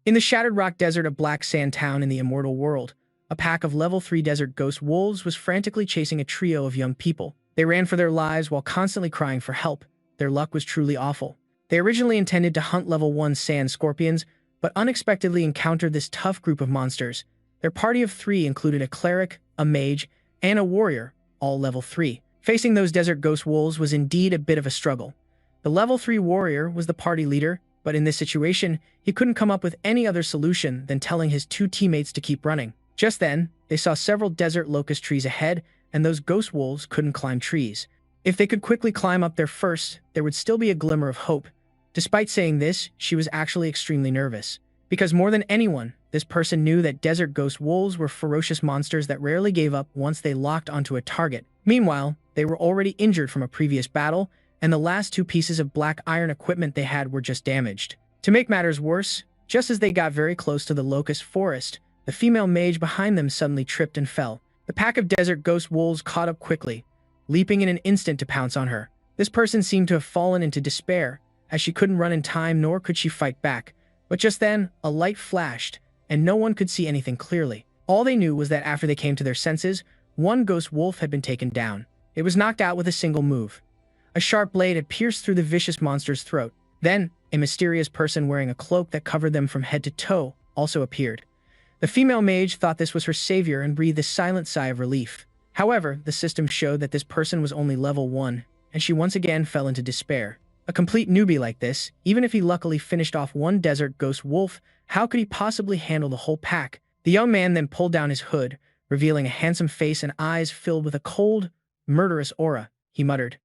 In the Shattered Rock Desert of Black Sand Town in the Immortal World, a pack of level 3 desert ghost wolves was frantically chasing a trio of young people. They ran for their lives while constantly crying for help. Their luck was truly awful. They originally intended to hunt level 1 sand scorpions, but unexpectedly encountered this tough group of monsters. Their party of 3 included a cleric, a mage, and a warrior, all level 3. Facing those desert ghost wolves was indeed a bit of a struggle. The level 3 warrior was the party leader, but in this situation, he couldn't come up with any other solution than telling his 2 teammates to keep running. Just then, they saw several desert locust trees ahead, and those ghost wolves couldn't climb trees. If they could quickly climb up there first, there would still be a glimmer of hope. Despite saying this, she was actually extremely nervous. Because more than anyone, this person knew that desert ghost wolves were ferocious monsters that rarely gave up once they locked onto a target. Meanwhile, they were already injured from a previous battle, and the last 2 pieces of black iron equipment they had were just damaged. To make matters worse, just as they got very close to the locust forest, the female mage behind them suddenly tripped and fell. The pack of desert ghost wolves caught up quickly, leaping in an instant to pounce on her. This person seemed to have fallen into despair, as she couldn't run in time nor could she fight back. But just then, a light flashed, and no one could see anything clearly. All they knew was that after they came to their senses, one ghost wolf had been taken down. It was knocked out with a single move. A sharp blade had pierced through the vicious monster's throat. Then, a mysterious person wearing a cloak that covered them from head to toe also appeared. The female mage thought this was her savior and breathed a silent sigh of relief. However, the system showed that this person was only level 1, and she once again fell into despair. A complete newbie like this, even if he luckily finished off one desert ghost wolf, how could he possibly handle the whole pack? The young man then pulled down his hood, revealing a handsome face and eyes filled with a cold, murderous aura. He muttered,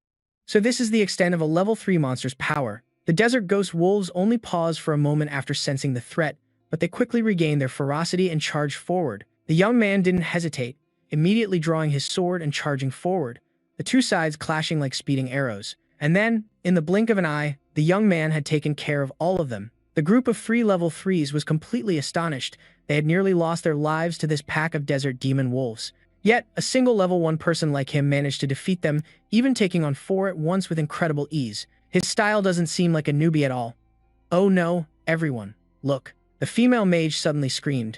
"So this is the extent of a level 3 monster's power." The desert ghost wolves only paused for a moment after sensing the threat, but they quickly regained their ferocity and charged forward. The young man didn't hesitate, immediately drawing his sword and charging forward, the 2 sides clashing like speeding arrows. And then, in the blink of an eye, the young man had taken care of all of them. The group of 3 level 3s was completely astonished. They had nearly lost their lives to this pack of desert demon wolves. Yet, a single level 1 person like him managed to defeat them, even taking on 4 at once with incredible ease. His style doesn't seem like a newbie at all. "Oh no, everyone, look." The female mage suddenly screamed.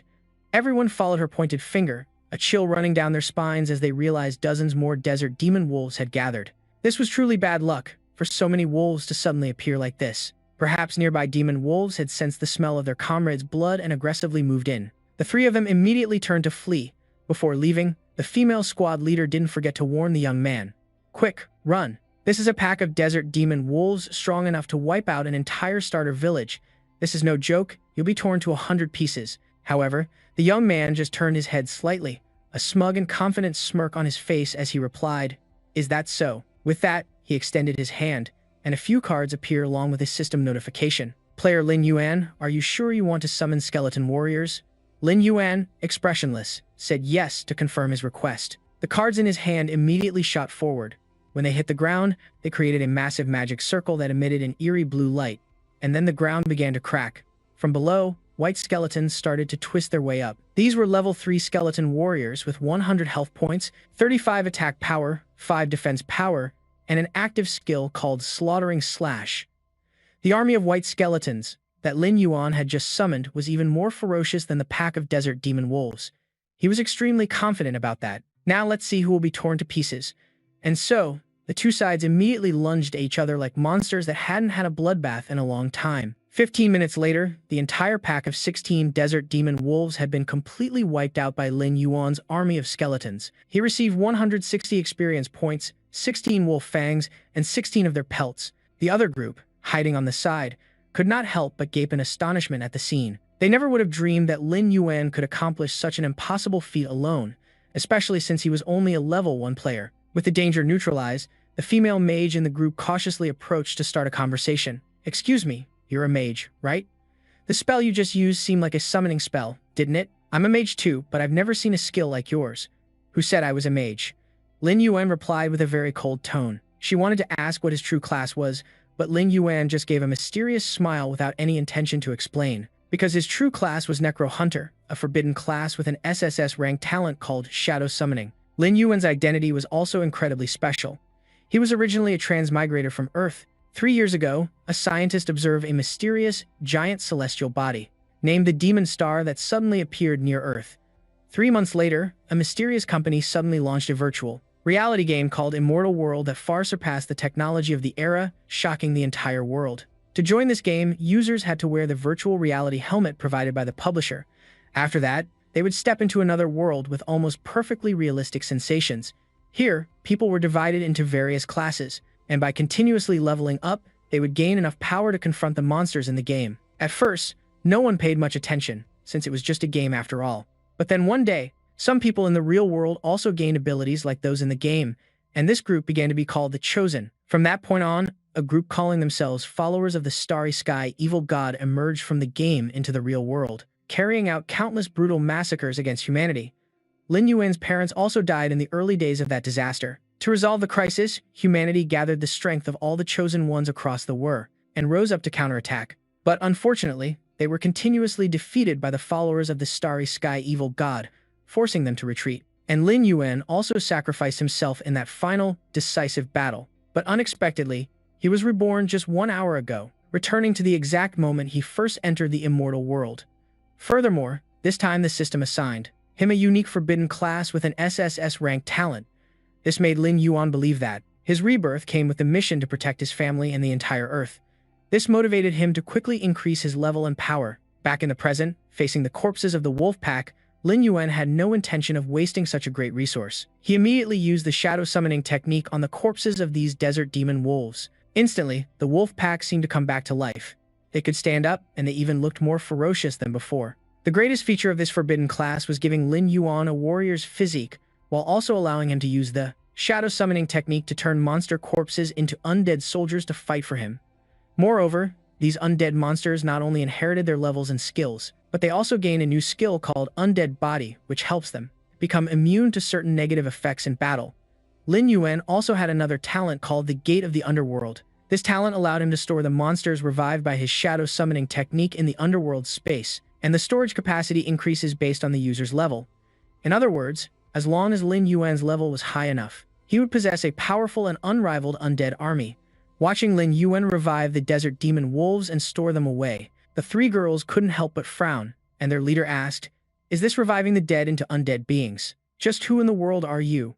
Everyone followed her pointed finger, a chill running down their spines as they realized dozens more desert demon wolves had gathered. This was truly bad luck, for so many wolves to suddenly appear like this. Perhaps nearby demon wolves had sensed the smell of their comrades' blood and aggressively moved in. The 3 of them immediately turned to flee. Before leaving, the female squad leader didn't forget to warn the young man. "Quick, run. This is a pack of desert demon wolves strong enough to wipe out an entire starter village. This is no joke, you'll be torn to 100 pieces." However, the young man just turned his head slightly, a smug and confident smirk on his face as he replied, "Is that so?" With that, he extended his hand, and a few cards appear along with his system notification. "Player Lin Yuan, are you sure you want to summon skeleton warriors?" Lin Yuan, expressionless, said yes to confirm his request. The cards in his hand immediately shot forward. When they hit the ground, they created a massive magic circle that emitted an eerie blue light, and then the ground began to crack. From below, white skeletons started to twist their way up. These were level 3 skeleton warriors with 100 health points, 35 attack power, 5 defense power, and an active skill called Slaughtering Slash. The army of white skeletons that Lin Yuan had just summoned was even more ferocious than the pack of desert demon wolves. He was extremely confident about that. Now let's see who will be torn to pieces. And so, the 2 sides immediately lunged at each other like monsters that hadn't had a bloodbath in a long time. 15 minutes later, the entire pack of 16 desert demon wolves had been completely wiped out by Lin Yuan's army of skeletons. He received 160 experience points, 16 wolf fangs, and 16 of their pelts. The other group, hiding on the side, could not help but gape in astonishment at the scene. They never would have dreamed that Lin Yuan could accomplish such an impossible feat alone, especially since he was only a level 1 player. With the danger neutralized, the female mage in the group cautiously approached to start a conversation. "Excuse me, you're a mage, right? The spell you just used seemed like a summoning spell, didn't it?" "I'm a mage too, but I've never seen a skill like yours." "Who said I was a mage?" Lin Yuan replied with a very cold tone. She wanted to ask what his true class was, but Lin Yuan just gave a mysterious smile without any intention to explain. Because his true class was Necro Hunter, a forbidden class with an SSS rank talent called Shadow Summoning. Lin Yuan's identity was also incredibly special. He was originally a transmigrator from Earth. 3 years ago, a scientist observed a mysterious, giant celestial body. named the Demon Star that suddenly appeared near Earth. 3 months later, a mysterious company suddenly launched a virtual reality game called Immortal World that far surpassed the technology of the era, shocking the entire world. To join this game, users had to wear the virtual reality helmet provided by the publisher. After that, they would step into another world with almost perfectly realistic sensations. Here, people were divided into various classes, and by continuously leveling up, they would gain enough power to confront the monsters in the game. At first, no one paid much attention, since it was just a game after all. But then one day, some people in the real world also gained abilities like those in the game, and this group began to be called the Chosen. From that point on, a group calling themselves Followers of the Starry Sky Evil God emerged from the game into the real world, carrying out countless brutal massacres against humanity. Lin Yuan's parents also died in the early days of that disaster. To resolve the crisis, humanity gathered the strength of all the Chosen Ones across the world and rose up to counterattack. But unfortunately, they were continuously defeated by the Followers of the Starry Sky Evil God, forcing them to retreat. And Lin Yuan also sacrificed himself in that final, decisive battle. But unexpectedly, he was reborn just 1 hour ago, returning to the exact moment he first entered the immortal world. Furthermore, this time the system assigned him a unique forbidden class with an SSS-ranked talent. This made Lin Yuan believe that his rebirth came with the mission to protect his family and the entire Earth. This motivated him to quickly increase his level and power. Back in the present, facing the corpses of the wolf pack, Lin Yuan had no intention of wasting such a great resource. He immediately used the shadow summoning technique on the corpses of these desert demon wolves. Instantly, the wolf pack seemed to come back to life. They could stand up, and they even looked more ferocious than before. The greatest feature of this forbidden class was giving Lin Yuan a warrior's physique, while also allowing him to use the shadow summoning technique to turn monster corpses into undead soldiers to fight for him. Moreover, these undead monsters not only inherited their levels and skills, but they also gain a new skill called Undead Body, which helps them become immune to certain negative effects in battle. Lin Yuan also had another talent called the Gate of the Underworld. This talent allowed him to store the monsters revived by his shadow summoning technique in the underworld space, and the storage capacity increases based on the user's level. In other words, as long as Lin Yuan's level was high enough, he would possess a powerful and unrivaled undead army. Watching Lin Yuan revive the desert demon wolves and store them away, the three girls couldn't help but frown, and their leader asked, "Is this reviving the dead into undead beings? Just who in the world are you?"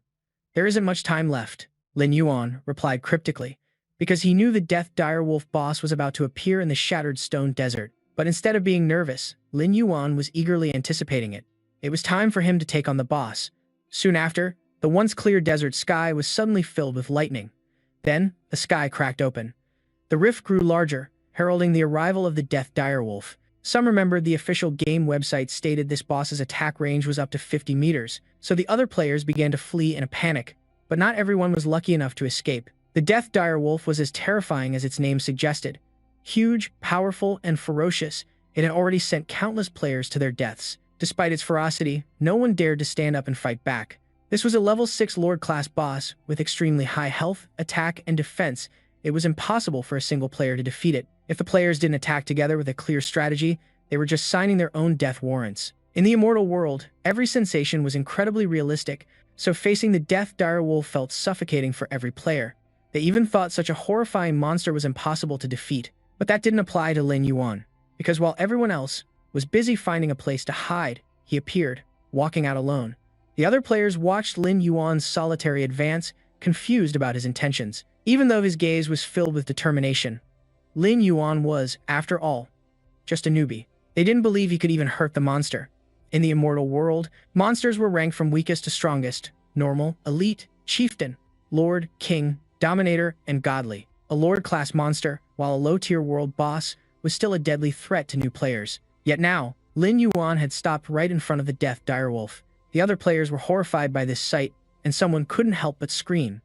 "There isn't much time left," Lin Yuan replied cryptically, because he knew the death direwolf boss was about to appear in the shattered stone desert. But instead of being nervous, Lin Yuan was eagerly anticipating it. It was time for him to take on the boss. Soon after, the once clear desert sky was suddenly filled with lightning. Then, the sky cracked open. The rift grew larger, heralding the arrival of the death direwolf. Some remembered the official game website stated this boss's attack range was up to 50 meters, so the other players began to flee in a panic. But not everyone was lucky enough to escape. The death direwolf was as terrifying as its name suggested. Huge, powerful, and ferocious, it had already sent countless players to their deaths. Despite its ferocity, no one dared to stand up and fight back. This was a level 6 Lord-class boss with extremely high health, attack, and defense. It was impossible for a single player to defeat it. If the players didn't attack together with a clear strategy, they were just signing their own death warrants. In the immortal world, every sensation was incredibly realistic, so facing the death direwolf felt suffocating for every player. They even thought such a horrifying monster was impossible to defeat. But that didn't apply to Lin Yuan, because while everyone else was busy finding a place to hide, he appeared, walking out alone. The other players watched Lin Yuan's solitary advance, confused about his intentions. Even though his gaze was filled with determination, Lin Yuan was, after all, just a newbie. They didn't believe he could even hurt the monster. In the immortal world, monsters were ranked from weakest to strongest: normal, elite, chieftain, lord, king, dominator, and godly. A lord-class monster, while a low-tier world boss, was still a deadly threat to new players. Yet now, Lin Yuan had stopped right in front of the death direwolf. The other players were horrified by this sight, and someone couldn't help but scream,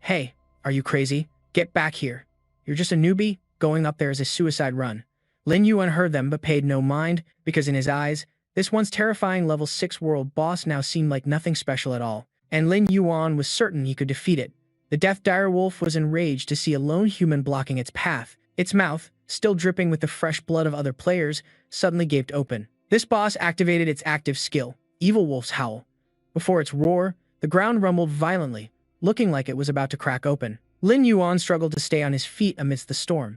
"Hey, are you crazy? Get back here. You're just a newbie, going up there as a suicide run." Lin Yuan heard them but paid no mind, because in his eyes, this once terrifying level 6 world boss now seemed like nothing special at all, and Lin Yuan was certain he could defeat it. The death direwolf was enraged to see a lone human blocking its path. Its mouth, still dripping with the fresh blood of other players, suddenly gaped open. This boss activated its active skill, Evil Wolf's Howl. Before its roar, the ground rumbled violently, looking like it was about to crack open. Lin Yuan struggled to stay on his feet amidst the storm,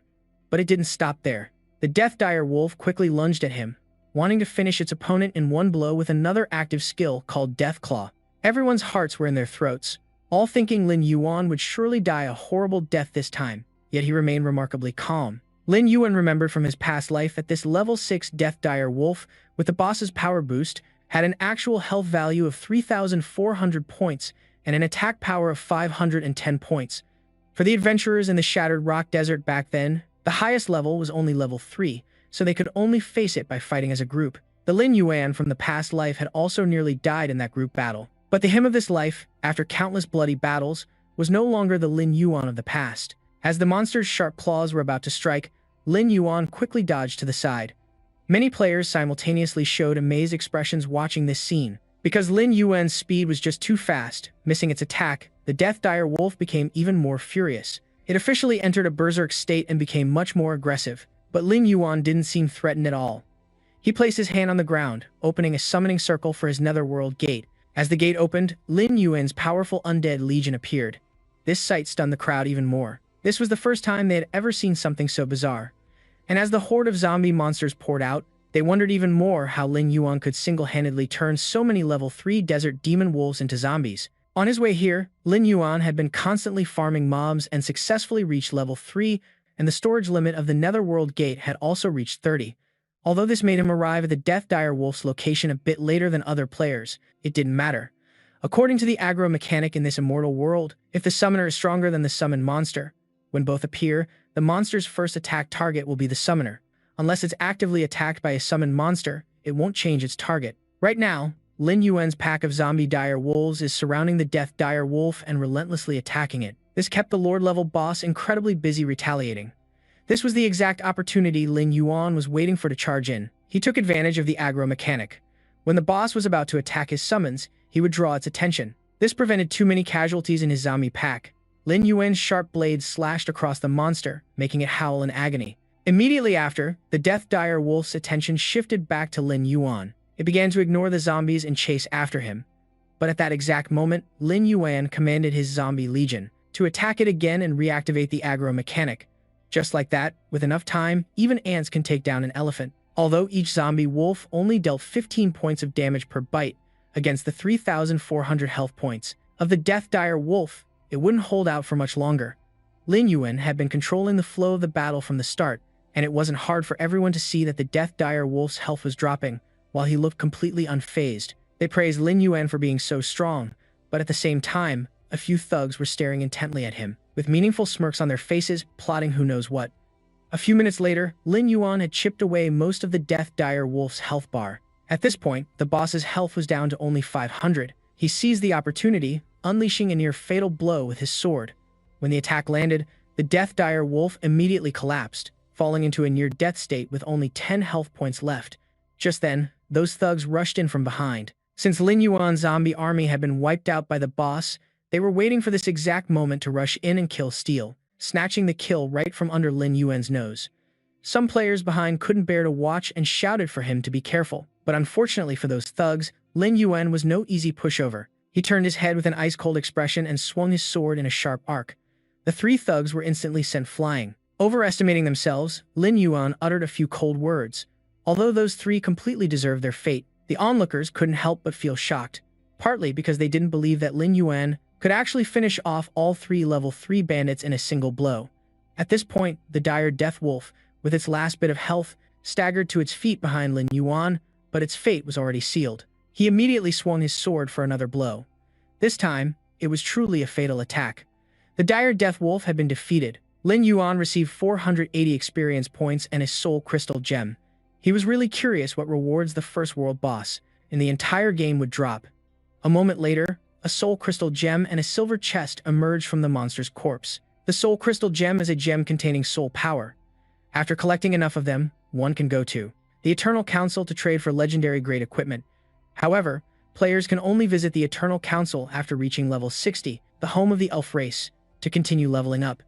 but it didn't stop there. The death direwolf quickly lunged at him. wanting to finish its opponent in one blow with another active skill called Death Claw. Everyone's hearts were in their throats, all thinking Lin Yuan would surely die a horrible death this time, yet he remained remarkably calm. Lin Yuan remembered from his past life that this level 6 Death Direwolf, with the boss's power boost, had an actual health value of 3,400 points and an attack power of 510 points. For the adventurers in the Shattered Rock Desert back then, the highest level was only level 3, so they could only face it by fighting as a group. The Lin Yuan from the past life had also nearly died in that group battle. But the him of this life, after countless bloody battles, was no longer the Lin Yuan of the past. As the monster's sharp claws were about to strike, Lin Yuan quickly dodged to the side. Many players simultaneously showed amazed expressions watching this scene. Because Lin Yuan's speed was just too fast, missing its attack, the Death Dire Wolf became even more furious. It officially entered a berserk state and became much more aggressive, but Lin Yuan didn't seem threatened at all. He placed his hand on the ground, opening a summoning circle for his netherworld gate. As the gate opened, Lin Yuan's powerful undead legion appeared. This sight stunned the crowd even more. This was the first time they had ever seen something so bizarre. And as the horde of zombie monsters poured out, they wondered even more how Lin Yuan could single-handedly turn so many level 3 desert demon wolves into zombies. On his way here, Lin Yuan had been constantly farming mobs and successfully reached level 3, and the storage limit of the netherworld gate had also reached 30. Although this made him arrive at the Death Dire Wolf's location a bit later than other players, it didn't matter. According to the aggro mechanic in this immortal world, if the summoner is stronger than the summoned monster, when both appear, the monster's first attack target will be the summoner. Unless it's actively attacked by a summoned monster, it won't change its target. Right now, Lin Yuan's pack of zombie dire wolves is surrounding the Death Dire Wolf and relentlessly attacking it. This kept the Lord-level boss incredibly busy retaliating. This was the exact opportunity Lin Yuan was waiting for to charge in. He took advantage of the aggro mechanic. When the boss was about to attack his summons, he would draw its attention. This prevented too many casualties in his zombie pack. Lin Yuan's sharp blades slashed across the monster, making it howl in agony. Immediately after, the Death Dire Wolf's attention shifted back to Lin Yuan. It began to ignore the zombies and chase after him. But at that exact moment, Lin Yuan commanded his zombie legion to attack it again and reactivate the aggro mechanic. Just like that, with enough time, even ants can take down an elephant. Although each zombie wolf only dealt 15 points of damage per bite against the 3,400 health points of the Death Dire Wolf, it wouldn't hold out for much longer. Lin Yuan had been controlling the flow of the battle from the start, and it wasn't hard for everyone to see that the Death Dire Wolf's health was dropping, while he looked completely unfazed. They praised Lin Yuan for being so strong, but at the same time, a few thugs were staring intently at him, with meaningful smirks on their faces, plotting who knows what. A few minutes later, Lin Yuan had chipped away most of the Death Dire Wolf's health bar. At this point, the boss's health was down to only 500. He seized the opportunity, unleashing a near-fatal blow with his sword. When the attack landed, the Death Dire Wolf immediately collapsed, falling into a near-death state with only 10 health points left. Just then, those thugs rushed in from behind. Since Lin Yuan's zombie army had been wiped out by the boss, they were waiting for this exact moment to rush in and kill Steel, snatching the kill right from under Lin Yuan's nose. Some players behind couldn't bear to watch and shouted for him to be careful, but unfortunately for those thugs, Lin Yuan was no easy pushover. He turned his head with an ice-cold expression and swung his sword in a sharp arc. The three thugs were instantly sent flying. Overestimating themselves, Lin Yuan uttered a few cold words. Although those three completely deserved their fate, the onlookers couldn't help but feel shocked, partly because they didn't believe that Lin Yuan could actually finish off all three level 3 bandits in a single blow. At this point, the dire Death Wolf, with its last bit of health, staggered to its feet behind Lin Yuan, but its fate was already sealed. He immediately swung his sword for another blow. This time, it was truly a fatal attack. The dire Death Wolf had been defeated. Lin Yuan received 480 experience points and a soul crystal gem. He was really curious what rewards the first world boss, and the entire game would drop. A moment later, a soul crystal gem and a silver chest emerged from the monster's corpse. The soul crystal gem is a gem containing soul power. After collecting enough of them, one can go to the Eternal Council to trade for legendary grade equipment. However, players can only visit the Eternal Council after reaching level 60, the home of the elf race, to continue leveling up.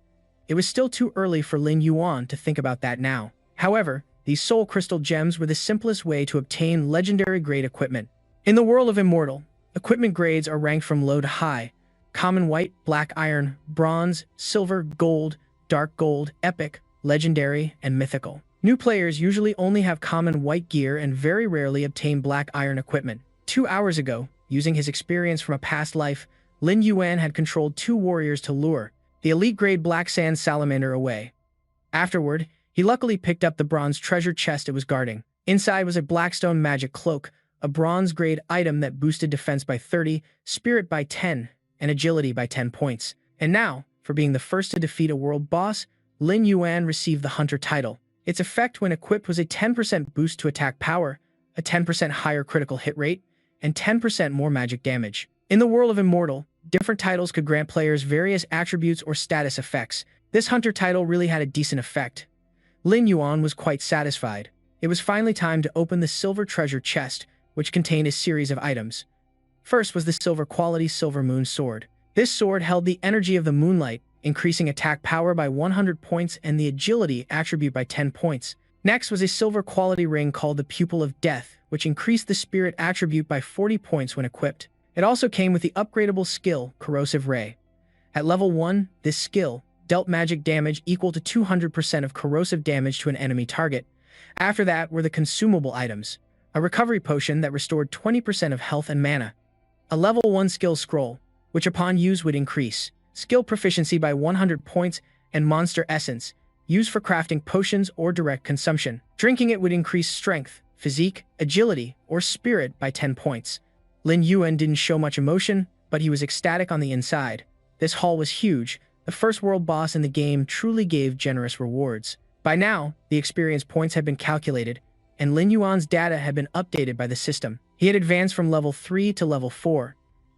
It was still too early for Lin Yuan to think about that now. However, these soul crystal gems were the simplest way to obtain legendary grade equipment. In the world of Immortal, equipment grades are ranked from low to high: common white, black iron, bronze, silver, gold, dark gold, epic, legendary, and mythical. New players usually only have common white gear and very rarely obtain black iron equipment. 2 hours ago, using his experience from a past life, Lin Yuan had controlled 2 warriors to lure the elite-grade black sand salamander away. Afterward, he luckily picked up the bronze treasure chest it was guarding. Inside was a blackstone magic cloak, a bronze-grade item that boosted defense by 30, spirit by 10, and agility by 10 points. And now, for being the first to defeat a world boss, Lin Yuan received the Hunter title. Its effect when equipped was a 10% boost to attack power, a 10% higher critical hit rate, and 10% more magic damage. In the world of Immortal, different titles could grant players various attributes or status effects. This Hunter title really had a decent effect. Lin Yuan was quite satisfied. It was finally time to open the silver treasure chest, which contained a series of items. First was the silver quality Silver Moon Sword. This sword held the energy of the moonlight, increasing attack power by 100 points and the agility attribute by 10 points. Next was a silver quality ring called the Pupil of Death, which increased the spirit attribute by 40 points when equipped. It also came with the upgradable skill, Corrosive Ray. At level 1, this skill dealt magic damage equal to 200% of corrosive damage to an enemy target. After that were the consumable items, a recovery potion that restored 20% of health and mana, a level 1 skill scroll, which upon use would increase skill proficiency by 100 points, and monster essence, used for crafting potions or direct consumption. Drinking it would increase strength, physique, agility, or spirit by 10 points. Lin Yuan didn't show much emotion, but he was ecstatic on the inside. This haul was huge. The first world boss in the game truly gave generous rewards. By now, the experience points had been calculated, and Lin Yuan's data had been updated by the system. He had advanced from level 3 to level 4.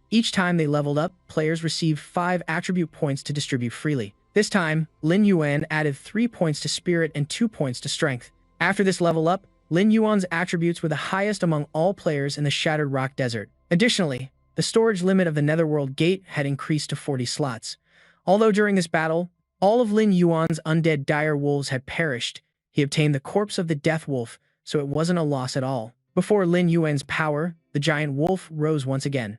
Each time they leveled up, players received 5 attribute points to distribute freely. This time, Lin Yuan added 3 points to spirit and 2 points to strength. After this level up, Lin Yuan's attributes were the highest among all players in the Shattered Rock Desert. Additionally, the storage limit of the Netherworld Gate had increased to 40 slots. Although during this battle, all of Lin Yuan's undead direwolves had perished, he obtained the corpse of the Death Wolf, so it wasn't a loss at all. Before Lin Yuan's power, the giant wolf rose once again.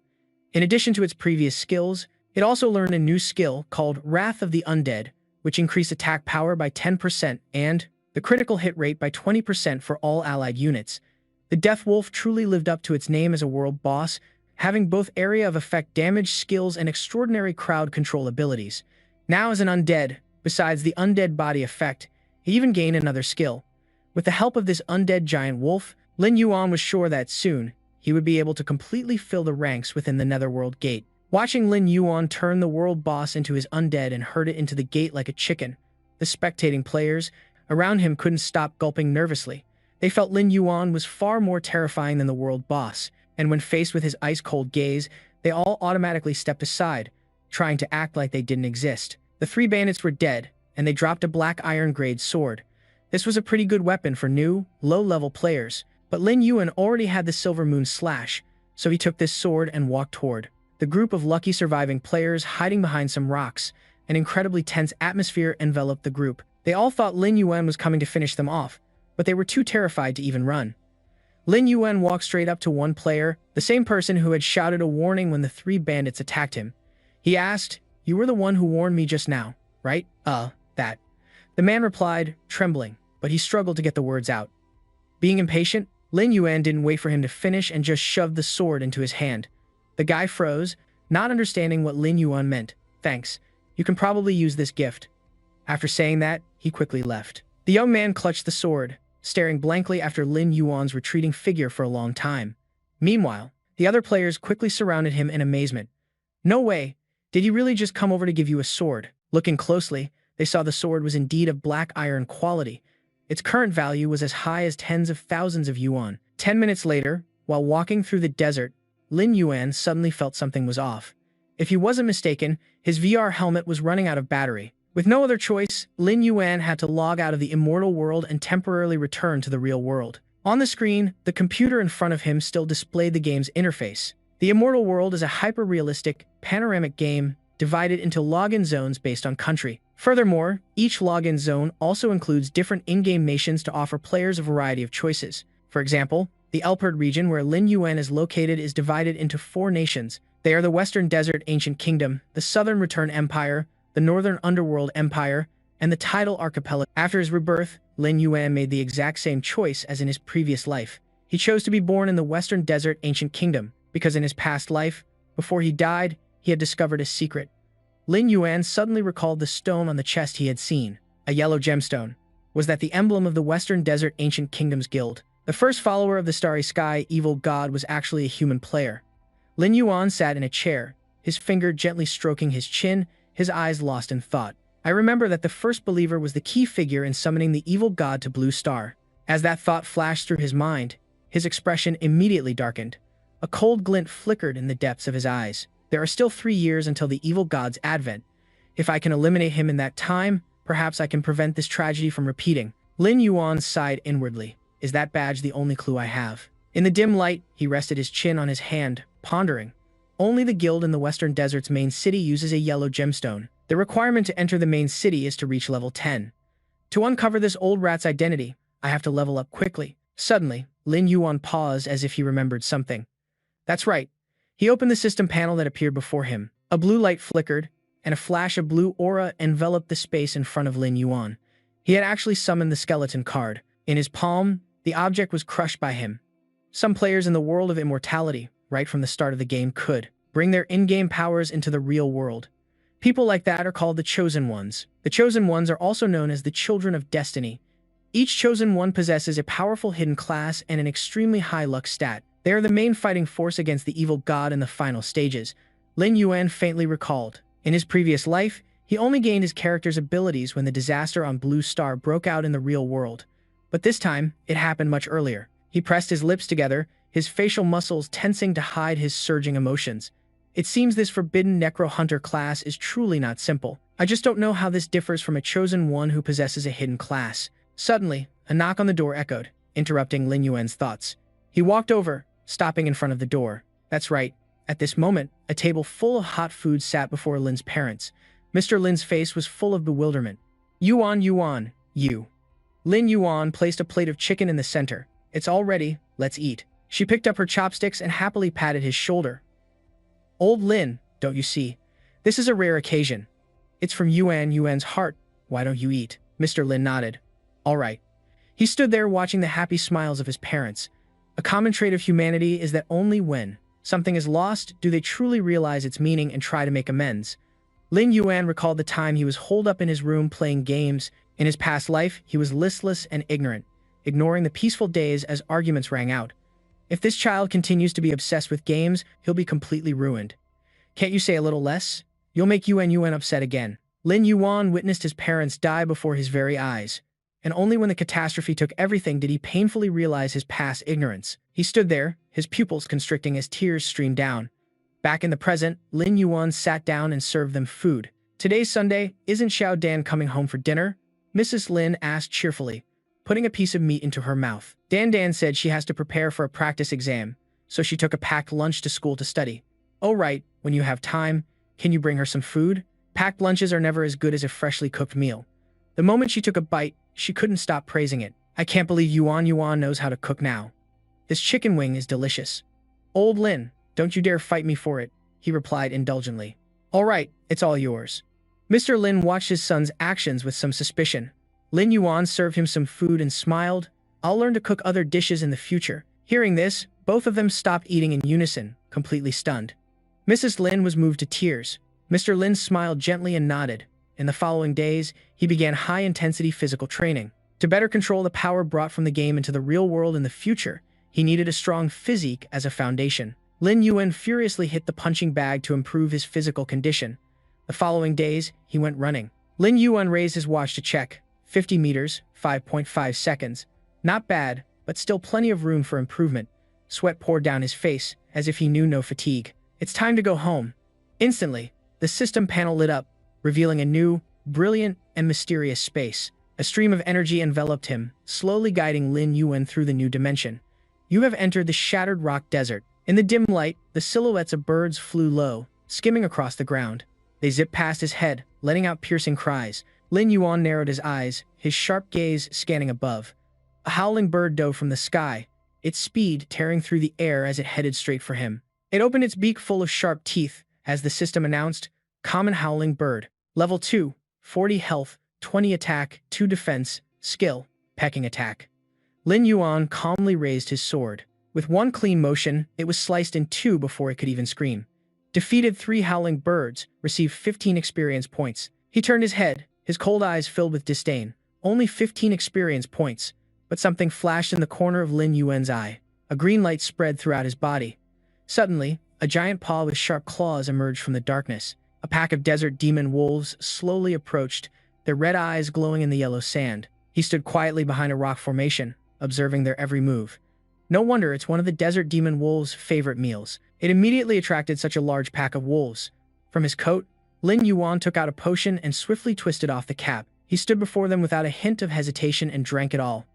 In addition to its previous skills, it also learned a new skill called Wrath of the Undead, which increased attack power by 10% and the critical hit rate by 20% for all allied units. The Death Wolf truly lived up to its name as a world boss, having both area of effect damage skills and extraordinary crowd control abilities. Now as an undead, besides the undead body effect, he even gained another skill. With the help of this undead giant wolf, Lin Yuan was sure that soon, he would be able to completely fill the ranks within the Netherworld Gate. Watching Lin Yuan turn the world boss into his undead and herd it into the gate like a chicken, the spectating players around him couldn't stop gulping nervously. They felt Lin Yuan was far more terrifying than the world boss, and when faced with his ice-cold gaze, they all automatically stepped aside, trying to act like they didn't exist. The 3 bandits were dead, and they dropped a black iron-grade sword. This was a pretty good weapon for new, low-level players, but Lin Yuan already had the Silver Moon Slash, so he took this sword and walked toward the group of lucky surviving players hiding behind some rocks. An incredibly tense atmosphere enveloped the group. They all thought Lin Yuan was coming to finish them off, but they were too terrified to even run. Lin Yuan walked straight up to one player, the same person who had shouted a warning when the 3 bandits attacked him. He asked, "You were the one who warned me just now, right?" That. The man replied, trembling, but he struggled to get the words out. Being impatient, Lin Yuan didn't wait for him to finish and just shoved the sword into his hand. The guy froze, not understanding what Lin Yuan meant. "Thanks. You can probably use this gift." After saying that, he quickly left. The young man clutched the sword, staring blankly after Lin Yuan's retreating figure for a long time. Meanwhile, the other players quickly surrounded him in amazement. "No way! Did he really just come over to give you a sword?" Looking closely, they saw the sword was indeed of black iron quality. Its current value was as high as tens of thousands of yuan. 10 minutes later, while walking through the desert, Lin Yuan suddenly felt something was off. If he wasn't mistaken, his VR helmet was running out of battery. With no other choice, Lin Yuan had to log out of the immortal world and temporarily return to the real world. On the screen, the computer in front of him still displayed the game's interface. The immortal world is a hyper-realistic, panoramic game divided into login zones based on country. Furthermore, each login zone also includes different in-game nations to offer players a variety of choices. For example, the Elperd region where Lin Yuan is located is divided into 4 nations. They are the Western Desert Ancient Kingdom, the Southern Return Empire, the Northern Underworld Empire, and the Tidal Archipelago. After his rebirth, Lin Yuan made the exact same choice as in his previous life. He chose to be born in the Western Desert Ancient Kingdom, because in his past life, before he died, he had discovered a secret. Lin Yuan suddenly recalled the stone on the chest he had seen, a yellow gemstone. Was that the emblem of the Western Desert Ancient Kingdoms Guild? The first follower of the Starry Sky evil god was actually a human player. Lin Yuan sat in a chair, his finger gently stroking his chin, his eyes lost in thought. I remember that the first believer was the key figure in summoning the evil god to Blue Star. As that thought flashed through his mind, his expression immediately darkened. A cold glint flickered in the depths of his eyes. There are still 3 years until the evil god's advent. If I can eliminate him in that time, perhaps I can prevent this tragedy from repeating. Lin Yuan sighed inwardly. Is that badge the only clue I have? In the dim light, he rested his chin on his hand, pondering. Only the guild in the Western Desert's main city uses a yellow gemstone. The requirement to enter the main city is to reach level 10. To uncover this old rat's identity, I have to level up quickly. Suddenly, Lin Yuan paused as if he remembered something. That's right. He opened the system panel that appeared before him. A blue light flickered, and a flash of blue aura enveloped the space in front of Lin Yuan. He had actually summoned the skeleton card. In his palm, the object was crushed by him. Some players in the world of immortality, right from the start of the game, could bring their in-game powers into the real world. People like that are called the Chosen Ones. The Chosen Ones are also known as the Children of Destiny. Each Chosen One possesses a powerful hidden class and an extremely high luck stat. They are the main fighting force against the evil god in the final stages. Lin Yuan faintly recalled. In his previous life, he only gained his character's abilities when the disaster on Blue Star broke out in the real world. But this time, it happened much earlier. He pressed his lips together, his facial muscles tensing to hide his surging emotions. It seems this forbidden Necro Hunter class is truly not simple. I just don't know how this differs from a Chosen One who possesses a hidden class. Suddenly, a knock on the door echoed, interrupting Lin Yuan's thoughts. He walked over, stopping in front of the door. That's right. At this moment, a table full of hot food sat before Lin's parents. Mr. Lin's face was full of bewilderment. Yuan, you. Lin Yuan placed a plate of chicken in the center. It's all ready, let's eat. She picked up her chopsticks and happily patted his shoulder. Old Lin, don't you see? This is a rare occasion. It's from Yuan's heart. Why don't you eat? Mr. Lin nodded. All right. He stood there watching the happy smiles of his parents. A common trait of humanity is that only when something is lost do they truly realize its meaning and try to make amends. Lin Yuan recalled the time he was holed up in his room playing games. In his past life, he was listless and ignorant, ignoring the peaceful days as arguments rang out. If this child continues to be obsessed with games, he'll be completely ruined. Can't you say a little less? You'll make Yuan upset again. Lin Yuan witnessed his parents die before his very eyes, and only when the catastrophe took everything did he painfully realize his past ignorance. He stood there, his pupils constricting as tears streamed down. Back in the present, Lin Yuan sat down and served them food. Today's Sunday, isn't Showdown coming home for dinner? Mrs. Lin asked cheerfully, putting a piece of meat into her mouth. Dan said she has to prepare for a practice exam, so she took a packed lunch to school to study. Oh right, when you have time, can you bring her some food? Packed lunches are never as good as a freshly cooked meal. The moment she took a bite, she couldn't stop praising it. I can't believe Yuan knows how to cook now. This chicken wing is delicious. Old Lin, don't you dare fight me for it, he replied indulgently. All right, it's all yours. Mr. Lin watched his son's actions with some suspicion. Lin Yuan served him some food and smiled. I'll learn to cook other dishes in the future. Hearing this, both of them stopped eating in unison, completely stunned. Mrs. Lin was moved to tears. Mr. Lin smiled gently and nodded. In the following days, he began high-intensity physical training. To better control the power brought from the game into the real world in the future, he needed a strong physique as a foundation. Lin Yuan furiously hit the punching bag to improve his physical condition. The following days, he went running. Lin Yuan raised his watch to check. 50 meters, 5.5 seconds. Not bad, but still plenty of room for improvement. Sweat poured down his face, as if he knew no fatigue. It's time to go home. Instantly, the system panel lit up, revealing a new, brilliant, and mysterious space. A stream of energy enveloped him, slowly guiding Lin Yuan through the new dimension. You have entered the shattered rock desert. In the dim light, the silhouettes of birds flew low, skimming across the ground. They zipped past his head, letting out piercing cries. Lin Yuan narrowed his eyes, his sharp gaze scanning above. A howling bird dove from the sky, its speed tearing through the air as it headed straight for him. It opened its beak full of sharp teeth, as the system announced, Common Howling Bird. Level 2, 40 health, 20 attack, 2 defense, skill. pecking attack. Lin Yuan calmly raised his sword. With one clean motion, it was sliced in two before it could even scream. Defeated 3 howling birds, received 15 experience points. He turned his head, his cold eyes filled with disdain. Only 15 experience points, but something flashed in the corner of Lin Yuan's eye. A green light spread throughout his body. Suddenly, a giant paw with sharp claws emerged from the darkness. A pack of desert demon wolves slowly approached, their red eyes glowing in the yellow sand. He stood quietly behind a rock formation, observing their every move. No wonder it's one of the desert demon wolves' favorite meals. It immediately attracted such a large pack of wolves. From his coat, Lin Yuan took out a potion and swiftly twisted off the cap. He stood before them without a hint of hesitation and drank it all.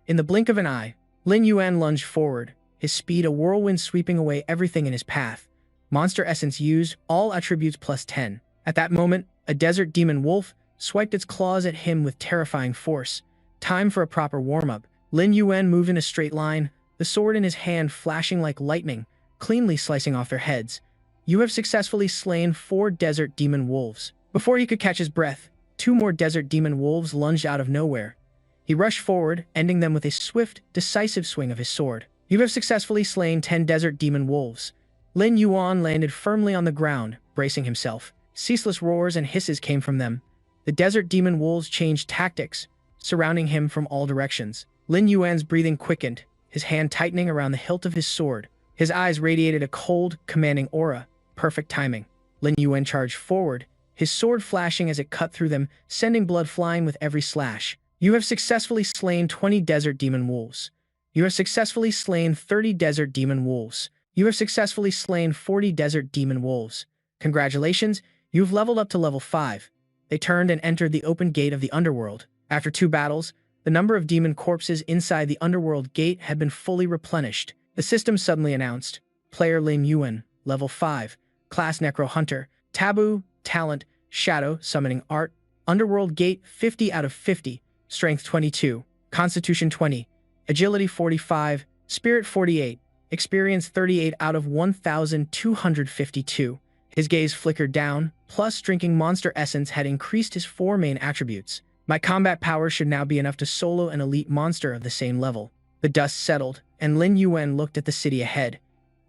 In the blink of an eye, Lin Yuan lunged forward, his speed a whirlwind sweeping away everything in his path. Monster essence used, all attributes plus 10. At that moment, a desert demon wolf swiped its claws at him with terrifying force. Time for a proper warm-up. Lin Yuan moved in a straight line, the sword in his hand flashing like lightning, cleanly slicing off their heads. You have successfully slain 4 desert demon wolves. Before he could catch his breath, 2 more desert demon wolves lunged out of nowhere. He rushed forward, ending them with a swift, decisive swing of his sword. You have successfully slain 10 desert demon wolves. Lin Yuan landed firmly on the ground, bracing himself. Ceaseless roars and hisses came from them. The desert demon wolves changed tactics, surrounding him from all directions. Lin Yuan's breathing quickened, his hand tightening around the hilt of his sword. His eyes radiated a cold, commanding aura. Perfect timing. Lin Yuan charged forward, his sword flashing as it cut through them, sending blood flying with every slash. You have successfully slain 20 desert demon wolves. You have successfully slain 30 desert demon wolves. You have successfully slain 40 desert demon wolves. Congratulations, you've leveled up to level 5. They turned and entered the open gate of the underworld. After 2 battles, the number of demon corpses inside the underworld gate had been fully replenished. The system suddenly announced, Player Lin Yuan, level 5, Class Necro Hunter, Taboo, Talent, Shadow, Summoning Art, Underworld Gate 50 out of 50, Strength 22, Constitution 20, Agility 45, Spirit 48, Experience 38 out of 1,252. His gaze flickered down, plus drinking monster essence had increased his 4 main attributes. My combat power should now be enough to solo an elite monster of the same level. The dust settled, and Lin Yuan looked at the city ahead.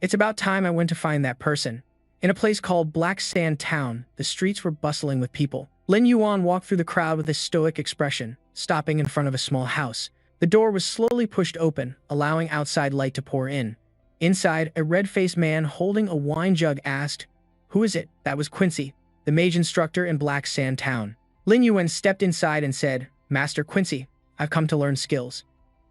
It's about time I went to find that person. In a place called Black Sand Town, the streets were bustling with people. Lin Yuan walked through the crowd with a stoic expression, stopping in front of a small house. The door was slowly pushed open, allowing outside light to pour in. Inside, a red-faced man holding a wine jug asked, "Who is it?" That was Quincy, the mage instructor in Black Sand Town. Lin Yuan stepped inside and said, "Master Quincy, I've come to learn skills."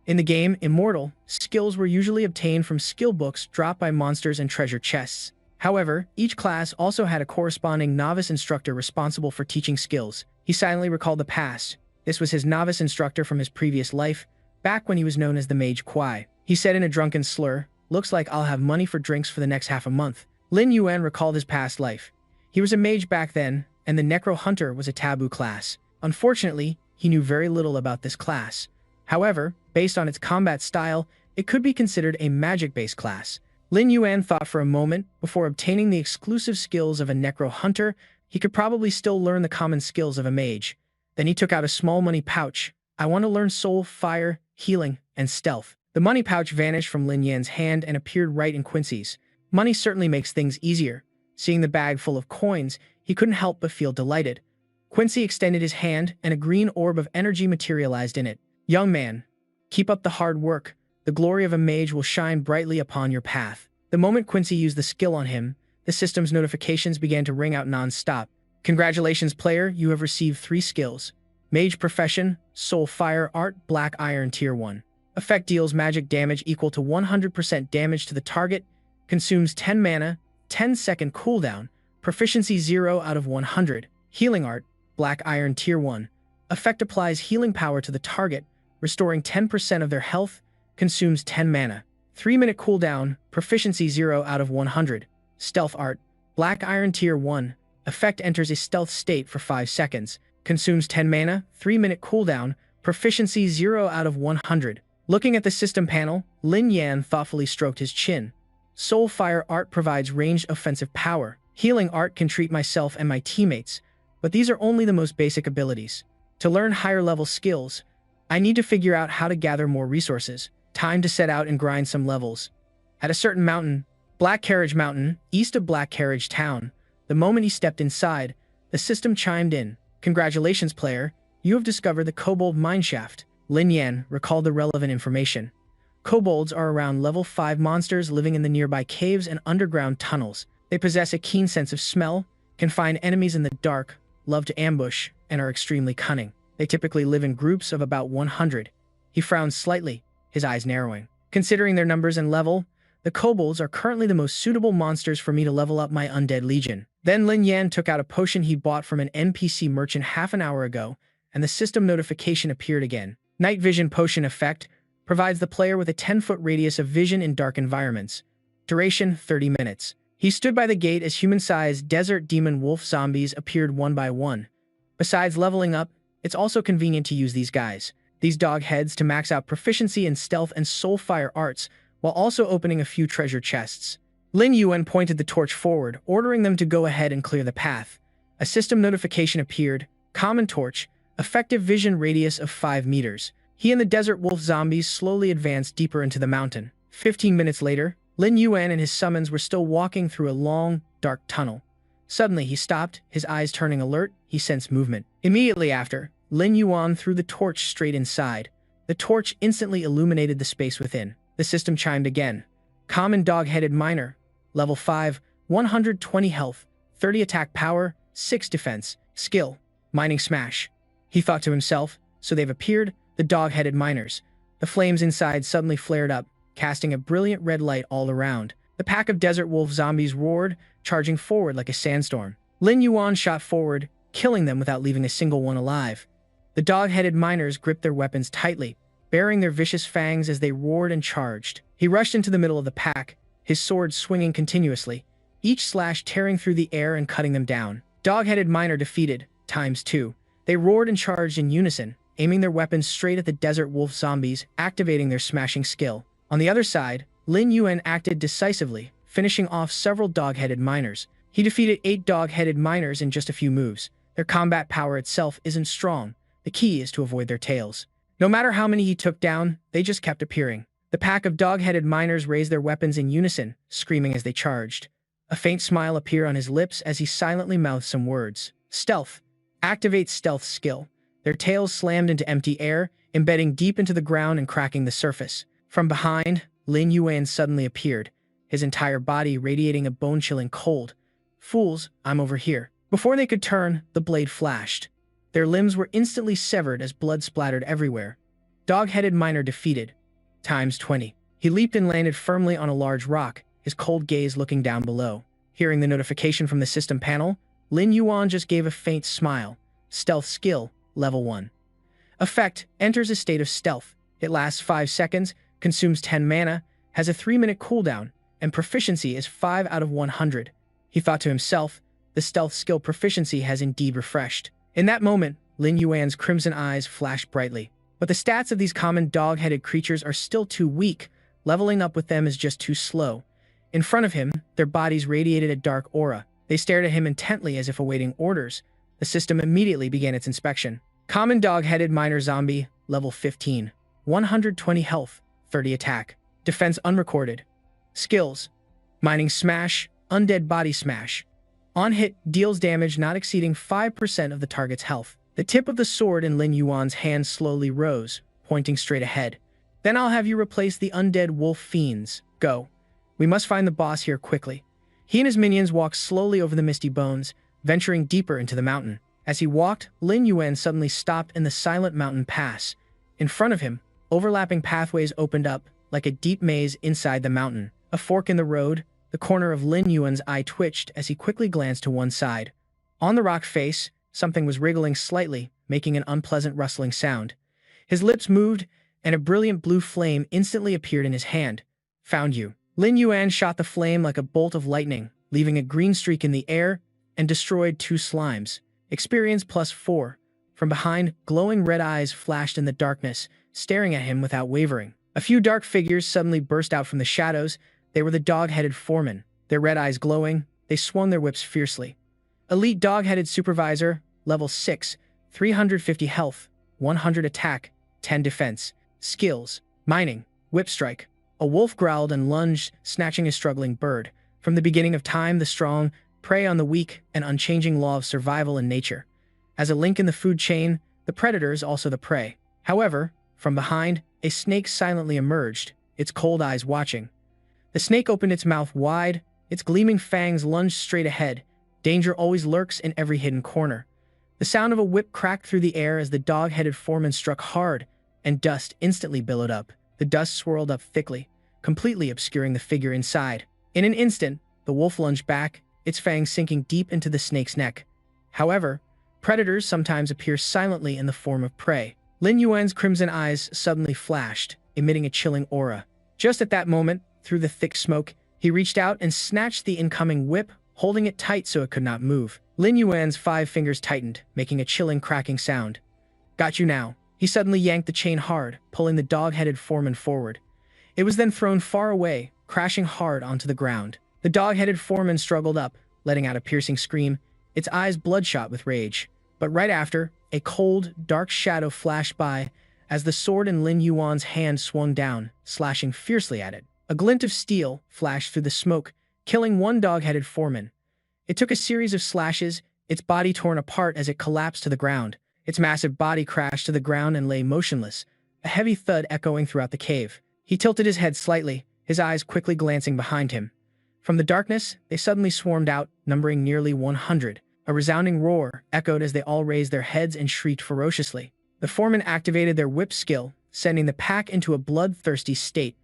In the game, Immortal, skills were usually obtained from skill books dropped by monsters and treasure chests. However, each class also had a corresponding novice instructor responsible for teaching skills. He silently recalled the past. This was his novice instructor from his previous life, back when he was known as the Mage Kwai. He said in a drunken slur, "Looks like I'll have money for drinks for the next half a month." Lin Yuan recalled his past life. He was a mage back then, and the Necro Hunter was a taboo class. Unfortunately, he knew very little about this class. However, based on its combat style, it could be considered a magic-based class. Lin Yuan thought for a moment. Before obtaining the exclusive skills of a Necro Hunter, he could probably still learn the common skills of a mage. Then he took out a small money pouch. "I want to learn soul, fire, healing, and stealth." The money pouch vanished from Lin Yan's hand and appeared right in Quincy's. Money certainly makes things easier. Seeing the bag full of coins, he couldn't help but feel delighted. Quincy extended his hand, and a green orb of energy materialized in it. "Young man, keep up the hard work. The glory of a mage will shine brightly upon your path." The moment Quincy used the skill on him, the system's notifications began to ring out non-stop. "Congratulations, player, you have received 3 skills. Mage Profession, Soul Fire Art, Black Iron Tier 1. Effect deals magic damage equal to 100% damage to the target, consumes 10 mana, 10-second cooldown, proficiency 0 out of 100. Healing Art, Black Iron Tier 1. Effect applies healing power to the target, restoring 10% of their health, consumes 10 mana. 3-minute cooldown, proficiency 0 out of 100. Stealth Art, Black Iron Tier 1. Effect enters a stealth state for 5 seconds, consumes 10 mana, 3-minute cooldown, proficiency 0 out of 100. Looking at the system panel, Lin Yan thoughtfully stroked his chin. Soul Fire Art provides ranged offensive power. Healing Art can treat myself and my teammates, but these are only the most basic abilities. To learn higher level skills, I need to figure out how to gather more resources. Time to set out and grind some levels. At a certain mountain, Black Carriage Mountain, east of Black Carriage Town, the moment he stepped inside, the system chimed in. Congratulations, player. You have discovered the Cobalt Mineshaft. Lin Yuan recalled the relevant information. Kobolds are around level 5 monsters living in the nearby caves and underground tunnels. They possess a keen sense of smell, can find enemies in the dark, love to ambush, and are extremely cunning. They typically live in groups of about 100. He frowned slightly, his eyes narrowing. Considering their numbers and level, the kobolds are currently the most suitable monsters for me to level up my undead legion. Then Lin Yuan took out a potion he bought from an NPC merchant half an hour ago, and the system notification appeared again. Night Vision Potion Effect provides the player with a 10-foot radius of vision in dark environments. Duration 30 minutes. He stood by the gate as human-sized desert demon wolf zombies appeared one by one. Besides leveling up, it's also convenient to use these guys, these dog heads, to max out proficiency in stealth and soulfire arts, while also opening a few treasure chests. Lin Yuan pointed the torch forward, ordering them to go ahead and clear the path. A system notification appeared. Common torch, effective vision radius of 5 meters. He and the desert wolf zombies slowly advanced deeper into the mountain. 15 minutes later, Lin Yuan and his summons were still walking through a long, dark tunnel. Suddenly, he stopped, his eyes turning alert. He sensed movement. Immediately after, Lin Yuan threw the torch straight inside. The torch instantly illuminated the space within. The system chimed again. Common dog-headed miner, level 5, 120 health, 30 attack power, 6 defense, skill, mining smash. He thought to himself, so they've appeared, the dog-headed miners. The flames inside suddenly flared up, casting a brilliant red light all around. The pack of desert wolf zombies roared, charging forward like a sandstorm. Lin Yuan shot forward, killing them without leaving a single one alive. The dog-headed miners gripped their weapons tightly, baring their vicious fangs as they roared and charged. He rushed into the middle of the pack, his sword swinging continuously, each slash tearing through the air and cutting them down. Dog-headed miner defeated, ×2. They roared and charged in unison, aiming their weapons straight at the desert wolf zombies, activating their smashing skill. On the other side, Lin Yuan acted decisively, finishing off several dog-headed miners. He defeated 8 dog-headed miners in just a few moves. Their combat power itself isn't strong. The key is to avoid their tails. No matter how many he took down, they just kept appearing. The pack of dog-headed miners raised their weapons in unison, screaming as they charged. A faint smile appeared on his lips as he silently mouthed some words. Stealth. Activate stealth skill. Their tails slammed into empty air, embedding deep into the ground and cracking the surface. From behind, Lin Yuan suddenly appeared, his entire body radiating a bone-chilling cold. Fools, I'm over here. Before they could turn, the blade flashed. Their limbs were instantly severed as blood splattered everywhere. Dog-headed miner defeated, ×20. He leaped and landed firmly on a large rock, his cold gaze looking down below. Hearing the notification from the system panel, Lin Yuan just gave a faint smile. Stealth skill, level 1. Effect, enters a state of stealth. It lasts 5 seconds, consumes 10 mana, has a 3-minute cooldown, and proficiency is 5 out of 100. He thought to himself, the stealth skill proficiency has indeed refreshed. In that moment, Lin Yuan's crimson eyes flashed brightly. But the stats of these common dog-headed creatures are still too weak. Leveling up with them is just too slow. In front of him, their bodies radiated a dark aura. They stared at him intently as if awaiting orders. The system immediately began its inspection. Common dog-headed miner zombie, level 15. 120 health, 30 attack. Defense unrecorded. Skills. Mining smash, undead body smash. On hit, deals damage not exceeding 5% of the target's health. The tip of the sword in Lin Yuan's hand slowly rose, pointing straight ahead. Then I'll have you replace the undead wolf fiends. Go. We must find the boss here quickly. He and his minions walked slowly over the misty bones, venturing deeper into the mountain. As he walked, Lin Yuan suddenly stopped in the silent mountain pass. In front of him, overlapping pathways opened up, like a deep maze inside the mountain. A fork in the road, the corner of Lin Yuan's eye twitched as he quickly glanced to one side. On the rock face, something was wriggling slightly, making an unpleasant rustling sound. His lips moved, and a brilliant blue flame instantly appeared in his hand. Found you. Lin Yuan shot the flame like a bolt of lightning, leaving a green streak in the air, and destroyed 2 slimes. Experience +4. From behind, glowing red eyes flashed in the darkness, staring at him without wavering. A few dark figures suddenly burst out from the shadows. They were the dog-headed foreman. Their red eyes glowing, they swung their whips fiercely. Elite dog-headed supervisor, level 6, 350 health, 100 attack. 10 defense. Skills. Mining. Whip strike. A wolf growled and lunged, snatching a struggling bird. From the beginning of time, the strong prey on the weak, an unchanging law of survival in nature. As a link in the food chain, the predator is also the prey. However, from behind, a snake silently emerged, its cold eyes watching. The snake opened its mouth wide, its gleaming fangs lunged straight ahead. Danger always lurks in every hidden corner. The sound of a whip cracked through the air as the dog-headed foreman struck hard, and dust instantly billowed up. The dust swirled up thickly, completely obscuring the figure inside. In an instant, the wolf lunged back, its fangs sinking deep into the snake's neck. However, predators sometimes appear silently in the form of prey. Lin Yuan's crimson eyes suddenly flashed, emitting a chilling aura. Just at that moment, through the thick smoke, he reached out and snatched the incoming whip, holding it tight so it could not move. Lin Yuan's 5 fingers tightened, making a chilling cracking sound. Got you now. He suddenly yanked the chain hard, pulling the dog-headed foreman forward. It was then thrown far away, crashing hard onto the ground. The dog-headed foreman struggled up, letting out a piercing scream, its eyes bloodshot with rage. But right after, a cold, dark shadow flashed by as the sword in Lin Yuan's hand swung down, slashing fiercely at it. A glint of steel flashed through the smoke, killing one dog-headed foreman. It took a series of slashes, its body torn apart as it collapsed to the ground. Its massive body crashed to the ground and lay motionless, a heavy thud echoing throughout the cave. He tilted his head slightly, his eyes quickly glancing behind him. From the darkness, they suddenly swarmed out, numbering nearly 100. A resounding roar echoed as they all raised their heads and shrieked ferociously. The foreman activated their whip skill, sending the pack into a bloodthirsty state.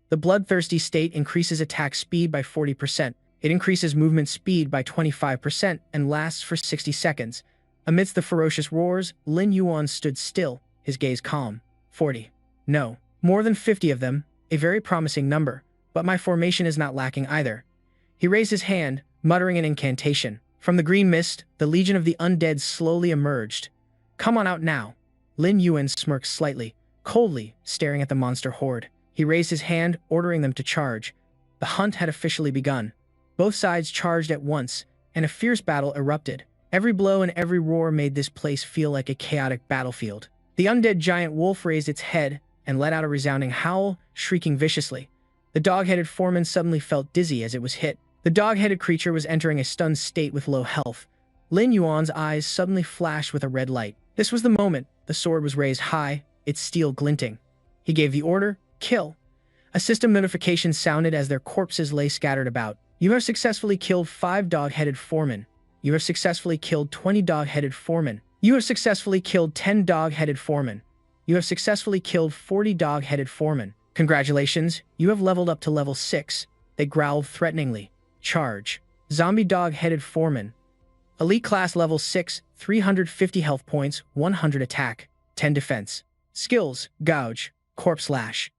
The bloodthirsty state increases attack speed by 40%. It increases movement speed by 25% and lasts for 60 seconds. Amidst the ferocious roars, Lin Yuan stood still, his gaze calm. 40. No, more than 50 of them, a very promising number, but my formation is not lacking either. He raised his hand, muttering an incantation. From the green mist, the legion of the undead slowly emerged. Come on out now. Lin Yuan smirked slightly, coldly, staring at the monster horde. He raised his hand, ordering them to charge. The hunt had officially begun. Both sides charged at once, and a fierce battle erupted. Every blow and every roar made this place feel like a chaotic battlefield. The undead giant wolf raised its head and let out a resounding howl, shrieking viciously. The dog-headed foreman suddenly felt dizzy as it was hit. The dog-headed creature was entering a stunned state with low health. Lin Yuan's eyes suddenly flashed with a red light. This was the moment. The sword was raised high, its steel glinting. He gave the order, kill. A system notification sounded as their corpses lay scattered about. You have successfully killed 5 dog-headed foremen. You have successfully killed 20 dog-headed foremen. You have successfully killed 10 dog-headed foremen. You have successfully killed 40 dog-headed foremen. Congratulations, you have leveled up to level 6. They growled threateningly. Charge. Zombie dog-headed foreman. Elite class level 6, 350 health points, 100 attack, 10 defense. Skills, gouge, corpse slash.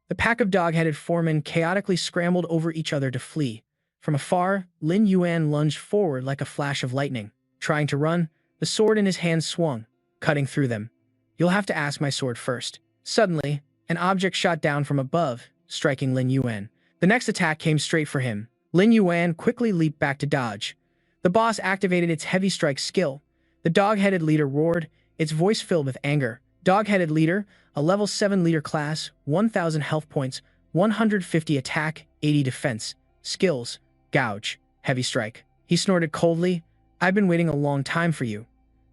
The pack of dog-headed foremen chaotically scrambled over each other to flee. From afar, Lin Yuan lunged forward like a flash of lightning. Trying to run, the sword in his hand swung, cutting through them. You'll have to ask my sword first. Suddenly, an object shot down from above, striking Lin Yuan. The next attack came straight for him. Lin Yuan quickly leaped back to dodge. The boss activated its heavy strike skill. The dog-headed leader roared, its voice filled with anger. Dog-headed leader, a level 7 leader class, 1,000 health points, 150 attack, 80 defense. Skills, gouge, heavy strike. He snorted coldly, I've been waiting a long time for you.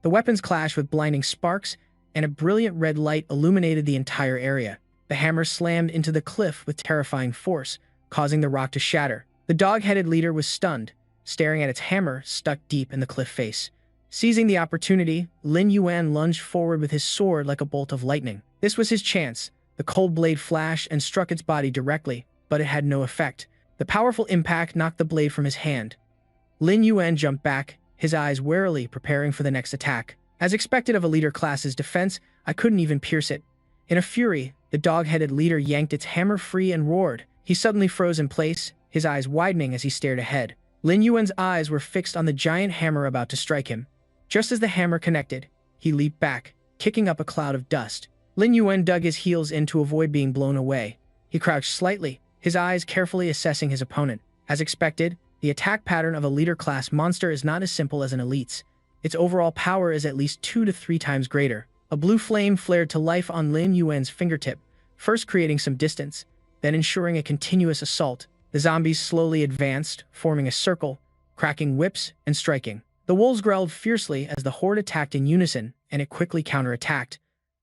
The weapons clashed with blinding sparks, and a brilliant red light illuminated the entire area. The hammer slammed into the cliff with terrifying force, causing the rock to shatter. The dog-headed leader was stunned, staring at its hammer stuck deep in the cliff face. Seizing the opportunity, Lin Yuan lunged forward with his sword like a bolt of lightning. This was his chance. The cold blade flashed and struck its body directly, but it had no effect. The powerful impact knocked the blade from his hand. Lin Yuan jumped back, his eyes warily preparing for the next attack. As expected of a leader class's defense, I couldn't even pierce it. In a fury, the dog-headed leader yanked its hammer free and roared. He suddenly froze in place, his eyes widening as he stared ahead. Lin Yuan's eyes were fixed on the giant hammer about to strike him. Just as the hammer connected, he leaped back, kicking up a cloud of dust. Lin Yuan dug his heels in to avoid being blown away. He crouched slightly, his eyes carefully assessing his opponent. As expected, the attack pattern of a leader-class monster is not as simple as an elite's. Its overall power is at least 2 to 3 times greater. A blue flame flared to life on Lin Yuan's fingertip, first creating some distance, then ensuring a continuous assault. The zombies slowly advanced, forming a circle, cracking whips and striking. The wolves growled fiercely as the horde attacked in unison, and it quickly counterattacked.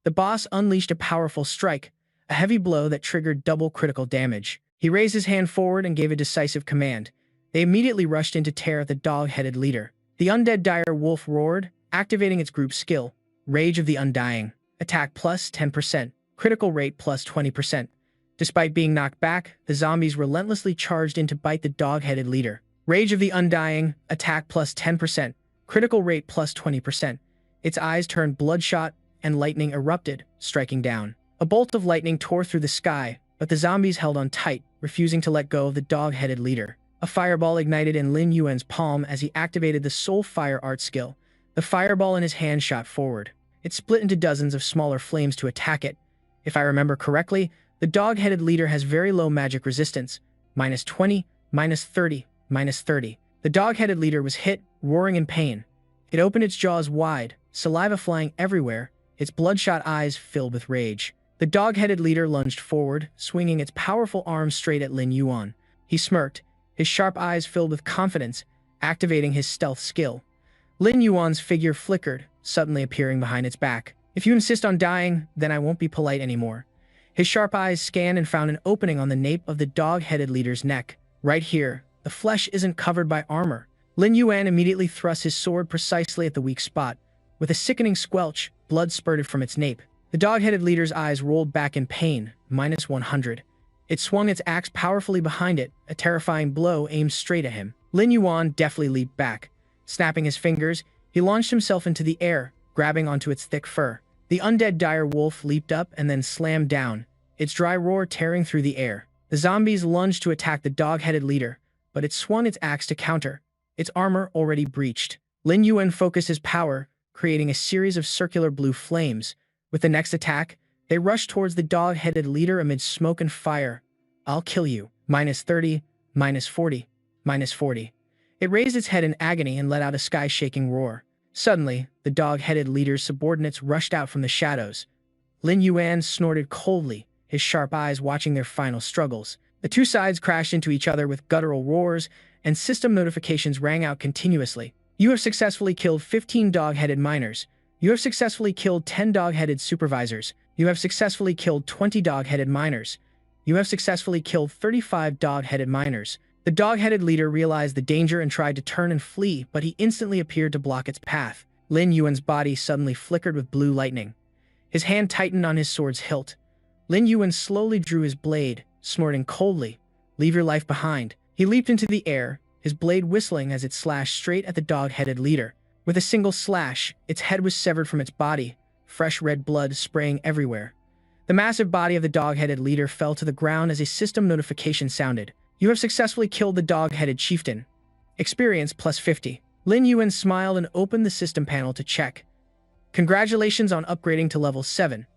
The boss unleashed a powerful strike, a heavy blow that triggered double critical damage. He raised his hand forward and gave a decisive command. They immediately rushed in to tear at the dog-headed leader. The undead direwolf roared, activating its group skill, Rage of the Undying. Attack plus 10%, critical rate plus 20%. Despite being knocked back, the zombies relentlessly charged in to bite the dog-headed leader. Rage of the Undying, attack plus 10%, critical rate plus 20%. Its eyes turned bloodshot, and lightning erupted, striking down. A bolt of lightning tore through the sky, but the zombies held on tight, refusing to let go of the dog-headed leader. A fireball ignited in Lin Yuan's palm as he activated the Soul Fire art skill. The fireball in his hand shot forward. It split into dozens of smaller flames to attack it. If I remember correctly, the dog-headed leader has very low magic resistance, -20, -30, -30. The dog-headed leader was hit, roaring in pain. It opened its jaws wide, saliva flying everywhere, its bloodshot eyes filled with rage. The dog-headed leader lunged forward, swinging its powerful arms straight at Lin Yuan. He smirked, his sharp eyes filled with confidence, activating his stealth skill. Lin Yuan's figure flickered, suddenly appearing behind its back. If you insist on dying, then I won't be polite anymore. His sharp eyes scanned and found an opening on the nape of the dog-headed leader's neck. Right here, the flesh isn't covered by armor. Lin Yuan immediately thrust his sword precisely at the weak spot. With a sickening squelch, blood spurted from its nape. The dog-headed leader's eyes rolled back in pain, -100. It swung its axe powerfully behind it, a terrifying blow aimed straight at him. Lin Yuan deftly leaped back. Snapping his fingers, he launched himself into the air, grabbing onto its thick fur. The undead dire wolf leaped up and then slammed down, its dry roar tearing through the air. The zombies lunged to attack the dog-headed leader, but it swung its axe to counter, its armor already breached. Lin Yuan focused his power, creating a series of circular blue flames. With the next attack, they rushed towards the dog-headed leader amid smoke and fire. I'll kill you. -30, -40, -40. It raised its head in agony and let out a sky-shaking roar. Suddenly, the dog-headed leader's subordinates rushed out from the shadows. Lin Yuan snorted coldly, his sharp eyes watching their final struggles. The two sides crashed into each other with guttural roars, and system notifications rang out continuously. You have successfully killed 15 dog-headed miners. You have successfully killed 10 dog-headed supervisors. You have successfully killed 20 dog-headed miners. You have successfully killed 35 dog-headed miners. The dog-headed leader realized the danger and tried to turn and flee, but he instantly appeared to block its path. Lin Yuan's body suddenly flickered with blue lightning. His hand tightened on his sword's hilt. Lin Yuan slowly drew his blade, snorting coldly. Leave your life behind. He leaped into the air, his blade whistling as it slashed straight at the dog-headed leader. With a single slash, its head was severed from its body, fresh red blood spraying everywhere. The massive body of the dog-headed leader fell to the ground as a system notification sounded. You have successfully killed the dog-headed chieftain. Experience plus 50. Lin Yuan smiled and opened the system panel to check. Congratulations on upgrading to level 7.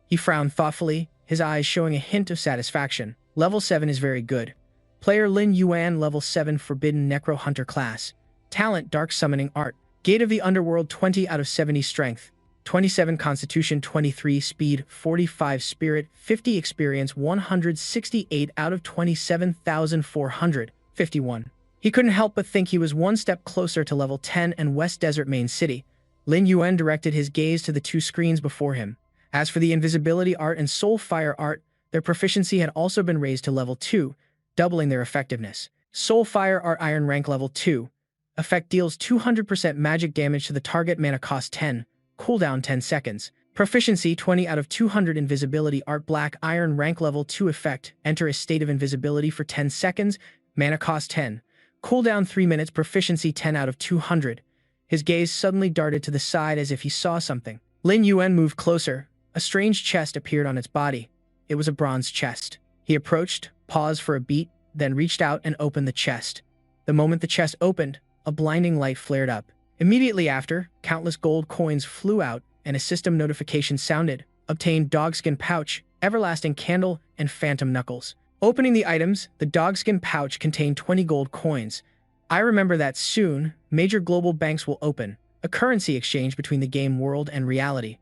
He frowned thoughtfully, his eyes showing a hint of satisfaction. Level 7 is very good. Player Lin Yuan, level 7 Forbidden Necro Hunter class. Talent Dark Summoning Art. Gate of the Underworld 20 out of 70 Strength. 27 Constitution, 23 Speed, 45 Spirit, 50 Experience, 168 out of 27,451. He couldn't help but think he was one step closer to level 10 and West Desert Main City. Lin Yuan directed his gaze to the two screens before him. As for the Invisibility Art and Soul Fire Art, their proficiency had also been raised to level 2, doubling their effectiveness. Soul Fire Art Iron Rank level 2. Effect deals 200% magic damage to the target, mana cost 10. Cooldown 10 seconds. Proficiency 20 out of 200. Invisibility Art Black Iron Rank level 2 effect. Enter a state of invisibility for 10 seconds. Mana cost 10. Cooldown 3 minutes. Proficiency 10 out of 200. His gaze suddenly darted to the side as if he saw something. Lin Yuan moved closer. A strange chest appeared on its body. It was a bronze chest. He approached, paused for a beat, then reached out and opened the chest. The moment the chest opened, a blinding light flared up. Immediately after, countless gold coins flew out and a system notification sounded. Obtained dogskin pouch, everlasting candle, and phantom knuckles. Opening the items, the dogskin pouch contained 20 gold coins. I remember that soon, major global banks will open, a currency exchange between the game world and reality.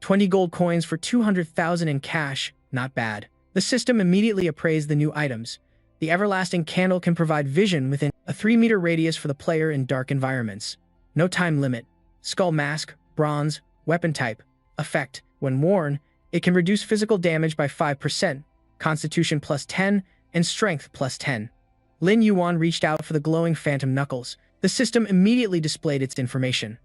20 gold coins for 200,000 in cash, not bad. The system immediately appraised the new items. The everlasting candle can provide vision within a 3-meter radius for the player in dark environments. No time limit. Skull mask, bronze, weapon type. Effect. When worn, it can reduce physical damage by 5%, constitution plus 10, and strength plus 10. Lin Yuan reached out for the glowing phantom knuckles. The system immediately displayed its information.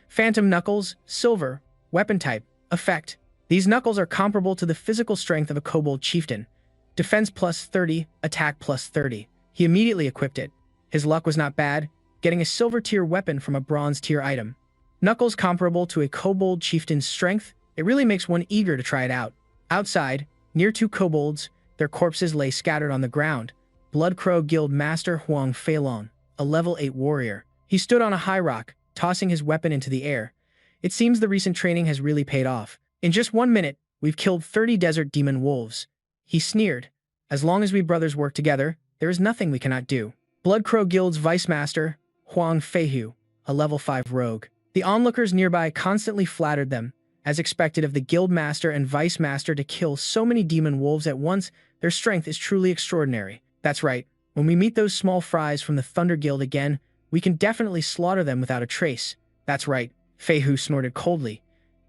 Phantom knuckles, silver, weapon type, effect. These knuckles are comparable to the physical strength of a kobold chieftain. Defense plus 30, attack plus 30. He immediately equipped it. His luck was not bad, getting a silver tier weapon from a bronze tier item. Knuckles comparable to a kobold chieftain's strength, it really makes one eager to try it out. Outside, near 2 kobolds, their corpses lay scattered on the ground. Bloodcrow Guild Master Huang Feilong, a level 8 warrior. He stood on a high rock, tossing his weapon into the air. It seems the recent training has really paid off. In just 1 minute, we've killed 30 desert demon wolves. He sneered. As long as we brothers work together, there is nothing we cannot do. Bloodcrow Guild's Vice Master, Huang Feihu, a level 5 rogue. The onlookers nearby constantly flattered them. As expected of the Guild Master and Vice Master to kill so many demon wolves at once, their strength is truly extraordinary. That's right, when we meet those small fries from the Thunder Guild again, we can definitely slaughter them without a trace. That's right, Feihu snorted coldly.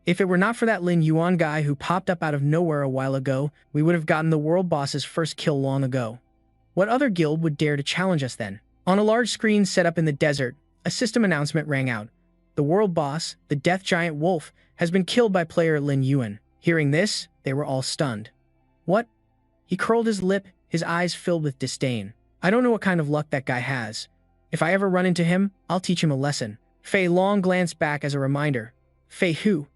If it were not for that Lin Yuan guy who popped up out of nowhere a while ago, we would have gotten the world boss's first kill long ago. What other guild would dare to challenge us then? On a large screen set up in the desert, a system announcement rang out. The world boss, the death giant wolf, has been killed by player Lin Yuan. Hearing this, they were all stunned. What? He curled his lip, his eyes filled with disdain. I don't know what kind of luck that guy has. If I ever run into him, I'll teach him a lesson. Fei Long glanced back as a reminder. Fei Hu,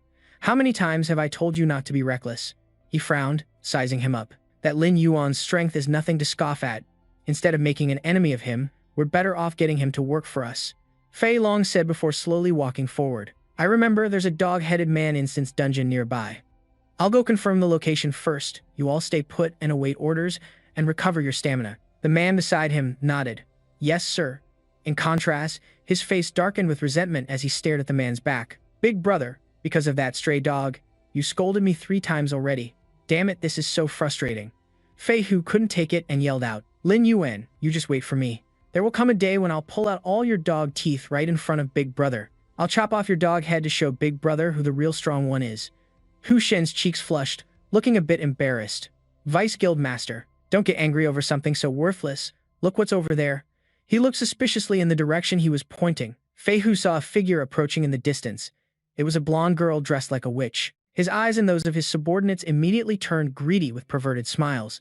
how many times have I told you not to be reckless? He frowned, sizing him up. That Lin Yuan's strength is nothing to scoff at. Instead of making an enemy of him, we're better off getting him to work for us. Fei Long said before slowly walking forward. I remember there's a dog-headed man instance dungeon nearby. I'll go confirm the location first. You all stay put and await orders and recover your stamina. The man beside him nodded. Yes, sir. In contrast, his face darkened with resentment as he stared at the man's back. Big brother, because of that stray dog, you scolded me 3 times already. Damn it, this is so frustrating. Fei Hu couldn't take it and yelled out. Lin Yuan, you just wait for me. There will come a day when I'll pull out all your dog teeth right in front of Big Brother. I'll chop off your dog head to show Big Brother who the real strong one is. Hu Shen's cheeks flushed, looking a bit embarrassed. Vice Guild Master, don't get angry over something so worthless. Look what's over there. He looked suspiciously in the direction he was pointing. Fei Hu saw a figure approaching in the distance. It was a blonde girl dressed like a witch. His eyes and those of his subordinates immediately turned greedy with perverted smiles.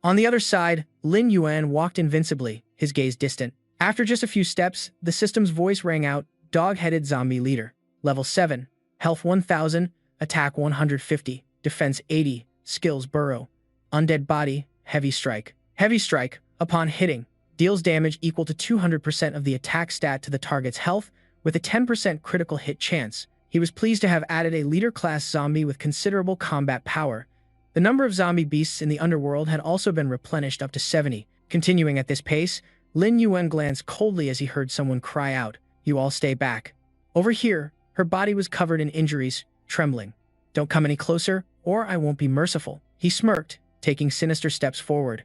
On the other side, Lin Yuan walked invincibly, his gaze distant. After just a few steps, the system's voice rang out, Dog-headed zombie leader. Level 7. Health 1000, attack 150, defense 80, skills burrow. Undead body, heavy strike. Heavy strike, upon hitting, deals damage equal to 200% of the attack stat to the target's health, with a 10% critical hit chance. He was pleased to have added a leader-class zombie with considerable combat power. The number of zombie beasts in the underworld had also been replenished up to 70. Continuing at this pace, Lin Yuan glanced coldly as he heard someone cry out, You all stay back. Over here, her body was covered in injuries, trembling. Don't come any closer, or I won't be merciful. He smirked, taking sinister steps forward.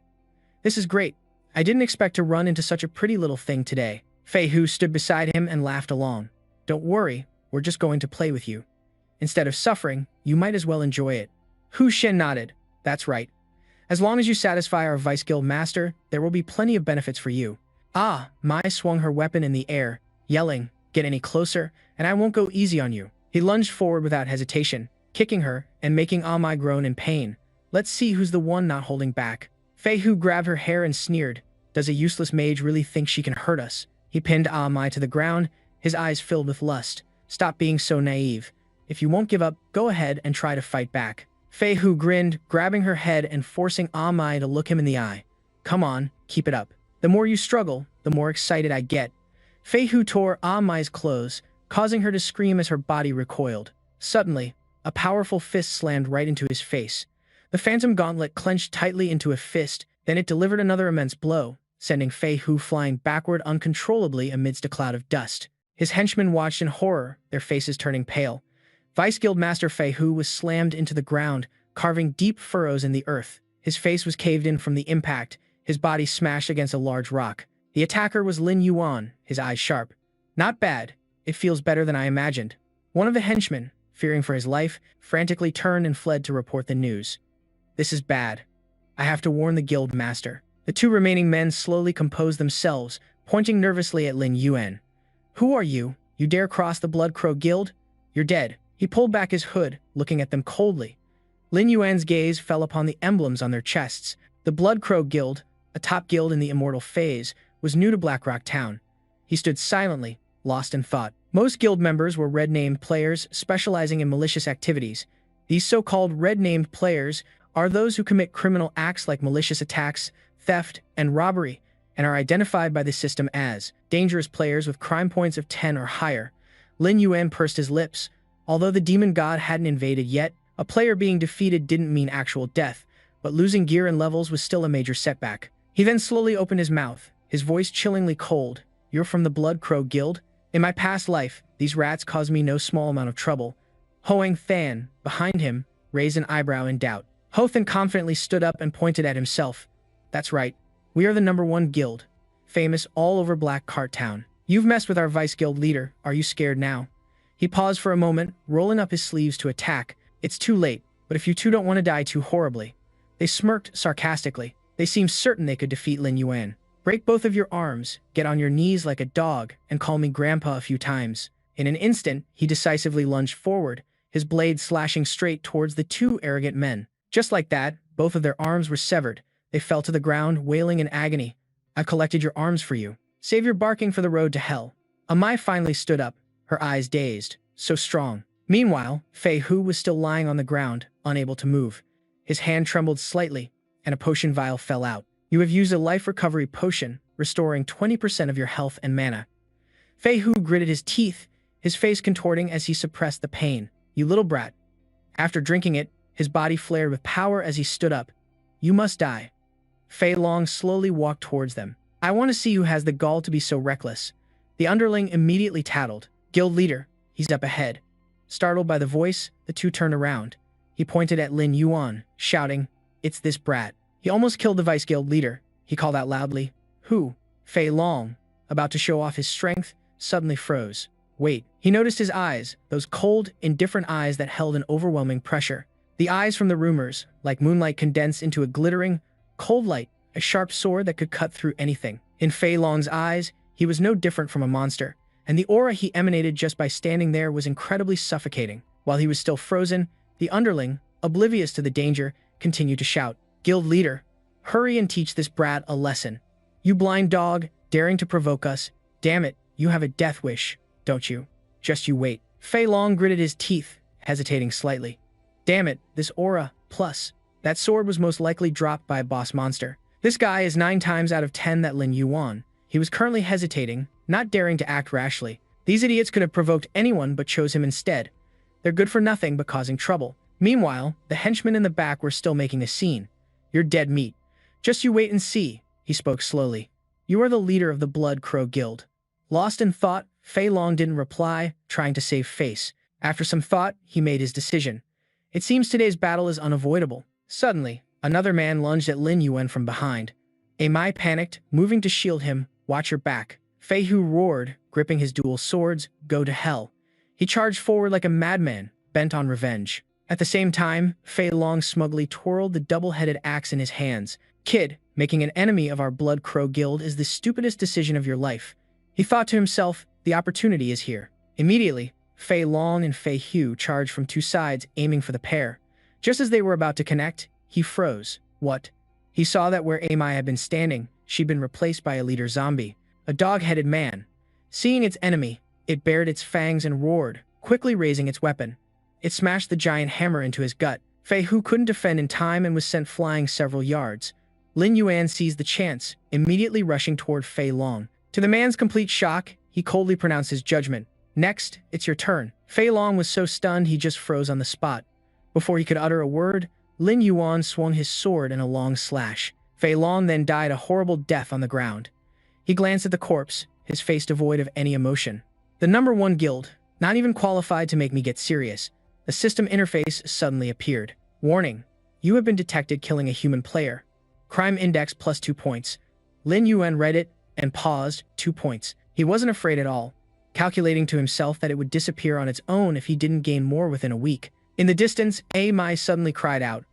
This is great. I didn't expect to run into such a pretty little thing today. Fei Hu stood beside him and laughed along. Don't worry, we're just going to play with you. Instead of suffering, you might as well enjoy it. Hu Shen nodded. That's right. As long as you satisfy our Vice Guild Master, there will be plenty of benefits for you. Ah, Mai swung her weapon in the air, yelling, Get any closer, and I won't go easy on you. He lunged forward without hesitation, kicking her and making Ah Mai groan in pain. Let's see who's the one not holding back. Fei Hu grabbed her hair and sneered. Does a useless mage really think she can hurt us? He pinned Ah Mai to the ground, his eyes filled with lust. Stop being so naive. If you won't give up, go ahead and try to fight back. Fei Hu grinned, grabbing her head and forcing Ah Mai to look him in the eye. Come on, keep it up. The more you struggle, the more excited I get. Fei Hu tore Ah Mai's clothes, causing her to scream as her body recoiled. Suddenly, a powerful fist slammed right into his face. The phantom gauntlet clenched tightly into a fist, then it delivered another immense blow, sending Fei Hu flying backward uncontrollably amidst a cloud of dust. His henchmen watched in horror, their faces turning pale. Vice Guild Master Fei Hu was slammed into the ground, carving deep furrows in the earth. His face was caved in from the impact, his body smashed against a large rock. The attacker was Lin Yuan, his eyes sharp. Not bad. It feels better than I imagined. One of the henchmen, fearing for his life, frantically turned and fled to report the news. This is bad. I have to warn the guild master. The two remaining men slowly composed themselves, pointing nervously at Lin Yuan. Who are you? You dare cross the Blood Crow Guild? You're dead. He pulled back his hood, looking at them coldly. Lin Yuan's gaze fell upon the emblems on their chests. The Blood Crow Guild, a top guild in the immortal phase, was new to Blackrock Town. He stood silently, lost in thought. Most guild members were red-named players specializing in malicious activities. These so-called red-named players are those who commit criminal acts like malicious attacks, theft, and robbery, and are identified by the system as dangerous players with crime points of 10 or higher. Lin Yuan pursed his lips. Although the demon god hadn't invaded yet, a player being defeated didn't mean actual death, but losing gear and levels was still a major setback. He then slowly opened his mouth, his voice chillingly cold. You're from the Blood Crow Guild? In my past life, these rats caused me no small amount of trouble. Hoang Than, behind him, raised an eyebrow in doubt. Hothan confidently stood up and pointed at himself. That's right. We are the #1 guild, famous all over Black Cart Town. You've messed with our vice guild leader. Are you scared now? He paused for a moment, rolling up his sleeves to attack. It's too late, but if you two don't want to die too horribly. They smirked sarcastically. They seemed certain they could defeat Lin Yuan. Break both of your arms, get on your knees like a dog, and call me Grandpa a few times. In an instant, he decisively lunged forward, his blade slashing straight towards the two arrogant men. Just like that, both of their arms were severed. They fell to the ground, wailing in agony. I've collected your arms for you. Save your barking for the road to hell. Amai finally stood up, her eyes dazed. So strong. Meanwhile, Fei Hu was still lying on the ground, unable to move. His hand trembled slightly, and a potion vial fell out. You have used a life recovery potion, restoring 20% of your health and mana. Fei Hu gritted his teeth, his face contorting as he suppressed the pain. You little brat. After drinking it, his body flared with power as he stood up. You must die. Fei Long slowly walked towards them. I want to see who has the gall to be so reckless. The underling immediately tattled. Guild leader, he's up ahead. Startled by the voice, the two turned around. He pointed at Lin Yuan, shouting, It's this brat. He almost killed the vice guild leader. He called out loudly. Who? Fei Long, about to show off his strength, suddenly froze. Wait. He noticed his eyes, those cold, indifferent eyes that held an overwhelming pressure. The eyes from the rumors, like moonlight condensed into a glittering, cold light, a sharp sword that could cut through anything. In Fei Long's eyes, he was no different from a monster, and the aura he emanated just by standing there was incredibly suffocating. While he was still frozen, the underling, oblivious to the danger, continued to shout, Guild leader, hurry and teach this brat a lesson. You blind dog, daring to provoke us. Damn it, you have a death wish, don't you? Just you wait. Fei Long gritted his teeth, hesitating slightly. Damn it, this aura, plus, that sword was most likely dropped by a boss monster. This guy is 9 times out of 10 that Lin Yuan. He was currently hesitating, not daring to act rashly. These idiots could have provoked anyone but chose him instead. They're good for nothing but causing trouble. Meanwhile, the henchmen in the back were still making a scene. You're dead meat. Just you wait and see, he spoke slowly. You are the leader of the Blood Crow Guild. Lost in thought, Fei Long didn't reply, trying to save face. After some thought, he made his decision. It seems today's battle is unavoidable. Suddenly, another man lunged at Lin Yuan from behind. Amai panicked, moving to shield him. Watch your back. Fei Hu roared, gripping his dual swords. Go to hell. He charged forward like a madman, bent on revenge. At the same time, Fei Long smugly twirled the double-headed axe in his hands. Kid, making an enemy of our Blood Crow Guild is the stupidest decision of your life. He thought to himself, the opportunity is here. Immediately, Fei Long and Fei Hu charged from 2 sides, aiming for the pair. Just as they were about to connect, he froze. What? He saw that where Amai had been standing, she'd been replaced by a leader zombie, a dog-headed man. Seeing its enemy, it bared its fangs and roared, quickly raising its weapon. It smashed the giant hammer into his gut. Fei Hu couldn't defend in time and was sent flying several yards. Lin Yuan seized the chance, immediately rushing toward Fei Long. To the man's complete shock, he coldly pronounced his judgment. Next, it's your turn. Fei Long was so stunned he just froze on the spot. Before he could utter a word, Lin Yuan swung his sword in a long slash. Fei Long then died a horrible death on the ground. He glanced at the corpse, his face devoid of any emotion. The #1 guild, not even qualified to make me get serious. The system interface suddenly appeared. Warning: you have been detected killing a human player. Crime index plus 2 points. Lin Yuan read it and paused, 2 points. He wasn't afraid at all, calculating to himself that it would disappear on its own if he didn't gain more within a week. In the distance, Mai suddenly cried out,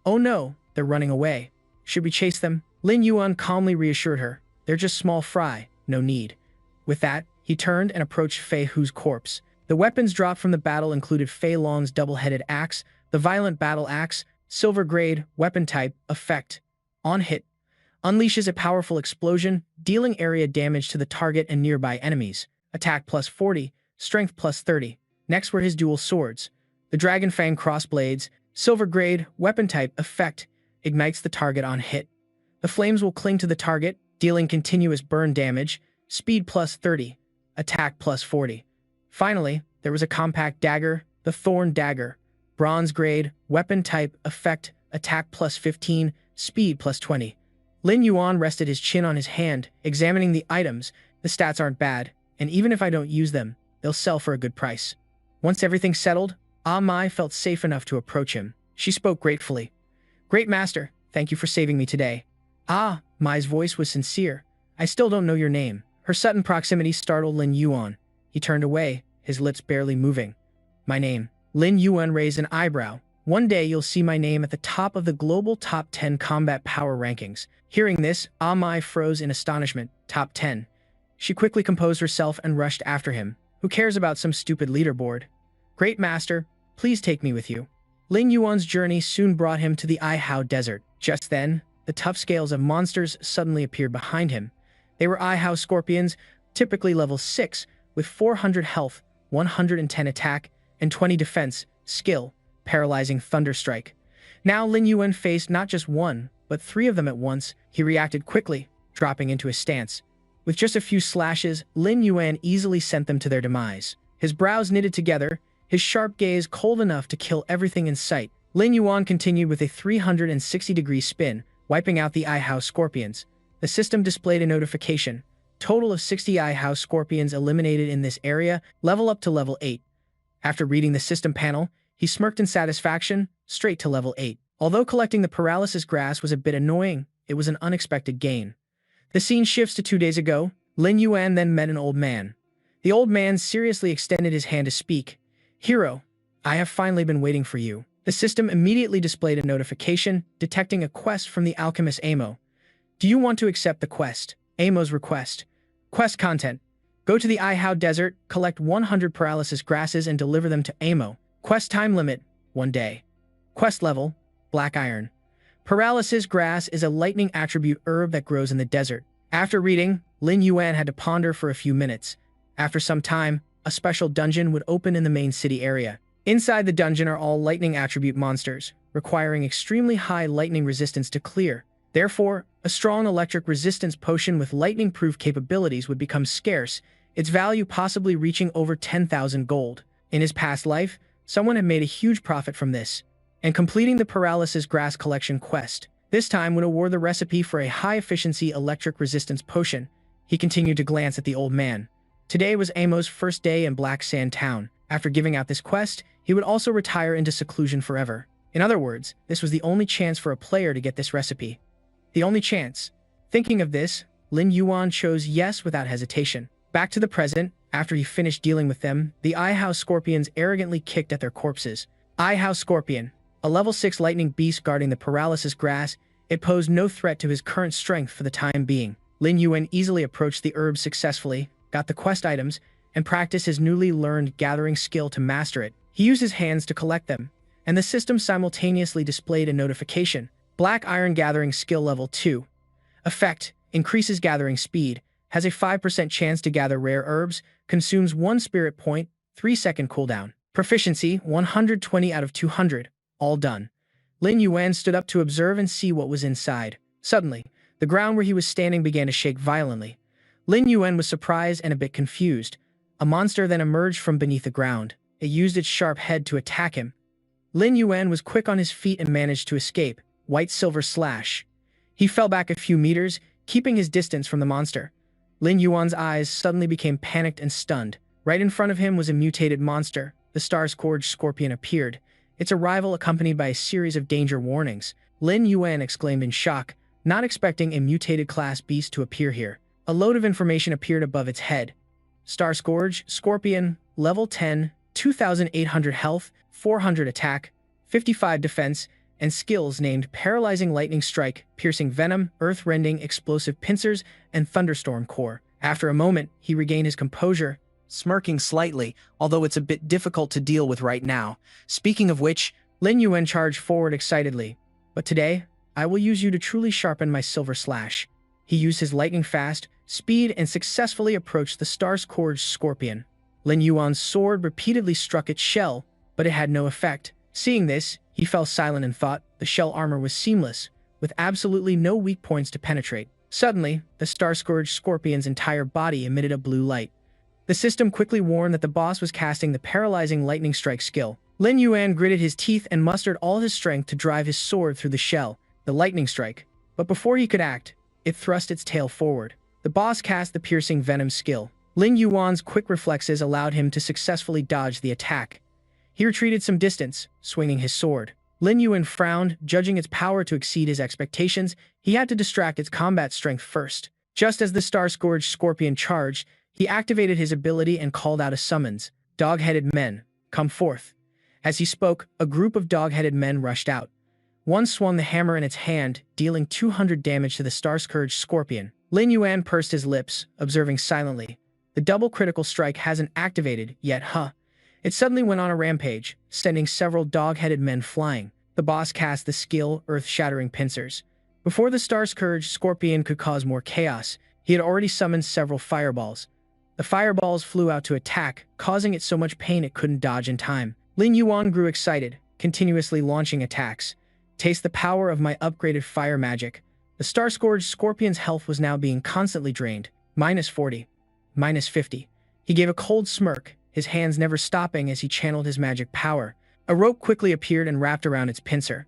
"Oh no, they're running away. Should we chase them?" Lin Yuan calmly reassured her, "They're just small fry, no need." With that, he turned and approached Fei Hu's corpse. The weapons dropped from the battle included Fei Long's double-headed axe, the violent battle axe, silver grade, weapon type, effect. On hit, unleashes a powerful explosion, dealing area damage to the target and nearby enemies. Attack plus 40, strength plus 30. Next were his dual swords. The Dragon Fang crossblades, silver grade, weapon type, effect, ignites the target on hit. The flames will cling to the target, dealing continuous burn damage, speed plus 30, attack plus 40. Finally, there was a compact dagger, the Thorn Dagger, bronze grade, weapon type, effect, attack plus 15, speed plus 20. Lin Yuan rested his chin on his hand, examining the items. The stats aren't bad, and even if I don't use them, they'll sell for a good price. Once everything settled, Mai felt safe enough to approach him. She spoke gratefully. "Great master, thank you for saving me today." Mai's voice was sincere. "I still don't know your name." Her sudden proximity startled Lin Yuan. He turned away, his lips barely moving. "My name." Lin Yuan raised an eyebrow. "One day you'll see my name at the top of the global top 10 combat power rankings." Hearing this, Mai froze in astonishment. Top 10. She quickly composed herself and rushed after him. Who cares about some stupid leaderboard? "Great master, please take me with you." Lin Yuan's journey soon brought him to the Ihao Desert. Just then, the tough scales of monsters suddenly appeared behind him. They were Ihao scorpions, typically level 6, with 400 health, 110 attack, and 20 defense, skill, paralyzing thunderstrike. Now Lin Yuan faced not just one, but 3 of them at once. He reacted quickly, dropping into a stance. With just a few slashes, Lin Yuan easily sent them to their demise. His brows knitted together, his sharp gaze cold enough to kill everything in sight. Lin Yuan continued with a 360-degree spin, wiping out the Ihao scorpions. The system displayed a notification. Total of 60 Ihao scorpions eliminated in this area, level up to level 8. After reading the system panel, he smirked in satisfaction, straight to level 8. Although collecting the paralysis grass was a bit annoying, it was an unexpected gain. The scene shifts to 2 days ago. Lin Yuan then met an old man. The old man seriously extended his hand to speak. "Hero, I have finally been waiting for you." The system immediately displayed a notification, detecting a quest from the alchemist Amo. "Do you want to accept the quest?" Amo's request. Quest content. Go to the Ihao Desert, collect 100 paralysis grasses and deliver them to Amo. Quest time limit, 1 day. Quest level, black iron. Paralysis grass is a lightning attribute herb that grows in the desert. After reading, Lin Yuan had to ponder for a few minutes. After some time, a special dungeon would open in the main city area. Inside the dungeon are all lightning attribute monsters, requiring extremely high lightning resistance to clear. Therefore, a strong electric resistance potion with lightning-proof capabilities would become scarce, its value possibly reaching over 10,000 gold. In his past life, someone had made a huge profit from this, and completing the paralysis grass collection quest, this time would award the recipe for a high-efficiency electric resistance potion. He continued to glance at the old man. Today was Amo's first day in Black Sand Town. After giving out this quest, he would also retire into seclusion forever. In other words, this was the only chance for a player to get this recipe. The only chance. Thinking of this, Lin Yuan chose yes without hesitation. Back to the present, after he finished dealing with them, the Ihao scorpions arrogantly kicked at their corpses. Ihao scorpion, a level 6 lightning beast guarding the paralysis grass, it posed no threat to his current strength for the time being. Lin Yuan easily approached the herb successfully, got the quest items, and practiced his newly learned gathering skill to master it. He used his hands to collect them, and the system simultaneously displayed a notification. Black Iron Gathering Skill Level 2. Effect: increases gathering speed, has a 5% chance to gather rare herbs, consumes 1 spirit point, 3-second cooldown. Proficiency: 120 out of 200. All done. Lin Yuan stood up to observe and see what was inside. Suddenly, the ground where he was standing began to shake violently. Lin Yuan was surprised and a bit confused. A monster then emerged from beneath the ground. It used its sharp head to attack him. Lin Yuan was quick on his feet and managed to escape. White-silver slash. He fell back a few meters, keeping his distance from the monster. Lin Yuan's eyes suddenly became panicked and stunned. Right in front of him was a mutated monster. the star-scourged scorpion appeared, its arrival accompanied by a series of danger warnings. Lin Yuan exclaimed in shock, not expecting a mutated class beast to appear here. A load of information appeared above its head. Star Scourge, Scorpion, level 10, 2,800 health, 400 attack, 55 defense, and skills named Paralyzing Lightning Strike, Piercing Venom, Earth-Rending Explosive Pincers, and Thunderstorm Core. After a moment, he regained his composure, smirking slightly, although it's a bit difficult to deal with right now. Speaking of which, Lin Yuan charged forward excitedly. But today, I will use you to truly sharpen my silver slash. He used his lightning-fast speed and successfully approached the star-scourged scorpion. Lin Yuan's sword repeatedly struck its shell, but it had no effect. Seeing this, he fell silent and thought the shell armor was seamless, with absolutely no weak points to penetrate. Suddenly, the star-scourged scorpion's entire body emitted a blue light. The system quickly warned that the boss was casting the paralyzing lightning strike skill. Lin Yuan gritted his teeth and mustered all his strength to drive his sword through the shell, the lightning strike. But before he could act, it thrust its tail forward. The boss cast the piercing venom skill. Lin Yuan's quick reflexes allowed him to successfully dodge the attack. He retreated some distance, swinging his sword. Lin Yuan frowned, judging its power to exceed his expectations. He had to distract its combat strength first. Just as the star-scourged scorpion charged, he activated his ability and called out a summons. Dog-headed men, come forth. As he spoke, a group of dog-headed men rushed out. One swung the hammer in its hand, dealing 200 damage to the star-scourged scorpion. Lin Yuan pursed his lips, observing silently. The double critical strike hasn't activated yet, huh? It suddenly went on a rampage, sending several dog-headed men flying. The boss cast the skill Earth-Shattering Pincers. Before the star-scourged scorpion could cause more chaos, he had already summoned several fireballs. The fireballs flew out to attack, causing it so much pain it couldn't dodge in time. Lin Yuan grew excited, continuously launching attacks. Taste the power of my upgraded fire magic. The star-scourged scorpion's health was now being constantly drained. -40. -50. He gave a cold smirk, his hands never stopping as he channeled his magic power. A rope quickly appeared and wrapped around its pincer.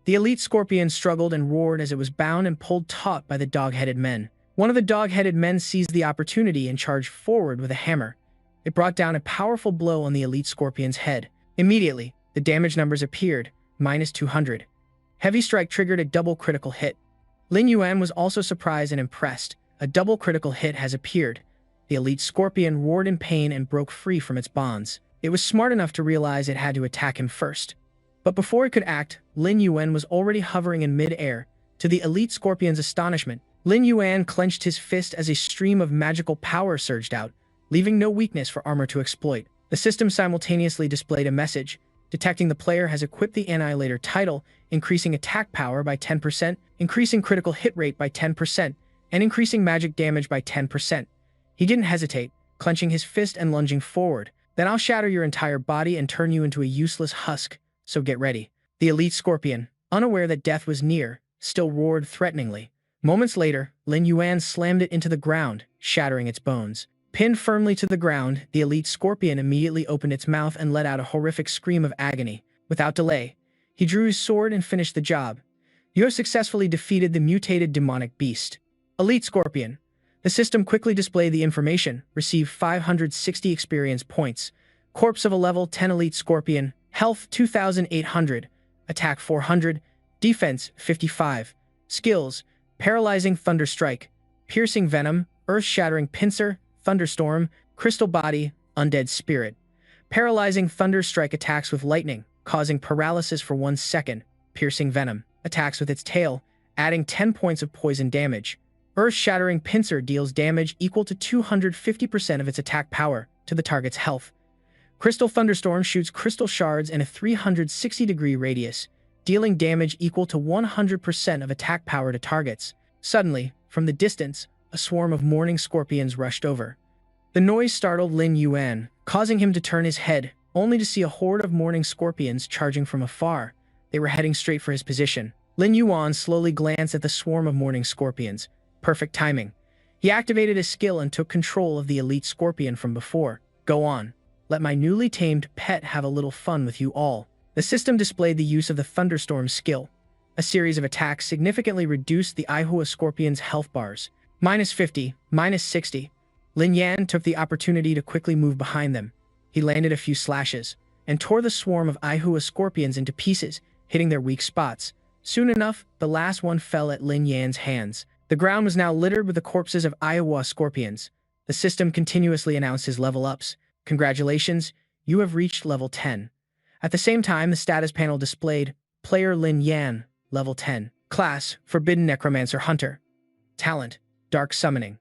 The elite scorpion struggled and roared as it was bound and pulled taut by the dog-headed men. One of the dog-headed men seized the opportunity and charged forward with a hammer. It brought down a powerful blow on the elite scorpion's head. Immediately, the damage numbers appeared, -200. Heavy strike triggered a double critical hit. Lin Yuan was also surprised and impressed. A double critical hit has appeared. The elite scorpion roared in pain and broke free from its bonds. It was smart enough to realize it had to attack him first. But before it could act, Lin Yuan was already hovering in mid-air. To the elite scorpion's astonishment, Lin Yuan clenched his fist as a stream of magical power surged out, leaving no weakness for armor to exploit. The system simultaneously displayed a message, detecting the player has equipped the Annihilator title, increasing attack power by 10%, increasing critical hit rate by 10%, and increasing magic damage by 10%. He didn't hesitate, clenching his fist and lunging forward. Then I'll shatter your entire body and turn you into a useless husk, so get ready. The elite scorpion, unaware that death was near, still roared threateningly. Moments later, Lin Yuan slammed it into the ground, shattering its bones. Pinned firmly to the ground, the elite scorpion immediately opened its mouth and let out a horrific scream of agony. Without delay, he drew his sword and finished the job. You have successfully defeated the mutated demonic beast. Elite Scorpion. The system quickly displayed the information, received 560 experience points. Corpse of a level 10 Elite Scorpion, health 2,800, attack 400, defense 55. Skills, Paralyzing Thunder Strike, Piercing Venom, Earth-Shattering Pincer, Thunderstorm, Crystal Body, Undead Spirit. Paralyzing Thunder Strike attacks with lightning, causing paralysis for 1 second. Piercing Venom attacks with its tail, adding 10 points of poison damage. Earth-Shattering Pincer deals damage equal to 250% of its attack power to the target's health. Crystal Thunderstorm shoots crystal shards in a 360-degree radius, dealing damage equal to 100% of attack power to targets. Suddenly, from the distance, a swarm of mourning scorpions rushed over. The noise startled Lin Yuan, causing him to turn his head, only to see a horde of mourning scorpions charging from afar. They were heading straight for his position. Lin Yuan slowly glanced at the swarm of mourning scorpions. Perfect timing. He activated his skill and took control of the elite scorpion from before. Go on. Let my newly tamed pet have a little fun with you all. The system displayed the use of the Thunderstorm skill. A series of attacks significantly reduced the Ihua scorpion's health bars. -50, -60. Lin Yan took the opportunity to quickly move behind them. He landed a few slashes and tore the swarm of Ihua scorpions into pieces, hitting their weak spots. Soon enough, the last one fell at Lin Yuan's hands. The ground was now littered with the corpses of Ihua scorpions. The system continuously announced his level ups. Congratulations, you have reached level 10. At the same time, the status panel displayed Player Lin Yuan, level 10. Class, Forbidden Necromancer Hunter. Talent, Dark Summoning.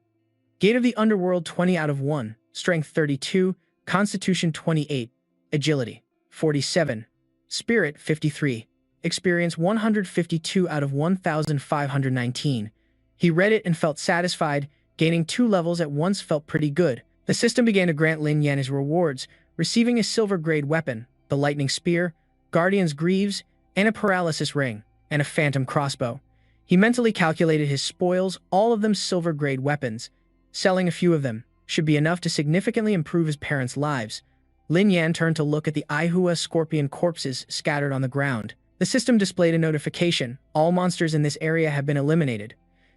Gate of the Underworld 20 out of 1, Strength 32, Constitution 28, Agility 47, Spirit 53, Experience 152 out of 1,519. He read it and felt satisfied. Gaining 2 levels at once felt pretty good. The system began to grant Lin Yuan his rewards, receiving a silver-grade weapon, the Lightning Spear, Guardian's Greaves, and a Paralysis Ring, and a Phantom Crossbow. He mentally calculated his spoils, all of them silver-grade weapons. Selling a few of them should be enough to significantly improve his parents' lives. Lin Yuan turned to look at the Ihua scorpion corpses scattered on the ground. The system displayed a notification. All monsters in this area have been eliminated.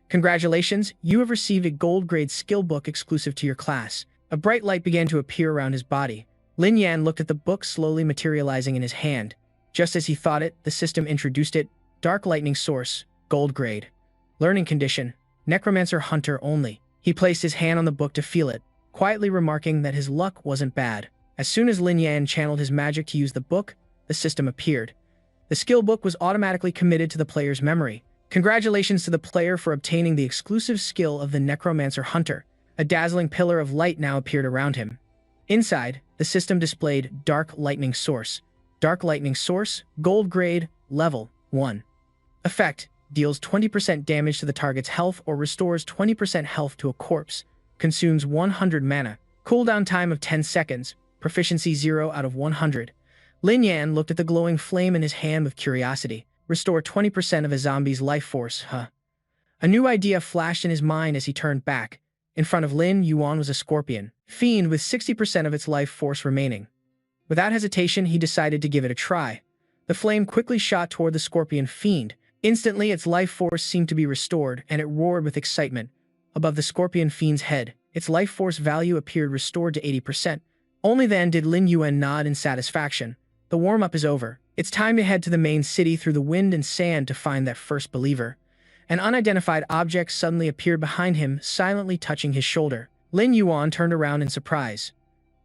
Congratulations, you have received a gold-grade skill book exclusive to your class. A bright light began to appear around his body. Lin Yuan looked at the book slowly materializing in his hand. Just as he thought it, the system introduced it. Dark Lightning Source, Gold Grade. Learning Condition, Necromancer Hunter only. He placed his hand on the book to feel it, quietly remarking that his luck wasn't bad. As soon as Lin Yuan channeled his magic to use the book, the system appeared. The skill book was automatically committed to the player's memory. Congratulations to the player for obtaining the exclusive skill of the Necromancer Hunter. A dazzling pillar of light now appeared around him. Inside, the system displayed Dark Lightning Source. Dark Lightning Source, Gold Grade, Level 1. Effect, deals 20% damage to the target's health or restores 20% health to a corpse. Consumes 100 mana. Cooldown time of 10 seconds. Proficiency 0 out of 100. Lin Yuan looked at the glowing flame in his hand with curiosity. Restore 20% of a zombie's life force, huh? A new idea flashed in his mind as he turned back. In front of Lin Yuan was a scorpion, fiend with 60% of its life force remaining. Without hesitation, he decided to give it a try. The flame quickly shot toward the scorpion fiend. Instantly, its life force seemed to be restored, and it roared with excitement. Above the scorpion fiend's head, its life force value appeared restored to 80%. Only then did Lin Yuan nod in satisfaction. The warm-up is over. It's time to head to the main city through the wind and sand to find that first believer. An unidentified object suddenly appeared behind him, silently touching his shoulder. Lin Yuan turned around in surprise.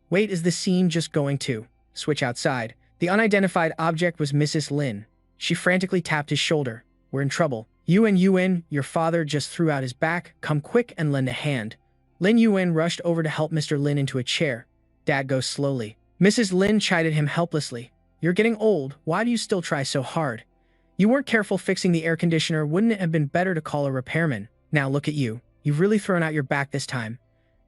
Wait, is the scene just going to switch outside? The unidentified object was Mrs. Lin. She frantically tapped his shoulder. We're in trouble. Yuan, your father just threw out his back. Come quick and lend a hand. Lin Yuan rushed over to help Mr. Lin into a chair. Dad goes slowly. Mrs. Lin chided him helplessly. You're getting old. Why do you still try so hard? You weren't careful fixing the air conditioner. Wouldn't it have been better to call a repairman? Now look at you. You've really thrown out your back this time.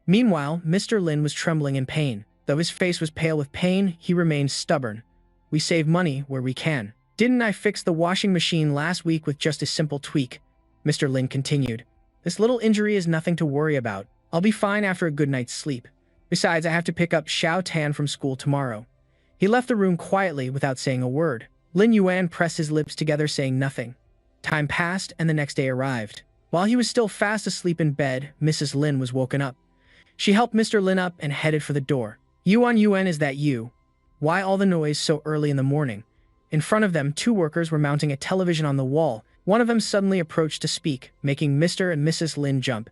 Meanwhile, Mr. Lin was trembling in pain. Though his face was pale with pain, he remained stubborn. We save money where we can. Didn't I fix the washing machine last week with just a simple tweak? Mr. Lin continued. This little injury is nothing to worry about. I'll be fine after a good night's sleep. Besides, I have to pick up Showdown from school tomorrow. He left the room quietly without saying a word. Lin Yuan pressed his lips together, saying nothing. Time passed, and the next day arrived. While he was still fast asleep in bed, Mrs. Lin was woken up. She helped Mr. Lin up and headed for the door. Yuan, is that you? Why all the noise so early in the morning? In front of them, 2 workers were mounting a television on the wall. One of them suddenly approached to speak, making Mr. and Mrs. Lin jump.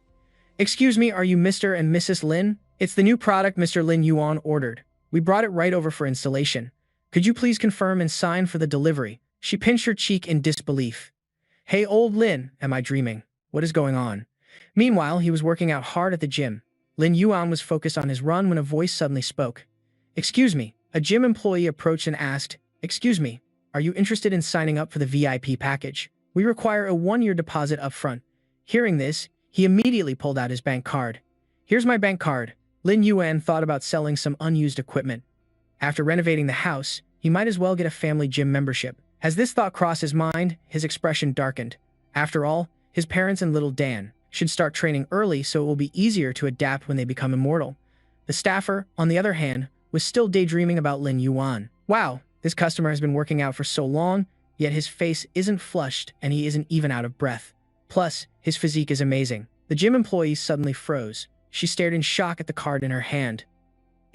Excuse me, are you Mr. and Mrs. Lin? It's the new product Mr. Lin Yuan ordered. We brought it right over for installation. Could you please confirm and sign for the delivery? She pinched her cheek in disbelief. Hey, old Lin, am I dreaming? What is going on? Meanwhile, he was working out hard at the gym. Lin Yuan was focused on his run when a voice suddenly spoke. Excuse me. A gym employee approached and asked, Excuse me, are you interested in signing up for the VIP package? We require a 1-year deposit up front. Hearing this, he immediately pulled out his bank card. Here's my bank card. Lin Yuan thought about selling some unused equipment. After renovating the house, he might as well get a family gym membership. As this thought crossed his mind, his expression darkened. After all, his parents and little Dan should start training early so it will be easier to adapt when they become immortal. The staffer, on the other hand, was still daydreaming about Lin Yuan. Wow, this customer has been working out for so long, yet his face isn't flushed and he isn't even out of breath. Plus, his physique is amazing. The gym employee suddenly froze. She stared in shock at the card in her hand.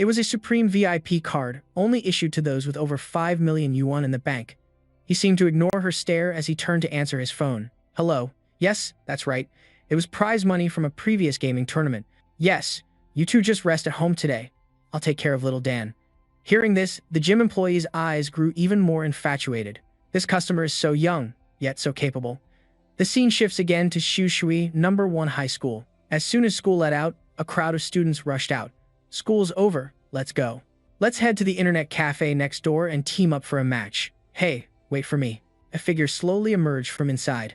It was a Supreme VIP card, only issued to those with over 5 million yuan in the bank. He seemed to ignore her stare as he turned to answer his phone. Hello. Yes, that's right. It was prize money from a previous gaming tournament. Yes, you two just rest at home today. I'll take care of little Dan. Hearing this, the gym employee's eyes grew even more infatuated. This customer is so young, yet so capable. The scene shifts again to Shushui number 1 high school. As soon as school let out, a crowd of students rushed out. School's over, let's go. Let's head to the internet cafe next door and team up for a match. Hey, wait for me. A figure slowly emerged from inside.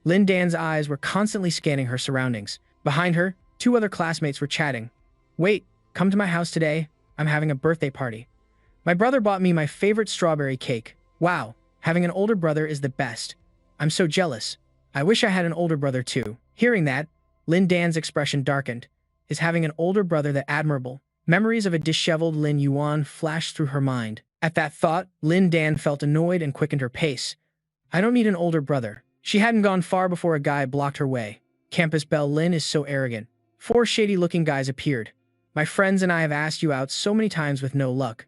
Lin Dan's eyes were constantly scanning her surroundings. Behind her, 2 other classmates were chatting. Wait, come to my house today. I'm having a birthday party. My brother bought me my favorite strawberry cake. Wow, having an older brother is the best. I'm so jealous. I wish I had an older brother too. Hearing that, Lin Dan's expression darkened. Is having an older brother that admirable? Memories of a disheveled Lin Yuan flashed through her mind. At that thought, Lin Dan felt annoyed and quickened her pace. I don't need an older brother. She hadn't gone far before a guy blocked her way. Campus belle Lin is so arrogant. 4 shady-looking guys appeared. My friends and I have asked you out so many times with no luck.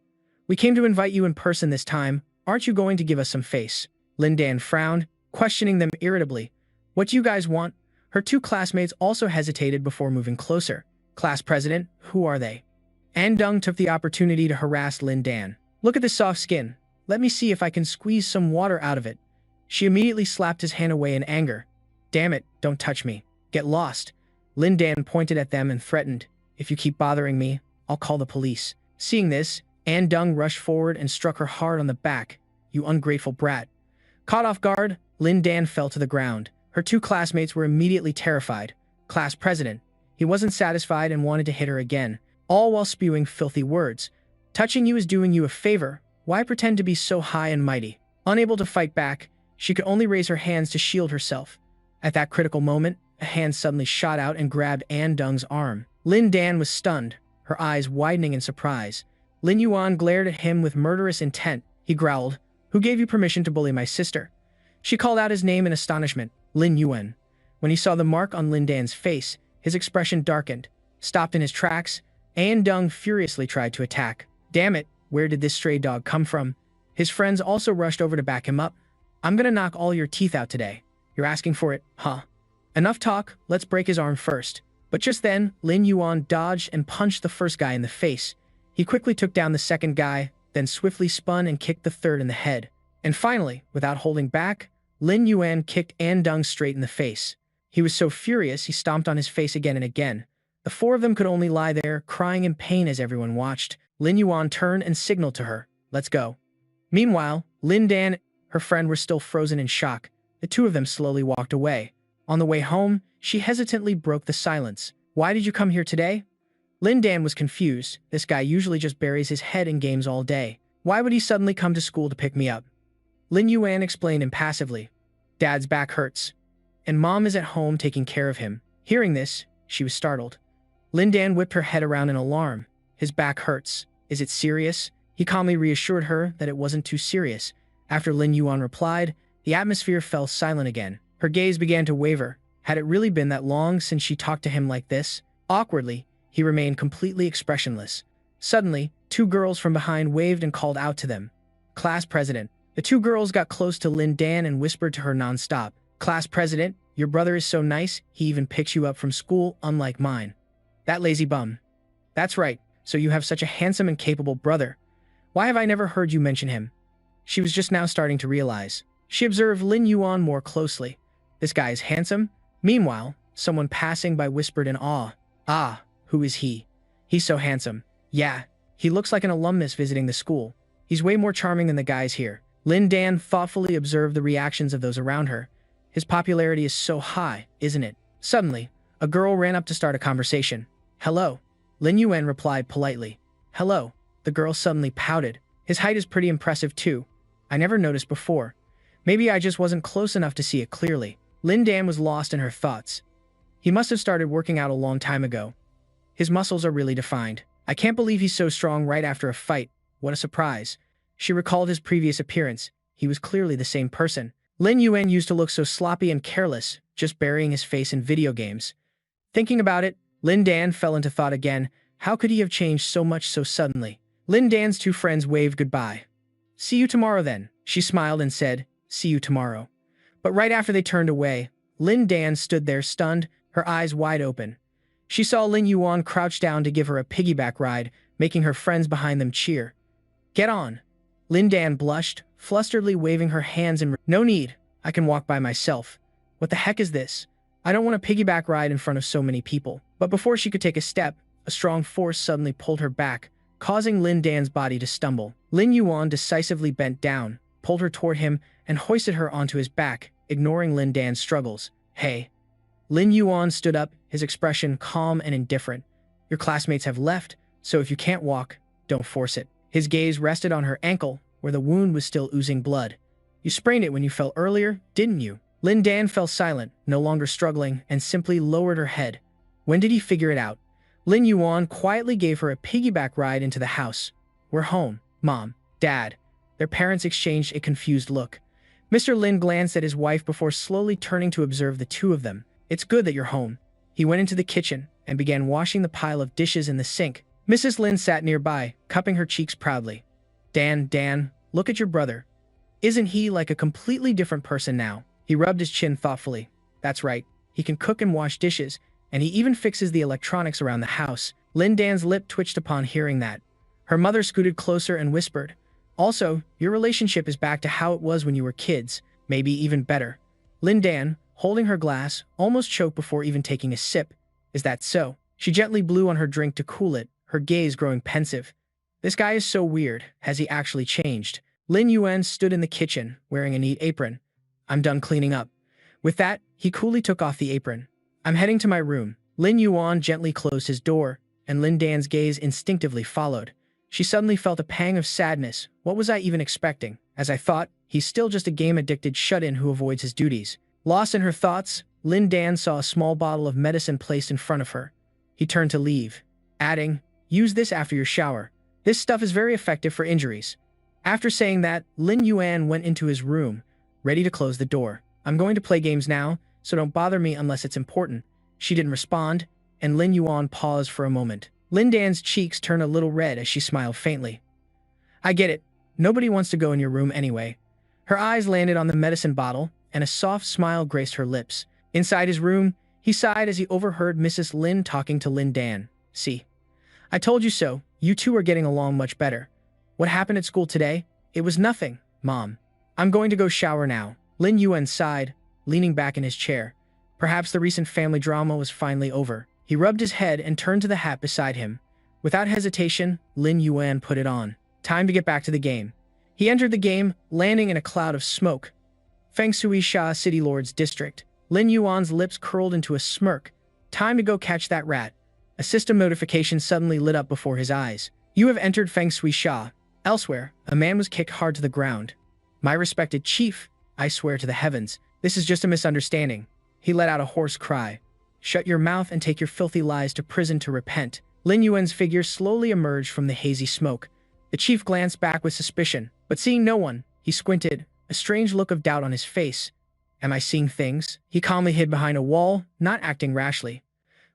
We came to invite you in person this time. Aren't you going to give us some face? Lin Dan frowned, questioning them irritably. What do you guys want? Her 2 classmates also hesitated before moving closer. Class president, who are they? Andung took the opportunity to harass Lin Dan. Look at this soft skin. Let me see if I can squeeze some water out of it. She immediately slapped his hand away in anger. Damn it, don't touch me. Get lost. Lin Dan pointed at them and threatened. If you keep bothering me, I'll call the police. Seeing this, Andung rushed forward and struck her hard on the back. You ungrateful brat. Caught off guard, Lin Dan fell to the ground. Her 2 classmates were immediately terrified. Class president. He wasn't satisfied and wanted to hit her again, all while spewing filthy words. Touching you is doing you a favor. Why pretend to be so high and mighty? Unable to fight back, she could only raise her hands to shield herself. At that critical moment, a hand suddenly shot out and grabbed Andung's arm. Lin Dan was stunned, her eyes widening in surprise. Lin Yuan glared at him with murderous intent. He growled, Who gave you permission to bully my sister? She called out his name in astonishment, Lin Yuan. When he saw the mark on Lin Dan's face, his expression darkened. Stopped in his tracks, Andung furiously tried to attack. Damn it, where did this stray dog come from? His friends also rushed over to back him up. I'm gonna knock all your teeth out today. You're asking for it, huh? Enough talk, let's break his arm first. But just then, Lin Yuan dodged and punched the first guy in the face. He quickly took down the second guy, then swiftly spun and kicked the third in the head. And finally, without holding back, Lin Yuan kicked Andung straight in the face. He was so furious he stomped on his face again and again. The 4 of them could only lie there, crying in pain as everyone watched. Lin Yuan turned and signaled to her, Let's go. Meanwhile, Lin Dan and her friend were still frozen in shock. The 2 of them slowly walked away. On the way home, she hesitantly broke the silence. Why did you come here today? Lin Dan was confused. This guy usually just buries his head in games all day. Why would he suddenly come to school to pick me up? Lin Yuan explained impassively. Dad's back hurts, and Mom is at home taking care of him. Hearing this, she was startled. Lin Dan whipped her head around in alarm. His back hurts. Is it serious? He calmly reassured her that it wasn't too serious. After Lin Yuan replied, the atmosphere fell silent again. Her gaze began to waver. Had it really been that long since she talked to him like this? Awkwardly, he remained completely expressionless. Suddenly, 2 girls from behind waved and called out to them. Class president. The 2 girls got close to Lin Dan and whispered to her nonstop. Class president, your brother is so nice, he even picks you up from school, unlike mine. That lazy bum. That's right, so you have such a handsome and capable brother. Why have I never heard you mention him? She was just now starting to realize. She observed Lin Yuan more closely. This guy is handsome? Meanwhile, someone passing by whispered in awe. Ah, who is he? He's so handsome. Yeah, he looks like an alumnus visiting the school. He's way more charming than the guys here. Lin Dan thoughtfully observed the reactions of those around her. His popularity is so high, isn't it? Suddenly, a girl ran up to start a conversation. Hello. Lin Yuan replied politely. Hello. The girl suddenly pouted. His height is pretty impressive too. I never noticed before. Maybe I just wasn't close enough to see it clearly. Lin Dan was lost in her thoughts. He must have started working out a long time ago. His muscles are really defined. I can't believe he's so strong right after a fight. What a surprise. She recalled his previous appearance. He was clearly the same person. Lin Yuan used to look so sloppy and careless, just burying his face in video games. Thinking about it, Lin Dan fell into thought again. How could he have changed so much so suddenly? Lin Dan's two friends waved goodbye. See you tomorrow then, she smiled and said, see you tomorrow. But right after they turned away, Lin Dan stood there stunned, her eyes wide open. She saw Lin Yuan crouch down to give her a piggyback ride, making her friends behind them cheer. Get on. Lin Dan blushed, flusteredly waving her hands and no need, I can walk by myself. What the heck is this? I don't want a piggyback ride in front of so many people. But before she could take a step, a strong force suddenly pulled her back, causing Lin Dan's body to stumble. Lin Yuan decisively bent down, pulled her toward him, and hoisted her onto his back, ignoring Lin Dan's struggles. Hey. Lin Yuan stood up, his expression calm and indifferent. Your classmates have left, so if you can't walk, don't force it. His gaze rested on her ankle, where the wound was still oozing blood. You sprained it when you fell earlier, didn't you? Lin Dan fell silent, no longer struggling, and simply lowered her head. When did he figure it out? Lin Yuan quietly gave her a piggyback ride into the house. We're home, Mom, Dad. Their parents exchanged a confused look. Mr. Lin glanced at his wife before slowly turning to observe the two of them. It's good that you're home. He went into the kitchen and began washing the pile of dishes in the sink. Mrs. Lin sat nearby, cupping her cheeks proudly. Dan, look at your brother. Isn't he like a completely different person now? He rubbed his chin thoughtfully. That's right. He can cook and wash dishes, and he even fixes the electronics around the house. Lin Dan's lip twitched upon hearing that. Her mother scooted closer and whispered, also, your relationship is back to how it was when you were kids, maybe even better. Lin Dan, holding her glass, almost choked before even taking a sip. Is that so? She gently blew on her drink to cool it, her gaze growing pensive. This guy is so weird. Has he actually changed? Lin Yuan stood in the kitchen, wearing a neat apron. I'm done cleaning up. With that, he coolly took off the apron. I'm heading to my room. Lin Yuan gently closed his door, and Lin Dan's gaze instinctively followed. She suddenly felt a pang of sadness. What was I even expecting? As I thought, he's still just a game-addicted shut-in who avoids his duties. Lost in her thoughts, Lin Dan saw a small bottle of medicine placed in front of her. He turned to leave, adding, use this after your shower. This stuff is very effective for injuries. After saying that, Lin Yuan went into his room, ready to close the door. I'm going to play games now, so don't bother me unless it's important. She didn't respond, and Lin Yuan paused for a moment. Lin Dan's cheeks turned a little red as she smiled faintly. I get it. Nobody wants to go in your room anyway. Her eyes landed on the medicine bottle, and a soft smile graced her lips. Inside his room, he sighed as he overheard Mrs. Lin talking to Lin Dan. See, I told you so. You two are getting along much better. What happened at school today? It was nothing, Mom. I'm going to go shower now. Lin Yuan sighed, leaning back in his chair. Perhaps the recent family drama was finally over. He rubbed his head and turned to the hat beside him. Without hesitation, Lin Yuan put it on. Time to get back to the game. He entered the game, landing in a cloud of smoke. Feng Shui Sha City Lord's district. Lin Yuan's lips curled into a smirk. Time to go catch that rat. A system notification suddenly lit up before his eyes. You have entered Feng Shui Sha. Elsewhere, a man was kicked hard to the ground. My respected chief, I swear to the heavens, this is just a misunderstanding. He let out a hoarse cry. Shut your mouth and take your filthy lies to prison to repent. Lin Yuan's figure slowly emerged from the hazy smoke. The chief glanced back with suspicion, but seeing no one, he squinted, a strange look of doubt on his face. Am I seeing things? He calmly hid behind a wall, not acting rashly.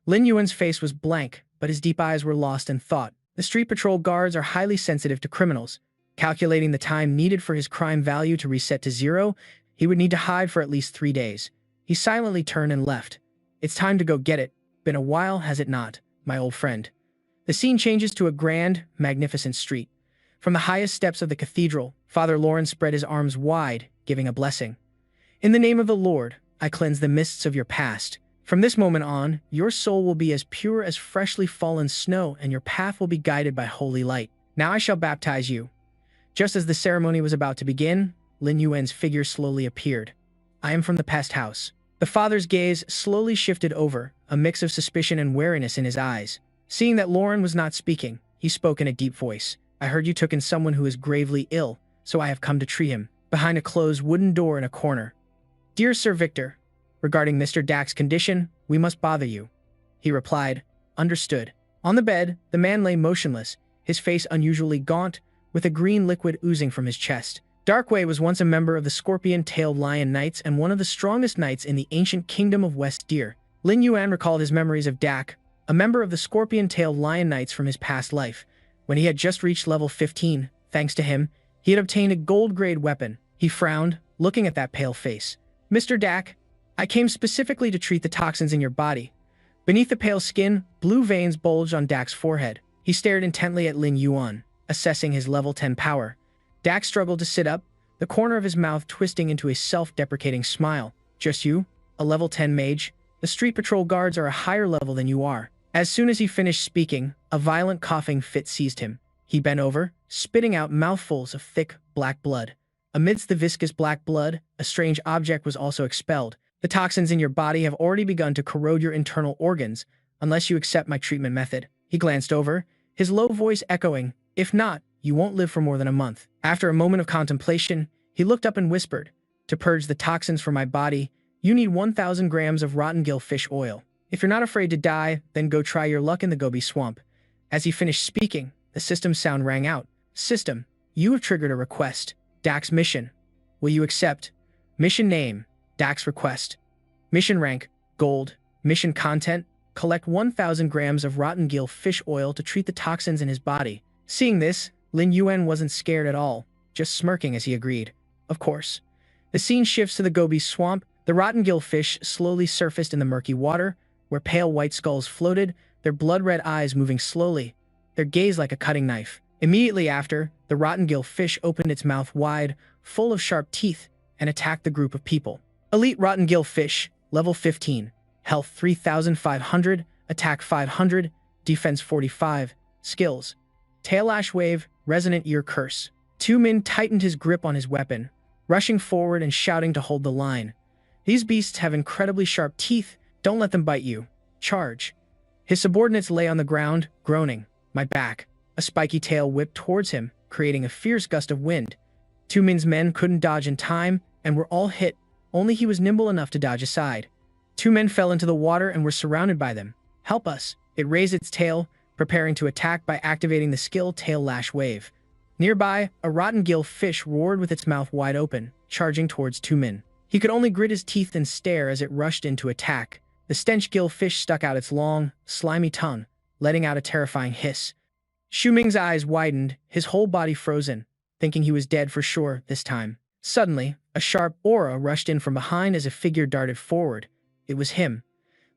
Lin Yuan's face was blank, but his deep eyes were lost in thought. The street patrol guards are highly sensitive to criminals. Calculating the time needed for his crime value to reset to 0, he would need to hide for at least 3 days. He silently turned and left. It's time to go get it. Been a while, has it not, my old friend? The scene changes to a grand, magnificent street. From the highest steps of the cathedral, Father Lawrence spread his arms wide, giving a blessing. In the name of the Lord, I cleanse the mists of your past. From this moment on, your soul will be as pure as freshly fallen snow, and your path will be guided by holy light. Now I shall baptize you. Just as the ceremony was about to begin, Lin Yuan's figure slowly appeared. I am from the pest house. The father's gaze slowly shifted over, a mix of suspicion and wariness in his eyes. Seeing that Lauren was not speaking, he spoke in a deep voice. I heard you took in someone who is gravely ill, so I have come to treat him. Behind a closed wooden door in a corner. Dear Sir Victor, regarding Mr. Dak's condition, we must bother you. He replied, understood. On the bed, the man lay motionless, his face unusually gaunt, with a green liquid oozing from his chest. Darkway was once a member of the Scorpion-tailed Lion Knights and one of the strongest knights in the ancient kingdom of West Deer. Lin Yuan recalled his memories of Dak, a member of the scorpion-tailed lion knights from his past life. When he had just reached level 15, thanks to him, he had obtained a gold-grade weapon. He frowned, looking at that pale face. "Mr. Dak, I came specifically to treat the toxins in your body." Beneath the pale skin, blue veins bulged on Dak's forehead. He stared intently at Lin Yuan, assessing his level 10 power. Dak struggled to sit up, the corner of his mouth twisting into a self-deprecating smile. "Just you? A level 10 mage? The street patrol guards are a higher level than you are." As soon as he finished speaking, a violent coughing fit seized him. He bent over, spitting out mouthfuls of thick, black blood. Amidst the viscous black blood, a strange object was also expelled. "The toxins in your body have already begun to corrode your internal organs, unless you accept my treatment method." He glanced over, his low voice echoing, "If not, you won't live for more than a month." After a moment of contemplation, he looked up and whispered, "To purge the toxins from my body, you need 1,000 grams of rotten gill fish oil. If you're not afraid to die, then go try your luck in the Gobi Swamp." As he finished speaking, the system sound rang out. "System, you have triggered a request. Dak's mission. Will you accept?" Mission name, Dak's request. Mission rank, gold. Mission content, collect 1,000 grams of rotten gill fish oil to treat the toxins in his body. Seeing this, Lin Yuan wasn't scared at all, just smirking as he agreed. Of course. The scene shifts to the Gobi Swamp. The rotten gill fish slowly surfaced in the murky water, where pale white skulls floated, their blood-red eyes moving slowly, their gaze like a cutting knife. Immediately after, the rotten gill fish opened its mouth wide, full of sharp teeth, and attacked the group of people. Elite rotten gill fish, level 15, health 3,500, attack 500, defense 45, skills. Tail-lash wave, resonant ear curse. Min tightened his grip on his weapon, rushing forward and shouting to hold the line. "These beasts have incredibly sharp teeth, don't let them bite you. Charge." His subordinates lay on the ground, groaning. "My back." A spiky tail whipped towards him, creating a fierce gust of wind. Min's men couldn't dodge in time and were all hit, only he was nimble enough to dodge aside. Two men fell into the water and were surrounded by them. "Help us." It raised its tail, preparing to attack by activating the skill Tail Lash Wave. Nearby, a rotten gill fish roared with its mouth wide open, charging towards Min. He could only grit his teeth and stare as it rushed in to attack. The stench gill fish stuck out its long, slimy tongue, letting out a terrifying hiss. Ming's eyes widened, his whole body frozen, thinking he was dead for sure this time. Suddenly, a sharp aura rushed in from behind as a figure darted forward. It was him.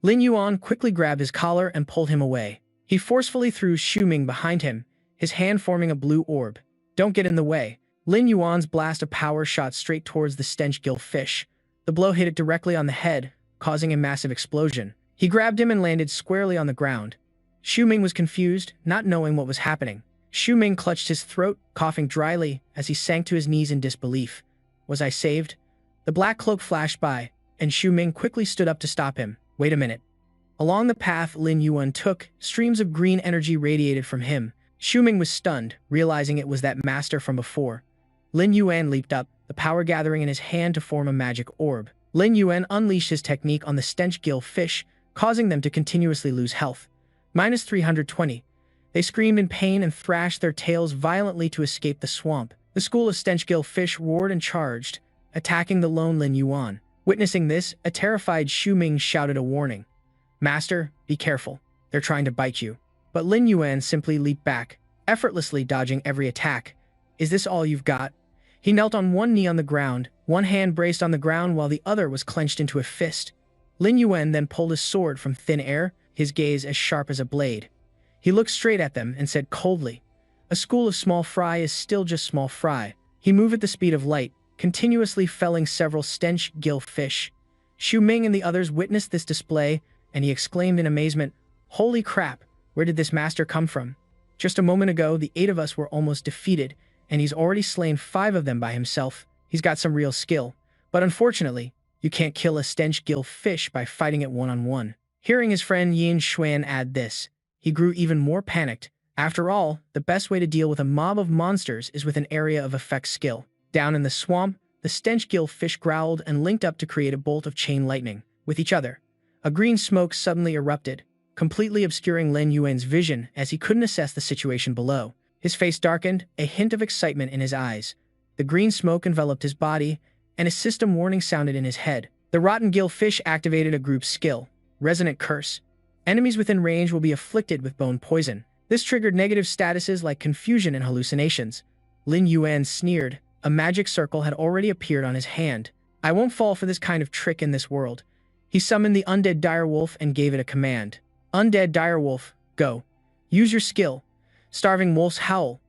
Lin Yuan quickly grabbed his collar and pulled him away. He forcefully threw Ming behind him, his hand forming a blue orb. "Don't get in the way." Lin Yuan's blast of power shot straight towards the stench gill fish. The blow hit it directly on the head, causing a massive explosion. He grabbed him and landed squarely on the ground. Ming was confused, not knowing what was happening. Ming clutched his throat, coughing dryly as he sank to his knees in disbelief. Was I saved? The black cloak flashed by, and Ming quickly stood up to stop him. "Wait a minute." Along the path Lin Yuan took, streams of green energy radiated from him. Ming was stunned, realizing it was that master from before. Lin Yuan leaped up, the power gathering in his hand to form a magic orb. Lin Yuan unleashed his technique on the stench gill fish, causing them to continuously lose health. Minus 320. They screamed in pain and thrashed their tails violently to escape the swamp. The school of stench gill fish roared and charged, attacking the lone Lin Yuan. Witnessing this, a terrified Ming shouted a warning. "Master, be careful. They're trying to bite you." But Lin Yuan simply leaped back, effortlessly dodging every attack. "Is this all you've got?" He knelt on one knee on the ground, one hand braced on the ground while the other was clenched into a fist. Lin Yuan then pulled his sword from thin air, his gaze as sharp as a blade. He looked straight at them and said coldly, "A school of small fry is still just small fry." He moved at the speed of light, continuously felling several stench gill fish. Ming and the others witnessed this display, and he exclaimed in amazement, "Holy crap, where did this master come from? Just a moment ago, the 8 of us were almost defeated, and he's already slain 5 of them by himself. He's got some real skill. But unfortunately, you can't kill a stench gill fish by fighting it one-on-one." Hearing his friend Yin Xuan add this, he grew even more panicked. After all, the best way to deal with a mob of monsters is with an area of effect skill. Down in the swamp, the stench gill fish growled and linked up to create a bolt of chain lightning. With each other, a green smoke suddenly erupted, completely obscuring Lin Yuan's vision as he couldn't assess the situation below. His face darkened, a hint of excitement in his eyes. The green smoke enveloped his body, and a system warning sounded in his head. The rotten gill fish activated a group skill, Resonant Curse. Enemies within range will be afflicted with bone poison. This triggered negative statuses like confusion and hallucinations. Lin Yuan sneered. A magic circle had already appeared on his hand. I won't fall for this kind of trick in this world. He summoned the undead direwolf and gave it a command. Undead direwolf, go. Use your skill. Starving wolf's howl.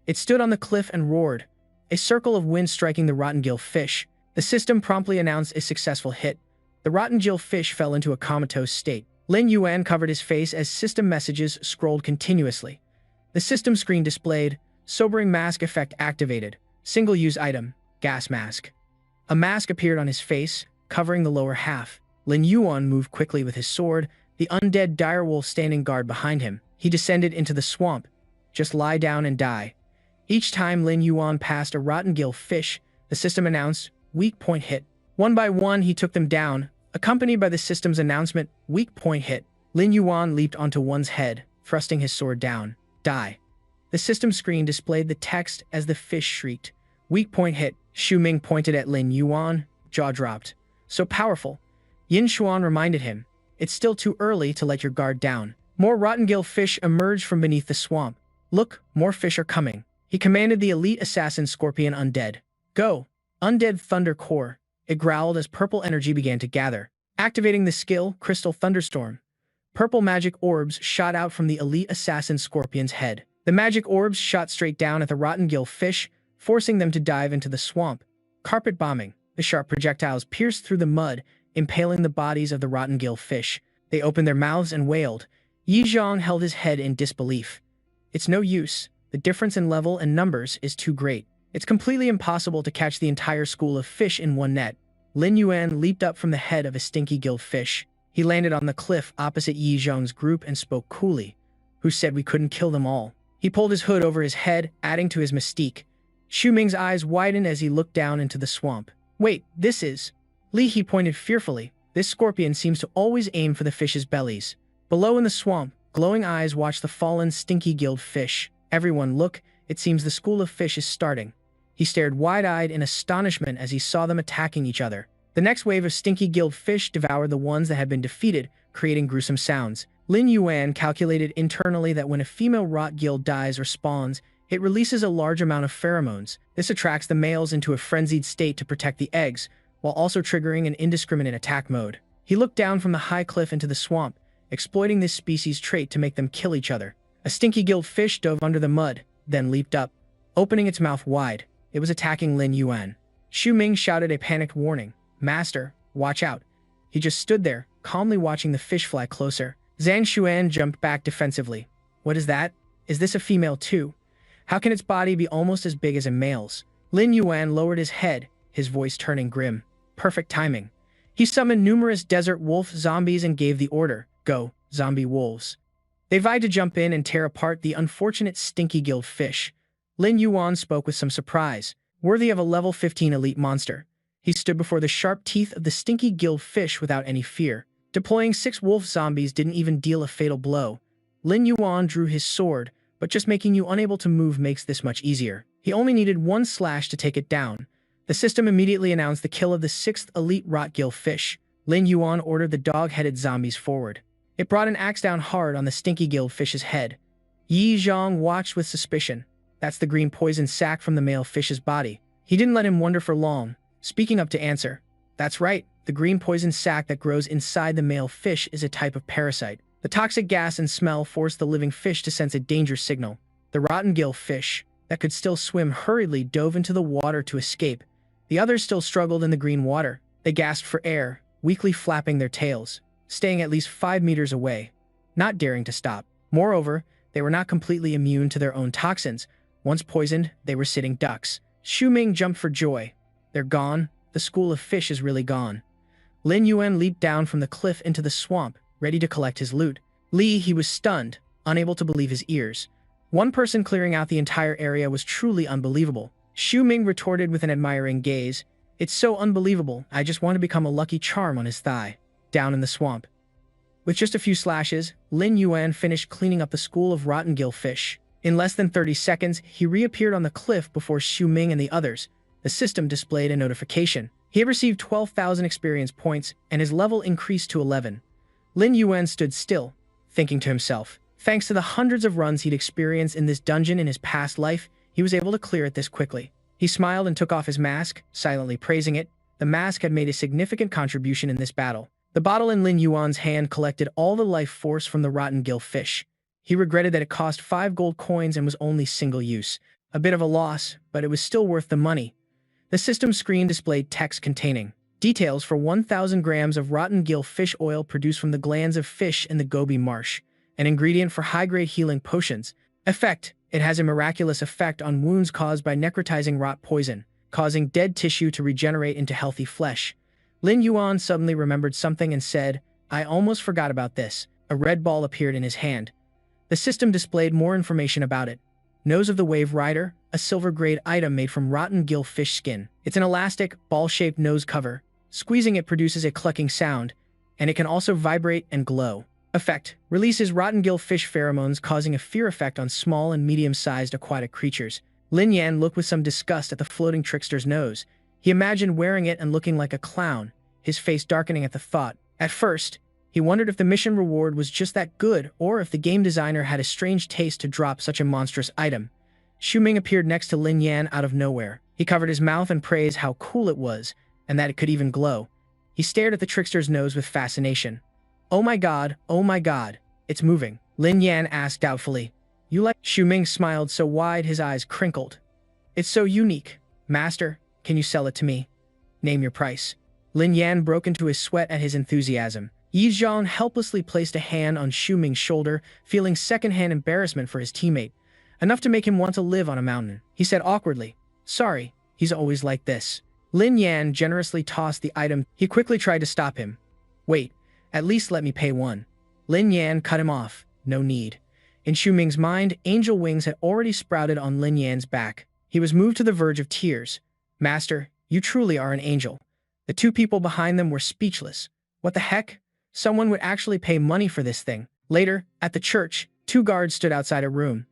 It stood on the cliff and roared, a circle of wind striking the rotten-gill fish. The system promptly announced a successful hit. The rotten-gill fish fell into a comatose state. Lin Yuan covered his face as system messages scrolled continuously. The system screen displayed, sobering mask effect activated. Single-use item, gas mask. A mask appeared on his face, covering the lower half. Lin Yuan moved quickly with his sword, the undead direwolf standing guard behind him. He descended into the swamp. Just lie down and die. Each time Lin Yuan passed a rotten-gill fish, the system announced, weak point hit. One by one, he took them down, accompanied by the system's announcement, weak point hit. Lin Yuan leaped onto one's head, thrusting his sword down. Die. The system screen displayed the text as the fish shrieked. Weak point hit. Xu Ming pointed at Lin Yuan, jaw dropped. So powerful. Yin Xuan reminded him, it's still too early to let your guard down. More rotten-gill fish emerged from beneath the swamp. Look, more fish are coming. He commanded the elite assassin Scorpion Undead. Go. Undead Thunder Core. It growled as purple energy began to gather. Activating the skill, Crystal Thunderstorm. Purple magic orbs shot out from the elite assassin Scorpion's head. The magic orbs shot straight down at the rotten-gill fish, forcing them to dive into the swamp. Carpet bombing. The sharp projectiles pierced through the mud, impaling the bodies of the rotten-gill fish. They opened their mouths and wailed. Yi Zhang held his head in disbelief. It's no use. The difference in level and numbers is too great. It's completely impossible to catch the entire school of fish in one net. Lin Yuan leaped up from the head of a stinky-gilled fish. He landed on the cliff opposite Yi Zhang's group and spoke coolly. Who said we couldn't kill them all? He pulled his hood over his head, adding to his mystique. Xu Ming's eyes widened as he looked down into the swamp. Wait, this is... Li He pointed fearfully. This scorpion seems to always aim for the fish's bellies. Below in the swamp, glowing eyes watched the fallen, stinky-gilled fish. Everyone, look, it seems the school of fish is starting. He stared wide-eyed in astonishment as he saw them attacking each other. The next wave of stinky-gilled fish devoured the ones that had been defeated, creating gruesome sounds. Lin Yuan calculated internally that when a female rot-gill dies or spawns, it releases a large amount of pheromones. This attracts the males into a frenzied state to protect the eggs, while also triggering an indiscriminate attack mode. He looked down from the high cliff into the swamp, exploiting this species' trait to make them kill each other. A stinky-gilled fish dove under the mud, then leaped up, opening its mouth wide. It was attacking Lin Yuan. Xu Ming shouted a panicked warning. Master, watch out. He just stood there, calmly watching the fish fly closer. Zhang Xuan jumped back defensively. What is that? Is this a female too? How can its body be almost as big as a male's? Lin Yuan lowered his head, his voice turning grim. Perfect timing. He summoned numerous desert wolf zombies and gave the order, go, zombie wolves. They vied to jump in and tear apart the unfortunate stinky-gilled fish. Lin Yuan spoke with some surprise, worthy of a level 15 elite monster. He stood before the sharp teeth of the stinky-gilled fish without any fear. Deploying 6 wolf zombies didn't even deal a fatal blow. Lin Yuan drew his sword, but just making you unable to move makes this much easier. He only needed 1 slash to take it down. The system immediately announced the kill of the 6th elite rot-gill fish. Lin Yuan ordered the dog-headed zombies forward. It brought an axe down hard on the stinky-gilled fish's head. Yi Zhang watched with suspicion. That's the green poison sac from the male fish's body. He didn't let him wonder for long, speaking up to answer. That's right, the green poison sac that grows inside the male fish is a type of parasite. The toxic gas and smell forced the living fish to sense a danger signal. The rotten-gill fish, that could still swim hurriedly, dove into the water to escape. The others still struggled in the green water. They gasped for air, weakly flapping their tails, staying at least 5 meters away, not daring to stop. Moreover, they were not completely immune to their own toxins. Once poisoned, they were sitting ducks. Xu Ming jumped for joy. They're gone. The school of fish is really gone. Lin Yuan leaped down from the cliff into the swamp, ready to collect his loot. Li, he was stunned, unable to believe his ears. One person clearing out the entire area was truly unbelievable. Xu Ming retorted with an admiring gaze. It's so unbelievable, I just want to become a lucky charm on his thigh. Down in the swamp. With just a few slashes, Lin Yuan finished cleaning up the school of rotten-gill fish. In less than 30 seconds, he reappeared on the cliff before Xu Ming and the others. The system displayed a notification. He had received 12,000 experience points, and his level increased to 11. Lin Yuan stood still, thinking to himself. Thanks to the hundreds of runs he'd experienced in this dungeon in his past life, he was able to clear it this quickly. He smiled and took off his mask, silently praising it. The mask had made a significant contribution in this battle. The bottle in Lin Yuan's hand collected all the life force from the rotten gill fish. He regretted that it cost 5 gold coins and was only single use. A bit of a loss, but it was still worth the money. The system screen displayed text containing details for 1,000 grams of rotten gill fish oil produced from the glands of fish in the Gobi Marsh, an ingredient for high-grade healing potions. Effect: it has a miraculous effect on wounds caused by necrotizing rot poison, causing dead tissue to regenerate into healthy flesh. Lin Yuan suddenly remembered something and said, "I almost forgot about this." A red ball appeared in his hand. The system displayed more information about it. Nose of the Wave Rider, a silver-grade item made from rotten gill fish skin. It's an elastic, ball-shaped nose cover. Squeezing it produces a clucking sound, and it can also vibrate and glow. Effect: releases rotten gill fish pheromones, causing a fear effect on small and medium-sized aquatic creatures. Lin Yuan looked with some disgust at the floating trickster's nose. He imagined wearing it and looking like a clown, his face darkening at the thought. At first, he wondered if the mission reward was just that good, or if the game designer had a strange taste to drop such a monstrous item. Shuming appeared next to Lin Yuan out of nowhere. He covered his mouth and praised how cool it was, and that it could even glow. He stared at the trickster's nose with fascination. Oh my god, it's moving," Lin Yuan asked doubtfully. "You like—" Shuming smiled so wide his eyes crinkled. "It's so unique. Master, can you sell it to me? Name your price." Lin Yuan broke into a sweat at his enthusiasm. Yi Zhang helplessly placed a hand on Shuming's shoulder, feeling secondhand embarrassment for his teammate, enough to make him want to live on a mountain. He said awkwardly, "Sorry, he's always like this." Lin Yuan generously tossed the item. He quickly tried to stop him. "Wait, at least let me pay one." Lin Yuan cut him off. No need. In Shuming's mind, angel wings had already sprouted on Lin Yuan's back. He was moved to the verge of tears. "Master, you truly are an angel." The two people behind them were speechless. What the heck? Someone would actually pay money for this thing. Later, at the church, 2 guards stood outside a room.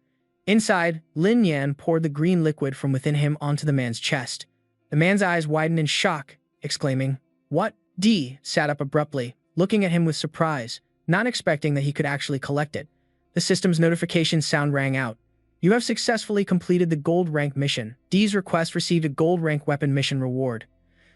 Inside, Lin Yuan poured the green liquid from within him onto the man's chest. The man's eyes widened in shock, exclaiming, "What?" D sat up abruptly, looking at him with surprise, not expecting that he could actually collect it. The system's notification sound rang out. "You have successfully completed the gold rank mission." D's request received a gold rank weapon mission reward.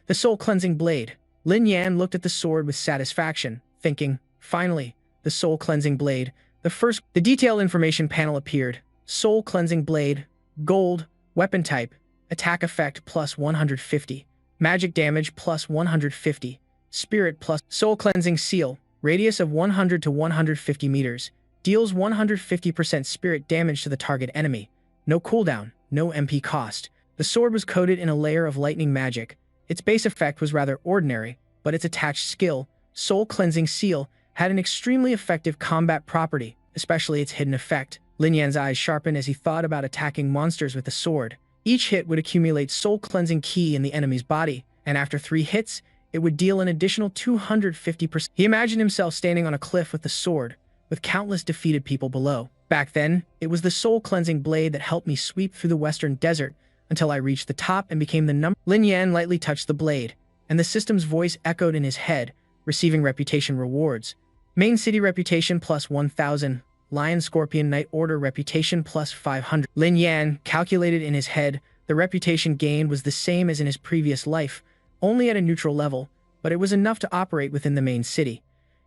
The soul cleansing blade. Lin Yuan looked at the sword with satisfaction, thinking, finally, the soul cleansing blade. The detailed information panel appeared. Soul cleansing blade, gold, weapon type, attack effect plus 150, magic damage plus 150, spirit plus soul cleansing seal, radius of 100 to 150 meters, deals 150% spirit damage to the target enemy. No cooldown, no MP cost. The sword was coated in a layer of lightning magic. Its base effect was rather ordinary, but its attached skill, Soul Cleansing Seal, had an extremely effective combat property, especially its hidden effect. Lin Yuan's eyes sharpened as he thought about attacking monsters with the sword. Each hit would accumulate Soul Cleansing Ki in the enemy's body, and after 3 hits, it would deal an additional 250%. He imagined himself standing on a cliff with the sword, with countless defeated people below. Back then, it was the Soul Cleansing Blade that helped me sweep through the Western Desert until I reached the top and became the number. Lin Yuan lightly touched the blade, and the system's voice echoed in his head, receiving reputation rewards. Main City Reputation plus 1,000, Lion Scorpion Knight Order Reputation plus 500. Lin Yuan calculated in his head the reputation gained was the same as in his previous life, only at a neutral level, but it was enough to operate within the main city.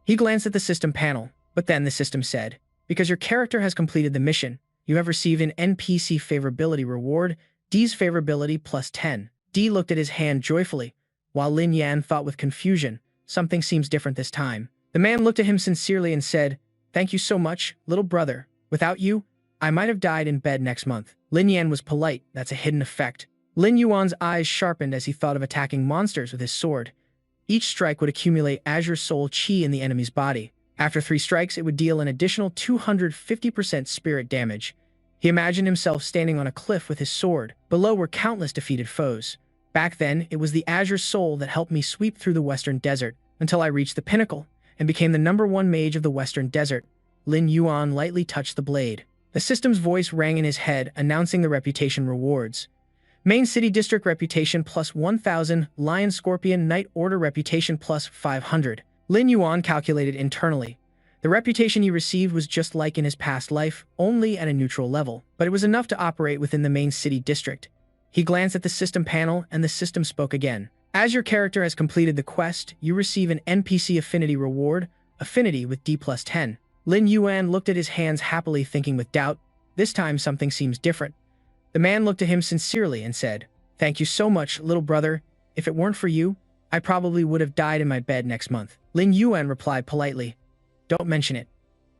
He glanced at the system panel, but then the system said, "Because your character has completed the mission, you have received an NPC favorability reward, D's favorability plus 10. D looked at his hand joyfully, while Lin Yuan thought with confusion, something seems different this time. The man looked at him sincerely and said, "Thank you so much, little brother. Without you, I might have died in bed next month." Lin Yuan was polite, that's a hidden effect. Lin Yuan's eyes sharpened as he thought of attacking monsters with his sword. Each strike would accumulate Azure Soul Chi in the enemy's body. After 3 strikes, it would deal an additional 250% spirit damage. He imagined himself standing on a cliff with his sword. Below were countless defeated foes. Back then, it was the Azure Soul that helped me sweep through the Western Desert until I reached the pinnacle and became the #1 mage of the Western Desert. Lin Yuan lightly touched the blade. The system's voice rang in his head, announcing the reputation rewards. Main City District Reputation plus 1,000, Lion Scorpion Knight Order Reputation plus 500. Lin Yuan calculated internally. The reputation he received was just like in his past life, only at a neutral level, but it was enough to operate within the main city district. He glanced at the system panel, and the system spoke again. As your character has completed the quest, you receive an NPC affinity reward, affinity with D+10. Lin Yuan looked at his hands happily, thinking with doubt, this time something seems different. The man looked at him sincerely and said, "Thank you so much, little brother. If it weren't for you, I probably would have died in my bed next month." Lin Yuan replied politely, "Don't mention it."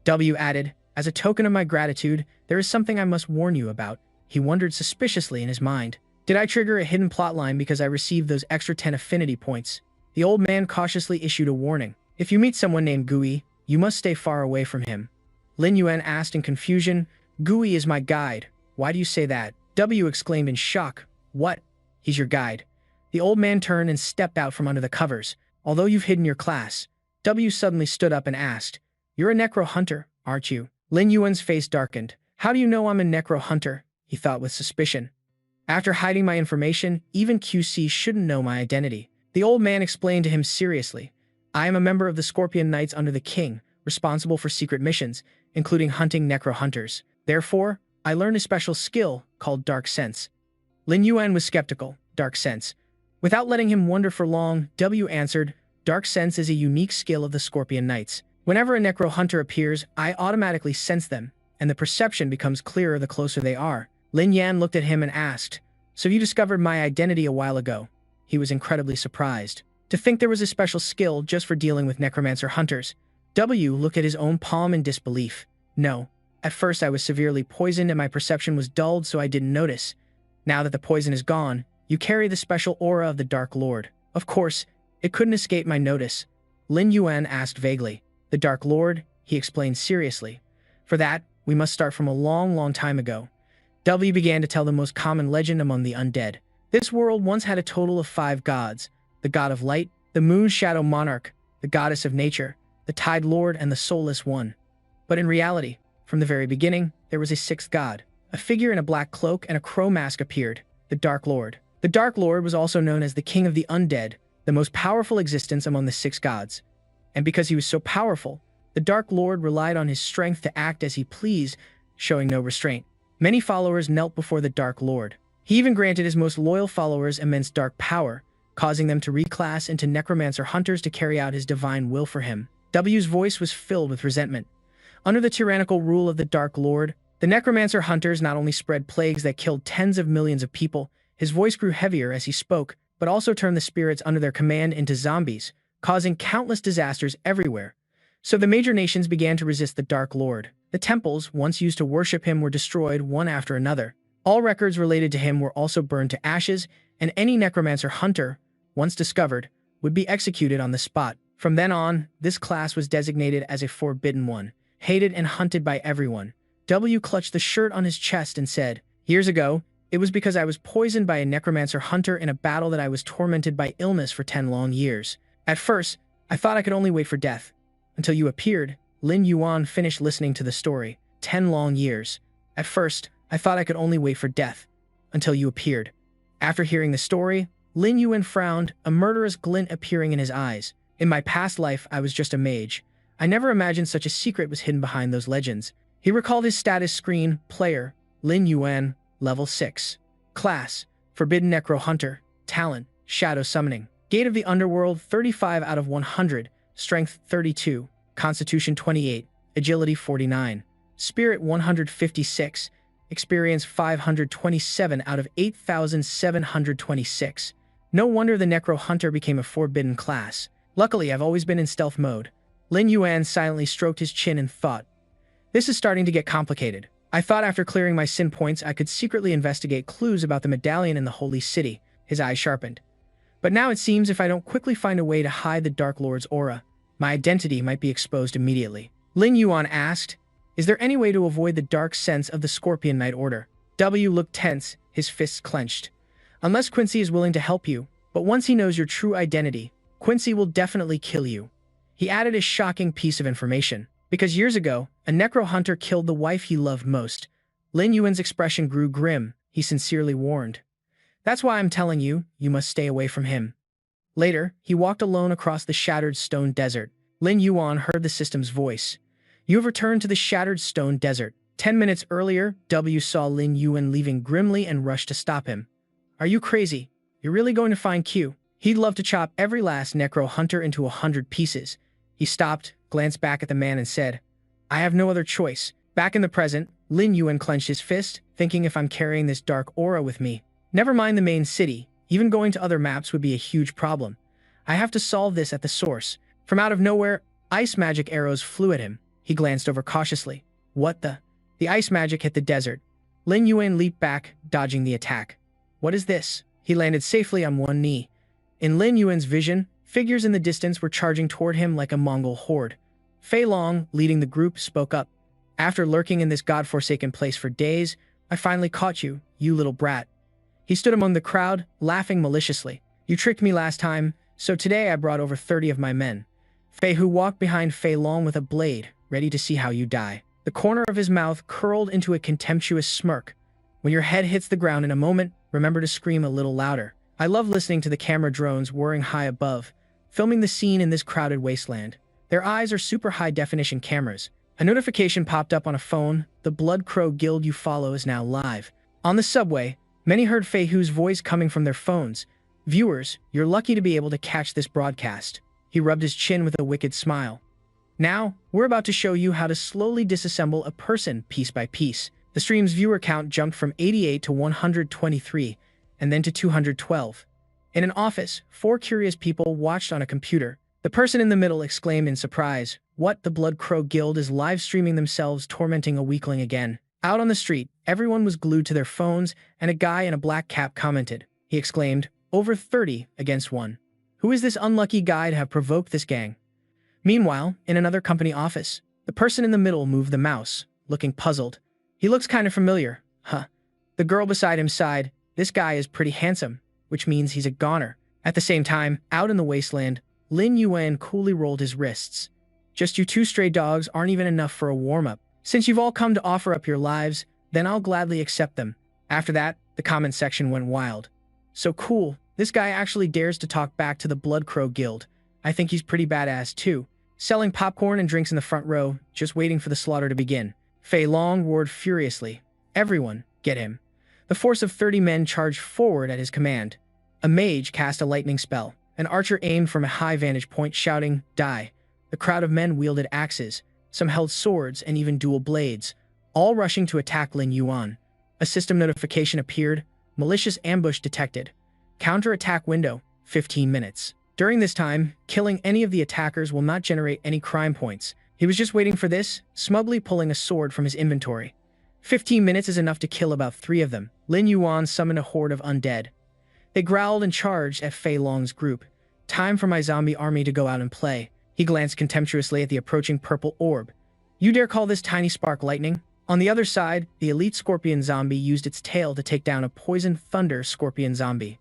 W added, "As a token of my gratitude, there is something I must warn you about." He wondered suspiciously in his mind. Did I trigger a hidden plotline because I received those extra 10 affinity points? The old man cautiously issued a warning. If you meet someone named Gui, you must stay far away from him. Lin Yuan asked in confusion, "Gui is my guide. Why do you say that?" W exclaimed in shock. "What? He's your guide?" The old man turned and stepped out from under the covers. "Although you've hidden your class," W suddenly stood up and asked, "You're a necro hunter, aren't you?" Lin Yuan's face darkened. "How do you know I'm a necro hunter?" he thought with suspicion. "After hiding my information, even QC shouldn't know my identity." The old man explained to him seriously, "I am a member of the Scorpion Knights under the king, responsible for secret missions, including hunting necro hunters. Therefore, I learned a special skill called Dark Sense." Lin Yuan was skeptical. Dark Sense. Without letting him wonder for long, W answered, "Dark Sense is a unique skill of the Scorpion Knights. Whenever a necro hunter appears, I automatically sense them, and the perception becomes clearer the closer they are." Lin Yan looked at him and asked, "So you discovered my identity a while ago?" He was incredibly surprised. To think there was a special skill just for dealing with necromancer hunters. W looked at his own palm in disbelief. "No. At first I was severely poisoned and my perception was dulled, so I didn't notice. Now that the poison is gone, you carry the special aura of the Dark Lord. Of course, it couldn't escape my notice." Lin Yuan asked vaguely. "The Dark Lord?" he explained seriously. "For that, we must start from a long, long time ago." W began to tell the most common legend among the undead. This world once had a total of 5 gods: the god of light, the moon shadow monarch, the goddess of nature, the tide lord, and the soulless one. But in reality, from the very beginning, there was a 6th god. A figure in a black cloak and a crow mask appeared, the Dark Lord. The Dark Lord was also known as the king of the undead, the most powerful existence among the 6 gods. And because he was so powerful, the Dark Lord relied on his strength to act as he pleased, showing no restraint. Many followers knelt before the Dark Lord. He even granted his most loyal followers immense dark power, causing them to reclass into necromancer hunters to carry out his divine will for him. W's voice was filled with resentment. Under the tyrannical rule of the Dark Lord, the necromancer hunters not only spread plagues that killed tens of millions of people, his voice grew heavier as he spoke, but also turned the spirits under their command into zombies, causing countless disasters everywhere. So the major nations began to resist the Dark Lord. The temples, once used to worship him, were destroyed one after another. All records related to him were also burned to ashes, and any necromancer hunter, once discovered, would be executed on the spot. From then on, this class was designated as a forbidden one, hated and hunted by everyone. W clutched the shirt on his chest and said, "Years ago, it was because I was poisoned by a necromancer hunter in a battle that I was tormented by illness for 10 long years. At first, I thought I could only wait for death. Until you appeared." Lin Yuan finished listening to the story. 10 long years. "At first, I thought I could only wait for death. Until you appeared." After hearing the story, Lin Yuan frowned, a murderous glint appearing in his eyes. "In my past life, I was just a mage. I never imagined such a secret was hidden behind those legends." He recalled his status screen: Player, Lin Yuan, Level 6. Class, Forbidden Necro Hunter. Talent, Shadow Summoning. Gate of the Underworld, 35 out of 100. Strength, 32. Constitution, 28. Agility, 49. Spirit, 156. Experience, 527 out of 8,726. No wonder the Necro Hunter became a forbidden class. Luckily, I've always been in stealth mode. Lin Yuan silently stroked his chin and thought, "This is starting to get complicated. I thought after clearing my sin points, I could secretly investigate clues about the medallion in the Holy City." His eyes sharpened. "But now it seems if I don't quickly find a way to hide the Dark Lord's aura, my identity might be exposed immediately." Lin Yuan asked, "Is there any way to avoid the dark sense of the Scorpion Knight Order?" W looked tense, his fists clenched. "Unless Quincy is willing to help you, but once he knows your true identity, Quincy will definitely kill you." He added a shocking piece of information. Because years ago, a necro hunter killed the wife he loved most. Lin Yuan's expression grew grim. He sincerely warned, "That's why I'm telling you, you must stay away from him." Later, he walked alone across the shattered stone desert. Lin Yuan heard the system's voice. You have returned to the shattered stone desert. 10 minutes earlier, W saw Lin Yuan leaving grimly and rushed to stop him. Are you crazy? You're really going to find Q? He'd love to chop every last necro hunter into 100 pieces. He stopped, glanced back at the man and said, I have no other choice. Back in the present, Lin Yuan clenched his fist, thinking if I'm carrying this dark aura with me. Never mind the main city, even going to other maps would be a huge problem. I have to solve this at the source. From out of nowhere, ice magic arrows flew at him. He glanced over cautiously. What the? The ice magic hit the desert. Lin Yuan leaped back, dodging the attack. What is this? He landed safely on one knee. In Lin Yuan's vision, figures in the distance were charging toward him like a Mongol horde. Fei Long, leading the group, spoke up. After lurking in this godforsaken place for days, I finally caught you, you little brat. He stood among the crowd, laughing maliciously. You tricked me last time, so today I brought over 30 of my men. Fei Hu walked behind Fei Long with a blade, ready to see how you die. The corner of his mouth curled into a contemptuous smirk. When your head hits the ground in a moment, remember to scream a little louder. I love listening to the camera drones whirring high above, filming the scene in this crowded wasteland. Their eyes are super high-definition cameras. A notification popped up on a phone. The Blood Crow Guild you follow is now live. On the subway, many heard Fei Hu's voice coming from their phones. Viewers, you're lucky to be able to catch this broadcast. He rubbed his chin with a wicked smile. Now, we're about to show you how to slowly disassemble a person piece by piece. The stream's viewer count jumped from 88 to 123, and then to 212. In an office, 4 curious people watched on a computer. The person in the middle exclaimed in surprise, What? The Blood Crow Guild is live streaming themselves tormenting a weakling again. Out on the street, everyone was glued to their phones, and a guy in a black cap commented. He exclaimed, Over 30 against 1. Who is this unlucky guy to have provoked this gang? Meanwhile, in another company office, the person in the middle moved the mouse, looking puzzled. He looks kind of familiar. Huh. The girl beside him sighed. This guy is pretty handsome, which means he's a goner. At the same time, out in the wasteland, Lin Yuan coolly rolled his wrists. Just you 2 stray dogs aren't even enough for a warm-up. Since you've all come to offer up your lives, then I'll gladly accept them. After that, the comment section went wild. So cool, this guy actually dares to talk back to the Blood Crow Guild. I think he's pretty badass too. Selling popcorn and drinks in the front row, just waiting for the slaughter to begin. Fei Long roared furiously. Everyone, get him. The force of 30 men charged forward at his command. A mage cast a lightning spell. An archer aimed from a high vantage point, shouting, Die. The crowd of men wielded axes. Some held swords and even dual blades, all rushing to attack Lin Yuan. A system notification appeared. Malicious ambush detected. Counter-attack window, 15 minutes. During this time, killing any of the attackers will not generate any crime points. He was just waiting for this, smugly pulling a sword from his inventory. 15 minutes is enough to kill about 3 of them. Lin Yuan summoned a horde of undead. They growled and charged at Fei Long's group. Time for my zombie army to go out and play. He glanced contemptuously at the approaching purple orb. You dare call this tiny spark lightning? On the other side, the elite scorpion zombie used its tail to take down a poison thunder scorpion zombie.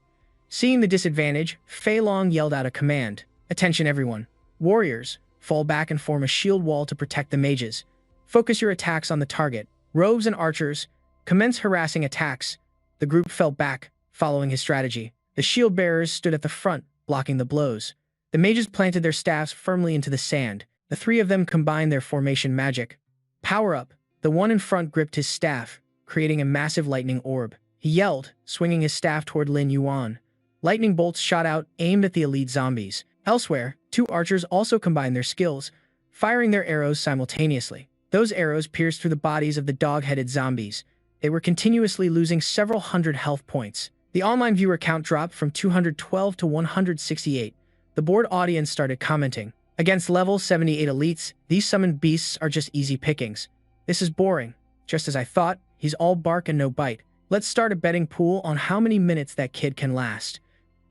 Seeing the disadvantage, Fei Long yelled out a command. Attention everyone. Warriors, fall back and form a shield wall to protect the mages. Focus your attacks on the target. Rogues and archers, commence harassing attacks. The group fell back, following his strategy. The shield bearers stood at the front, blocking the blows. The mages planted their staffs firmly into the sand. The 3 of them combined their formation magic. Power up. The one in front gripped his staff, creating a massive lightning orb. He yelled, swinging his staff toward Lin Yuan. Lightning bolts shot out, aimed at the elite zombies. Elsewhere, 2 archers also combined their skills, firing their arrows simultaneously. Those arrows pierced through the bodies of the dog-headed zombies. They were continuously losing several hundred health points. The online viewer count dropped from 212 to 168. The bored audience started commenting. Against level 78 elites, these summoned beasts are just easy pickings. This is boring. Just as I thought, he's all bark and no bite. Let's start a betting pool on how many minutes that kid can last.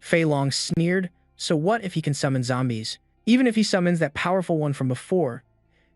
Fei Long sneered, so what if he can summon zombies? Even if he summons that powerful one from before,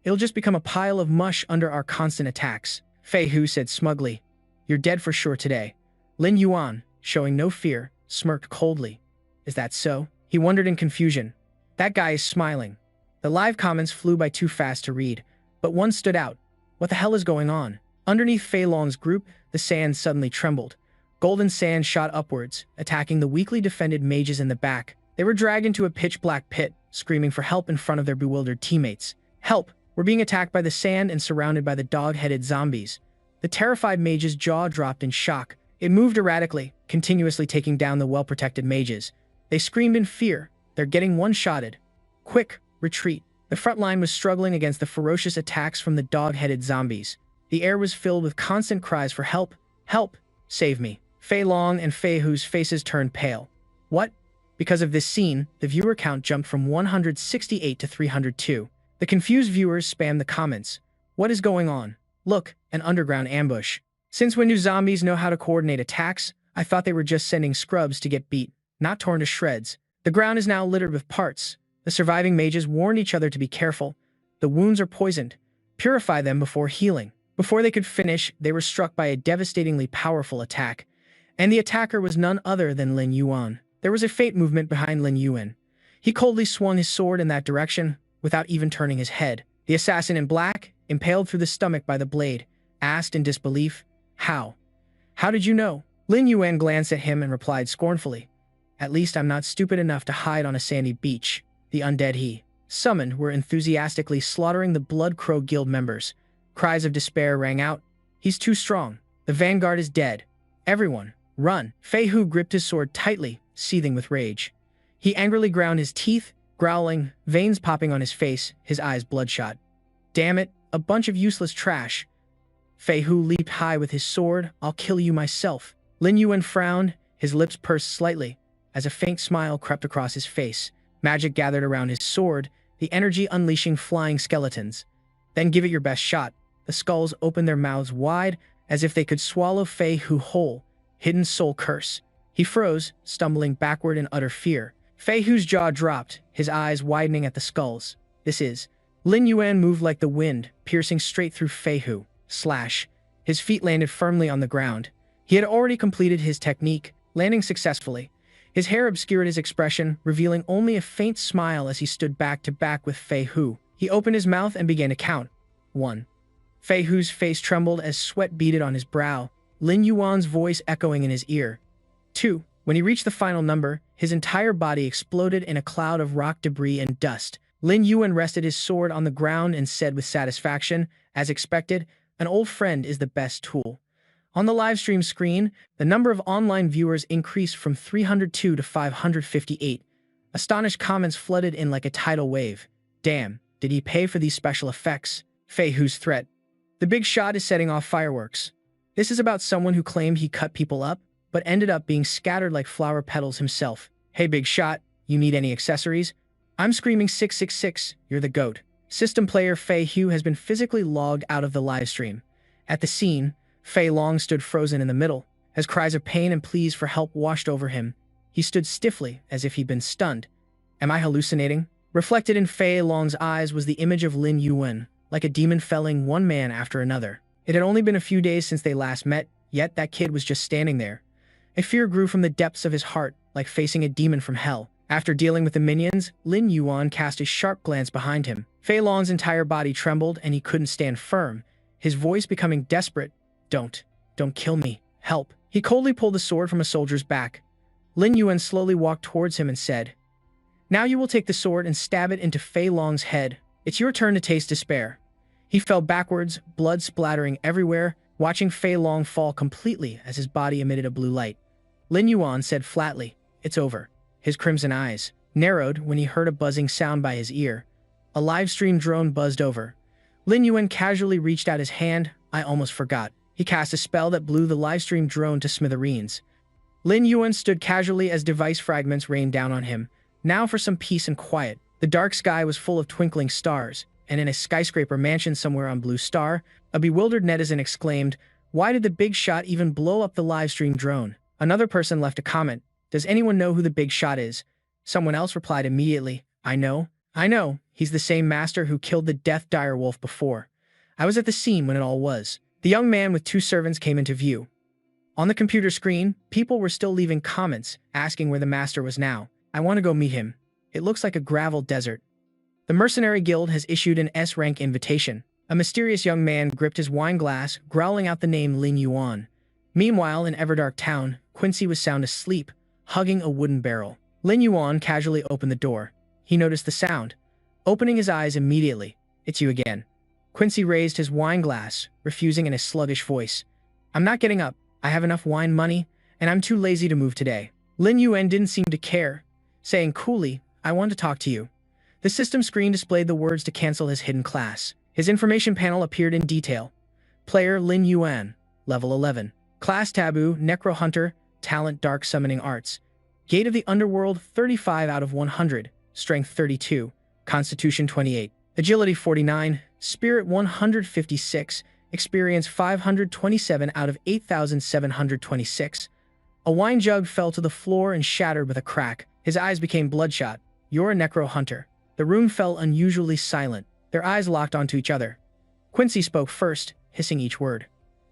it'll just become a pile of mush under our constant attacks. Fei Hu said smugly, You're dead for sure today. Lin Yuan, showing no fear, smirked coldly. Is that so? He wondered in confusion. That guy is smiling. The live comments flew by too fast to read, but one stood out. What the hell is going on? Underneath Fei Long's group, the sand suddenly trembled. Golden sand shot upwards, attacking the weakly defended mages in the back. They were dragged into a pitch-black pit, screaming for help in front of their bewildered teammates. Help! We're being attacked by the sand and surrounded by the dog-headed zombies. The terrified mage's jaw dropped in shock. It moved erratically, continuously taking down the well-protected mages. They screamed in fear. They're getting one-shotted. Quick, retreat. The front line was struggling against the ferocious attacks from the dog-headed zombies. The air was filled with constant cries for help. Help! Save me. Fei Long and Fei Hu's faces turned pale. What? Because of this scene, the viewer count jumped from 168 to 302. The confused viewers spammed the comments. What is going on? Look, an underground ambush. Since when do zombies know how to coordinate attacks? I thought they were just sending scrubs to get beat, not torn to shreds. The ground is now littered with parts. The surviving mages warned each other to be careful. The wounds are poisoned. Purify them before healing. Before they could finish, they were struck by a devastatingly powerful attack. And the attacker was none other than Lin Yuan. There was a fate movement behind Lin Yuan. He coldly swung his sword in that direction, without even turning his head. The assassin in black, impaled through the stomach by the blade, asked in disbelief, "How? How did you know?" Lin Yuan glanced at him and replied scornfully, "At least I'm not stupid enough to hide on a sandy beach." The undead he summoned were enthusiastically slaughtering the Blood Crow Guild members. Cries of despair rang out. "He's too strong. The vanguard is dead. Everyone, run!" Fei Hu gripped his sword tightly, seething with rage. He angrily ground his teeth, growling, veins popping on his face, his eyes bloodshot. "Damn it, a bunch of useless trash." Fei Hu leaped high with his sword. "I'll kill you myself." Lin Yuan frowned, his lips pursed slightly, as a faint smile crept across his face. Magic gathered around his sword, the energy unleashing flying skeletons. "Then give it your best shot." The skulls opened their mouths wide, as if they could swallow Fei Hu whole. Hidden soul curse. He froze, stumbling backward in utter fear. Fei Hu's jaw dropped, his eyes widening at the skulls. "This is..." Lin Yuan moved like the wind, piercing straight through Fei Hu. Slash. His feet landed firmly on the ground. He had already completed his technique, landing successfully. His hair obscured his expression, revealing only a faint smile as he stood back to back with Fei Hu. He opened his mouth and began to count. 1. Fei Hu's face trembled as sweat beaded on his brow, Lin Yuan's voice echoing in his ear. 2. When he reached the final number, his entire body exploded in a cloud of rock debris and dust. Lin Yuan rested his sword on the ground and said with satisfaction, as expected, "An old friend is the best tool." On the livestream screen, the number of online viewers increased from 302 to 558. Astonished comments flooded in like a tidal wave. "Damn, did he pay for these special effects?" Fei Hu's threat. "The big shot is setting off fireworks." This is about someone who claimed he cut people up, but ended up being scattered like flower petals himself. "Hey big shot, you need any accessories?" "I'm screaming 666, you're the GOAT." System player Fei Hu has been physically logged out of the livestream. At the scene, Fei Long stood frozen in the middle, as cries of pain and pleas for help washed over him. He stood stiffly, as if he'd been stunned. Am I hallucinating? Reflected in Fei Long's eyes was the image of Lin Yuan, like a demon felling one man after another. It had only been a few days since they last met, yet that kid was just standing there. A fear grew from the depths of his heart, like facing a demon from hell. After dealing with the minions, Lin Yuan cast a sharp glance behind him. Fei Long's entire body trembled and he couldn't stand firm, his voice becoming desperate. Don't kill me. Help." He coldly pulled the sword from a soldier's back. Lin Yuan slowly walked towards him and said, "Now you will take the sword and stab it into Fei Long's head. It's your turn to taste despair." He fell backwards, blood splattering everywhere, watching Fei Long fall completely as his body emitted a blue light. Lin Yuan said flatly, "It's over." His crimson eyes narrowed when he heard a buzzing sound by his ear. A livestream drone buzzed over. Lin Yuan casually reached out his hand. "I almost forgot." He cast a spell that blew the livestream drone to smithereens. Lin Yuan stood casually as device fragments rained down on him. Now for some peace and quiet. The dark sky was full of twinkling stars, and in a skyscraper mansion somewhere on Blue Star, a bewildered netizen exclaimed, "Why did the big shot even blow up the livestream drone?" Another person left a comment, "Does anyone know who the big shot is?" Someone else replied immediately, I know. He's the same master who killed the death direwolf before. I was at the scene when it all was." The young man with 2 servants came into view. On the computer screen, people were still leaving comments, asking where the master was now. "I want to go meet him. It looks like a gravel desert." The Mercenary Guild has issued an S-rank invitation. A mysterious young man gripped his wine glass, growling out the name Lin Yuan. Meanwhile, in Everdark Town, Quincy was sound asleep, hugging a wooden barrel. Lin Yuan casually opened the door. He noticed the sound. Opening his eyes immediately, it's you again. Quincy raised his wine glass, refusing in a sluggish voice. I'm not getting up. I have enough wine money, and I'm too lazy to move today. Lin Yuan didn't seem to care, saying coolly, I want to talk to you. The system screen displayed the words to cancel his hidden class. His information panel appeared in detail. Player Lin Yuan, level 11. Class Taboo, Necro Hunter, Talent Dark Summoning Arts. Gate of the Underworld 35 out of 100, Strength 32, Constitution 28, Agility 49, Spirit 156, Experience 527 out of 8,726. A wine jug fell to the floor and shattered with a crack. His eyes became bloodshot. You're a Necro Hunter. The room fell unusually silent. Their eyes locked onto each other. Quincy spoke first, hissing each word.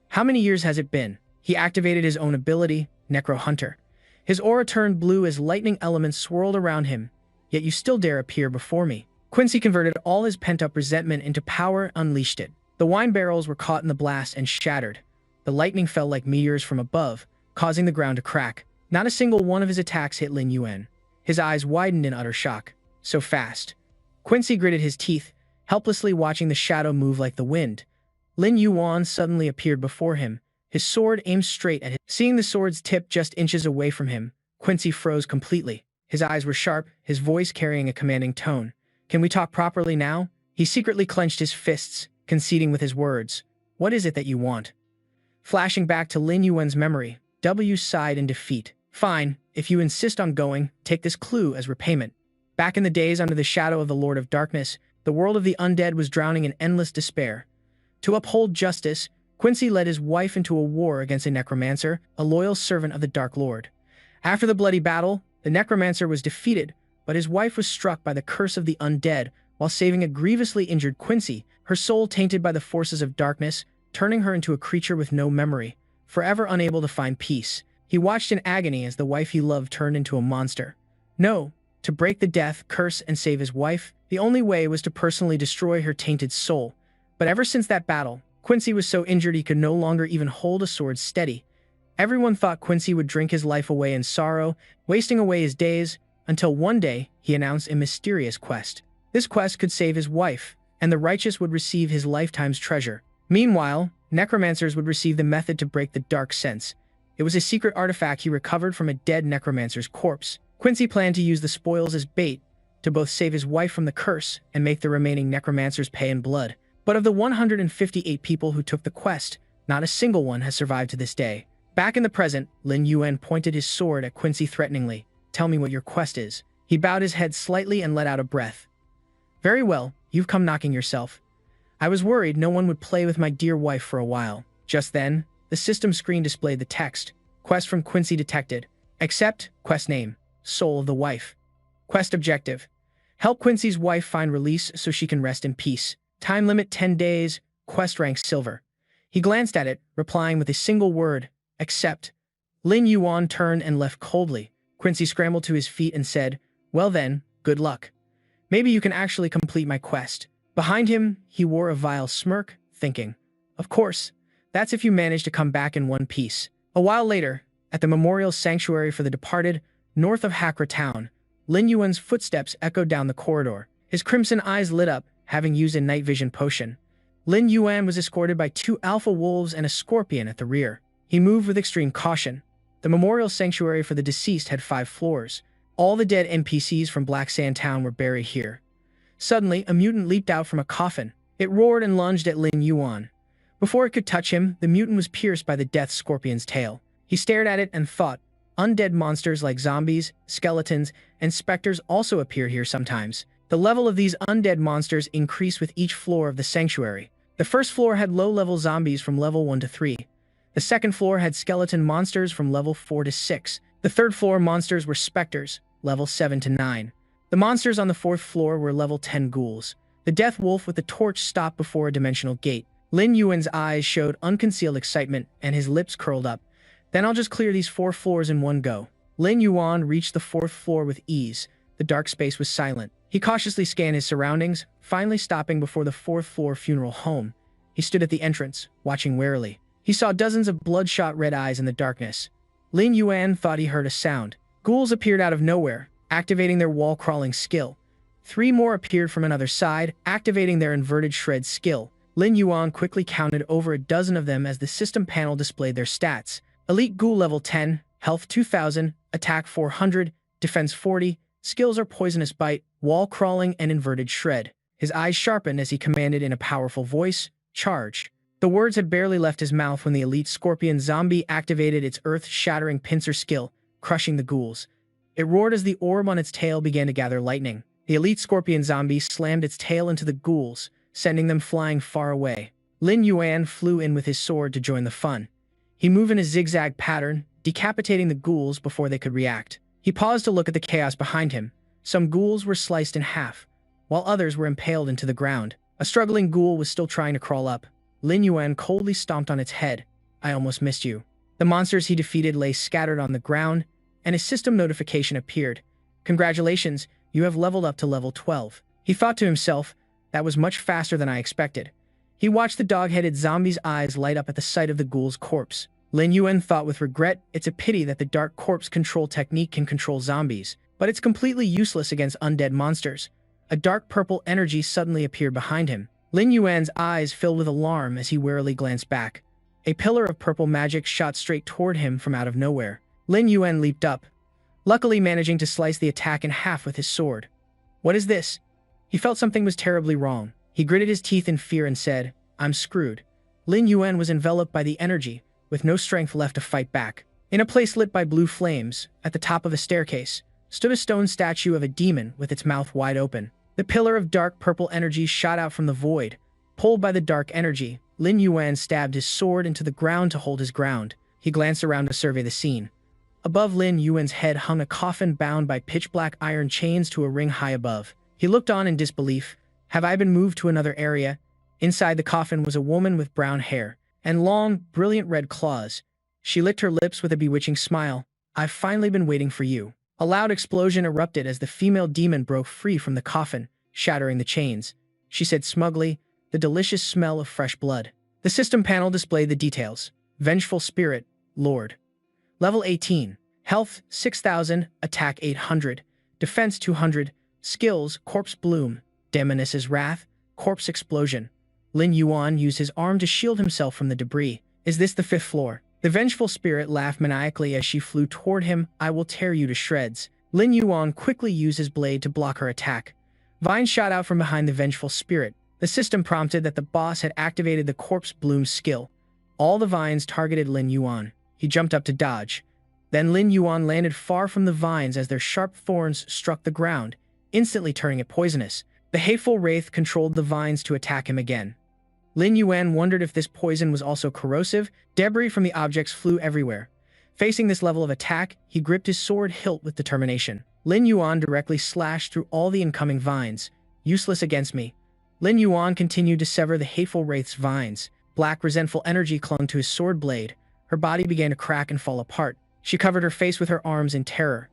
How many years has it been? He activated his own ability, Necro Hunter. His aura turned blue as lightning elements swirled around him. Yet you still dare appear before me. Quincy converted all his pent-up resentment into power and unleashed it. The wine barrels were caught in the blast and shattered. The lightning fell like meteors from above, causing the ground to crack. Not a single one of his attacks hit Lin Yuan. His eyes widened in utter shock. So fast. Quincy gritted his teeth, helplessly watching the shadow move like the wind. Lin Yuan suddenly appeared before him, his sword aimed straight at him. Seeing the sword's tip just inches away from him, Quincy froze completely. His eyes were sharp, his voice carrying a commanding tone. Can we talk properly now? He secretly clenched his fists, conceding with his words. What is it that you want? Flashing back to Lin Yuan's memory, W sighed in defeat. Fine, if you insist on going, take this clue as repayment. Back in the days under the shadow of the Lord of Darkness, the world of the undead was drowning in endless despair. To uphold justice, Quincy led his wife into a war against a necromancer, a loyal servant of the Dark Lord. After the bloody battle, the necromancer was defeated, but his wife was struck by the curse of the undead while saving a grievously injured Quincy, her soul tainted by the forces of darkness, turning her into a creature with no memory, forever unable to find peace. He watched in agony as the wife he loved turned into a monster. No, to break the death curse and save his wife, the only way was to personally destroy her tainted soul. But ever since that battle, Quincy was so injured he could no longer even hold a sword steady. Everyone thought Quincy would drink his life away in sorrow, wasting away his days, until one day he announced a mysterious quest. This quest could save his wife, and the righteous would receive his lifetime's treasure. Meanwhile, necromancers would receive the method to break the dark sense. It was a secret artifact he recovered from a dead necromancer's corpse. Quincy planned to use the spoils as bait, to both save his wife from the curse and make the remaining necromancers pay in blood. But of the 158 people who took the quest, not a single one has survived to this day. Back in the present, Lin Yuan pointed his sword at Quincy threateningly. Tell me what your quest is. He bowed his head slightly and let out a breath. Very well, you've come knocking yourself. I was worried no one would play with my dear wife for a while. Just then, the system screen displayed the text. Quest from Quincy detected. Accept, quest name, soul of the wife. Quest objective. Help Quincy's wife find release so she can rest in peace. Time limit 10 days, quest rank silver. He glanced at it, replying with a single word, accept. Lin Yuan turned and left coldly. Quincy scrambled to his feet and said, well then, good luck. Maybe you can actually complete my quest. Behind him, he wore a vile smirk, thinking, of course, that's if you manage to come back in one piece. A while later, at the memorial sanctuary for the departed, north of Hakra town, Lin Yuan's footsteps echoed down the corridor. His crimson eyes lit up, having used a night vision potion. Lin Yuan was escorted by 2 alpha wolves and a scorpion at the rear. He moved with extreme caution. The memorial sanctuary for the deceased had 5 floors. All the dead NPCs from Black Sand Town were buried here. Suddenly, a mutant leaped out from a coffin. It roared and lunged at Lin Yuan. Before it could touch him, the mutant was pierced by the death scorpion's tail. He stared at it and thought, undead monsters like zombies, skeletons, and specters also appear here sometimes. The level of these undead monsters increased with each floor of the sanctuary. The first floor had low-level zombies from level 1 to 3. The second floor had skeleton monsters from level 4 to 6. The third floor monsters were specters, level 7 to 9. The monsters on the fourth floor were level 10 ghouls. The death wolf with the torch stopped before a dimensional gate. Lin Yuan's eyes showed unconcealed excitement and his lips curled up. Then I'll just clear these 4 floors in one go. Lin Yuan reached the 4th floor with ease. The dark space was silent. He cautiously scanned his surroundings, finally stopping before the 4th floor funeral home. He stood at the entrance, watching warily. He saw dozens of bloodshot red eyes in the darkness. Lin Yuan thought he heard a sound. Ghouls appeared out of nowhere, activating their wall-crawling skill. 3 more appeared from another side, activating their inverted shred skill. Lin Yuan quickly counted over a dozen of them as the system panel displayed their stats. Elite Ghoul level 10, health 2000, attack 400, defense 40, skills are poisonous bite, wall crawling, and inverted shred. His eyes sharpened as he commanded in a powerful voice, charge. The words had barely left his mouth when the elite scorpion zombie activated its earth-shattering pincer skill, crushing the ghouls. It roared as the orb on its tail began to gather lightning. The elite scorpion zombie slammed its tail into the ghouls, sending them flying far away. Lin Yuan flew in with his sword to join the fun. He moved in a zigzag pattern, decapitating the ghouls before they could react. He paused to look at the chaos behind him. Some ghouls were sliced in half, while others were impaled into the ground. A struggling ghoul was still trying to crawl up. Lin Yuan coldly stomped on its head. I almost missed you. The monsters he defeated lay scattered on the ground, and his system notification appeared. Congratulations, you have leveled up to level 12. He thought to himself, that was much faster than I expected. He watched the dog-headed zombie's eyes light up at the sight of the ghoul's corpse. Lin Yuan thought with regret, it's a pity that the dark corpse control technique can control zombies, but it's completely useless against undead monsters. A dark purple energy suddenly appeared behind him. Lin Yuan's eyes filled with alarm as he warily glanced back. A pillar of purple magic shot straight toward him from out of nowhere. Lin Yuan leaped up, luckily managing to slice the attack in half with his sword. What is this? He felt something was terribly wrong. He gritted his teeth in fear and said, I'm screwed. Lin Yuan was enveloped by the energy, with no strength left to fight back. In a place lit by blue flames, at the top of a staircase, stood a stone statue of a demon with its mouth wide open. The pillar of dark purple energy shot out from the void. Pulled by the dark energy, Lin Yuan stabbed his sword into the ground to hold his ground. He glanced around to survey the scene. Above Lin Yuan's head hung a coffin bound by pitch-black iron chains to a ring high above. He looked on in disbelief. Have I been moved to another area? Inside the coffin was a woman with brown hair and long, brilliant red claws. She licked her lips with a bewitching smile. I've finally been waiting for you. A loud explosion erupted as the female demon broke free from the coffin, shattering the chains. She said smugly, the delicious smell of fresh blood. The system panel displayed the details. Vengeful spirit, Lord. Level 18. Health 6000, attack 800, defense 200, skills corpse bloom, demoness's wrath, corpse explosion. Lin Yuan used his arm to shield himself from the debris. Is this the 5th floor? The vengeful spirit laughed maniacally as she flew toward him. I will tear you to shreds. Lin Yuan quickly used his blade to block her attack. Vines shot out from behind the vengeful spirit. The system prompted that the boss had activated the corpse bloom skill. All the vines targeted Lin Yuan. He jumped up to dodge. Then Lin Yuan landed far from the vines as their sharp thorns struck the ground, instantly turning it poisonous. The hateful wraith controlled the vines to attack him again. Lin Yuan wondered if this poison was also corrosive. Debris from the objects flew everywhere. Facing this level of attack, he gripped his sword hilt with determination. Lin Yuan directly slashed through all the incoming vines. Useless against me. Lin Yuan continued to sever the hateful wraith's vines. Black, resentful energy clung to his sword blade. Her body began to crack and fall apart. She covered her face with her arms in terror.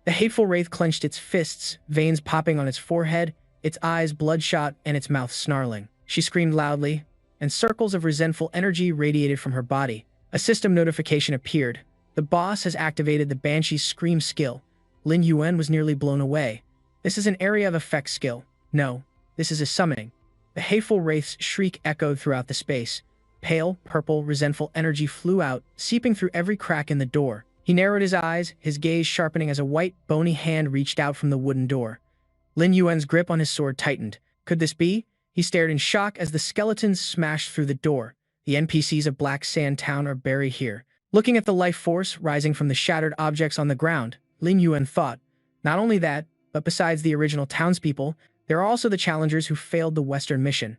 The hateful wraith clenched its fists, veins popping on its forehead, its eyes bloodshot and its mouth snarling. She screamed loudly, and circles of resentful energy radiated from her body. A system notification appeared. The boss has activated the Banshee's Scream skill. Lin Yuan was nearly blown away. This is an area of effect skill. No, this is a summoning. The hateful wraith's shriek echoed throughout the space. Pale, purple, resentful energy flew out, seeping through every crack in the door. He narrowed his eyes, his gaze sharpening as a white, bony hand reached out from the wooden door. Lin Yuan's grip on his sword tightened. Could this be? He stared in shock as the skeletons smashed through the door. The NPCs of Black Sand Town are buried here. Looking at the life force rising from the shattered objects on the ground, Lin Yuan thought, not only that, but besides the original townspeople, there are also the challengers who failed the Western mission.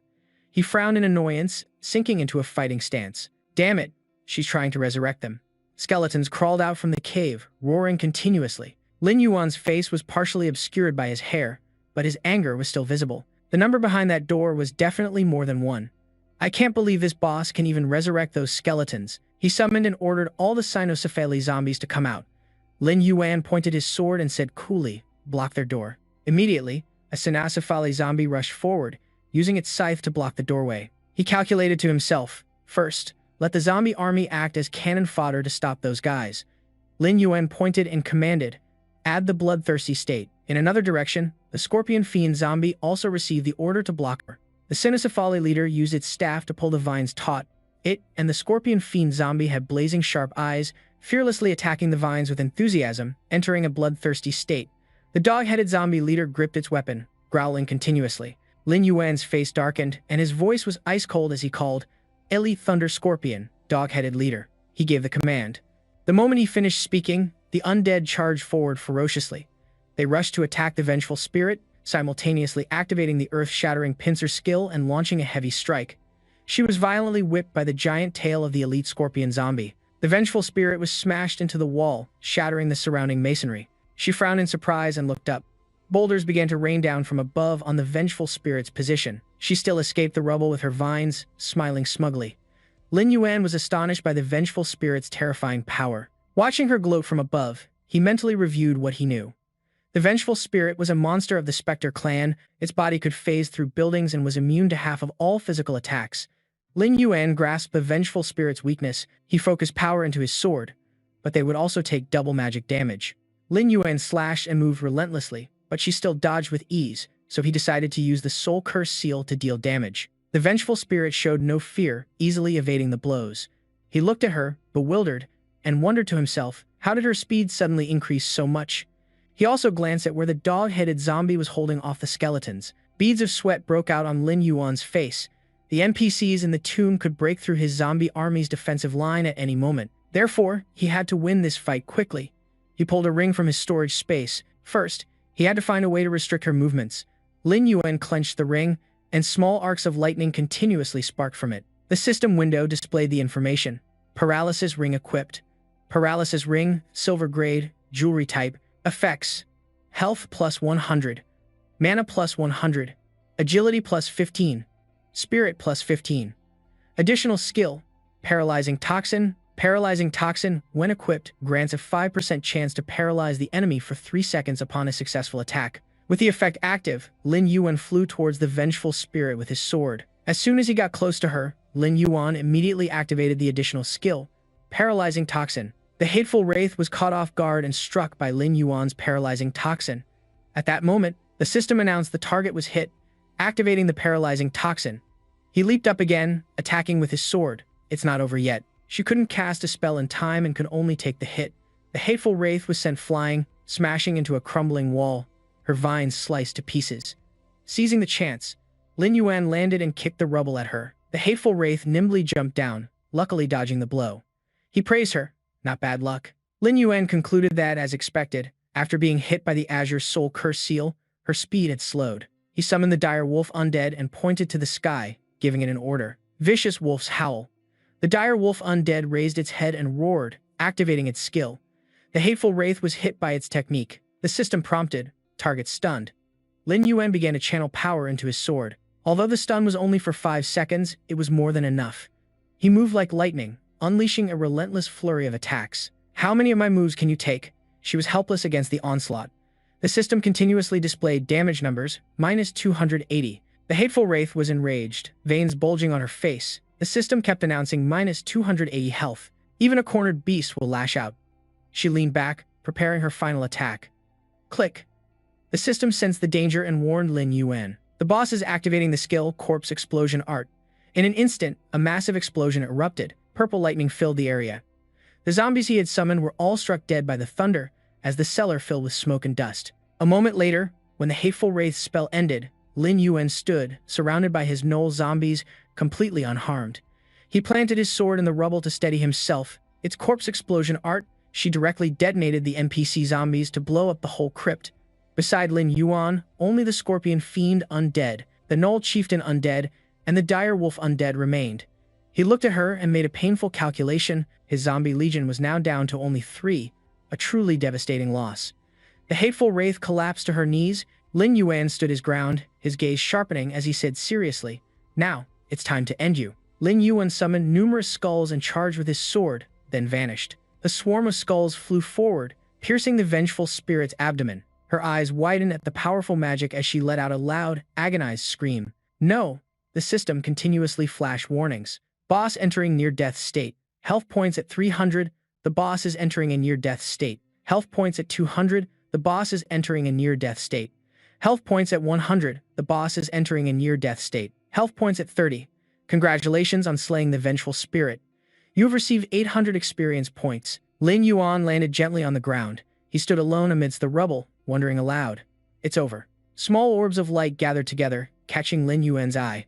He frowned in annoyance, sinking into a fighting stance. Damn it, she's trying to resurrect them. Skeletons crawled out from the cave, roaring continuously. Lin Yuan's face was partially obscured by his hair, but his anger was still visible. The number behind that door was definitely more than one. I can't believe this boss can even resurrect those skeletons. He summoned and ordered all the cynocephali zombies to come out. Lin Yuan pointed his sword and said coolly, block their door. Immediately, a cynocephali zombie rushed forward, using its scythe to block the doorway. He calculated to himself, first, let the zombie army act as cannon fodder to stop those guys. Lin Yuan pointed and commanded, add the bloodthirsty state. In another direction, The Scorpion Fiend zombie also received the order to block her. The Cinecephaly leader used its staff to pull the vines taut. It and the Scorpion Fiend zombie had blazing sharp eyes, fearlessly attacking the vines with enthusiasm, entering a bloodthirsty state. The dog-headed zombie leader gripped its weapon, growling continuously. Lin Yuan's face darkened, and his voice was ice-cold as he called, "Elite Thunder Scorpion, dog-headed leader." He gave the command. The moment he finished speaking, the undead charged forward ferociously. They rushed to attack the vengeful spirit, simultaneously activating the earth-shattering pincer skill and launching a heavy strike. She was violently whipped by the giant tail of the elite scorpion zombie. The vengeful spirit was smashed into the wall, shattering the surrounding masonry. She frowned in surprise and looked up. Boulders began to rain down from above on the vengeful spirit's position. She still escaped the rubble with her vines, smiling smugly. Lin Yuan was astonished by the vengeful spirit's terrifying power. Watching her gloat from above, he mentally reviewed what he knew. The vengeful spirit was a monster of the Spectre clan. Its body could phase through buildings and was immune to half of all physical attacks. Lin Yuan grasped the vengeful spirit's weakness. He focused power into his sword, but they would also take double magic damage. Lin Yuan slashed and moved relentlessly, but she still dodged with ease, so he decided to use the Soul Curse seal to deal damage. The vengeful spirit showed no fear, easily evading the blows. He looked at her, bewildered, and wondered to himself, how did her speed suddenly increase so much? He also glanced at where the dog-headed zombie was holding off the skeletons. Beads of sweat broke out on Lin Yuan's face. The NPCs in the tomb could break through his zombie army's defensive line at any moment. Therefore, he had to win this fight quickly. He pulled a ring from his storage space. First, he had to find a way to restrict her movements. Lin Yuan clenched the ring, and small arcs of lightning continuously sparked from it. The system window displayed the information. Paralysis ring equipped. Paralysis ring, silver grade, jewelry type. Effects: health plus 100, mana plus 100, agility plus 15, spirit plus 15. Additional skill: paralyzing toxin. Paralyzing toxin, when equipped, grants a 5% chance to paralyze the enemy for 3 seconds upon a successful attack. With the effect active, Lin Yuan flew towards the vengeful spirit with his sword. As soon as he got close to her, Lin Yuan immediately activated the additional skill, paralyzing toxin. The hateful wraith was caught off guard and struck by Lin Yuan's paralyzing toxin. At that moment, the system announced the target was hit, activating the paralyzing toxin. He leaped up again, attacking with his sword. It's not over yet. She couldn't cast a spell in time and could only take the hit. The hateful wraith was sent flying, smashing into a crumbling wall, her vines sliced to pieces. Seizing the chance, Lin Yuan landed and kicked the rubble at her. The hateful wraith nimbly jumped down, luckily dodging the blow. He praised her. Not bad luck. Lin Yuan concluded that, as expected, after being hit by the Azure Soul Curse seal, her speed had slowed. He summoned the direwolf undead and pointed to the sky, giving it an order. Vicious wolf's howl. The direwolf undead raised its head and roared, activating its skill. The hateful wraith was hit by its technique. The system prompted, target stunned. Lin Yuan began to channel power into his sword. Although the stun was only for 5 seconds, it was more than enough. He moved like lightning, unleashing a relentless flurry of attacks. How many of my moves can you take? She was helpless against the onslaught. The system continuously displayed damage numbers, minus 280. The hateful wraith was enraged, veins bulging on her face. The system kept announcing minus 280 health. Even a cornered beast will lash out. She leaned back, preparing her final attack. Click. The system sensed the danger and warned Lin Yuan. The boss is activating the skill Corpse Explosion Art. In an instant, a massive explosion erupted. Purple lightning filled the area. The zombies he had summoned were all struck dead by the thunder, as the cellar filled with smoke and dust. A moment later, when the hateful wraith's spell ended, Lin Yuan stood, surrounded by his gnoll zombies, completely unharmed. He planted his sword in the rubble to steady himself. Its corpse explosion art, she directly detonated the NPC zombies to blow up the whole crypt. Beside Lin Yuan, only the Scorpion Fiend undead, the Gnoll Chieftain undead, and the direwolf undead remained. He looked at her and made a painful calculation. His zombie legion was now down to only 3, a truly devastating loss. The hateful wraith collapsed to her knees. Lin Yuan stood his ground, his gaze sharpening as he said seriously, "Now, it's time to end you." Lin Yuan summoned numerous skulls and charged with his sword, then vanished. A swarm of skulls flew forward, piercing the vengeful spirit's abdomen. Her eyes widened at the powerful magic as she let out a loud, agonized scream. No! The system continuously flashed warnings. Boss entering near-death state. Health points at 300. The boss is entering a near-death state. Health points at 200. The boss is entering a near-death state. Health points at 100. The boss is entering a near-death state. Health points at 30. Congratulations on slaying the vengeful spirit. You have received 800 experience points. Lin Yuan landed gently on the ground. He stood alone amidst the rubble, wondering aloud. It's over. Small orbs of light gathered together, catching Lin Yuan's eye.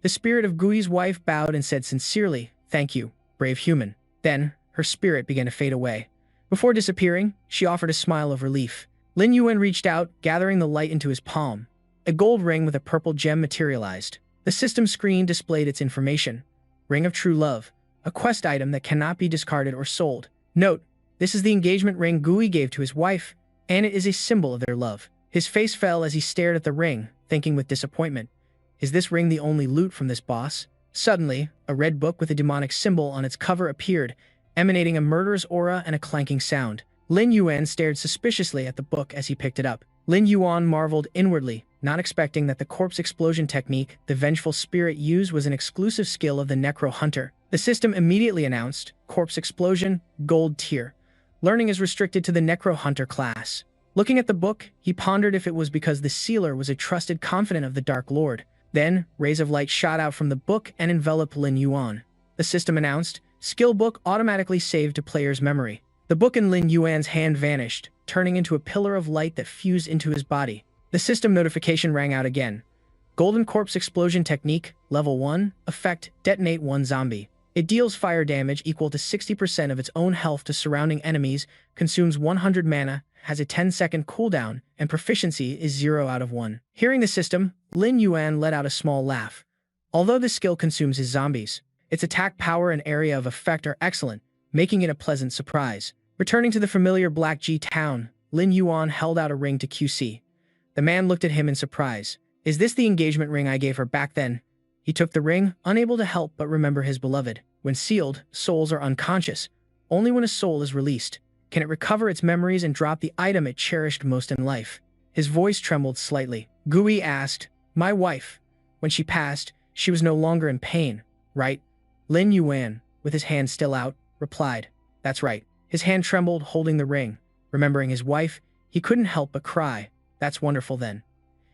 The spirit of Gui's wife bowed and said sincerely, "Thank you, brave human." Then, her spirit began to fade away. Before disappearing, she offered a smile of relief. Lin Yuan reached out, gathering the light into his palm. A gold ring with a purple gem materialized. The system screen displayed its information. Ring of True Love, a quest item that cannot be discarded or sold. Note, this is the engagement ring Gui gave to his wife, and it is a symbol of their love. His face fell as he stared at the ring, thinking with disappointment. Is this ring the only loot from this boss? Suddenly, a red book with a demonic symbol on its cover appeared, emanating a murderous aura and a clanking sound. Lin Yuan stared suspiciously at the book as he picked it up. Lin Yuan marveled inwardly, not expecting that the corpse explosion technique the vengeful spirit used was an exclusive skill of the Necro Hunter. The system immediately announced, Corpse Explosion, Gold Tier. Learning is restricted to the Necro Hunter class. Looking at the book, he pondered if it was because the sealer was a trusted confidant of the Dark Lord. Then, rays of light shot out from the book and enveloped Lin Yuan. The system announced, Skill Book automatically saved to player's memory. The book in Lin Yuan's hand vanished, turning into a pillar of light that fused into his body. The system notification rang out again. Golden Corpse Explosion Technique, Level 1, Effect, Detonate 1 Zombie. It deals fire damage equal to 60% of its own health to surrounding enemies, consumes 100 mana, has a 10-second cooldown, and proficiency is 0 out of 1. Hearing the system, Lin Yuan let out a small laugh. Although this skill consumes his zombies, its attack power and area of effect are excellent, making it a pleasant surprise. Returning to the familiar Black G town, Lin Yuan held out a ring to QC. The man looked at him in surprise. Is this the engagement ring I gave her back then? He took the ring, unable to help but remember his beloved. When sealed, souls are unconscious. Only when a soul is released can it recover its memories and drop the item it cherished most in life. His voice trembled slightly. Gui asked, My wife. When she passed, she was no longer in pain, right? Lin Yuan, with his hand still out, replied, That's right. His hand trembled, holding the ring. Remembering his wife, he couldn't help but cry. That's wonderful then.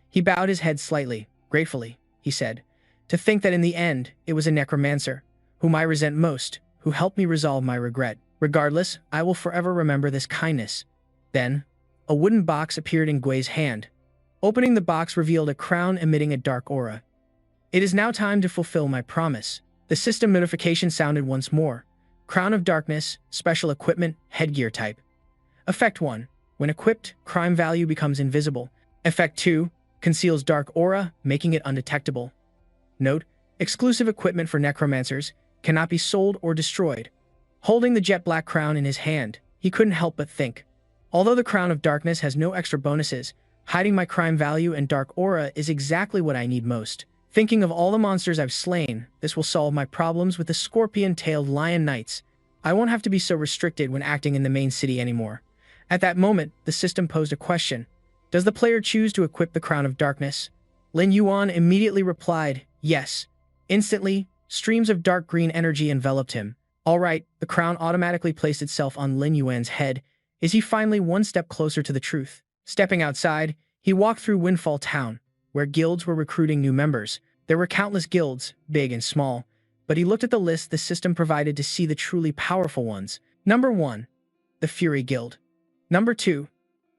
He bowed his head slightly, gratefully, he said. To think that in the end, it was a necromancer, whom I resent most, who helped me resolve my regret. Regardless, I will forever remember this kindness. Then, a wooden box appeared in Gui's hand. Opening the box revealed a crown emitting a dark aura. It is now time to fulfill my promise. The system notification sounded once more. Crown of Darkness, Special Equipment, Headgear Type. Effect 1. When equipped, crime value becomes invisible. Effect 2. Conceals dark aura, making it undetectable. Note, exclusive equipment for necromancers, cannot be sold or destroyed. Holding the jet black crown in his hand, he couldn't help but think. Although the Crown of Darkness has no extra bonuses, hiding my crime value and dark aura is exactly what I need most. Thinking of all the monsters I've slain, this will solve my problems with the scorpion-tailed lion knights. I won't have to be so restricted when acting in the main city anymore. At that moment, the system posed a question. Does the player choose to equip the Crown of Darkness? Lin Yuan immediately replied, yes. Instantly, streams of dark green energy enveloped him. All right, the crown automatically placed itself on Lin Yuan's head. Is he finally one step closer to the truth? Stepping outside, he walked through Windfall Town, where guilds were recruiting new members. There were countless guilds, big and small, but he looked at the list the system provided to see the truly powerful ones. Number 1, the Fury Guild. Number 2,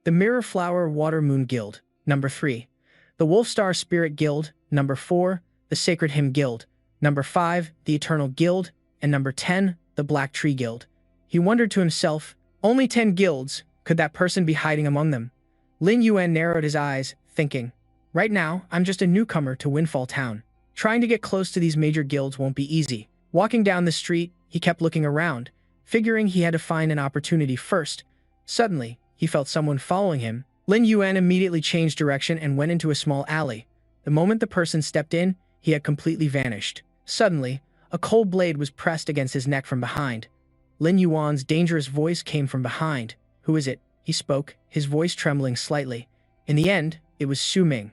the Mirror Flower Water Moon Guild. Number 3, the Wolfstar Spirit Guild. Number 4, the Sacred Hymn Guild. Number 5, the Eternal Guild. And number 10, the Black Tree Guild. He wondered to himself, only 10 guilds, could that person be hiding among them? Lin Yuan narrowed his eyes, thinking, right now, I'm just a newcomer to Windfall Town. Trying to get close to these major guilds won't be easy. Walking down the street, he kept looking around, figuring he had to find an opportunity first. Suddenly, he felt someone following him. Lin Yuan immediately changed direction and went into a small alley. The moment the person stepped in, he had completely vanished. Suddenly, a cold blade was pressed against his neck from behind. Lin Yuan's dangerous voice came from behind. Who is it? He spoke, his voice trembling slightly. In the end, it was Su Ming.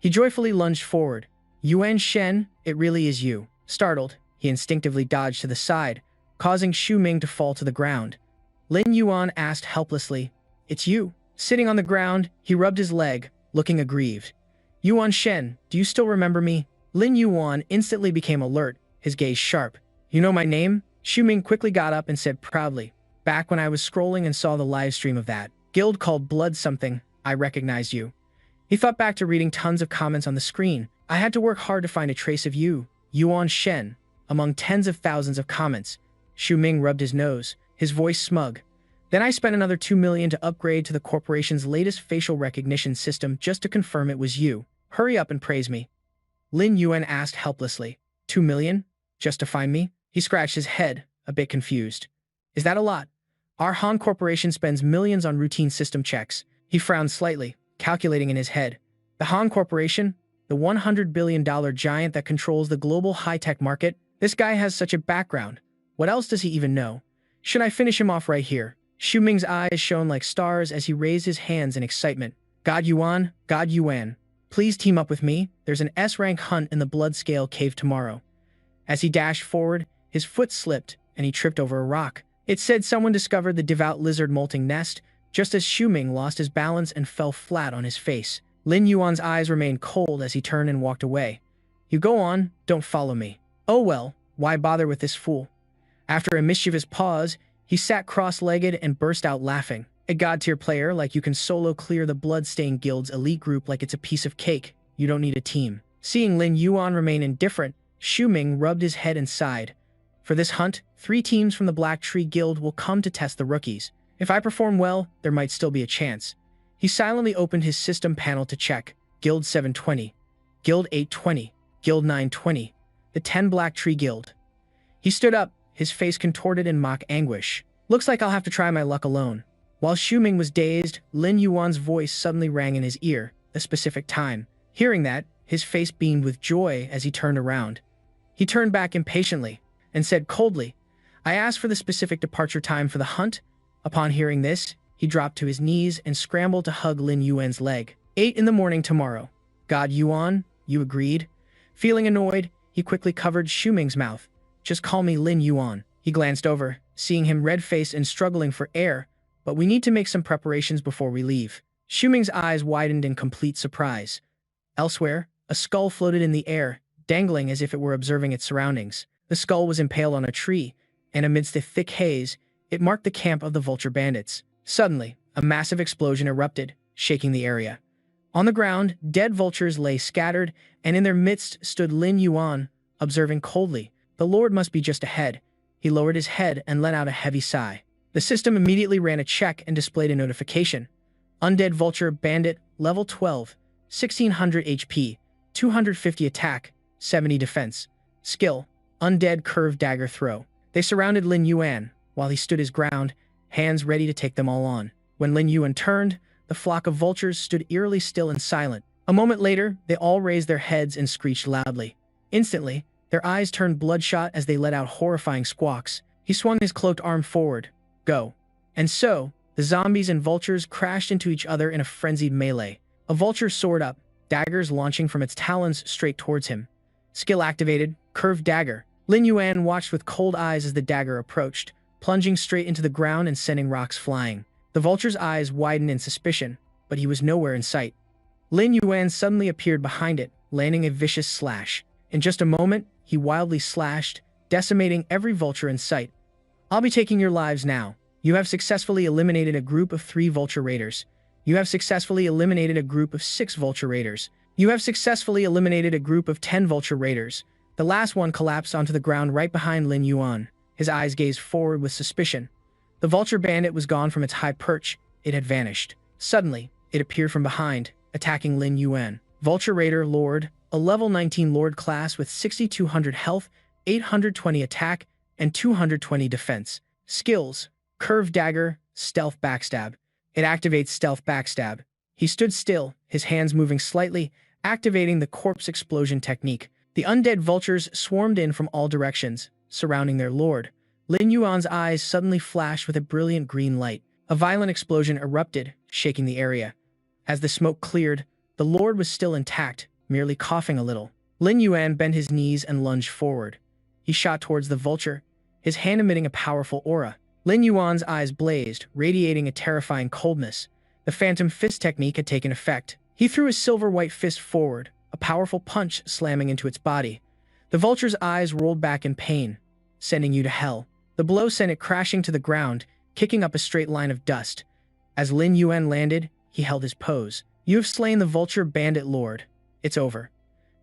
He joyfully lunged forward. Yuan Shen, it really is you. Startled, he instinctively dodged to the side, causing Su Ming to fall to the ground. Lin Yuan asked helplessly, It's you. Sitting on the ground, he rubbed his leg, looking aggrieved. Yuan Shen, do you still remember me? Lin Yuan instantly became alert, his gaze sharp. You know my name? Xuming quickly got up and said proudly. Back when I was scrolling and saw the live stream of that guild called Blood something, I recognized you. He thought back to reading tons of comments on the screen. I had to work hard to find a trace of you, Yuan Shen, among tens of thousands of comments. Xuming rubbed his nose, his voice smug. Then I spent another 2 million to upgrade to the corporation's latest facial recognition system just to confirm it was you. Hurry up and praise me. Lin Yuan asked helplessly. 2 million? Just to find me? He scratched his head, a bit confused. Is that a lot? Our Han Corporation spends millions on routine system checks. He frowned slightly, calculating in his head. The Han Corporation? The $100 billion giant that controls the global high-tech market? This guy has such a background. What else does he even know? Should I finish him off right here? Xuming's eyes shone like stars as he raised his hands in excitement. God Yuan, please team up with me. There's an S-rank hunt in the Bloodscale Cave tomorrow. As he dashed forward, his foot slipped, and he tripped over a rock. It said someone discovered the devout lizard molting nest, just as Xuming lost his balance and fell flat on his face. Lin Yuan's eyes remained cold as he turned and walked away. You go on, don't follow me. Oh well, why bother with this fool? After a mischievous pause, he sat cross-legged and burst out laughing. A god-tier player like you can solo clear the Bloodstained Guild's elite group like it's a piece of cake. You don't need a team. Seeing Lin Yuan remain indifferent, Xuming rubbed his head and sighed. For this hunt, 3 teams from the Black Tree Guild will come to test the rookies. If I perform well, there might still be a chance. He silently opened his system panel to check. Guild 720, Guild 820, Guild 920, the 10 Black Tree Guild. He stood up, his face contorted in mock anguish. Looks like I'll have to try my luck alone. While Xuming was dazed, Lin Yuan's voice suddenly rang in his ear, a specific time. Hearing that, his face beamed with joy as he turned around. He turned back impatiently and said coldly, I asked for the specific departure time for the hunt. Upon hearing this, he dropped to his knees and scrambled to hug Lin Yuan's leg. 8 in the morning tomorrow. God Yuan, you agreed? Feeling annoyed, he quickly covered Xuming's mouth. Just call me Lin Yuan. He glanced over, seeing him red-faced and struggling for air, but we need to make some preparations before we leave. Xuming's eyes widened in complete surprise. Elsewhere, a skull floated in the air, dangling as if it were observing its surroundings. The skull was impaled on a tree, and amidst the thick haze, it marked the camp of the Vulture bandits. Suddenly, a massive explosion erupted, shaking the area. On the ground, dead vultures lay scattered, and in their midst stood Lin Yuan, observing coldly. The Lord must be just ahead. He lowered his head and let out a heavy sigh. The system immediately ran a check and displayed a notification. Undead Vulture Bandit, level 12, 1600 HP, 250 attack, 70 defense. Skill, Undead Curved Dagger Throw. They surrounded Lin Yuan, while he stood his ground, hands ready to take them all on. When Lin Yuan turned, the flock of vultures stood eerily still and silent. A moment later, they all raised their heads and screeched loudly. Instantly, their eyes turned bloodshot as they let out horrifying squawks. He swung his cloaked arm forward. Go. And so, the zombies and vultures crashed into each other in a frenzied melee. A vulture soared up, daggers launching from its talons straight towards him. Skill activated, Curved Dagger. Lin Yuan watched with cold eyes as the dagger approached, plunging straight into the ground and sending rocks flying. The vulture's eyes widened in suspicion, but he was nowhere in sight. Lin Yuan suddenly appeared behind it, landing a vicious slash. In just a moment, he wildly slashed, decimating every vulture in sight. I'll be taking your lives now. You have successfully eliminated a group of 3 vulture raiders. You have successfully eliminated a group of 6 vulture raiders. You have successfully eliminated a group of 10 vulture raiders. The last one collapsed onto the ground right behind Lin Yuan. His eyes gazed forward with suspicion. The vulture bandit was gone from its high perch. It had vanished. Suddenly, it appeared from behind, attacking Lin Yuan. Vulture Raider Lord, a level 19 Lord class with 6200 health, 820 attack, and 220 defense. Skills, Curved Dagger, Stealth Backstab. It activates Stealth Backstab. He stood still, his hands moving slightly, activating the corpse explosion technique. The undead vultures swarmed in from all directions, surrounding their lord. Lin Yuan's eyes suddenly flashed with a brilliant green light. A violent explosion erupted, shaking the area. As the smoke cleared, the lord was still intact, merely coughing a little. Lin Yuan bent his knees and lunged forward. He shot towards the vulture, his hand emitting a powerful aura. Lin Yuan's eyes blazed, radiating a terrifying coldness. The Phantom Fist technique had taken effect. He threw his silver-white fist forward, a powerful punch slamming into its body. The vulture's eyes rolled back in pain. Sending you to hell. The blow sent it crashing to the ground, kicking up a straight line of dust. As Lin Yuan landed, he held his pose. You have slain the Vulture Bandit Lord. It's over.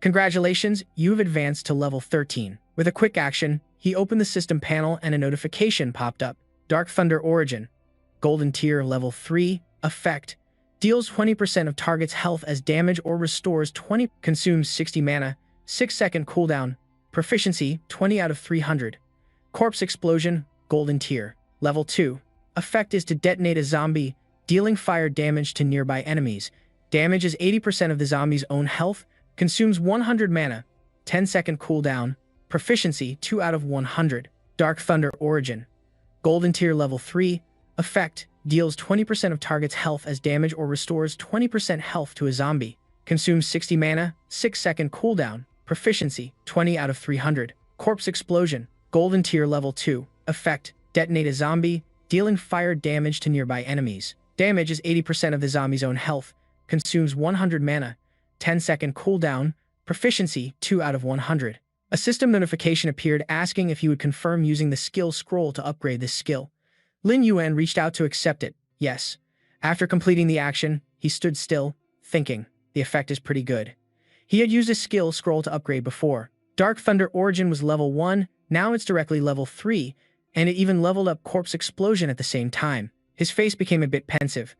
Congratulations, you have advanced to level 13. With a quick action, he opened the system panel and a notification popped up. Dark Thunder Origin. Golden Tier Level 3. Effect. Deals 20% of target's health as damage or restores 20. Consumes 60 mana. 6-second cooldown. Proficiency 20 out of 300. Corpse Explosion. Golden Tier. Level 2. Effect is to detonate a zombie, dealing fire damage to nearby enemies. Damage is 80% of the zombie's own health. Consumes 100 mana. 10-second cooldown. Proficiency 2 out of 100. Dark Thunder Origin. Golden Tier Level 3. Effect. Deals 20% of target's health as damage or restores 20% health to a zombie. Consumes 60 mana. 6-second cooldown. Proficiency 20 out of 300. Corpse Explosion. Golden Tier Level 2. Effect. Detonate a zombie, dealing fire damage to nearby enemies. Damage is 80% of the zombie's own health. Consumes 100 mana. 10-second cooldown. Proficiency 2 out of 100. A system notification appeared asking if he would confirm using the skill scroll to upgrade this skill. Lin Yuan reached out to accept it. Yes. After completing the action, he stood still, thinking, the effect is pretty good. He had used a skill scroll to upgrade before. Dark Thunder Origin was level 1, now it's directly level 3, and it even leveled up Corpse Explosion at the same time. His face became a bit pensive.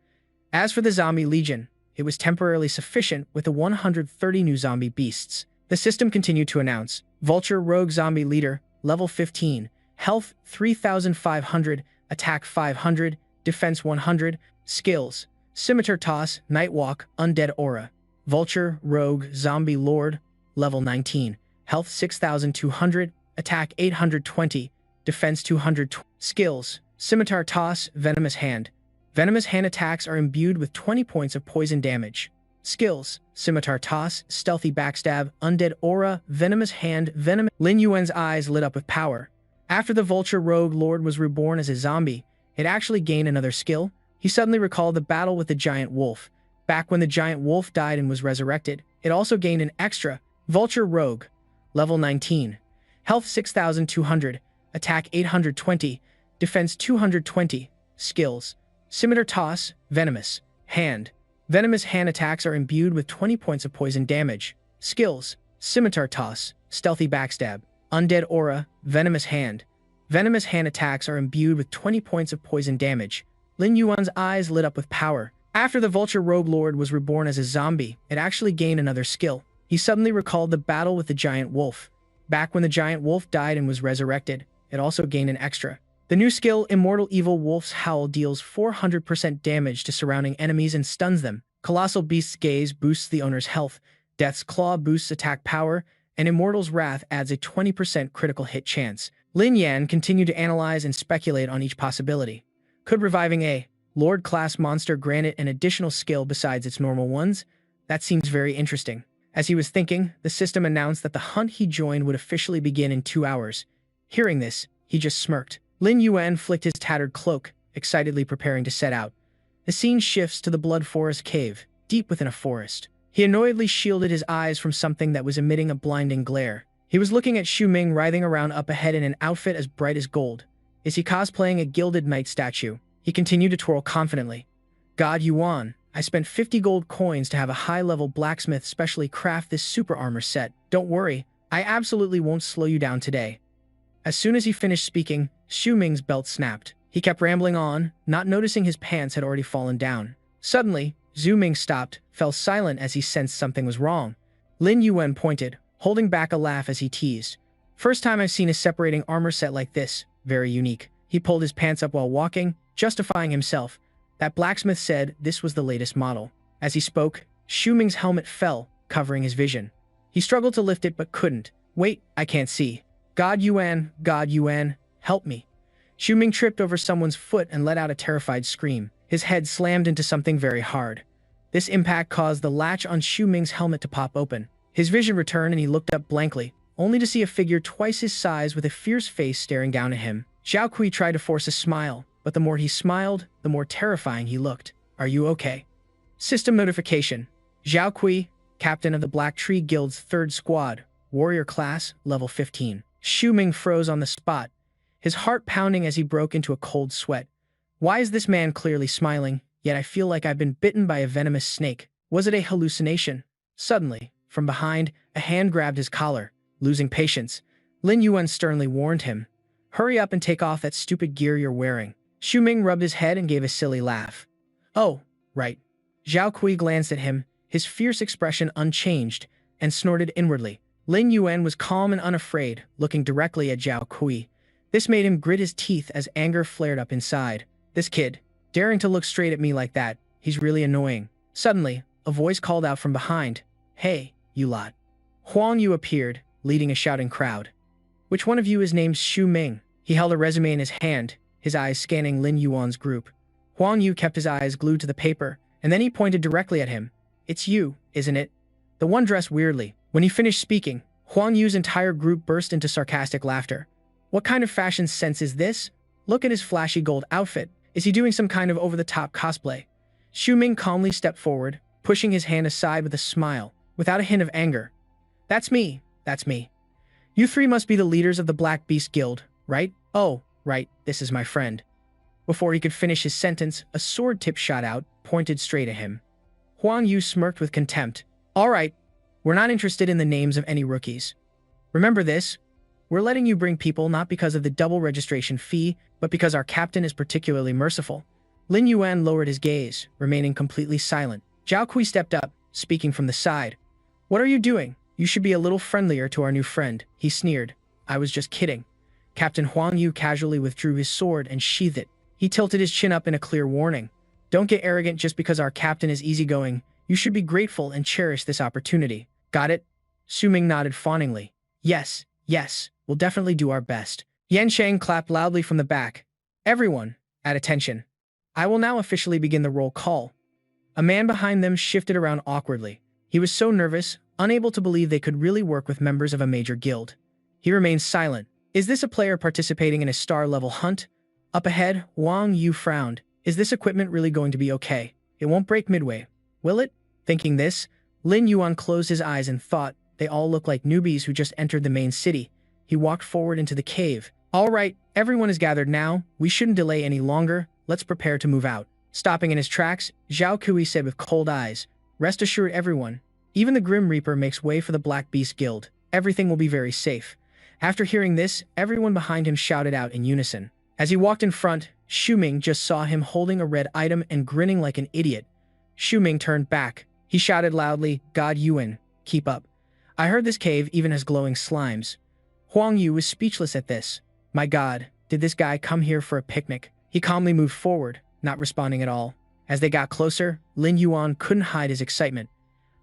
As for the Zombie Legion, it was temporarily sufficient with the 130 new zombie beasts. The system continued to announce, Vulture Rogue Zombie Leader, level 15, health 3,500, attack 500, defense 100, skills, Scimitar Toss, Nightwalk, Undead Aura. Vulture Rogue Zombie Lord, level 19, health 6,200, attack 820, defense 200, skills, Scimitar Toss, Venomous Hand. Venomous Hand attacks are imbued with 20 points of poison damage. Skills, Scimitar Toss, Stealthy Backstab, Undead Aura, Venomous Hand, Venom. Lin Yuan's eyes lit up with power. After the Vulture Rogue Lord was reborn as a zombie, it actually gained another skill. He suddenly recalled the battle with the giant wolf. Back when the giant wolf died and was resurrected, it also gained an extra, Vulture Rogue, level 19, health 6,200, attack 820, defense 220, skills, Scimitar Toss, Venomous Hand. Venomous Hand attacks are imbued with 20 points of poison damage. Skills, Scimitar Toss, Stealthy Backstab, Undead Aura, Venomous Hand. Venomous Hand attacks are imbued with 20 points of poison damage. Lin Yuan's eyes lit up with power. After the Vulture Rogue Lord was reborn as a zombie, it actually gained another skill. He suddenly recalled the battle with the giant wolf. Back when the giant wolf died and was resurrected, it also gained an extra. The new skill, Immortal Evil Wolf's Howl, deals 400% damage to surrounding enemies and stuns them. Colossal Beast's Gaze boosts the owner's health. Death's Claw boosts attack power, and Immortal's Wrath adds a 20% critical hit chance. Lin Yuan continued to analyze and speculate on each possibility. Could reviving a Lord-class monster grant it an additional skill besides its normal ones? That seems very interesting. As he was thinking, the system announced that the hunt he joined would officially begin in 2 hours. Hearing this, he just smirked. Lin Yuan flicked his tattered cloak, excitedly preparing to set out. The scene shifts to the Blood Forest cave, deep within a forest. He annoyedly shielded his eyes from something that was emitting a blinding glare. He was looking at Ming writhing around up ahead in an outfit as bright as gold. Is he cosplaying a gilded knight statue? He continued to twirl confidently. God Yuan, I spent 50 gold coins to have a high-level blacksmith specially craft this super armor set. Don't worry, I absolutely won't slow you down today. As soon as he finished speaking, Ming's belt snapped. He kept rambling on, not noticing his pants had already fallen down. Suddenly, Ming stopped, fell silent as he sensed something was wrong. Lin Yuan pointed, holding back a laugh as he teased. First time I've seen a separating armor set like this, very unique. He pulled his pants up while walking, justifying himself. That blacksmith said this was the latest model. As he spoke, Ming's helmet fell, covering his vision. He struggled to lift it but couldn't. Wait, I can't see. God Yuan, help me. Ming tripped over someone's foot and let out a terrified scream. His head slammed into something very hard. This impact caused the latch on Ming's helmet to pop open. His vision returned and he looked up blankly, only to see a figure twice his size with a fierce face staring down at him. Xiao Kui tried to force a smile, but the more he smiled, the more terrifying he looked. Are you okay? System notification. Zhao Kui, captain of the Black Tree Guild's 3rd Squad, warrior class, level 15. Xu Ming froze on the spot, his heart pounding as he broke into a cold sweat. Why is this man clearly smiling, yet I feel like I've been bitten by a venomous snake? Was it a hallucination? Suddenly, from behind, a hand grabbed his collar. Losing patience, Lin Yuan sternly warned him, "Hurry up and take off that stupid gear you're wearing." Xu Ming rubbed his head and gave a silly laugh. "Oh, right." Zhao Kui glanced at him, his fierce expression unchanged, and snorted inwardly. Lin Yuan was calm and unafraid, looking directly at Zhao Kui. This made him grit his teeth as anger flared up inside. This kid, daring to look straight at me like that, he's really annoying. Suddenly, a voice called out from behind, "Hey, you lot." Huang Yu appeared, leading a shouting crowd. "Which one of you is named Xu Ming?" He held a resume in his hand, his eyes scanning Lin Yuan's group. Huang Yu kept his eyes glued to the paper, and then he pointed directly at him. "It's you, isn't it? The one dressed weirdly." When he finished speaking, Huang Yu's entire group burst into sarcastic laughter. "What kind of fashion sense is this? Look at his flashy gold outfit. Is he doing some kind of over-the-top cosplay?" Xu Ming calmly stepped forward, pushing his hand aside with a smile, without a hint of anger. That's me. You three must be the leaders of the Black Beast Guild, right? Oh, right, this is my friend." Before he could finish his sentence, a sword tip shot out, pointed straight at him. Huang Yu smirked with contempt. "All right, we're not interested in the names of any rookies. Remember this, we're letting you bring people not because of the double registration fee, but because our captain is particularly merciful." Lin Yuan lowered his gaze, remaining completely silent. Zhao Kui stepped up, speaking from the side. "What are you doing? You should be a little friendlier to our new friend," he sneered. "I was just kidding." Captain Huang Yu casually withdrew his sword and sheathed it. He tilted his chin up in a clear warning. "Don't get arrogant just because our captain is easygoing. You should be grateful and cherish this opportunity. Got it?" Xu Ming nodded fawningly. Yes, we'll definitely do our best." Yan Sheng clapped loudly from the back. "Everyone, at attention. I will now officially begin the roll call." A man behind them shifted around awkwardly. He was so nervous, unable to believe they could really work with members of a major guild. He remained silent. Is this a player participating in a star-level hunt? Up ahead, Huang Yu frowned. Is this equipment really going to be okay? It won't break midway, will it? Thinking this, Lin Yuan closed his eyes and thought, they all look like newbies who just entered the main city. He walked forward into the cave. "All right, everyone is gathered now. We shouldn't delay any longer. Let's prepare to move out." Stopping in his tracks, Zhao Kui said with cold eyes, "Rest assured everyone, even the Grim Reaper makes way for the Black Beast Guild. Everything will be very safe." After hearing this, everyone behind him shouted out in unison. As he walked in front, Xu Ming just saw him holding a red item and grinning like an idiot. Xu Ming turned back. He shouted loudly, "God Yuan, keep up. I heard this cave even has glowing slimes." Huang Yu was speechless at this. My God, did this guy come here for a picnic? He calmly moved forward, not responding at all. As they got closer, Lin Yuan couldn't hide his excitement.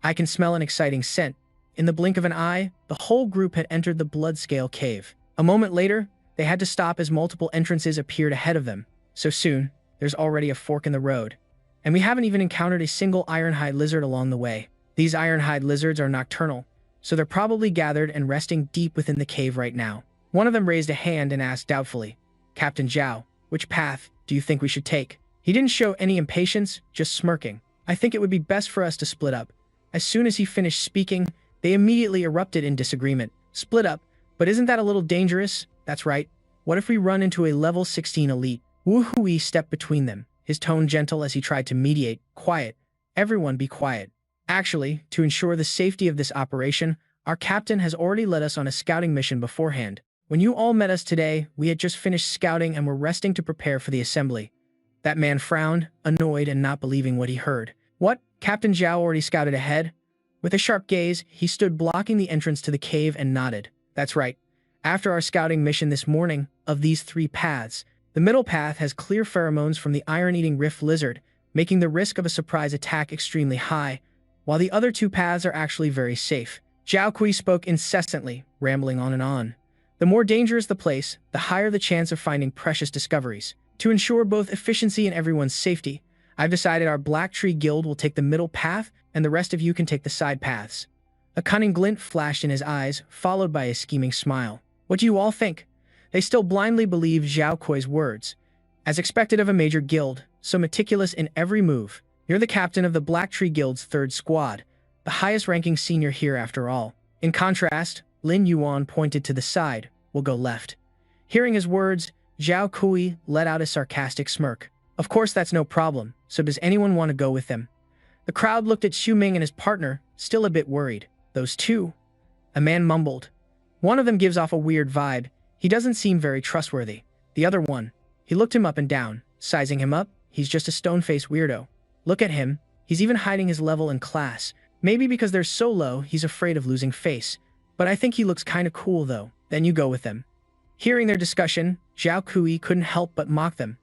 "I can smell an exciting scent." In the blink of an eye, the whole group had entered the Bloodscale cave. A moment later, they had to stop as multiple entrances appeared ahead of them. So soon, there's already a fork in the road. And we haven't even encountered a single ironhide lizard along the way. These ironhide lizards are nocturnal, so they're probably gathered and resting deep within the cave right now. One of them raised a hand and asked doubtfully, "Captain Zhao, which path do you think we should take?" He didn't show any impatience, just smirking. "I think it would be best for us to split up." As soon as he finished speaking, they immediately erupted in disagreement. "Split up? But isn't that a little dangerous?" "That's right. What if we run into a level 16 elite?" Wu Hui stepped between them, his tone gentle as he tried to mediate. "Quiet. Everyone be quiet. Actually, to ensure the safety of this operation, our captain has already led us on a scouting mission beforehand. When you all met us today, we had just finished scouting and were resting to prepare for the assembly." That man frowned, annoyed and not believing what he heard. "What? Captain Zhao already scouted ahead?" With a sharp gaze, he stood blocking the entrance to the cave and nodded. "That's right. After our scouting mission this morning, of these 3 paths, the middle path has clear pheromones from the iron-eating rift lizard, making the risk of a surprise attack extremely high, while the other 2 paths are actually very safe." Zhao Kui spoke incessantly, rambling on and on. "The more dangerous the place, the higher the chance of finding precious discoveries. To ensure both efficiency and everyone's safety, I've decided our Black Tree Guild will take the middle path, and the rest of you can take the side paths." A cunning glint flashed in his eyes, followed by a scheming smile. "What do you all think?" They still blindly believed Zhao Kui's words. As expected of a major guild, so meticulous in every move, "You're the captain of the Black Tree Guild's 3rd Squad. the highest-ranking senior here after all. In contrast, Lin Yuan pointed to the side. We'll go left. Hearing his words, Zhao Kui let out a sarcastic smirk. Of course that's no problem, so does anyone want to go with them? The crowd looked at Xu Ming and his partner, still a bit worried. Those two? A man mumbled. One of them gives off a weird vibe. He doesn't seem very trustworthy. The other one. He looked him up and down, sizing him up. He's just a stone-faced weirdo. Look at him. He's even hiding his level and class. Maybe because they're so low, he's afraid of losing face. But I think he looks kinda cool though. Then you go with them. Hearing their discussion, Zhao Kui couldn't help but mock them.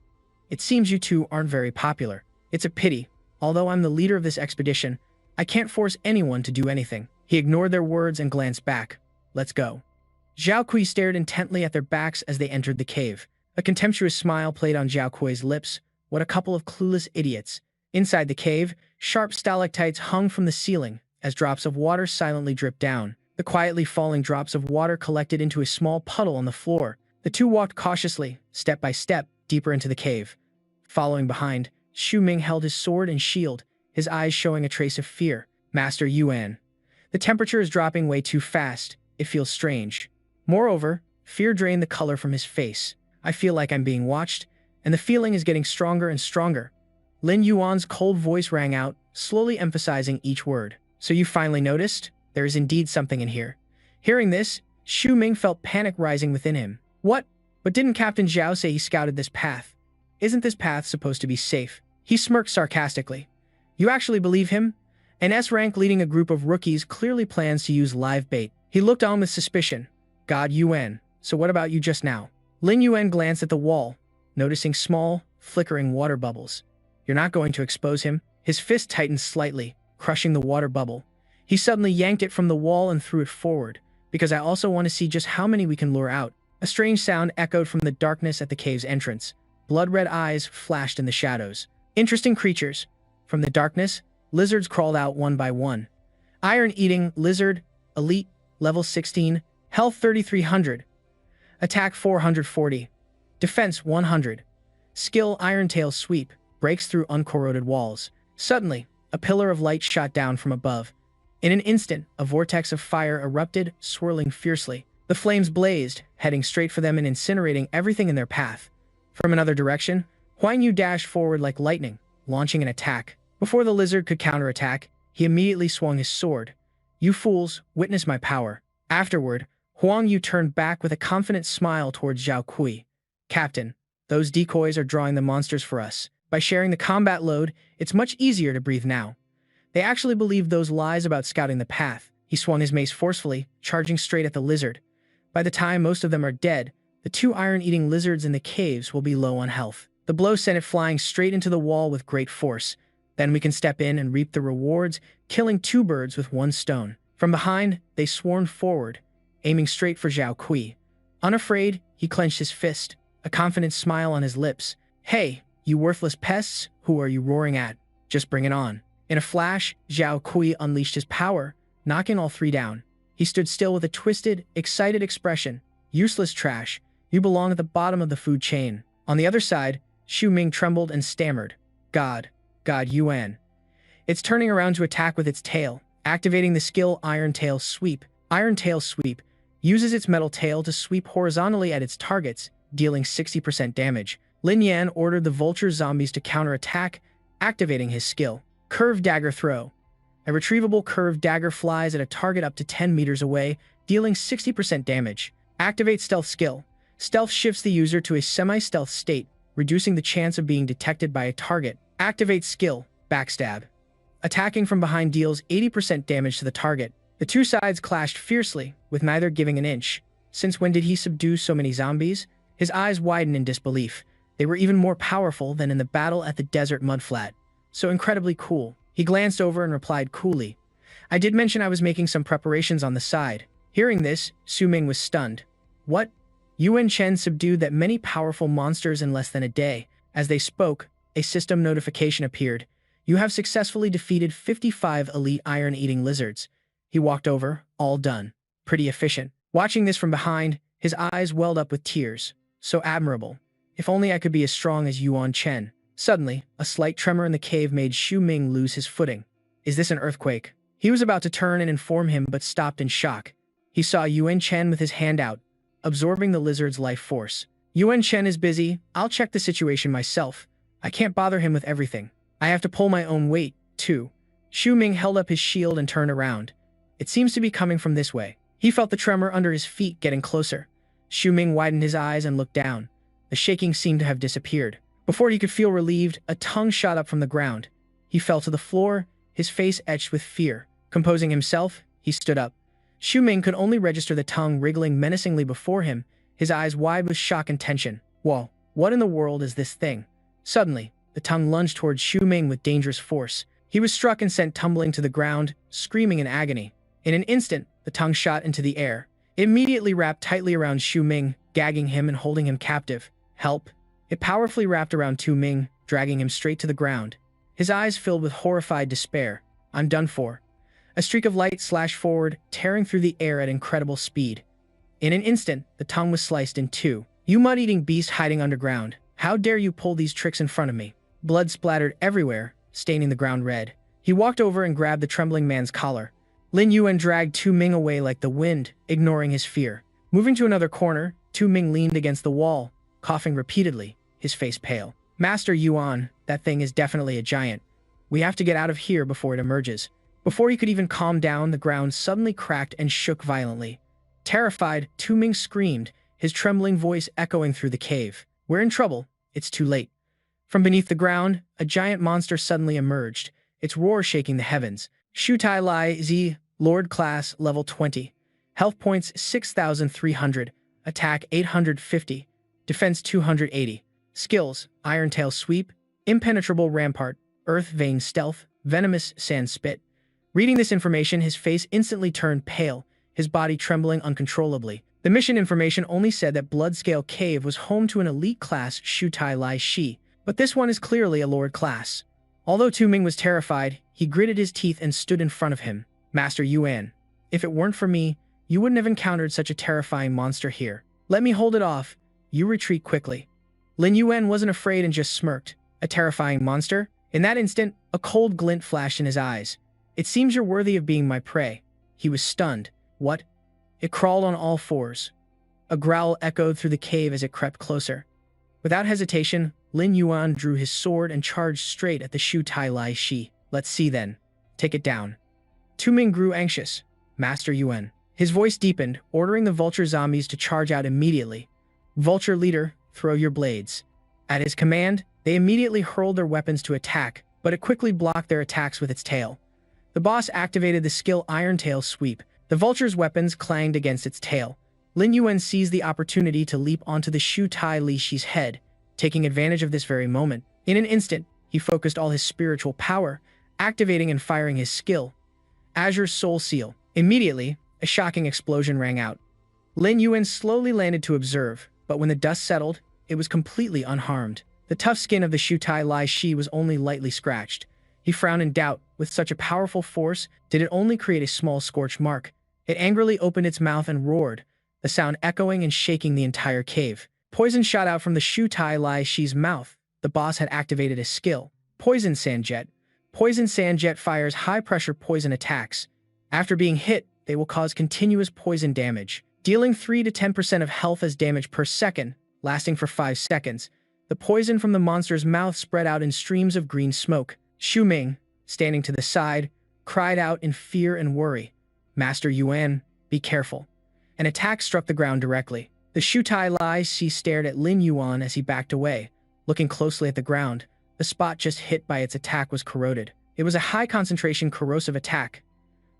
It seems you two aren't very popular. It's a pity. Although I'm the leader of this expedition, I can't force anyone to do anything. He ignored their words and glanced back. Let's go. Zhao Kui stared intently at their backs as they entered the cave. A contemptuous smile played on Zhao Kui's lips. What a couple of clueless idiots. Inside the cave, sharp stalactites hung from the ceiling as drops of water silently dripped down. The quietly falling drops of water collected into a small puddle on the floor. The two walked cautiously, step by step, deeper into the cave. Following behind, Xu Ming held his sword and shield, his eyes showing a trace of fear. Master Yuan. The temperature is dropping way too fast. It feels strange. Moreover, fear drained the color from his face. I feel like I'm being watched, and the feeling is getting stronger and stronger. Lin Yuan's cold voice rang out, slowly emphasizing each word. So you finally noticed? There is indeed something in here. Hearing this, Xu Ming felt panic rising within him. What? But didn't Captain Zhao say he scouted this path? Isn't this path supposed to be safe? He smirked sarcastically. You actually believe him? An S-rank leading a group of rookies clearly plans to use live bait. He looked on with suspicion. God Yuan, so what about you just now? Lin Yuan glanced at the wall, noticing small, flickering water bubbles. You're not going to expose him? His fist tightened slightly, crushing the water bubble. He suddenly yanked it from the wall and threw it forward, because I also want to see just how many we can lure out. A strange sound echoed from the darkness at the cave's entrance. Blood-red eyes flashed in the shadows. Interesting creatures. From the darkness, lizards crawled out one by one. Iron-eating lizard, elite, level 16, health 3300, attack 440, defense 100. Skill Iron-tail sweep, breaks through uncorroded walls. Suddenly, a pillar of light shot down from above. In an instant, a vortex of fire erupted, swirling fiercely. The flames blazed, heading straight for them and incinerating everything in their path. From another direction, Huang Yu dashed forward like lightning, launching an attack. Before the lizard could counterattack, he immediately swung his sword. You fools, witness my power. Afterward, Huang Yu turned back with a confident smile towards Zhao Kui. Captain, those decoys are drawing the monsters for us. By sharing the combat load, it's much easier to breathe now. They actually believed those lies about scouting the path. He swung his mace forcefully, charging straight at the lizard. By the time most of them are dead, the two iron-eating lizards in the caves will be low on health. The blow sent it flying straight into the wall with great force. Then we can step in and reap the rewards, killing two birds with one stone. From behind, they swarmed forward, aiming straight for Zhao Kui. Unafraid, he clenched his fist, a confident smile on his lips. Hey, you worthless pests, who are you roaring at? Just bring it on. In a flash, Zhao Kui unleashed his power, knocking all three down. He stood still with a twisted, excited expression. Useless trash. You belong at the bottom of the food chain. On the other side, Xu Ming trembled and stammered. God Yuan. It's turning around to attack with its tail, activating the skill Iron Tail Sweep. Iron Tail Sweep uses its metal tail to sweep horizontally at its targets, dealing 60% damage. Lin Yuan ordered the Vulture zombies to counterattack, activating his skill. Curved Dagger Throw. A retrievable curved dagger flies at a target up to 10 meters away, dealing 60% damage. Activate Stealth Skill. Stealth shifts the user to a semi-stealth state, reducing the chance of being detected by a target. Activate Skill. Backstab. Attacking from behind deals 80% damage to the target. The two sides clashed fiercely, with neither giving an inch. Since when did he subdue so many zombies? His eyes widened in disbelief. They were even more powerful than in the battle at the desert mudflat. So incredibly cool. He glanced over and replied coolly. I did mention I was making some preparations on the side. Hearing this, Xu Ming was stunned. What? Yuan Chen subdued that many powerful monsters in less than a day. As they spoke, a system notification appeared. You have successfully defeated 55 elite iron-eating lizards. He walked over, all done. Pretty efficient. Watching this from behind, his eyes welled up with tears. So admirable. If only I could be as strong as Yuan Chen. Suddenly, a slight tremor in the cave made Xu Ming lose his footing. Is this an earthquake? He was about to turn and inform him but stopped in shock. He saw Yuan Chen with his hand out, absorbing the lizard's life force. Yuan Chen is busy. I'll check the situation myself. I can't bother him with everything. I have to pull my own weight, too. Xu Ming held up his shield and turned around. It seems to be coming from this way. He felt the tremor under his feet getting closer. Xu Ming widened his eyes and looked down. The shaking seemed to have disappeared. Before he could feel relieved, a tongue shot up from the ground. He fell to the floor, his face etched with fear. Composing himself, he stood up. Xu Ming could only register the tongue wriggling menacingly before him, his eyes wide with shock and tension. Whoa, what in the world is this thing? Suddenly, the tongue lunged towards Xu Ming with dangerous force. He was struck and sent tumbling to the ground, screaming in agony. In an instant, the tongue shot into the air. It immediately wrapped tightly around Xu Ming, gagging him and holding him captive. Help! It powerfully wrapped around Tu Ming, dragging him straight to the ground. His eyes filled with horrified despair. I'm done for. A streak of light slashed forward, tearing through the air at incredible speed. In an instant, the tongue was sliced in two. You mud-eating beast hiding underground. How dare you pull these tricks in front of me? Blood splattered everywhere, staining the ground red. He walked over and grabbed the trembling man's collar. Lin Yuan dragged Tu Ming away like the wind, ignoring his fear. Moving to another corner, Tu Ming leaned against the wall, coughing repeatedly, his face pale. Master Yuan, that thing is definitely a giant. We have to get out of here before it emerges. Before he could even calm down, the ground suddenly cracked and shook violently. Terrified, Tu Ming screamed, his trembling voice echoing through the cave. We're in trouble. It's too late. From beneath the ground, a giant monster suddenly emerged, its roar shaking the heavens. Shu Tai Lai Z, Lord Class, Level 20. Health points 6,300. Attack 850. Defense 280. Skills, Iron Tail Sweep, Impenetrable Rampart, Earth Vein Stealth, Venomous Sand Spit. Reading this information, his face instantly turned pale, his body trembling uncontrollably. The mission information only said that Bloodscale Cave was home to an elite class Shu Tai Lai Shi, but this one is clearly a Lord class. Although Tu Ming was terrified, he gritted his teeth and stood in front of him. Master Yuan, if it weren't for me, you wouldn't have encountered such a terrifying monster here. Let me hold it off. You retreat quickly. Lin Yuan wasn't afraid and just smirked. A terrifying monster? In that instant, a cold glint flashed in his eyes. It seems you're worthy of being my prey. He was stunned. What? It crawled on all fours. A growl echoed through the cave as it crept closer. Without hesitation, Lin Yuan drew his sword and charged straight at the Shu Tai Lai Shi. Let's see then. Take it down. Tu Ming grew anxious. Master Yuan. His voice deepened, ordering the Vulture zombies to charge out immediately. Vulture leader, throw your blades. At his command, they immediately hurled their weapons to attack, but it quickly blocked their attacks with its tail. The boss activated the skill Iron Tail Sweep. The Vulture's weapons clanged against its tail. Lin Yuan seized the opportunity to leap onto the Shu Tai Li Shi's head, taking advantage of this very moment. In an instant, he focused all his spiritual power, activating and firing his skill, Azure's Soul Seal. Immediately, a shocking explosion rang out. Lin Yuan slowly landed to observe, but when the dust settled, it was completely unharmed. The tough skin of the Shu Tai Lai Shi was only lightly scratched. He frowned in doubt. With such a powerful force, did it only create a small scorch mark? It angrily opened its mouth and roared, the sound echoing and shaking the entire cave. Poison shot out from the Shu Tai Lai Shi's mouth. The boss had activated a skill, Poison Sand Jet. Poison Sand Jet fires high-pressure poison attacks. After being hit, they will cause continuous poison damage, dealing 3 to 10% of health as damage per second, lasting for 5 seconds. The poison from the monster's mouth spread out in streams of green smoke. Xu Ming, standing to the side, cried out in fear and worry. Master Yuan, be careful. An attack struck the ground directly. The Shu Tai Lai Shi stared at Lin Yuan as he backed away, looking closely at the ground. The spot just hit by its attack was corroded. It was a high-concentration corrosive attack.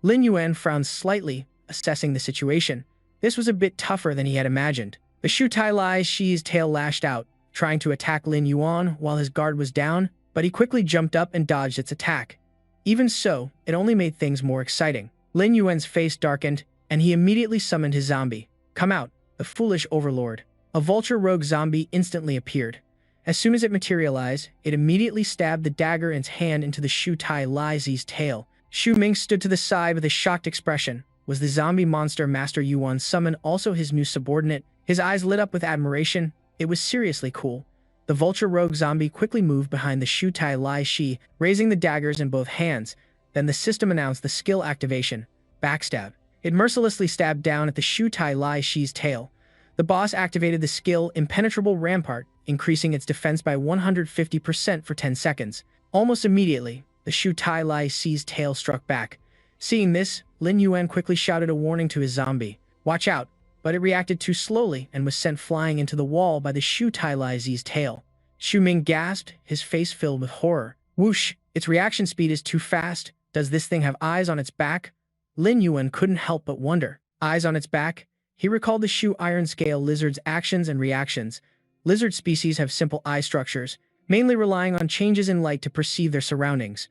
Lin Yuan frowned slightly, assessing the situation. This was a bit tougher than he had imagined. The Shu Tai Lai Shi's tail lashed out, trying to attack Lin Yuan while his guard was down, but he quickly jumped up and dodged its attack. Even so, it only made things more exciting. Lin Yuan's face darkened, and he immediately summoned his zombie. Come out, the foolish overlord. A Vulture rogue zombie instantly appeared. As soon as it materialized, it immediately stabbed the dagger in its hand into the Shu Tai Lai Zi's tail. Xu Ming stood to the side with a shocked expression. Was the zombie monster Master Yuan summoned also his new subordinate? His eyes lit up with admiration. It was seriously cool. The Vulture rogue zombie quickly moved behind the Shu Tai Lai Shi, raising the daggers in both hands. Then the system announced the skill activation, backstab. It mercilessly stabbed down at the Shu Tai Lai Shi's tail. The boss activated the skill Impenetrable Rampart, increasing its defense by 150% for 10 seconds. Almost immediately, the Shu Tai Lai Shi's tail struck back. Seeing this, Lin Yuan quickly shouted a warning to his zombie. Watch out, but it reacted too slowly and was sent flying into the wall by the Shu Tai Lai Shi's tail. Xu Ming gasped, his face filled with horror. Whoosh, its reaction speed is too fast. Does this thing have eyes on its back? Lin Yuan couldn't help but wonder. Eyes on its back? He recalled the Shu Iron Scale lizard's actions and reactions. Lizard species have simple eye structures, mainly relying on changes in light to perceive their surroundings.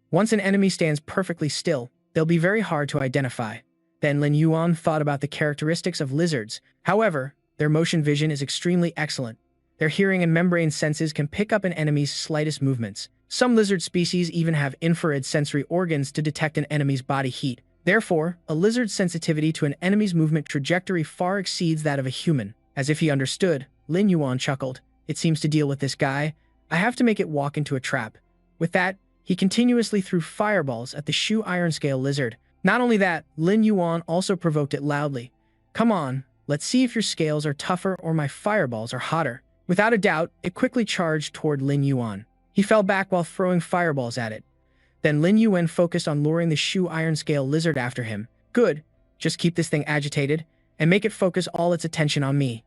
Once an enemy stands perfectly still, they'll be very hard to identify. Then Lin Yuan thought about the characteristics of lizards. However, their motion vision is extremely excellent. Their hearing and membrane senses can pick up an enemy's slightest movements. Some lizard species even have infrared sensory organs to detect an enemy's body heat. Therefore, a lizard's sensitivity to an enemy's movement trajectory far exceeds that of a human. As if he understood, Lin Yuan chuckled. It seems to deal with this guy. I have to make it walk into a trap. With that, he continuously threw fireballs at the Shu Iron Scale lizard. Not only that, Lin Yuan also provoked it loudly. Come on, let's see if your scales are tougher or my fireballs are hotter. Without a doubt, it quickly charged toward Lin Yuan. He fell back while throwing fireballs at it. Then Lin Yuan focused on luring the Shu Iron Scale lizard after him. Good, just keep this thing agitated, and make it focus all its attention on me.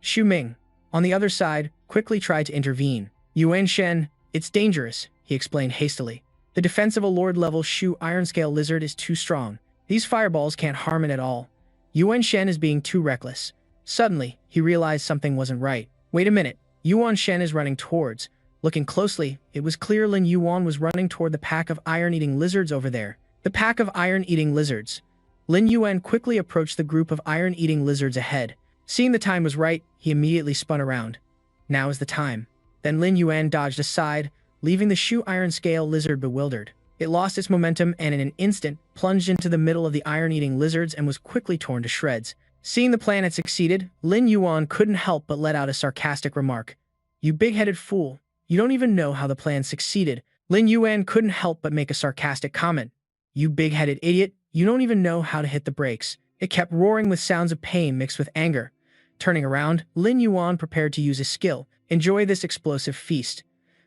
Xu Ming, on the other side, quickly tried to intervene. Yuan Shen, it's dangerous, he explained hastily. The defense of a Lord-level Shu Iron Scale lizard is too strong. These fireballs can't harm it at all. Yuan Shen is being too reckless. Suddenly, he realized something wasn't right. Wait a minute, Yuan Shen is running towards. Looking closely, it was clear Lin Yuan was running toward the pack of iron-eating lizards over there. The pack of iron-eating lizards. Lin Yuan quickly approached the group of iron-eating lizards ahead. Seeing the time was right, he immediately spun around. Now is the time. Then Lin Yuan dodged aside, leaving the Shu Iron Scale lizard bewildered. It lost its momentum and in an instant plunged into the middle of the iron-eating lizards and was quickly torn to shreds. Seeing the plan had succeeded, Lin Yuan couldn't help but let out a sarcastic remark. You big-headed fool. You don't even know how the plan succeeded. Lin Yuan couldn't help but make a sarcastic comment. You big-headed idiot, you don't even know how to hit the brakes. It kept roaring with sounds of pain mixed with anger. Turning around, Lin Yuan prepared to use his skill. Enjoy this explosive feast.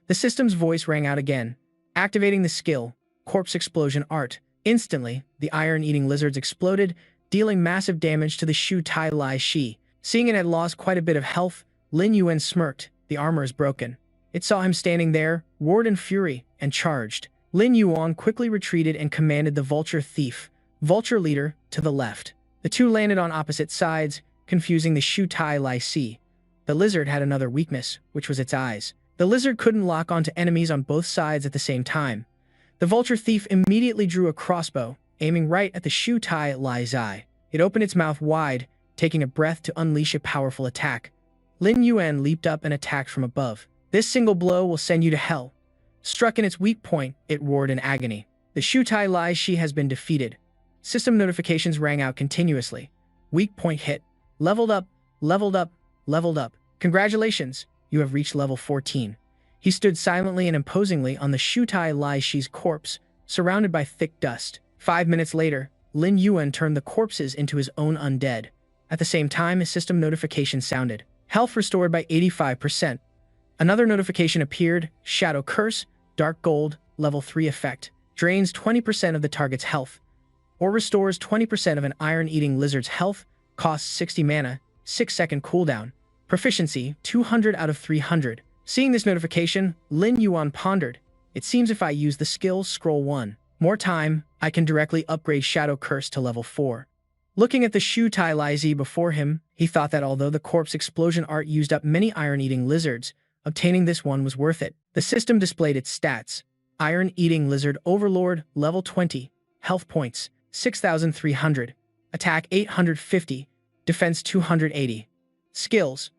The system's voice rang out again, activating the skill, Corpse Explosion Art. Instantly, the iron-eating lizards exploded, dealing massive damage to the Shu Tai Lai Shi. Seeing it had lost quite a bit of health, Lin Yuan smirked. The armor is broken. It saw him standing there, roared in fury, and charged. Lin Yuan quickly retreated and commanded the Vulture thief, Vulture leader, to the left. The two landed on opposite sides, confusing the Shu Tai Lai Shi. The lizard had another weakness, which was its eyes. The lizard couldn't lock onto enemies on both sides at the same time. The Vulture thief immediately drew a crossbow, aiming right at the Shu Tai Lai's eye. It opened its mouth wide, taking a breath to unleash a powerful attack. Lin Yuan leaped up and attacked from above. This single blow will send you to hell. Struck in its weak point, it roared in agony. The Shu Tai Lai Shi has been defeated. System notifications rang out continuously. Weak point hit. Leveled up, leveled up, leveled up. Congratulations, you have reached level 14. He stood silently and imposingly on the Shu Tai Lai Shi's corpse, surrounded by thick dust. 5 minutes later, Lin Yuan turned the corpses into his own undead. At the same time, a system notification sounded. Health restored by 85%. Another notification appeared, Shadow Curse, Dark Gold, Level 3 effect. Drains 20% of the target's health, or restores 20% of an iron-eating lizard's health, costs 60 mana, 6-second cooldown. Proficiency, 200 out of 300. Seeing this notification, Lin Yuan pondered. It seems if I use the skill Scroll 1 more time, I can directly upgrade Shadow Curse to level 4. Looking at the Shu Tai Lai Zi before him, he thought that although the Corpse Explosion art used up many iron-eating lizards, obtaining this one was worth it. The system displayed its stats. Iron-Eating Lizard Overlord, level 20. Health points, 6,300. Attack 850. Defense 280. Skills: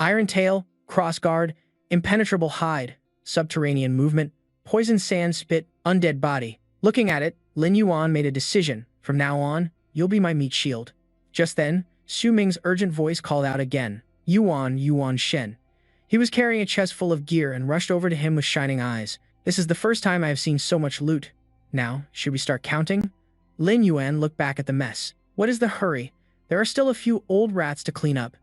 Iron Tail, Cross Guard, Impenetrable Hide, Subterranean Movement, Poison Sand Spit, Undead Body. Looking at it, Lin Yuan made a decision. From now on, you'll be my meat shield. Just then, Xu Ming's urgent voice called out again. Yuan Shen. He was carrying a chest full of gear and rushed over to him with shining eyes. This is the first time I have seen so much loot. Now, should we start counting? Lin Yuan looked back at the mess. What is the hurry? There are still a few old rats to clean up.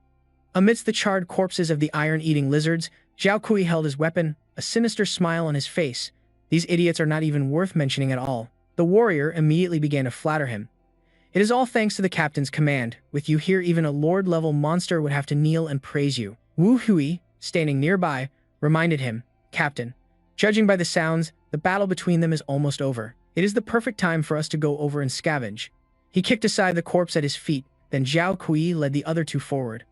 Amidst the charred corpses of the iron-eating lizards, Zhao Kui held his weapon, a sinister smile on his face. These idiots are not even worth mentioning at all. The warrior immediately began to flatter him. It is all thanks to the captain's command. With you here, even a lord-level monster would have to kneel and praise you. Wu Hui, standing nearby, reminded him, Captain, judging by the sounds, the battle between them is almost over. It is the perfect time for us to go over and scavenge. He kicked aside the corpse at his feet, then Zhao Kui led the other two forward.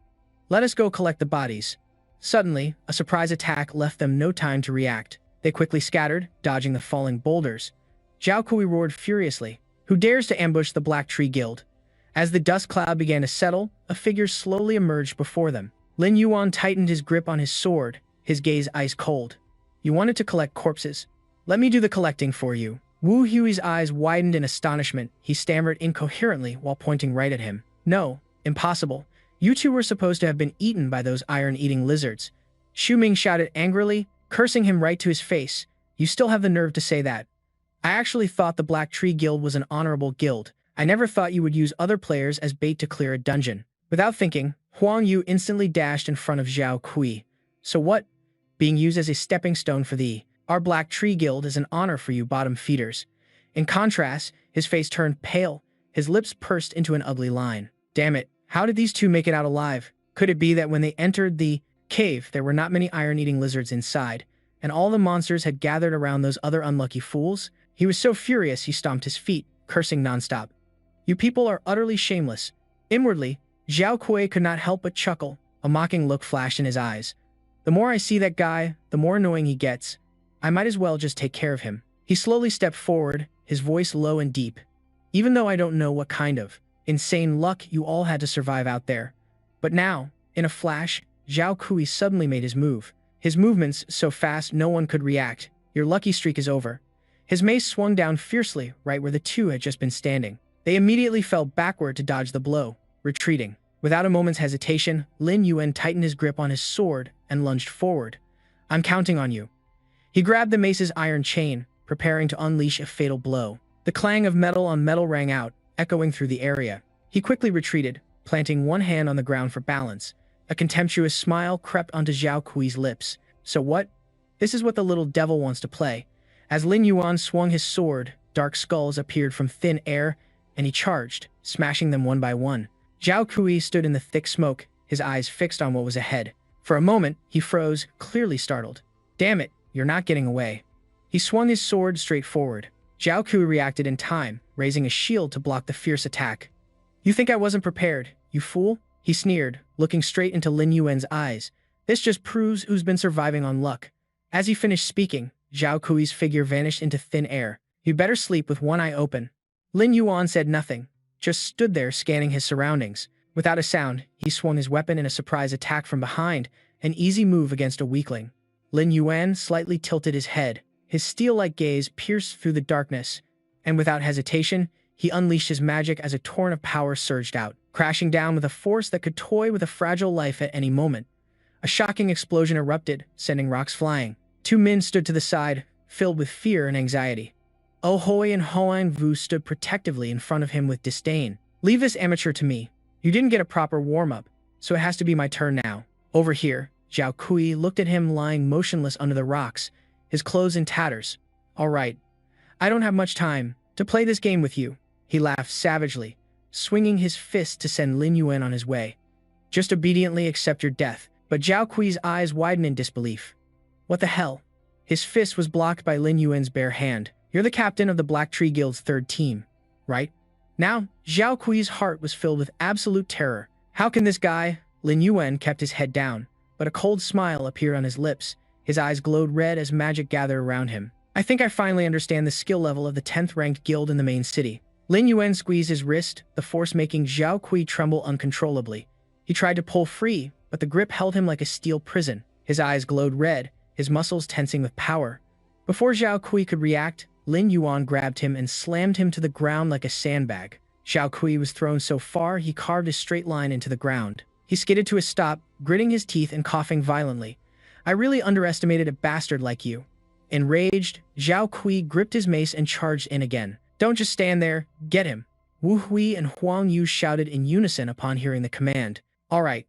Let us go collect the bodies. Suddenly, a surprise attack left them no time to react. They quickly scattered, dodging the falling boulders. Zhao Kui roared furiously. Who dares to ambush the Black Tree Guild? As the dust cloud began to settle, a figure slowly emerged before them. Lin Yuan tightened his grip on his sword, his gaze ice cold. You wanted to collect corpses. Let me do the collecting for you. Wu Hui's eyes widened in astonishment. He stammered incoherently while pointing right at him. No, impossible. You two were supposed to have been eaten by those iron-eating lizards. Xu Ming shouted angrily, cursing him right to his face. You still have the nerve to say that. I actually thought the Black Tree Guild was an honorable guild. I never thought you would use other players as bait to clear a dungeon. Without thinking, Huang Yu instantly dashed in front of Zhao Kui. So what? Being used as a stepping stone for our Black Tree Guild is an honor for you bottom feeders. In contrast, his face turned pale, his lips pursed into an ugly line. Damn it, how did these two make it out alive? Could it be that when they entered the cave, there were not many iron-eating lizards inside, and all the monsters had gathered around those other unlucky fools? He was so furious he stomped his feet, cursing nonstop. You people are utterly shameless. Inwardly, Zhao Kui could not help but chuckle. A mocking look flashed in his eyes. The more I see that guy, the more annoying he gets. I might as well just take care of him. He slowly stepped forward, his voice low and deep. Even though I don't know what kind of insane luck you all had to survive out there. But now, in a flash, Zhao Kui suddenly made his move. His movements so fast no one could react. Your lucky streak is over. His mace swung down fiercely right where the two had just been standing. They immediately fell backward to dodge the blow, retreating. Without a moment's hesitation, Lin Yuan tightened his grip on his sword and lunged forward. I'm counting on you. He grabbed the mace's iron chain, preparing to unleash a fatal blow. The clang of metal on metal rang out, echoing through the area. He quickly retreated, planting one hand on the ground for balance. A contemptuous smile crept onto Zhao Kui's lips. So what? This is what the little devil wants to play. As Lin Yuan swung his sword, dark skulls appeared from thin air, and he charged, smashing them one by one. Zhao Kui stood in the thick smoke, his eyes fixed on what was ahead. For a moment, he froze, clearly startled. Damn it, you're not getting away. He swung his sword straight forward. Zhao Kui reacted in time, raising a shield to block the fierce attack. You think I wasn't prepared, you fool? He sneered, looking straight into Lin Yuan's eyes. This just proves who's been surviving on luck. As he finished speaking, Zhao Kui's figure vanished into thin air. You'd better sleep with one eye open. Lin Yuan said nothing, just stood there scanning his surroundings. Without a sound, he swung his weapon in a surprise attack from behind, an easy move against a weakling. Lin Yuan slightly tilted his head, his steel-like gaze pierced through the darkness, and without hesitation, he unleashed his magic as a torrent of power surged out, crashing down with a force that could toy with a fragile life at any moment. A shocking explosion erupted, sending rocks flying. Two men stood to the side, filled with fear and anxiety. Oh Hoi and Hoang Vu stood protectively in front of him with disdain. Leave this amateur to me. You didn't get a proper warm-up, so it has to be my turn now. Over here, Zhao Kui looked at him lying motionless under the rocks, his clothes in tatters. All right. I don't have much time to play this game with you. He laughed savagely, swinging his fist to send Lin Yuan on his way. Just obediently accept your death. But Zhao Kui's eyes widened in disbelief. What the hell? His fist was blocked by Lin Yuan's bare hand. You're the captain of the Black Tree Guild's third team, right? Now, Zhao Kui's heart was filled with absolute terror. How can this guy? Lin Yuan kept his head down, but a cold smile appeared on his lips. His eyes glowed red as magic gathered around him. I think I finally understand the skill level of the 10th-ranked guild in the main city. Lin Yuan squeezed his wrist, the force making Zhao Kui tremble uncontrollably. He tried to pull free, but the grip held him like a steel prison. His eyes glowed red, his muscles tensing with power. Before Zhao Kui could react, Lin Yuan grabbed him and slammed him to the ground like a sandbag. Zhao Kui was thrown so far he carved a straight line into the ground. He skidded to a stop, gritting his teeth and coughing violently. I really underestimated a bastard like you. Enraged, Zhao Kui gripped his mace and charged in again. "Don't just stand there, get him!" Wu Hui and Huang Yu shouted in unison upon hearing the command. "All right."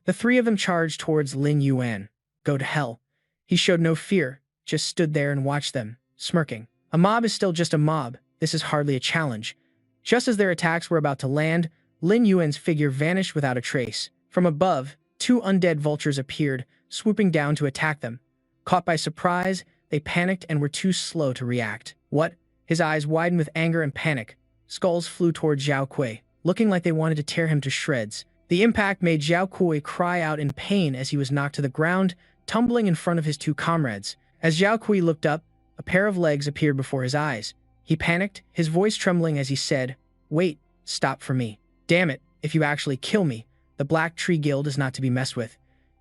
The three of them charged towards Lin Yuan. "Go to hell." He showed no fear, just stood there and watched them, smirking. A mob is still just a mob. This is hardly a challenge. Just as their attacks were about to land, Lin Yuan's figure vanished without a trace. From above, two undead vultures appeared, swooping down to attack them. Caught by surprise, they panicked and were too slow to react. "What?" His eyes widened with anger and panic. Skulls flew toward Zhao Kui, looking like they wanted to tear him to shreds. The impact made Zhao Kui cry out in pain as he was knocked to the ground, tumbling in front of his two comrades. As Zhao Kui looked up, a pair of legs appeared before his eyes. He panicked, his voice trembling as he said, "Wait, stop for me. Damn it, if you actually kill me, the Black Tree Guild is not to be messed with.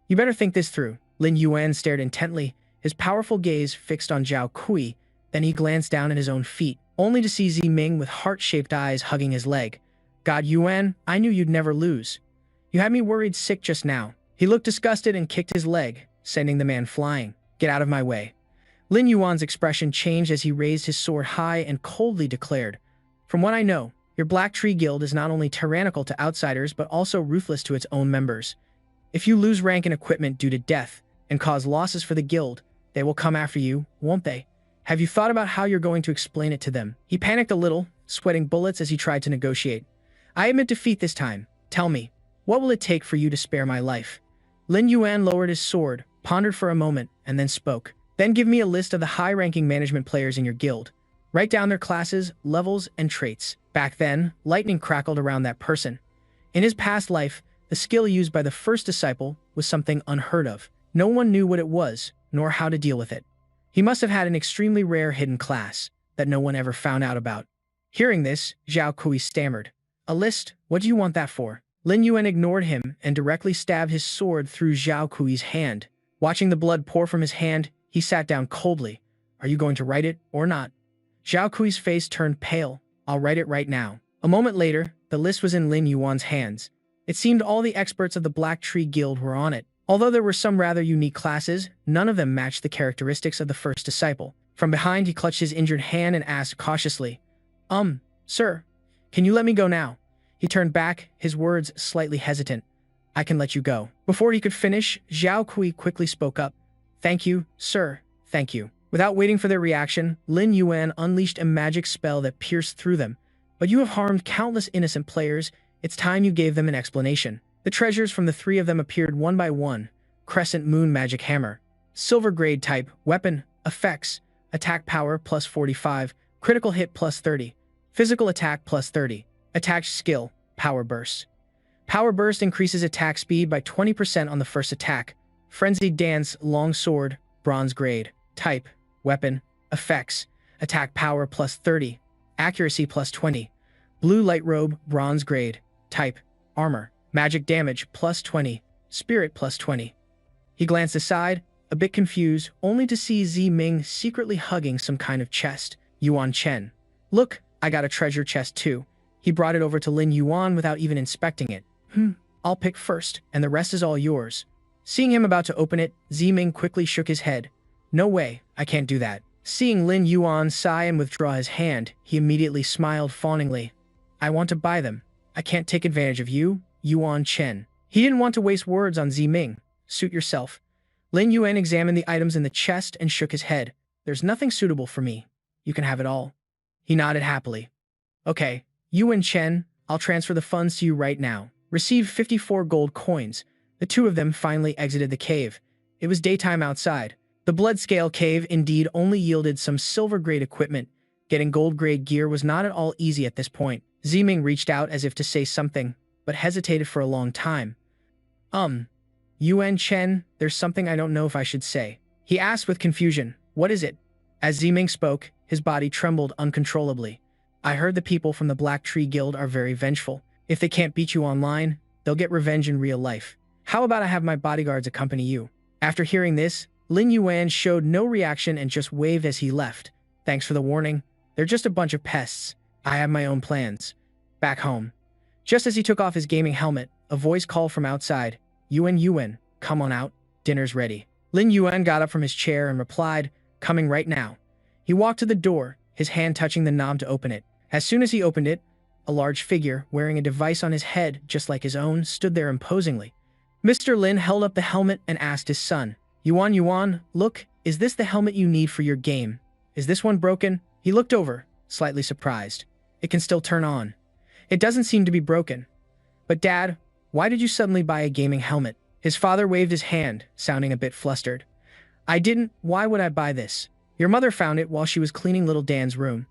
You better think this through." Lin Yuan stared intently, his powerful gaze fixed on Zhao Kui, then he glanced down at his own feet, only to see Ziming with heart-shaped eyes hugging his leg. "God, Yuan, I knew you'd never lose. You had me worried sick just now." He looked disgusted and kicked his leg, sending the man flying. "Get out of my way." Lin Yuan's expression changed as he raised his sword high and coldly declared, "From what I know, your Black Tree Guild is not only tyrannical to outsiders but also ruthless to its own members. If you lose rank and equipment due to death and cause losses for the guild, they will come after you, won't they? Have you thought about how you're going to explain it to them?" He panicked a little, sweating bullets as he tried to negotiate. "I admit defeat this time. Tell me, what will it take for you to spare my life?" Lin Yuan lowered his sword, pondered for a moment, and then spoke. "Then give me a list of the high-ranking management players in your guild. Write down their classes, levels, and traits." Back then, lightning crackled around that person. In his past life, the skill used by the first disciple was something unheard of. No one knew what it was, nor how to deal with it. He must have had an extremely rare hidden class that no one ever found out about. Hearing this, Zhao Kui stammered. "A list? What do you want that for?" Lin Yuan ignored him and directly stabbed his sword through Zhao Kui's hand. Watching the blood pour from his hand, he sat down coldly. "Are you going to write it or not?" Zhao Kui's face turned pale. "I'll write it right now." A moment later, the list was in Lin Yuan's hands. It seemed all the experts of the Black Tree Guild were on it. Although there were some rather unique classes, none of them matched the characteristics of the first disciple. From behind, he clutched his injured hand and asked cautiously, Sir, can you let me go now?" He turned back, his words slightly hesitant. "I can let you go." Before he could finish, Zhao Kui quickly spoke up. "Thank you, sir, thank you." Without waiting for their reaction, Lin Yuan unleashed a magic spell that pierced through them. "But you have harmed countless innocent players. It's time you gave them an explanation." The treasures from the three of them appeared one by one. Crescent Moon Magic Hammer. Silver Grade Type. Weapon. Effects. Attack Power plus 45. Critical Hit plus 30. Physical Attack plus 30. Attached Skill. Power Burst. Power Burst increases attack speed by 20% on the first attack. Frenzied Dance. Long Sword. Bronze Grade. Type. Weapon. Effects. Attack Power plus 30. Accuracy plus 20. Blue Light Robe. Bronze Grade. Type. Armor. Magic Damage plus 20. Spirit plus 20. He glanced aside, a bit confused, only to see Ziming secretly hugging some kind of chest. Yuan Chen. "Look, I got a treasure chest too." He brought it over to Lin Yuan without even inspecting it. I'll pick first, and the rest is all yours." Seeing him about to open it, Ziming quickly shook his head. "No way, I can't do that." Seeing Lin Yuan sigh and withdraw his hand, he immediately smiled fawningly. "I want to buy them. I can't take advantage of you, Yuan Chen." He didn't want to waste words on Ziming. "Suit yourself." Lin Yuan examined the items in the chest and shook his head. "There's nothing suitable for me. You can have it all." He nodded happily. "Okay, Yuan Chen, I'll transfer the funds to you right now." Received 54 gold coins. The two of them finally exited the cave. It was daytime outside. The Bloodscale cave indeed only yielded some silver-grade equipment. Getting gold-grade gear was not at all easy at this point. Ziming reached out as if to say something, but hesitated for a long time. Yuan Chen, there's something I don't know if I should say." He asked with confusion. "What is it?" As Ziming spoke, his body trembled uncontrollably. "I heard the people from the Black Tree Guild are very vengeful. If they can't beat you online, they'll get revenge in real life. How about I have my bodyguards accompany you?" After hearing this, Lin Yuan showed no reaction and just waved as he left. "Thanks for the warning. They're just a bunch of pests. I have my own plans." Back home. Just as he took off his gaming helmet, a voice called from outside. Yuan, come on out. Dinner's ready." Lin Yuan got up from his chair and replied, coming right now." He walked to the door, his hand touching the knob to open it. As soon as he opened it, a large figure, wearing a device on his head just like his own, stood there imposingly. Mr. Lin held up the helmet and asked his son, Yuan, look, is this the helmet you need for your game? Is this one broken?" He looked over, slightly surprised. "It can still turn on. It doesn't seem to be broken." "But Dad, why did you suddenly buy a gaming helmet?" His father waved his hand, sounding a bit flustered. "I didn't. Why would I buy this? Your mother found it while she was cleaning little Dan's room."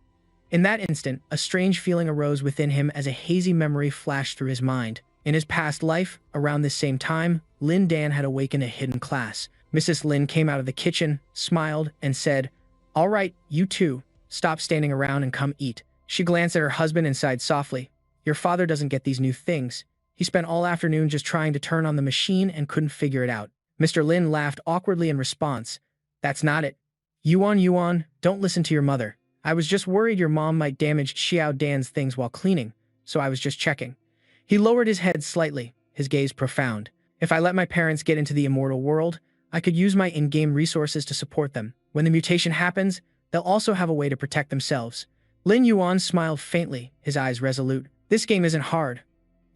In that instant, a strange feeling arose within him as a hazy memory flashed through his mind. In his past life, around this same time, Lin Dan had awakened a hidden class. Mrs. Lin came out of the kitchen, smiled, and said, "All right, you two, stop standing around and come eat." She glanced at her husband and sighed softly. "Your father doesn't get these new things. He spent all afternoon just trying to turn on the machine and couldn't figure it out." Mr. Lin laughed awkwardly in response. "That's not it. Yuan, don't listen to your mother. I was just worried your mom might damage Xiao Dan's things while cleaning, so I was just checking." He lowered his head slightly, his gaze profound. "If I let my parents get into the immortal world, I could use my in-game resources to support them. When the mutation happens, they'll also have a way to protect themselves." Lin Yuan smiled faintly, his eyes resolute. "This game isn't hard.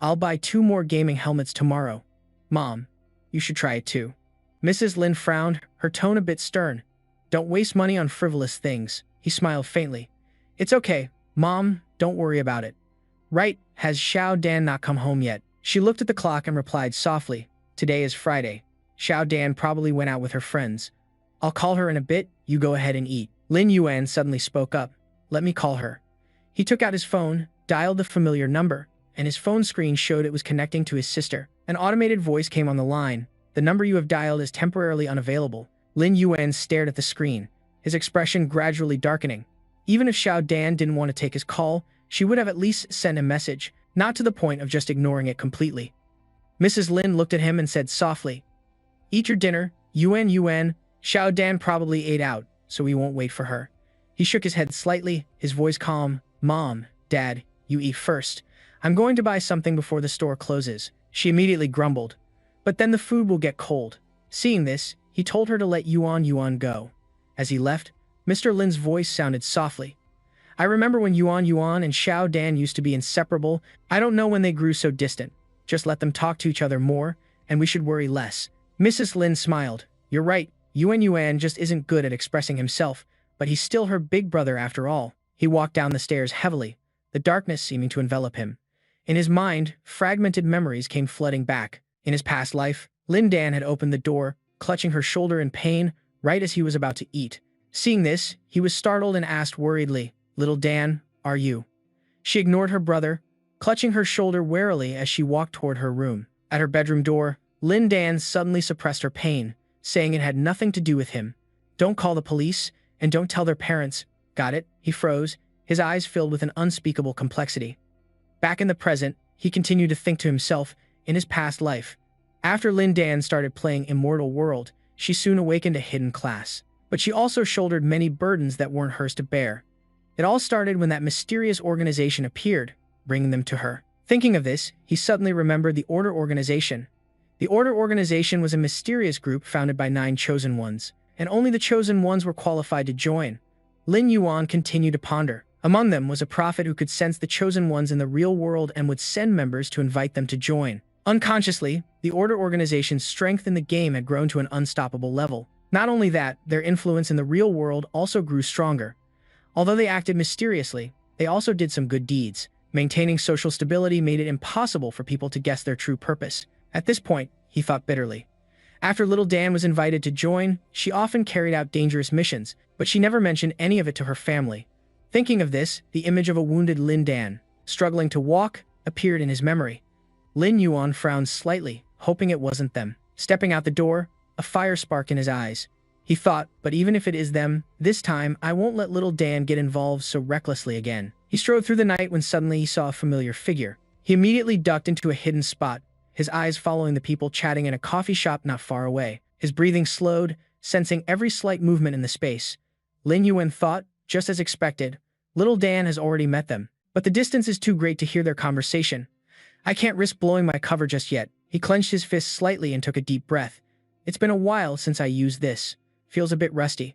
I'll buy 2 more gaming helmets tomorrow. Mom, you should try it too." Mrs. Lin frowned, her tone a bit stern. "Don't waste money on frivolous things." He smiled faintly. "It's okay, Mom, don't worry about it." "Right, has Xiao Dan not come home yet?" She looked at the clock and replied softly, "Today is Friday. Xiao Dan probably went out with her friends. I'll call her in a bit, you go ahead and eat." Lin Yuan suddenly spoke up. "Let me call her." He took out his phone, dialed the familiar number, and his phone screen showed it was connecting to his sister. An automated voice came on the line. "The number you have dialed is temporarily unavailable." Lin Yuan stared at the screen, his expression gradually darkening. Even if Xiao Dan didn't want to take his call, she would have at least sent a message, not to the point of just ignoring it completely. Mrs. Lin looked at him and said softly, "Eat your dinner, Yuan. Xiao Dan probably ate out, so we won't wait for her." He shook his head slightly, his voice calm. "Mom, Dad, you eat first. I'm going to buy something before the store closes." She immediately grumbled. "But then the food will get cold." Seeing this, he told her to let Yuan go. As he left, Mr. Lin's voice sounded softly. "I remember when Yuan and Xiao Dan used to be inseparable. I don't know when they grew so distant. Just let them talk to each other more, and we should worry less." Mrs. Lin smiled. "You're right, Yuan just isn't good at expressing himself, but he's still her big brother after all." He walked down the stairs heavily, the darkness seeming to envelop him. In his mind, fragmented memories came flooding back. In his past life, Lin Dan had opened the door, clutching her shoulder in pain, right as he was about to eat. Seeing this, he was startled and asked worriedly, "Little Dan, are you?" She ignored her brother, clutching her shoulder warily as she walked toward her room. At her bedroom door, Lin Dan suddenly suppressed her pain, saying it had nothing to do with him. "Don't call the police, and don't tell their parents. Got it?" He froze, his eyes filled with an unspeakable complexity. Back in the present, he continued to think to himself, in his past life. After Lin Dan started playing Immortal World, she soon awakened a hidden class. But she also shouldered many burdens that weren't hers to bear. It all started when that mysterious organization appeared, bringing them to her. Thinking of this, he suddenly remembered the Order Organization. The Order Organization was a mysterious group founded by 9 chosen ones, and only the chosen ones were qualified to join. Lin Yuan continued to ponder. Among them was a prophet who could sense the chosen ones in the real world and would send members to invite them to join. Unconsciously, the Order Organization's strength in the game had grown to an unstoppable level. Not only that, their influence in the real world also grew stronger. Although they acted mysteriously, they also did some good deeds. Maintaining social stability made it impossible for people to guess their true purpose. At this point, he thought bitterly. After little Dan was invited to join, she often carried out dangerous missions, but she never mentioned any of it to her family. Thinking of this, the image of a wounded Lin Dan, struggling to walk, appeared in his memory. Lin Yuan frowned slightly, hoping it wasn't them. Stepping out the door, a fire sparked in his eyes. He thought, but even if it is them, this time I won't let little Dan get involved so recklessly again. He strode through the night when suddenly he saw a familiar figure. He immediately ducked into a hidden spot, his eyes following the people chatting in a coffee shop not far away. His breathing slowed, sensing every slight movement in the space. Lin Yuan thought, just as expected, little Dan has already met them, but the distance is too great to hear their conversation. "I can't risk blowing my cover just yet." He clenched his fist slightly and took a deep breath. "It's been a while since I used this. Feels a bit rusty.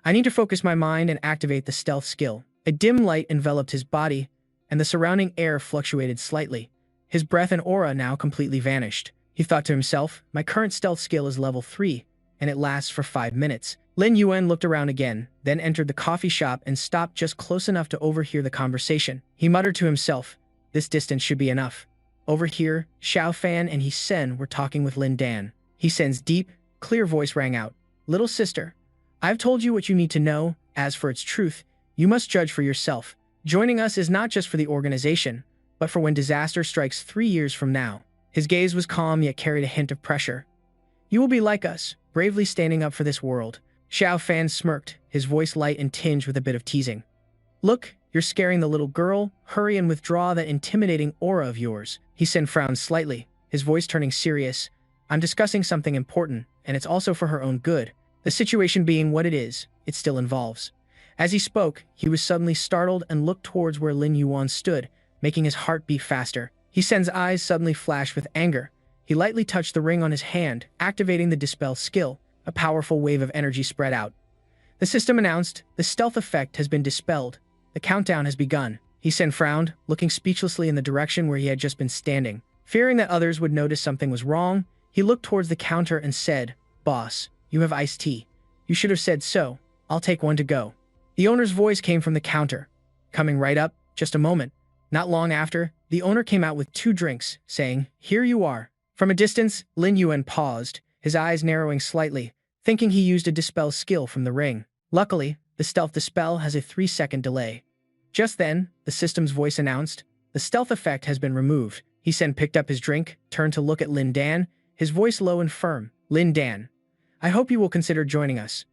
I need to focus my mind and activate the stealth skill. A dim light enveloped his body, and the surrounding air fluctuated slightly. His breath and aura now completely vanished. He thought to himself, my current stealth skill is level 3, and it lasts for 5 minutes. Lin Yuan looked around again, then entered the coffee shop and stopped just close enough to overhear the conversation. He muttered to himself, this distance should be enough. Over here, Xiao Fan and He Sen were talking with Lin Dan. He Sen's deep, clear voice rang out. Little sister, I've told you what you need to know. As for its truth, you must judge for yourself. Joining us is not just for the organization, but for when disaster strikes 3 years from now. His gaze was calm yet carried a hint of pressure. You will be like us, bravely standing up for this world. Xiao Fan smirked, his voice light and tinged with a bit of teasing. Look, you're scaring the little girl. Hurry and withdraw that intimidating aura of yours. He Sen frowned slightly, his voice turning serious. I'm discussing something important, and it's also for her own good. The situation being what it is, it still involves. As he spoke, he was suddenly startled and looked towards where Lin Yuan stood, making his heart beat faster. He Sen's eyes suddenly flashed with anger. He lightly touched the ring on his hand, activating the dispel skill. A powerful wave of energy spread out. The system announced, the stealth effect has been dispelled. The countdown has begun. He Sen frowned, looking speechlessly in the direction where he had just been standing. Fearing that others would notice something was wrong, he looked towards the counter and said, Boss, you have iced tea. You should have said so. I'll take one to go. The owner's voice came from the counter. Coming right up, just a moment. Not long after, the owner came out with 2 drinks, saying, here you are. From a distance, Lin Yuan paused, his eyes narrowing slightly, thinking he used a dispel skill from the ring. Luckily, the stealth dispel has a 3-second delay. Just then, the system's voice announced, the stealth effect has been removed. He Sen picked up his drink, turned to look at Lin Dan, his voice low and firm. Lin Dan, I hope you will consider joining us.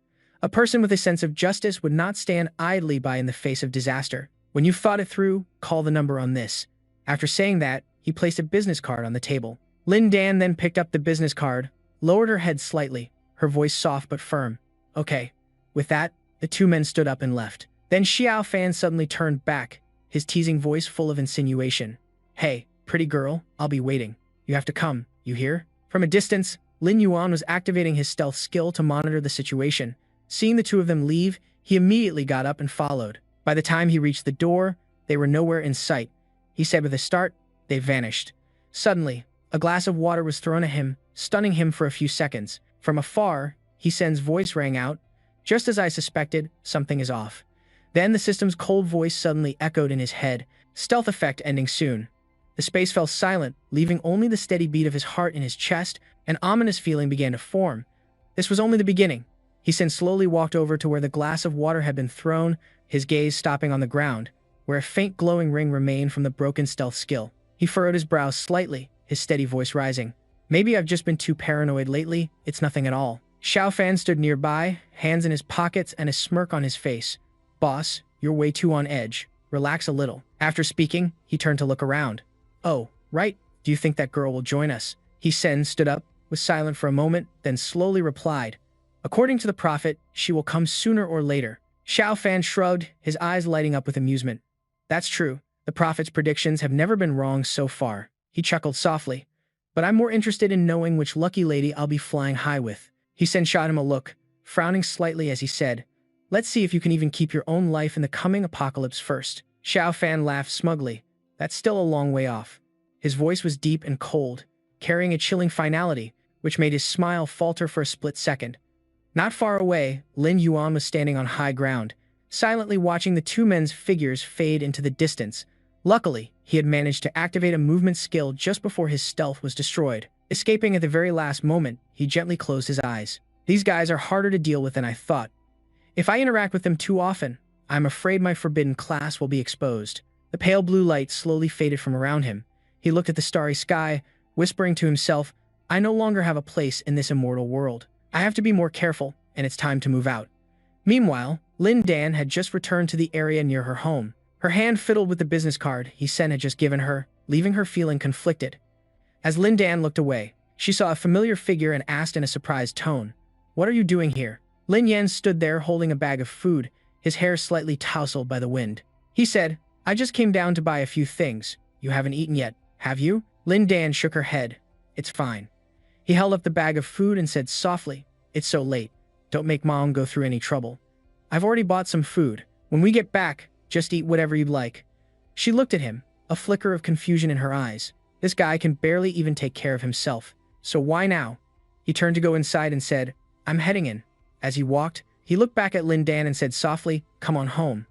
A person with a sense of justice would not stand idly by in the face of disaster. When you've thought it through, call the number on this. After saying that, he placed a business card on the table. Lin Dan then picked up the business card, lowered her head slightly, her voice soft but firm. Okay. With that, the 2 men stood up and left. Then Xiao Fan suddenly turned back, his teasing voice full of insinuation. Hey, pretty girl, I'll be waiting. You have to come, you hear? From a distance, Lin Yuan was activating his stealth skill to monitor the situation. Seeing the 2 of them leave, he immediately got up and followed. By the time he reached the door, they were nowhere in sight. He said with a start, they vanished. Suddenly, a glass of water was thrown at him, stunning him for a few seconds. From afar, He Sen's voice rang out. Just as I suspected, something is off. Then the system's cold voice suddenly echoed in his head, stealth effect ending soon. The space fell silent, leaving only the steady beat of his heart in his chest. An ominous feeling began to form. This was only the beginning. He Sen slowly walked over to where the glass of water had been thrown, his gaze stopping on the ground, where a faint glowing ring remained from the broken stealth skill. He furrowed his brows slightly, his steady voice rising. Maybe I've just been too paranoid lately, it's nothing at all. Xiao Fan stood nearby, hands in his pockets and a smirk on his face. Boss, you're way too on edge. Relax a little. After speaking, he turned to look around. Oh, right. Do you think that girl will join us? He Sen stood up, was silent for a moment, then slowly replied. According to the prophet, she will come sooner or later. Xiao Fan shrugged, his eyes lighting up with amusement. That's true. The prophet's predictions have never been wrong so far. He chuckled softly. But I'm more interested in knowing which lucky lady I'll be flying high with. He Sen shot him a look, frowning slightly as he said, let's see if you can even keep your own life in the coming apocalypse first. Xiao Fan laughed smugly. That's still a long way off. His voice was deep and cold, carrying a chilling finality, which made his smile falter for a split second. Not far away, Lin Yuan was standing on high ground, silently watching the 2 men's figures fade into the distance. Luckily, he had managed to activate a movement skill just before his stealth was destroyed. Escaping at the very last moment, he gently closed his eyes. These guys are harder to deal with than I thought. If I interact with them too often, I'm afraid my forbidden class will be exposed. The pale blue light slowly faded from around him. He looked at the starry sky, whispering to himself, I no longer have a place in this immortal world. I have to be more careful, and it's time to move out. Meanwhile, Lin Dan had just returned to the area near her home. Her hand fiddled with the business card He Sen had just given her, leaving her feeling conflicted. As Lin Dan looked away, she saw a familiar figure and asked in a surprised tone, What are you doing here? Lin Yan stood there holding a bag of food, his hair slightly tousled by the wind. He said, I just came down to buy a few things. You haven't eaten yet, have you? Lin Dan shook her head. It's fine. He held up the bag of food and said softly, It's so late. Don't make Mom go through any trouble. I've already bought some food. When we get back, just eat whatever you'd like." She looked at him, a flicker of confusion in her eyes. This guy can barely even take care of himself. So why now? He turned to go inside and said, "I'm heading in." As he walked, he looked back at Lin Dan and said softly, "Come on home."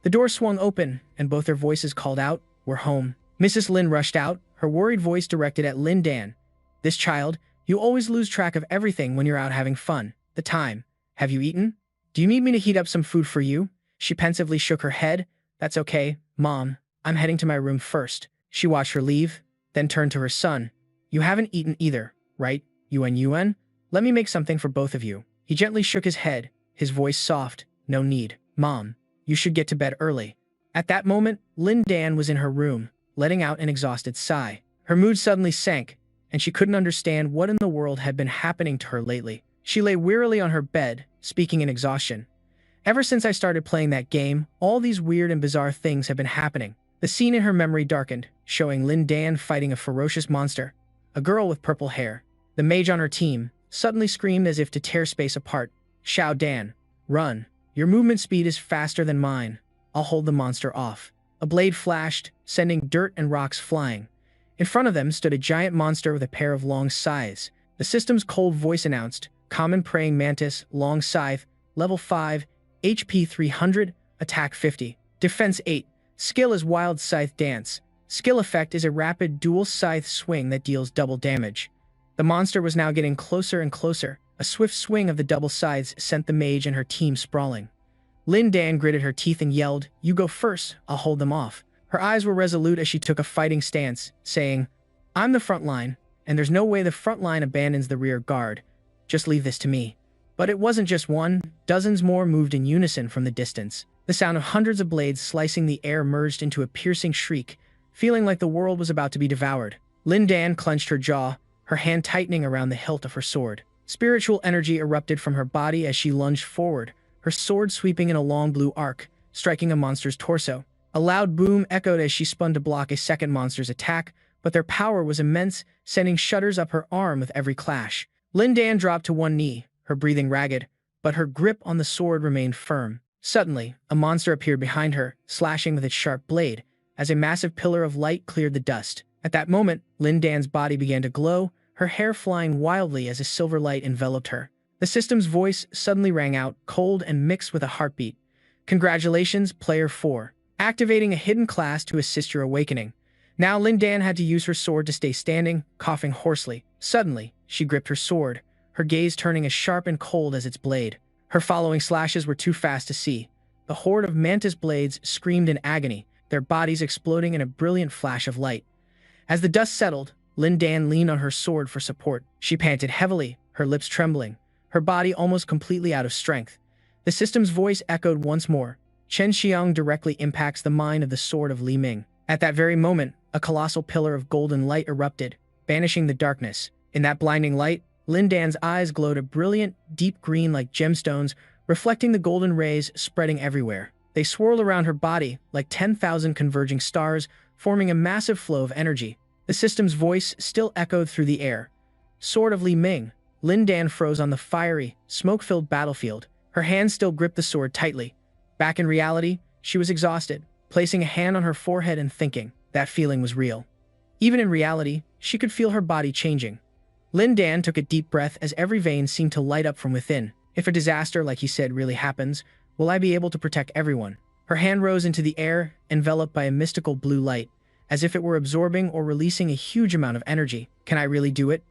The door swung open, and both their voices called out, "We're home." Mrs. Lin rushed out, her worried voice directed at Lin Dan. "This child, you always lose track of everything when you're out having fun. The time. Have you eaten? Do you need me to heat up some food for you?" She pensively shook her head. "That's okay, Mom. I'm heading to my room first." She watched her leave, then turned to her son. "You haven't eaten either, right, Yuan? Let me make something for both of you." He gently shook his head, his voice soft. "No need, Mom. You should get to bed early." At that moment, Lin Dan was in her room, letting out an exhausted sigh. Her mood suddenly sank, and she couldn't understand what in the world had been happening to her lately. She lay wearily on her bed, speaking in exhaustion. "Ever since I started playing that game, all these weird and bizarre things have been happening." The scene in her memory darkened, showing Lin Dan fighting a ferocious monster, a girl with purple hair. The mage on her team suddenly screamed as if to tear space apart. "Showdown, run. Your movement speed is faster than mine. I'll hold the monster off." A blade flashed, sending dirt and rocks flying. In front of them stood a giant monster with a pair of long scythes. The system's cold voice announced, "Common praying mantis, long scythe, level 5, HP 300, attack 50, defense 8. Skill is wild scythe dance. Skill effect is a rapid dual scythe swing that deals double damage." The monster was now getting closer and closer. A swift swing of the double scythes sent the mage and her team sprawling. Lin Dan gritted her teeth and yelled, "You go first, I'll hold them off." Her eyes were resolute as she took a fighting stance, saying, "I'm the front line, and there's no way the front line abandons the rear guard. Just leave this to me." But it wasn't just one. Dozens more moved in unison from the distance. The sound of hundreds of blades slicing the air merged into a piercing shriek, feeling like the world was about to be devoured. Lin Dan clenched her jaw, her hand tightening around the hilt of her sword. Spiritual energy erupted from her body as she lunged forward, her sword sweeping in a long blue arc, striking a monster's torso. A loud boom echoed as she spun to block a second monster's attack, but their power was immense, sending shudders up her arm with every clash. Lin Dan dropped to one knee, her breathing ragged, but her grip on the sword remained firm. Suddenly, a monster appeared behind her, slashing with its sharp blade, as a massive pillar of light cleared the dust. At that moment, Lin Dan's body began to glow, her hair flying wildly as a silver light enveloped her. The system's voice suddenly rang out, cold and mixed with a heartbeat. "Congratulations, Player 4. Activating a hidden class to assist your awakening." Now Lin Dan had to use her sword to stay standing, coughing hoarsely. Suddenly, she gripped her sword, her gaze turning as sharp and cold as its blade. Her following slashes were too fast to see. The horde of mantis blades screamed in agony, their bodies exploding in a brilliant flash of light. As the dust settled, Lin Dan leaned on her sword for support. She panted heavily, her lips trembling, her body almost completely out of strength. The system's voice echoed once more. "Chen Xiang directly impacts the mind of the sword of Li Ming." At that very moment, a colossal pillar of golden light erupted, banishing the darkness. In that blinding light, Lin Dan's eyes glowed a brilliant, deep green like gemstones, reflecting the golden rays spreading everywhere. They swirled around her body like 10,000 converging stars, forming a massive flow of energy. The system's voice still echoed through the air. "Sword of Li Ming." Lin Dan froze on the fiery, smoke-filled battlefield. Her hand still gripped the sword tightly. Back in reality, she was exhausted, placing a hand on her forehead and thinking. That feeling was real. Even in reality, she could feel her body changing. Lin Dan took a deep breath as every vein seemed to light up from within. If a disaster, like he said, really happens, will I be able to protect everyone? Her hand rose into the air, enveloped by a mystical blue light, as if it were absorbing or releasing a huge amount of energy. Can I really do it?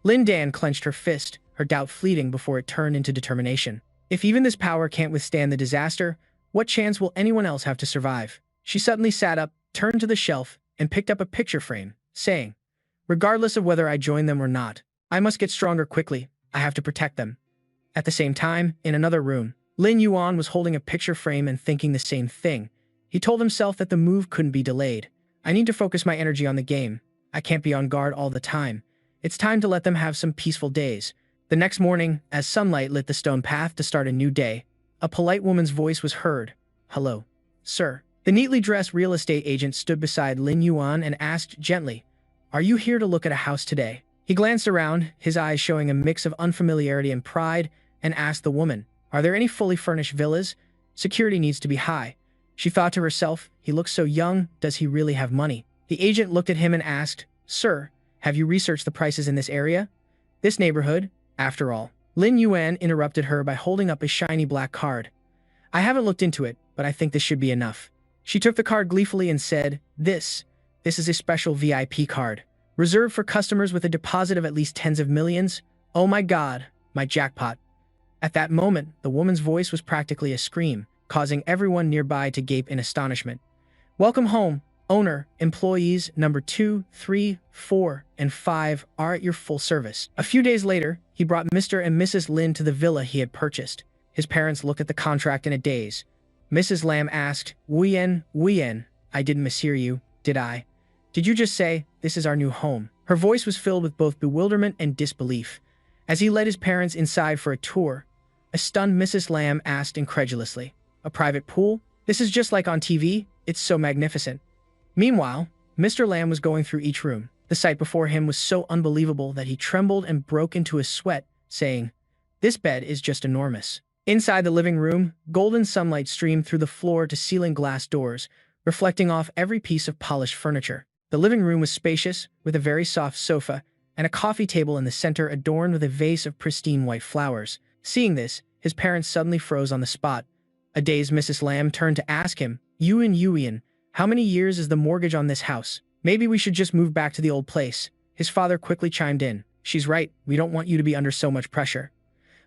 Lin Dan clenched her fist, her doubt fleeting before it turned into determination. If even this power can't withstand the disaster, what chance will anyone else have to survive? She suddenly sat up, turned to the shelf, and picked up a picture frame, saying, "Regardless of whether I join them or not, I must get stronger quickly. I have to protect them." At the same time, in another room, Lin Yuan was holding a picture frame and thinking the same thing. He told himself that the move couldn't be delayed. "I need to focus my energy on the game. I can't be on guard all the time. It's time to let them have some peaceful days." The next morning, as sunlight lit the stone path to start a new day, a polite woman's voice was heard. "Hello, sir." The neatly dressed real estate agent stood beside Lin Yuan and asked gently, "Are you here to look at a house today?" He glanced around, his eyes showing a mix of unfamiliarity and pride, and asked the woman, "Are there any fully furnished villas? Security needs to be high. She thought to herself, he looks so young, does he really have money? The agent looked at him and asked, Sir, have you researched the prices in this area? This neighborhood, after all. Lin Yuan interrupted her by holding up a shiny black card. I haven't looked into it, but I think this should be enough. She took the card gleefully and said, This is a special VIP card. Reserved for customers with a deposit of at least tens of millions. Oh my God, my jackpot. At that moment, the woman's voice was practically a scream, causing everyone nearby to gape in astonishment. Welcome home. Owner, employees number 2, 3, 4, and 5 are at your full service. A few days later, he brought Mr. and Mrs. Lin to the villa he had purchased. His parents looked at the contract in a daze. Mrs. Lam asked, Wuyen, I didn't mishear you, did I? Did you just say, this is our new home? Her voice was filled with both bewilderment and disbelief. As he led his parents inside for a tour, a stunned Mrs. Lam asked incredulously, A private pool? This is just like on TV? It's so magnificent. Meanwhile, Mr. Lam was going through each room. The sight before him was so unbelievable that he trembled and broke into a sweat, saying, This bed is just enormous. Inside the living room, golden sunlight streamed through the floor-to-ceiling glass doors, reflecting off every piece of polished furniture. The living room was spacious, with a very soft sofa, and a coffee table in the center adorned with a vase of pristine white flowers. Seeing this, his parents suddenly froze on the spot. A dazed Mrs. Lam turned to ask him, Yuan, how many years is the mortgage on this house? Maybe we should just move back to the old place. His father quickly chimed in. She's right, we don't want you to be under so much pressure.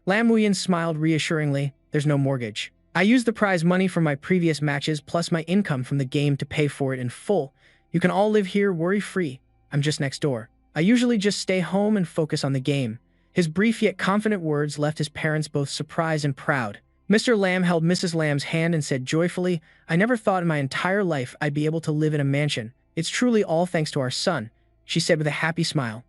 Lam Wuyan smiled reassuringly. There's no mortgage. I used the prize money from my previous matches plus my income from the game to pay for it in full. You can all live here worry-free. I'm just next door. I usually just stay home and focus on the game. His brief yet confident words left his parents both surprised and proud. Mr. Lam held Mrs. Lam's hand and said joyfully, I never thought in my entire life I'd be able to live in a mansion. It's truly all thanks to our son, she said with a happy smile.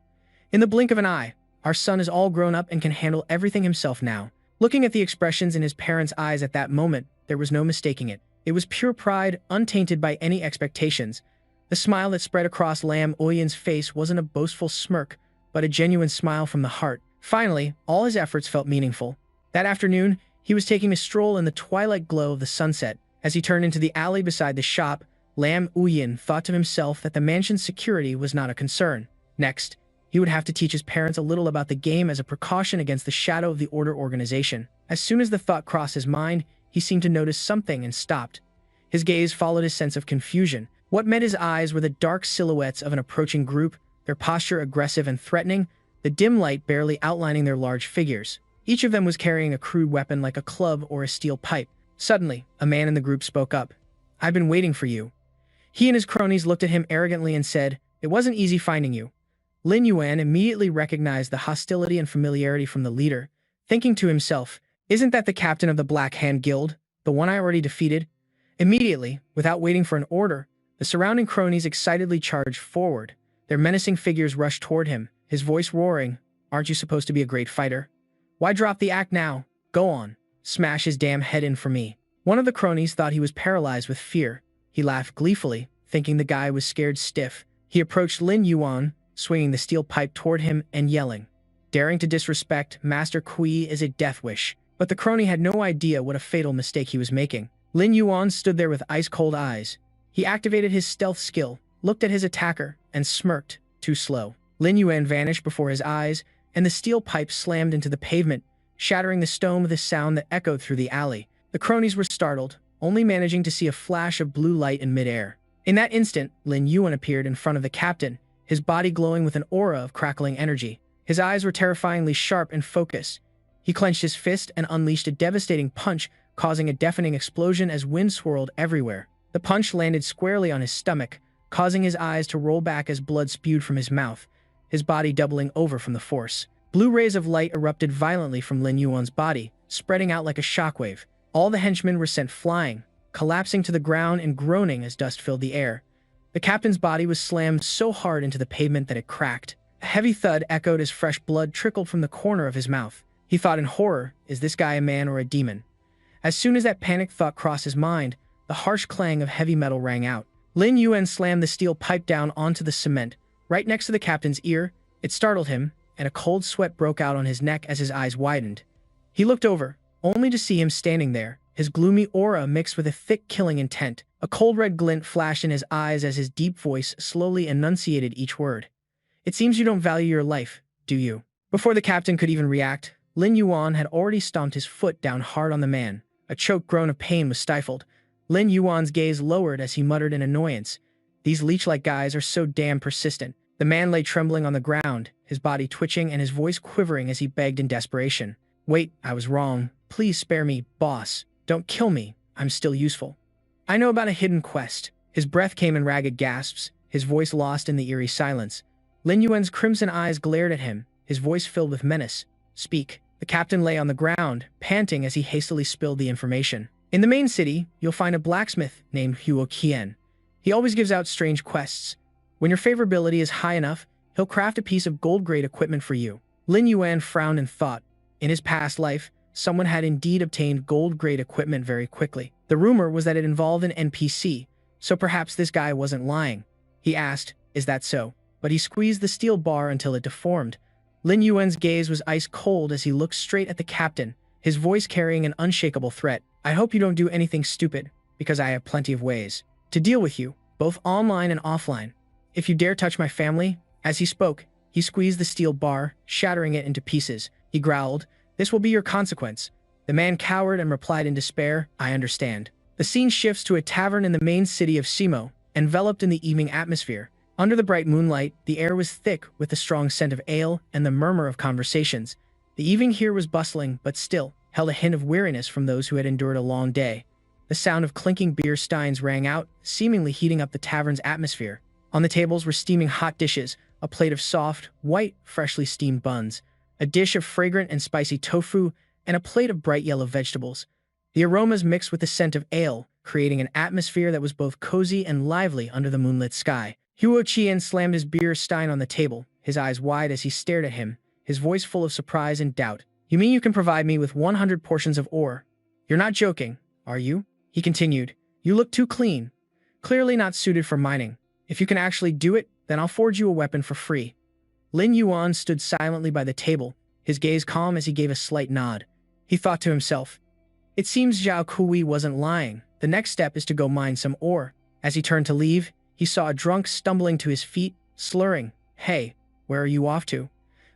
In the blink of an eye, our son is all grown up and can handle everything himself now. Looking at the expressions in his parents' eyes at that moment, there was no mistaking it. It was pure pride, untainted by any expectations. The smile that spread across Lam Oyen's face wasn't a boastful smirk, but a genuine smile from the heart. Finally, all his efforts felt meaningful. That afternoon, he was taking a stroll in the twilight glow of the sunset. As he turned into the alley beside the shop, Lam Uyin thought to himself that the mansion's security was not a concern. Next, he would have to teach his parents a little about the game as a precaution against the shadow of the Order organization. As soon as the thought crossed his mind, he seemed to notice something and stopped. His gaze followed his sense of confusion. What met his eyes were the dark silhouettes of an approaching group, their posture aggressive and threatening, the dim light barely outlining their large figures. Each of them was carrying a crude weapon like a club or a steel pipe. Suddenly, a man in the group spoke up. I've been waiting for you. He and his cronies looked at him arrogantly and said, It wasn't easy finding you. Lin Yuan immediately recognized the hostility and familiarity from the leader, thinking to himself, Isn't that the captain of the Black Hand Guild, the one I already defeated? Immediately, without waiting for an order, the surrounding cronies excitedly charged forward. Their menacing figures rushed toward him, his voice roaring, Aren't you supposed to be a great fighter? Why drop the act now? Go on. Smash his damn head in for me. One of the cronies thought he was paralyzed with fear. He laughed gleefully, thinking the guy was scared stiff. He approached Lin Yuan, swinging the steel pipe toward him and yelling, Daring to disrespect Master Kui is a death wish. But the crony had no idea what a fatal mistake he was making. Lin Yuan stood there with ice-cold eyes. He activated his stealth skill, looked at his attacker, and smirked, too slow. Lin Yuan vanished before his eyes, and the steel pipe slammed into the pavement, shattering the stone with a sound that echoed through the alley. The cronies were startled, only managing to see a flash of blue light in midair. In that instant, Lin Yuan appeared in front of the captain, his body glowing with an aura of crackling energy. His eyes were terrifyingly sharp and focused. He clenched his fist and unleashed a devastating punch, causing a deafening explosion as wind swirled everywhere. The punch landed squarely on his stomach, causing his eyes to roll back as blood spewed from his mouth, his body doubling over from the force. Blue rays of light erupted violently from Lin Yuan's body, spreading out like a shockwave. All the henchmen were sent flying, collapsing to the ground and groaning as dust filled the air. The captain's body was slammed so hard into the pavement that it cracked. A heavy thud echoed as fresh blood trickled from the corner of his mouth. He thought in horror, is this guy a man or a demon? As soon as that panicked thought crossed his mind, the harsh clang of heavy metal rang out. Lin Yuan slammed the steel pipe down onto the cement, right next to the captain's ear. It startled him, and a cold sweat broke out on his neck as his eyes widened. He looked over, only to see him standing there, his gloomy aura mixed with a thick killing intent. A cold red glint flashed in his eyes as his deep voice slowly enunciated each word. It seems you don't value your life, do you? Before the captain could even react, Lin Yuan had already stomped his foot down hard on the man. A choked groan of pain was stifled. Lin Yuan's gaze lowered as he muttered in annoyance. These leech-like guys are so damn persistent. The man lay trembling on the ground, his body twitching and his voice quivering as he begged in desperation. Wait, I was wrong. Please spare me, boss. Don't kill me. I'm still useful. I know about a hidden quest. His breath came in ragged gasps, his voice lost in the eerie silence. Lin Yuan's crimson eyes glared at him, his voice filled with menace. Speak. The captain lay on the ground, panting as he hastily spilled the information. In the main city, you'll find a blacksmith named Huo Qian. He always gives out strange quests. When your favorability is high enough, he'll craft a piece of gold-grade equipment for you. Lin Yuan frowned and thought. In his past life, someone had indeed obtained gold-grade equipment very quickly. The rumor was that it involved an NPC, so perhaps this guy wasn't lying. He asked, "Is that so?" But he squeezed the steel bar until it deformed. Lin Yuan's gaze was ice-cold as he looked straight at the captain, his voice carrying an unshakable threat. I hope you don't do anything stupid, because I have plenty of ways to deal with you, both online and offline. If you dare touch my family, as he spoke, he squeezed the steel bar, shattering it into pieces. He growled, "This will be your consequence." The man cowered and replied in despair, "I understand." The scene shifts to a tavern in the main city of Simo, enveloped in the evening atmosphere. Under the bright moonlight, the air was thick with the strong scent of ale and the murmur of conversations. The evening here was bustling, but still held a hint of weariness from those who had endured a long day. The sound of clinking beer steins rang out, seemingly heating up the tavern's atmosphere. On the tables were steaming hot dishes, a plate of soft, white, freshly steamed buns, a dish of fragrant and spicy tofu, and a plate of bright yellow vegetables. The aromas mixed with the scent of ale, creating an atmosphere that was both cozy and lively under the moonlit sky. Huo Qian slammed his beer stein on the table, his eyes wide as he stared at him, his voice full of surprise and doubt. "You mean you can provide me with 100 portions of ore? You're not joking, are you?" He continued. "You look too clean. Clearly not suited for mining. If you can actually do it, then I'll forge you a weapon for free." Lin Yuan stood silently by the table, his gaze calm as he gave a slight nod. He thought to himself, it seems Zhao Kui wasn't lying. The next step is to go mine some ore. As he turned to leave, he saw a drunk stumbling to his feet, slurring, "Hey, where are you off to?"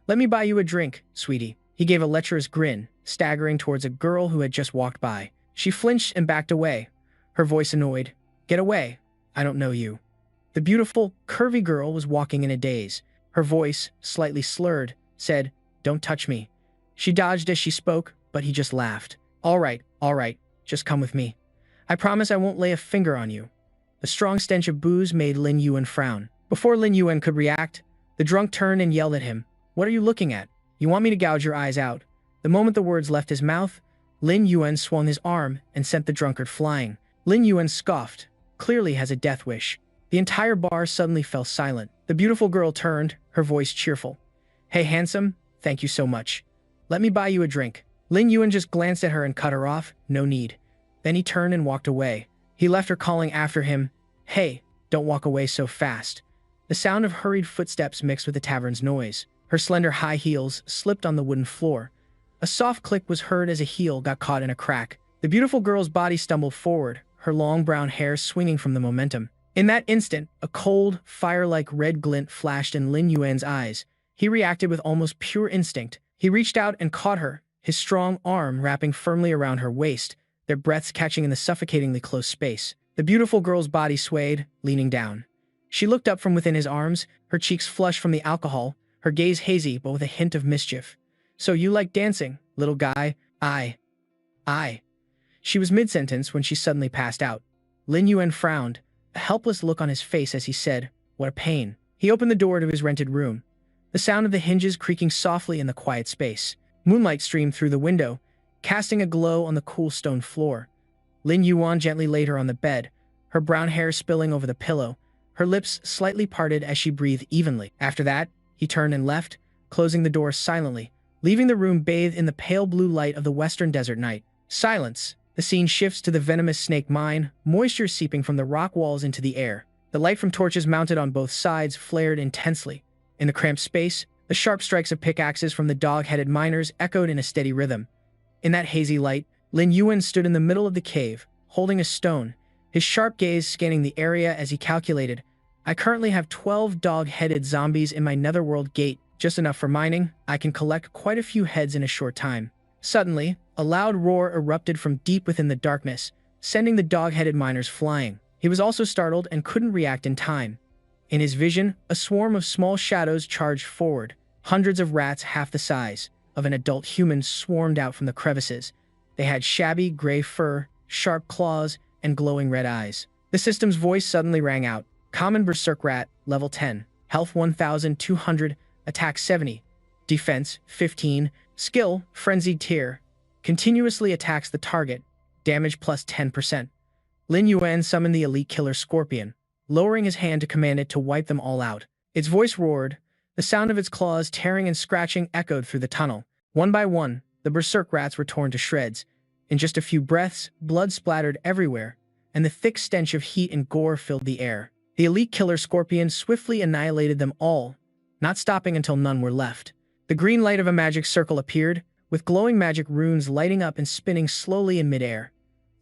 "Let me buy you a drink, sweetie." He gave a lecherous grin, staggering towards a girl who had just walked by. She flinched and backed away, her voice annoyed. "Get away. I don't know you." The beautiful, curvy girl was walking in a daze. Her voice, slightly slurred, said, "Don't touch me." She dodged as she spoke, but he just laughed. All right, just come with me. I promise I won't lay a finger on you." The strong stench of booze made Lin Yuan frown. Before Lin Yuan could react, the drunk turned and yelled at him. "What are you looking at? You want me to gouge your eyes out?" The moment the words left his mouth, Lin Yuan swung his arm and sent the drunkard flying. Lin Yuan scoffed, clearly has a death wish. The entire bar suddenly fell silent. The beautiful girl turned, her voice cheerful. "Hey, handsome, thank you so much. Let me buy you a drink." Lin Yuan just glanced at her and cut her off. No need. Then he turned and walked away. He left her calling after him, "Hey, don't walk away so fast." The sound of hurried footsteps mixed with the tavern's noise. Her slender high heels slipped on the wooden floor. A soft click was heard as a heel got caught in a crack. The beautiful girl's body stumbled forward, her long brown hair swinging from the momentum. In that instant, a cold, fire-like red glint flashed in Lin Yuan's eyes. He reacted with almost pure instinct. He reached out and caught her, his strong arm wrapping firmly around her waist, their breaths catching in the suffocatingly close space. The beautiful girl's body swayed, leaning down. She looked up from within his arms, her cheeks flushed from the alcohol, her gaze hazy but with a hint of mischief. "So you like dancing, little guy?" I. She was mid-sentence when she suddenly passed out. Lin Yuan frowned, a helpless look on his face as he said, "What a pain." He opened the door to his rented room, the sound of the hinges creaking softly in the quiet space. Moonlight streamed through the window, casting a glow on the cool stone floor. Lin Yuan gently laid her on the bed, her brown hair spilling over the pillow, her lips slightly parted as she breathed evenly. After that, he turned and left, closing the door silently, leaving the room bathed in the pale blue light of the western desert night. Silence. The scene shifts to the venomous snake mine, moisture seeping from the rock walls into the air. The light from torches mounted on both sides flared intensely. In the cramped space, the sharp strikes of pickaxes from the dog-headed miners echoed in a steady rhythm. In that hazy light, Lin Yuan stood in the middle of the cave, holding a stone, his sharp gaze scanning the area as he calculated, I currently have 12 dog-headed zombies in my netherworld gate, just enough for mining. I can collect quite a few heads in a short time. Suddenly, a loud roar erupted from deep within the darkness, sending the dog-headed miners flying. He was also startled and couldn't react in time. In his vision, a swarm of small shadows charged forward. Hundreds of rats half the size of an adult human swarmed out from the crevices. They had shabby gray fur, sharp claws, and glowing red eyes. The system's voice suddenly rang out. Common Berserk Rat, level 10, health 1200, attack 70, defense 15, skill Frenzied Tear, continuously attacks the target, damage plus 10%. Lin Yuan summoned the elite killer Scorpion, lowering his hand to command it to wipe them all out. Its voice roared. The sound of its claws tearing and scratching echoed through the tunnel. One by one, the Berserk Rats were torn to shreds. In just a few breaths, blood splattered everywhere, and the thick stench of heat and gore filled the air. The elite killer Scorpion swiftly annihilated them all, not stopping until none were left. The green light of a magic circle appeared, with glowing magic runes lighting up and spinning slowly in midair.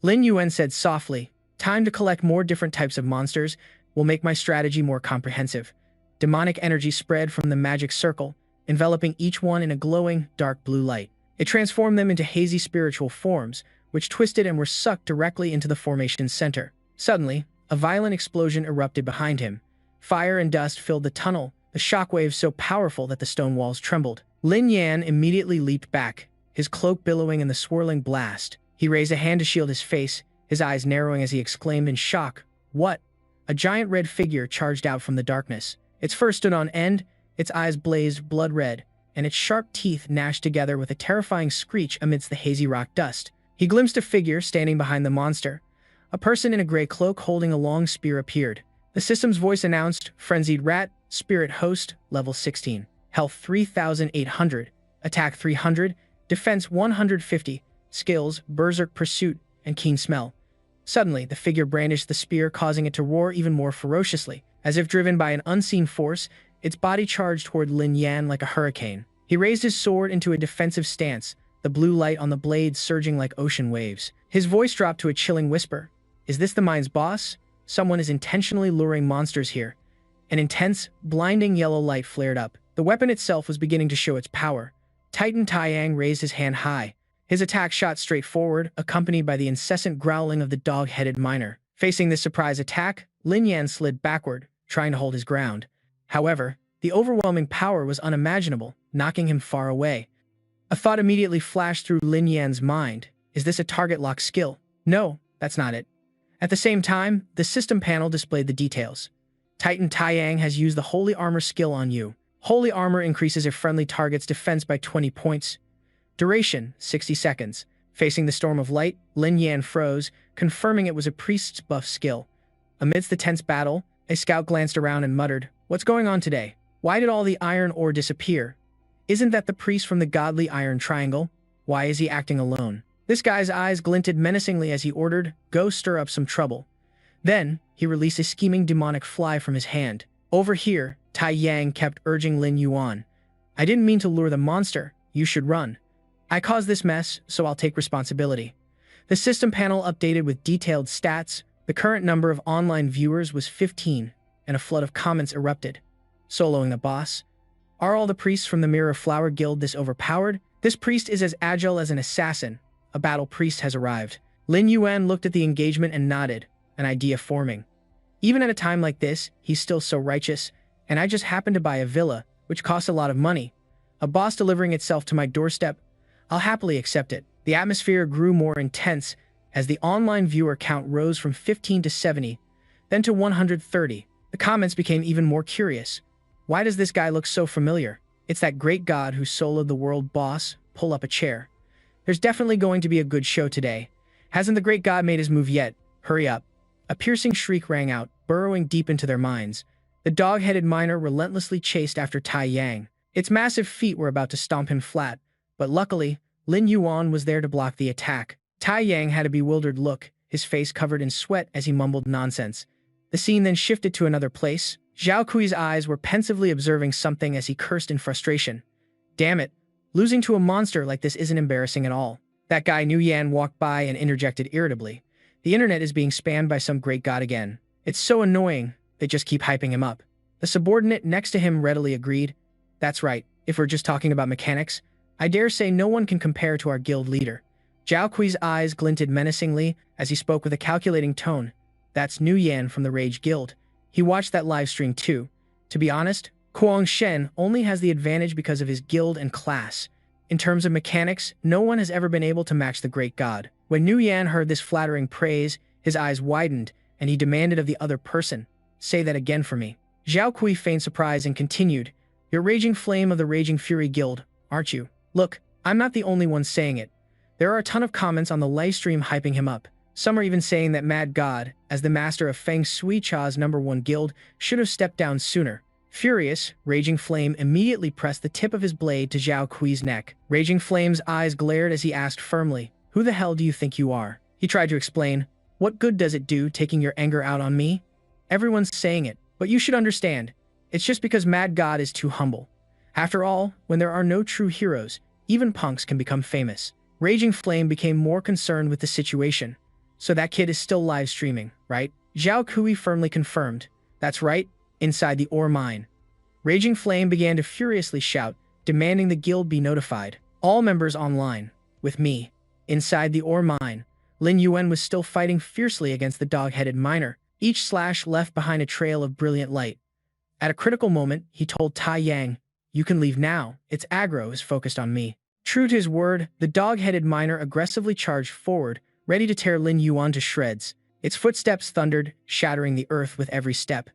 Lin Yuan said softly, time to collect more different types of monsters will make my strategy more comprehensive. Demonic energy spread from the magic circle, enveloping each one in a glowing, dark blue light. It transformed them into hazy spiritual forms, which twisted and were sucked directly into the formation's center. Suddenly, a violent explosion erupted behind him. Fire and dust filled the tunnel, the shockwaves so powerful that the stone walls trembled. Lin Yuan immediately leaped back, his cloak billowing in the swirling blast. He raised a hand to shield his face, his eyes narrowing as he exclaimed in shock, "What?" A giant red figure charged out from the darkness. Its fur stood on end, its eyes blazed blood red, and its sharp teeth gnashed together with a terrifying screech amidst the hazy rock dust. He glimpsed a figure standing behind the monster. A person in a gray cloak holding a long spear appeared. The system's voice announced, Frenzied Rat, Spirit Host, level 16, health 3800, attack 300, defense 150, skills, Berserk Pursuit, and Keen Smell. Suddenly, the figure brandished the spear, causing it to roar even more ferociously. As if driven by an unseen force, its body charged toward Lin Yuan like a hurricane. He raised his sword into a defensive stance, the blue light on the blade surging like ocean waves. His voice dropped to a chilling whisper. Is this the mine's boss? Someone is intentionally luring monsters here. An intense, blinding yellow light flared up. The weapon itself was beginning to show its power. Titan Taiyang raised his hand high. His attack shot straight forward, accompanied by the incessant growling of the dog-headed miner. Facing this surprise attack, Lin Yuan slid backward, trying to hold his ground. However, the overwhelming power was unimaginable, knocking him far away. A thought immediately flashed through Lin Yuan's mind. Is this a target lock skill? No, that's not it. At the same time, the system panel displayed the details. Titan Taiyang has used the Holy Armor skill on you. Holy Armor increases a friendly target's defense by 20 points. Duration, 60 seconds. Facing the storm of light, Lin Yuan froze, confirming it was a priest's buff skill. Amidst the tense battle, a scout glanced around and muttered, "What's going on today? Why did all the iron ore disappear? Isn't that the priest from the godly Iron Triangle? Why is he acting alone?" This guy's eyes glinted menacingly as he ordered, "Go stir up some trouble." Then, he released a scheming demonic fly from his hand. Over here, Tai Yang kept urging Lin Yuan. "I didn't mean to lure the monster. You should run. I caused this mess, so I'll take responsibility." The system panel updated with detailed stats. The current number of online viewers was 15, and a flood of comments erupted. Soloing the boss? Are all the priests from the Mirror Flower Guild this overpowered? This priest is as agile as an assassin. A battle priest has arrived. Lin Yuan looked at the engagement and nodded, an idea forming. Even at a time like this, he's still so righteous, and I just happened to buy a villa, which costs a lot of money. A boss delivering itself to my doorstep? I'll happily accept it. The atmosphere grew more intense as the online viewer count rose from 15 to 70, then to 130. The comments became even more curious. Why does this guy look so familiar? It's that great god who soloed the world boss. Pull up a chair. There's definitely going to be a good show today. Hasn't the great god made his move yet? Hurry up. A piercing shriek rang out, burrowing deep into their minds. The dog-headed miner relentlessly chased after Tai Yang. Its massive feet were about to stomp him flat, but luckily, Lin Yuan was there to block the attack. Tai Yang had a bewildered look, his face covered in sweat as he mumbled nonsense. The scene then shifted to another place. Zhao Kui's eyes were pensively observing something as he cursed in frustration. Damn it, losing to a monster like this isn't embarrassing at all. That guy Lin Yuan walked by and interjected irritably. The internet is being spammed by some great god again. It's so annoying, they just keep hyping him up. The subordinate next to him readily agreed. That's right, if we're just talking about mechanics, I dare say no one can compare to our guild leader. Zhao Kui's eyes glinted menacingly as he spoke with a calculating tone. That's Lin Yuan from the Rage Guild. He watched that live stream too. To be honest, Kuang Shen only has the advantage because of his guild and class. In terms of mechanics, no one has ever been able to match the great god. When Lin Yuan heard this flattering praise, his eyes widened, and he demanded of the other person, "Say that again for me." Zhao Kui feigned surprise and continued, "You're Raging Flame of the Raging Fury Guild, aren't you?" Look, I'm not the only one saying it. There are a ton of comments on the live stream hyping him up. Some are even saying that Mad God, as the master of Feng Shui Cha's #1 guild, should have stepped down sooner. Furious, Raging Flame immediately pressed the tip of his blade to Zhao Kui's neck. Raging Flame's eyes glared as he asked firmly, "Who the hell do you think you are?" He tried to explain, "What good does it do taking your anger out on me? Everyone's saying it, but you should understand. It's just because Mad God is too humble. After all, when there are no true heroes, even punks can become famous." Raging Flame became more concerned with the situation. "So that kid is still live streaming, right?" Zhao Kui firmly confirmed. "That's right. Inside the ore mine." Raging Flame began to furiously shout, demanding the guild be notified. "All members online. With me. Inside the ore mine." Lin Yuan was still fighting fiercely against the dog-headed miner. Each slash left behind a trail of brilliant light. At a critical moment, he told Tai Yang, "You can leave now. Its aggro is focused on me." True to his word, the dog-headed miner aggressively charged forward, ready to tear Lin Yuan to shreds. Its footsteps thundered, shattering the earth with every step.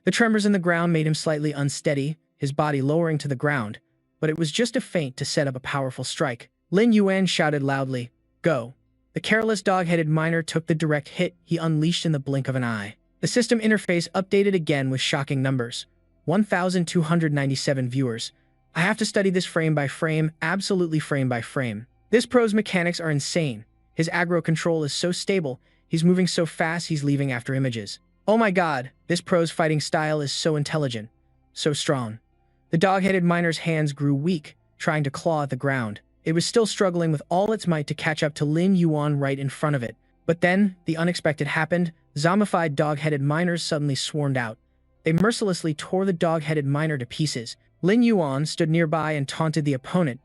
The tremors in the ground made him slightly unsteady, his body lowering to the ground, but it was just a feint to set up a powerful strike. Lin Yuan shouted loudly, "Go." The careless dog-headed miner took the direct hit he unleashed in the blink of an eye. The system interface updated again with shocking numbers. 1,297 viewers. I have to study this frame by frame, absolutely frame by frame. This pro's mechanics are insane. His aggro control is so stable, he's moving so fast he's leaving after images. Oh my god, this pro's fighting style is so intelligent, so strong. The dog-headed miner's hands grew weak, trying to claw at the ground. It was still struggling with all its might to catch up to Lin Yuan right in front of it. But then, the unexpected happened. Zombified dog-headed miners suddenly swarmed out. They mercilessly tore the dog-headed miner to pieces. Lin Yuan stood nearby and taunted the opponent.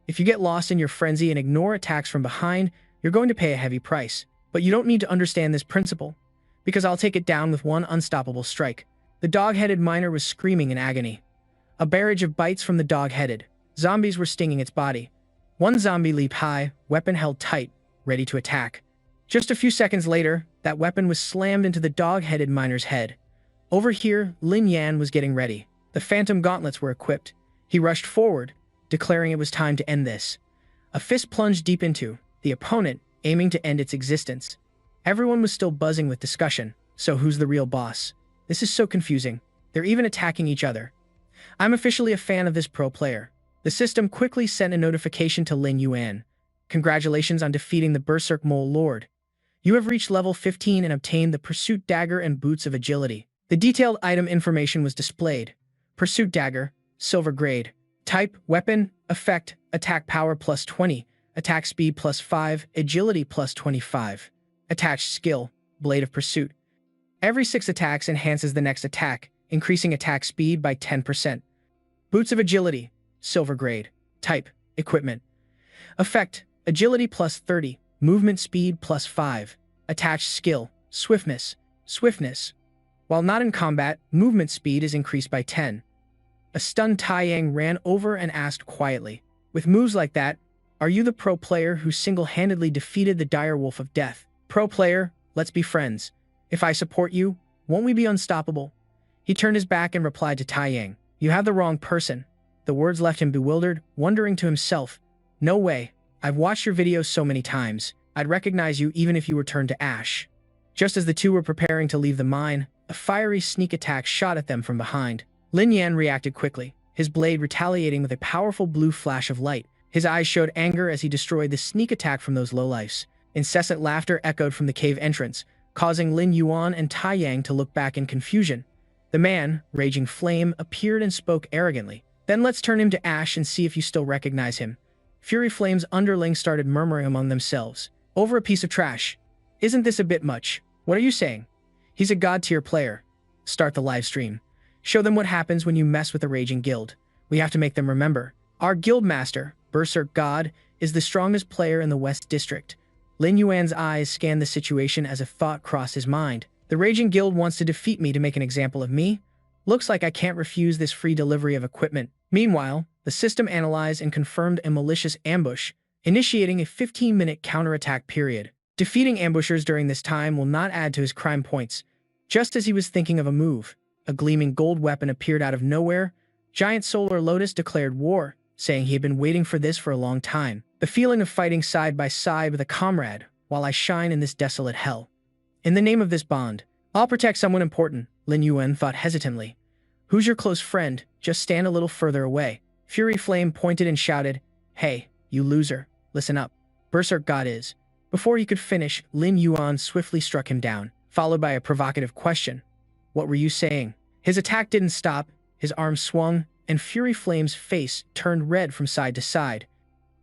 "If you get lost in your frenzy and ignore attacks from behind, you're going to pay a heavy price. But you don't need to understand this principle, because I'll take it down with one unstoppable strike." The dog-headed miner was screaming in agony. A barrage of bites from the dog-headed. Zombies were stinging its body. One zombie leaped high, weapon held tight, ready to attack. Just a few seconds later, that weapon was slammed into the dog-headed miner's head. Over here, Lin Yuan was getting ready. The phantom gauntlets were equipped. He rushed forward, declaring it was time to end this. A fist plunged deep into the opponent, aiming to end its existence. Everyone was still buzzing with discussion. So who's the real boss? This is so confusing. They're even attacking each other. I'm officially a fan of this pro player. The system quickly sent a notification to Lin Yuan. "Congratulations on defeating the Berserk Mole Lord. You have reached level 15 and obtained the Pursuit Dagger and Boots of Agility." The detailed item information was displayed. Pursuit Dagger, Silver Grade. Type, Weapon, Effect, Attack Power plus 20, Attack Speed plus 5, Agility plus 25. Attached Skill, Blade of Pursuit. Every 6 attacks enhances the next attack, increasing attack speed by 10%. Boots of Agility, Silver Grade. Type, Equipment. Effect, Agility plus 30, Movement Speed plus 5. Attached Skill, Swiftness. Swiftness. While not in combat, movement speed is increased by 10. A stunned Tai Yang ran over and asked quietly, "With moves like that, are you the pro player who single-handedly defeated the direwolf of death?" "Pro player, let's be friends. If I support you, won't we be unstoppable?" He turned his back and replied to Tai Yang, "You have the wrong person." The words left him bewildered, wondering to himself, "No way. I've watched your videos so many times. I'd recognize you even if you were turned to ash." Just as the two were preparing to leave the mine, a fiery sneak attack shot at them from behind. Lin Yuan reacted quickly, his blade retaliating with a powerful blue flash of light. His eyes showed anger as he destroyed the sneak attack from those lowlifes. Incessant laughter echoed from the cave entrance, causing Lin Yuan and Tai Yang to look back in confusion. The man, Raging Flame, appeared and spoke arrogantly. "Then let's turn him to ash and see if you still recognize him." Fury Flame's underlings started murmuring among themselves. Over a piece of trash. Isn't this a bit much? What are you saying? He's a god-tier player. Start the live stream. Show them what happens when you mess with a raging guild. We have to make them remember. Our guild master, Berserk God, is the strongest player in the West District. Lin Yuan's eyes scanned the situation as a thought crossed his mind. The raging guild wants to defeat me to make an example of me? Looks like I can't refuse this free delivery of equipment. Meanwhile, the system analyzed and confirmed a malicious ambush, initiating a 15-minute counterattack period. Defeating ambushers during this time will not add to his crime points. Just as he was thinking of a move, a gleaming gold weapon appeared out of nowhere. Giant Solar Lotus declared war, saying he had been waiting for this for a long time. The feeling of fighting side by side with a comrade while I shine in this desolate hell. In the name of this bond, I'll protect someone important, Lin Yuan thought hesitantly. Who's your close friend? Just stand a little further away. Fury Flame pointed and shouted, Hey, you loser, listen up. Berserk God is. Before he could finish, Lin Yuan swiftly struck him down, followed by a provocative question. What were you saying? His attack didn't stop, his arms swung, and Fury Flame's face turned red from side to side.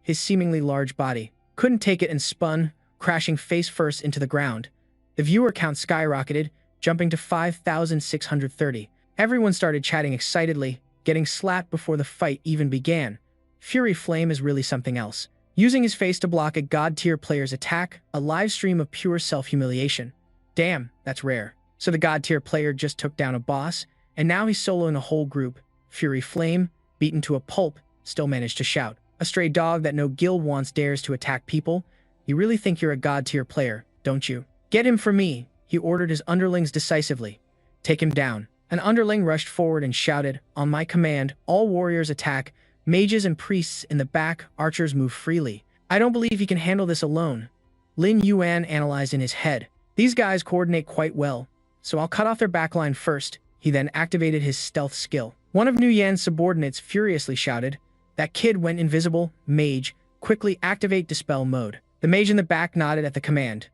His seemingly large body couldn't take it and spun, crashing face first into the ground. The viewer count skyrocketed, jumping to 5,630. Everyone started chatting excitedly, getting slapped before the fight even began. Fury Flame is really something else. Using his face to block a god-tier player's attack, a live stream of pure self-humiliation. Damn, that's rare. So the god-tier player just took down a boss, and now he's soloing a whole group. Fury Flame, beaten to a pulp, still managed to shout. A stray dog that no guild wants dares to attack people? You really think you're a god-tier player, don't you? Get him for me, he ordered his underlings decisively. Take him down. An underling rushed forward and shouted, On my command, all warriors attack. Mages and priests in the back, archers move freely. I don't believe he can handle this alone. Lin Yuan analyzed in his head. These guys coordinate quite well, so I'll cut off their backline first. He then activated his stealth skill. One of Nu Yan's subordinates furiously shouted, That kid went invisible, mage, quickly activate dispel mode. The mage in the back nodded at the command.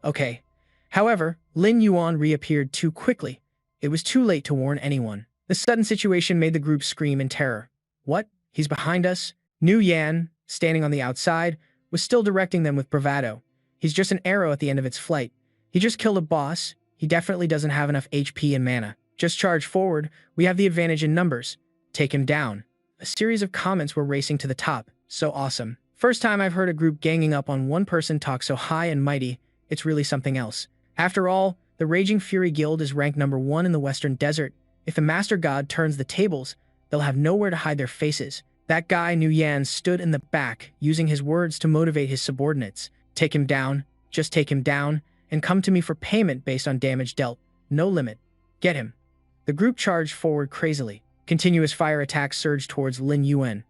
Okay. However, Lin Yuan reappeared too quickly. It was too late to warn anyone. The sudden situation made the group scream in terror. What? He's behind us? Nu Yan, standing on the outside, was still directing them with bravado. He's just an arrow at the end of its flight. He just killed a boss. He definitely doesn't have enough HP and mana. Just charge forward. We have the advantage in numbers. Take him down. A series of comments were racing to the top. So awesome. First time I've heard a group ganging up on one person talk so high and mighty. It's really something else. After all, the Raging Fury Guild is ranked number 1 in the Western Desert. If the Master God turns the tables, they'll have nowhere to hide their faces. That guy Nu Yan stood in the back, using his words to motivate his subordinates. Take him down, just take him down, and come to me for payment based on damage dealt. No limit. Get him. The group charged forward crazily. Continuous fire attacks surged towards Lin Yuan.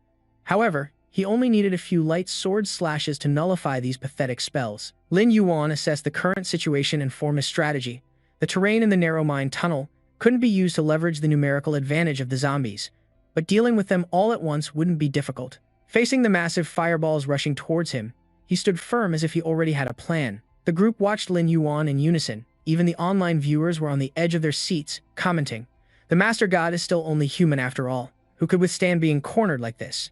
However, he only needed a few light sword slashes to nullify these pathetic spells. Lin Yuan assessed the current situation and formed a strategy. The terrain in the narrow mine tunnel couldn't be used to leverage the numerical advantage of the zombies, but dealing with them all at once wouldn't be difficult. Facing the massive fireballs rushing towards him, he stood firm as if he already had a plan. The group watched Lin Yuan in unison. Even the online viewers were on the edge of their seats, commenting, The Master God is still only human after all. Who could withstand being cornered like this?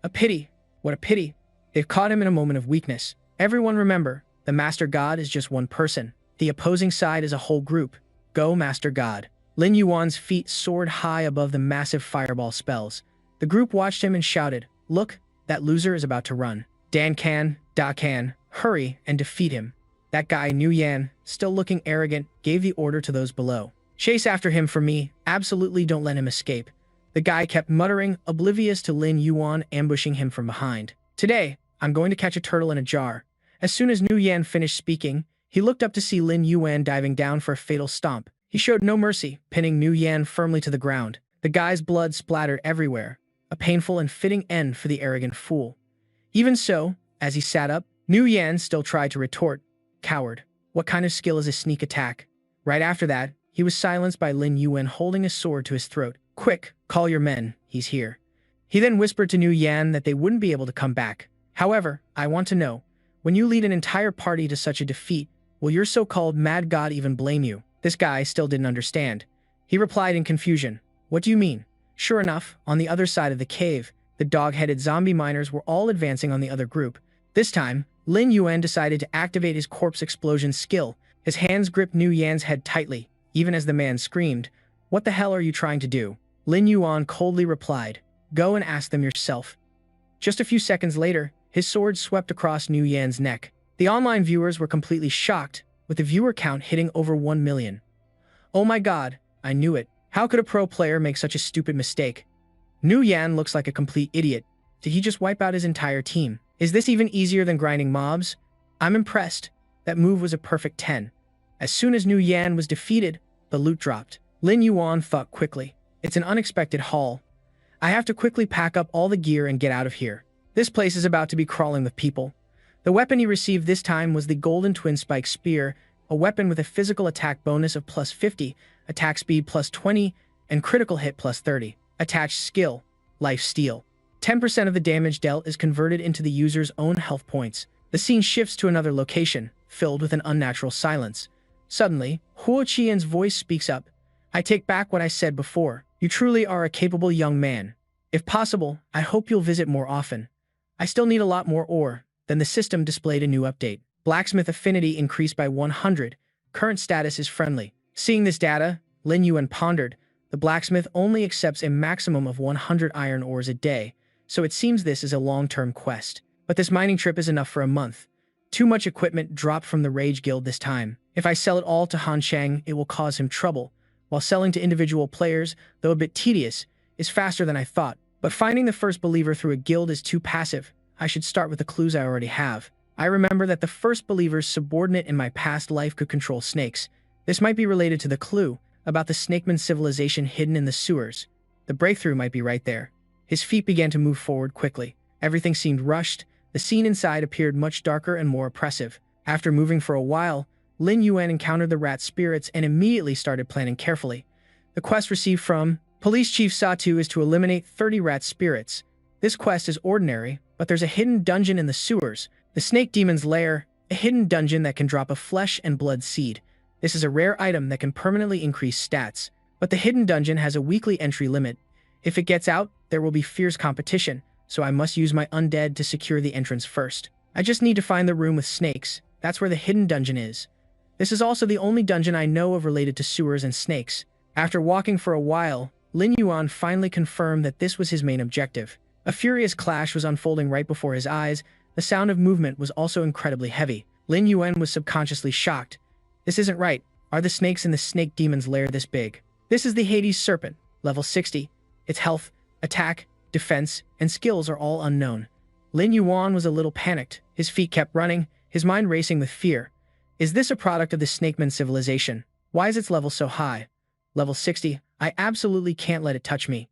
A pity. What a pity. They've caught him in a moment of weakness. Everyone remember, the Master God is just one person. The opposing side is a whole group. Go, Master God. Lin Yuan's feet soared high above the massive fireball spells. The group watched him and shouted, Look, that loser is about to run. Dan Kan, Da Kan, hurry and defeat him. That guy Nu Yan, still looking arrogant, gave the order to those below. Chase after him for me. Absolutely don't let him escape. The guy kept muttering, oblivious to Lin Yuan ambushing him from behind. Today, I'm going to catch a turtle in a jar. As soon as Nu Yan finished speaking, he looked up to see Lin Yuan diving down for a fatal stomp. He showed no mercy, pinning Nu Yan firmly to the ground. The guy's blood splattered everywhere, a painful and fitting end for the arrogant fool. Even so, as he sat up, Nu Yan still tried to retort. Coward. What kind of skill is a sneak attack? Right after that, he was silenced by Lin Yuan holding a sword to his throat. Quick, call your men, he's here. He then whispered to Nu Yan that they wouldn't be able to come back. However, I want to know, when you lead an entire party to such a defeat, will your so-called mad god even blame you? This guy still didn't understand. He replied in confusion. What do you mean? Sure enough, on the other side of the cave, The dog-headed zombie miners were all advancing on the other group. This time, Lin Yuan decided to activate his corpse explosion skill. His hands gripped Liu Yan's head tightly, even as the man screamed, "What the hell are you trying to do?" Lin Yuan coldly replied, "Go and ask them yourself." Just a few seconds later, his sword swept across Liu Yan's neck. The online viewers were completely shocked, with the viewer count hitting over 1 million. "Oh my god, I knew it. How could a pro player make such a stupid mistake? Liu Yan looks like a complete idiot. Did he just wipe out his entire team? Is this even easier than grinding mobs? I'm impressed. That move was a perfect 10. As soon as Liu Yan was defeated, the loot dropped. Lin Yuan thought quickly. It's an unexpected haul. I have to quickly pack up all the gear and get out of here. This place is about to be crawling with people. The weapon he received this time was the Golden Twin Spike Spear, a weapon with a physical attack bonus of plus 50, attack speed plus 20, and critical hit plus 30. Attached skill, Life Steal. 10% of the damage dealt is converted into the user's own health points. The scene shifts to another location, filled with an unnatural silence. Suddenly, Huo Qian's voice speaks up. "I take back what I said before. You truly are a capable young man. If possible, I hope you'll visit more often. I still need a lot more ore." Then the system displayed a new update. Blacksmith affinity increased by 100. Current status is friendly. Seeing this data, Lin Yuan pondered. The blacksmith only accepts a maximum of 100 iron ores a day, so it seems this is a long-term quest. But this mining trip is enough for a month. Too much equipment dropped from the Rage Guild this time. If I sell it all to Han Shang, it will cause him trouble. While selling to individual players, though a bit tedious, is faster than I thought. But finding the first believer through a guild is too passive. I should start with the clues I already have. I remember that the first believer's subordinate in my past life could control snakes. This might be related to the clue about the snakeman civilization hidden in the sewers. The breakthrough might be right there. His feet began to move forward quickly. Everything seemed rushed. The scene inside appeared much darker and more oppressive. After moving for a while, Lin Yuan encountered the rat spirits and immediately started planning carefully. The quest received from Police Chief Satu is to eliminate 30 rat spirits. This quest is ordinary, but there's a hidden dungeon in the sewers. The Snake Demon's Lair, a hidden dungeon that can drop a flesh and blood seed. This is a rare item that can permanently increase stats, but the hidden dungeon has a weekly entry limit. If it gets out, there will be fierce competition, so I must use my Undead to secure the entrance first. I just need to find the room with snakes. That's where the hidden dungeon is. This is also the only dungeon I know of related to sewers and snakes. After walking for a while, Lin Yuan finally confirmed that this was his main objective. A furious clash was unfolding right before his eyes. The sound of movement was also incredibly heavy. Lin Yuan was subconsciously shocked. This isn't right. Are the snakes in the Snake Demon's Lair this big? This is the Hades Serpent, level 60. Its health, attack, defense, and skills are all unknown. Lin Yuan was a little panicked. His feet kept running, his mind racing with fear. Is this a product of the Snakeman civilization? Why is its level so high? Level 60. I absolutely can't let it touch me.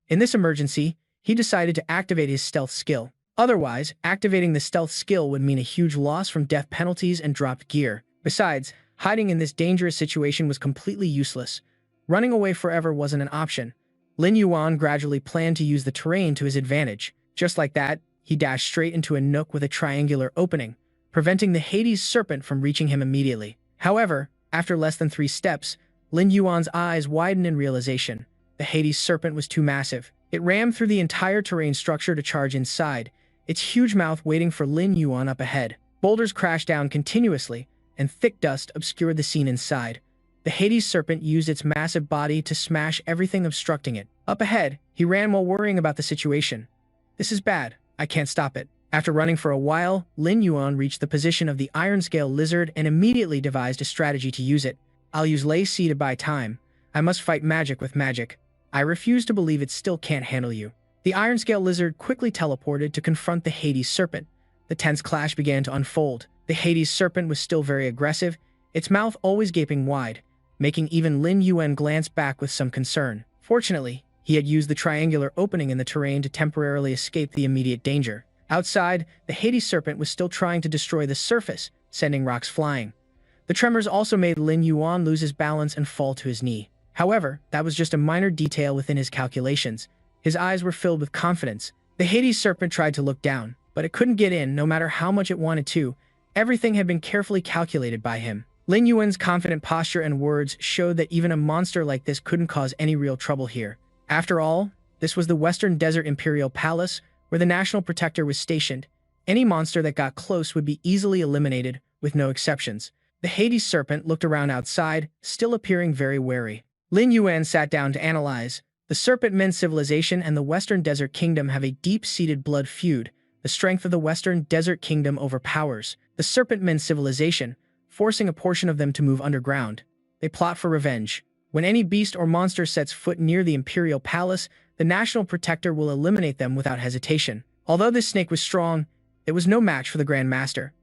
In this emergency, he decided to activate his stealth skill. Otherwise, activating the stealth skill would mean a huge loss from death penalties and dropped gear. Besides, hiding in this dangerous situation was completely useless. Running away forever wasn't an option. Lin Yuan gradually planned to use the terrain to his advantage. Just like that, he dashed straight into a nook with a triangular opening, preventing the Hades Serpent from reaching him immediately. However, after less than 3 steps, Lin Yuan's eyes widened in realization. The Hades Serpent was too massive. It rammed through the entire terrain structure to charge inside, its huge mouth waiting for Lin Yuan up ahead. Boulders crashed down continuously, and thick dust obscured the scene inside. The Hades Serpent used its massive body to smash everything obstructing it. Up ahead, he ran while worrying about the situation. This is bad. I can't stop it. After running for a while, Lin Yuan reached the position of the Iron Scale Lizard and immediately devised a strategy to use it. I'll use Lei Si to buy time. I must fight magic with magic. I refuse to believe it still can't handle you. The Iron Scale Lizard quickly teleported to confront the Hades Serpent. The tense clash began to unfold. The Hades Serpent was still very aggressive, its mouth always gaping wide, making even Lin Yuan glance back with some concern. Fortunately, he had used the triangular opening in the terrain to temporarily escape the immediate danger. Outside, the Hades Serpent was still trying to destroy the surface, sending rocks flying. The tremors also made Lin Yuan lose his balance and fall to his knee. However, that was just a minor detail within his calculations. His eyes were filled with confidence. The Hades Serpent tried to look down, but it couldn't get in no matter how much it wanted to. Everything had been carefully calculated by him. Lin Yuan's confident posture and words showed that even a monster like this couldn't cause any real trouble here. After all, This was the Western Desert Imperial Palace, where the National Protector was stationed. Any monster that got close would be easily eliminated, with no exceptions. The Hades serpent looked around outside, still appearing very wary. Lin Yuan sat down to analyze. The Serpent Men civilization and the Western Desert Kingdom have a deep-seated blood feud. The strength of the Western Desert Kingdom overpowers the Serpent Men civilization, forcing a portion of them to move underground. They plot for revenge. When any beast or monster sets foot near the Imperial Palace, the National Protector will eliminate them without hesitation. Although this snake was strong, it was no match for the Grand Master.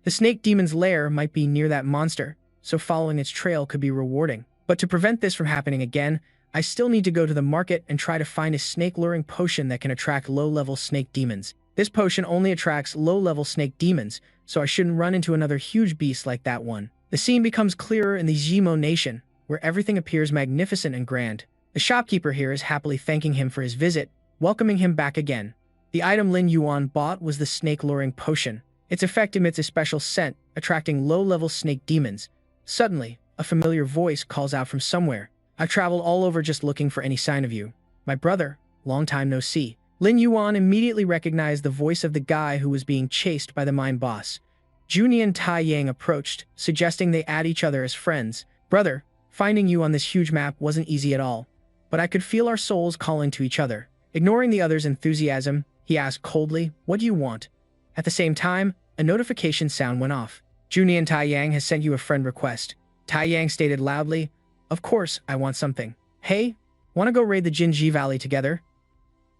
The snake demon's lair might be near that monster, so following its trail could be rewarding. But to prevent this from happening again, I still need to go to the market and try to find a snake-luring potion that can attract low-level snake demons. This potion only attracts low-level snake demons, so I shouldn't run into another huge beast like that one. The scene becomes clearer in the Zhimo Nation, where everything appears magnificent and grand. The shopkeeper here is happily thanking him for his visit, welcoming him back again. The item Lin Yuan bought was the snake-luring potion. Its effect emits a special scent, attracting low-level snake demons. Suddenly, a familiar voice calls out from somewhere. I've traveled all over just looking for any sign of you. My brother, long time no see. Lin Yuan immediately recognized the voice of the guy who was being chased by the mine boss. Juni and Tai Yang approached, suggesting they add each other as friends. Brother, finding you on this huge map wasn't easy at all, but I could feel our souls calling to each other. Ignoring the other's enthusiasm, he asked coldly, what do you want? At the same time, a notification sound went off. Juni and Tai Yang has sent you a friend request. Tai Yang stated loudly, of course, I want something. Hey, want to go raid the Jinji Valley together?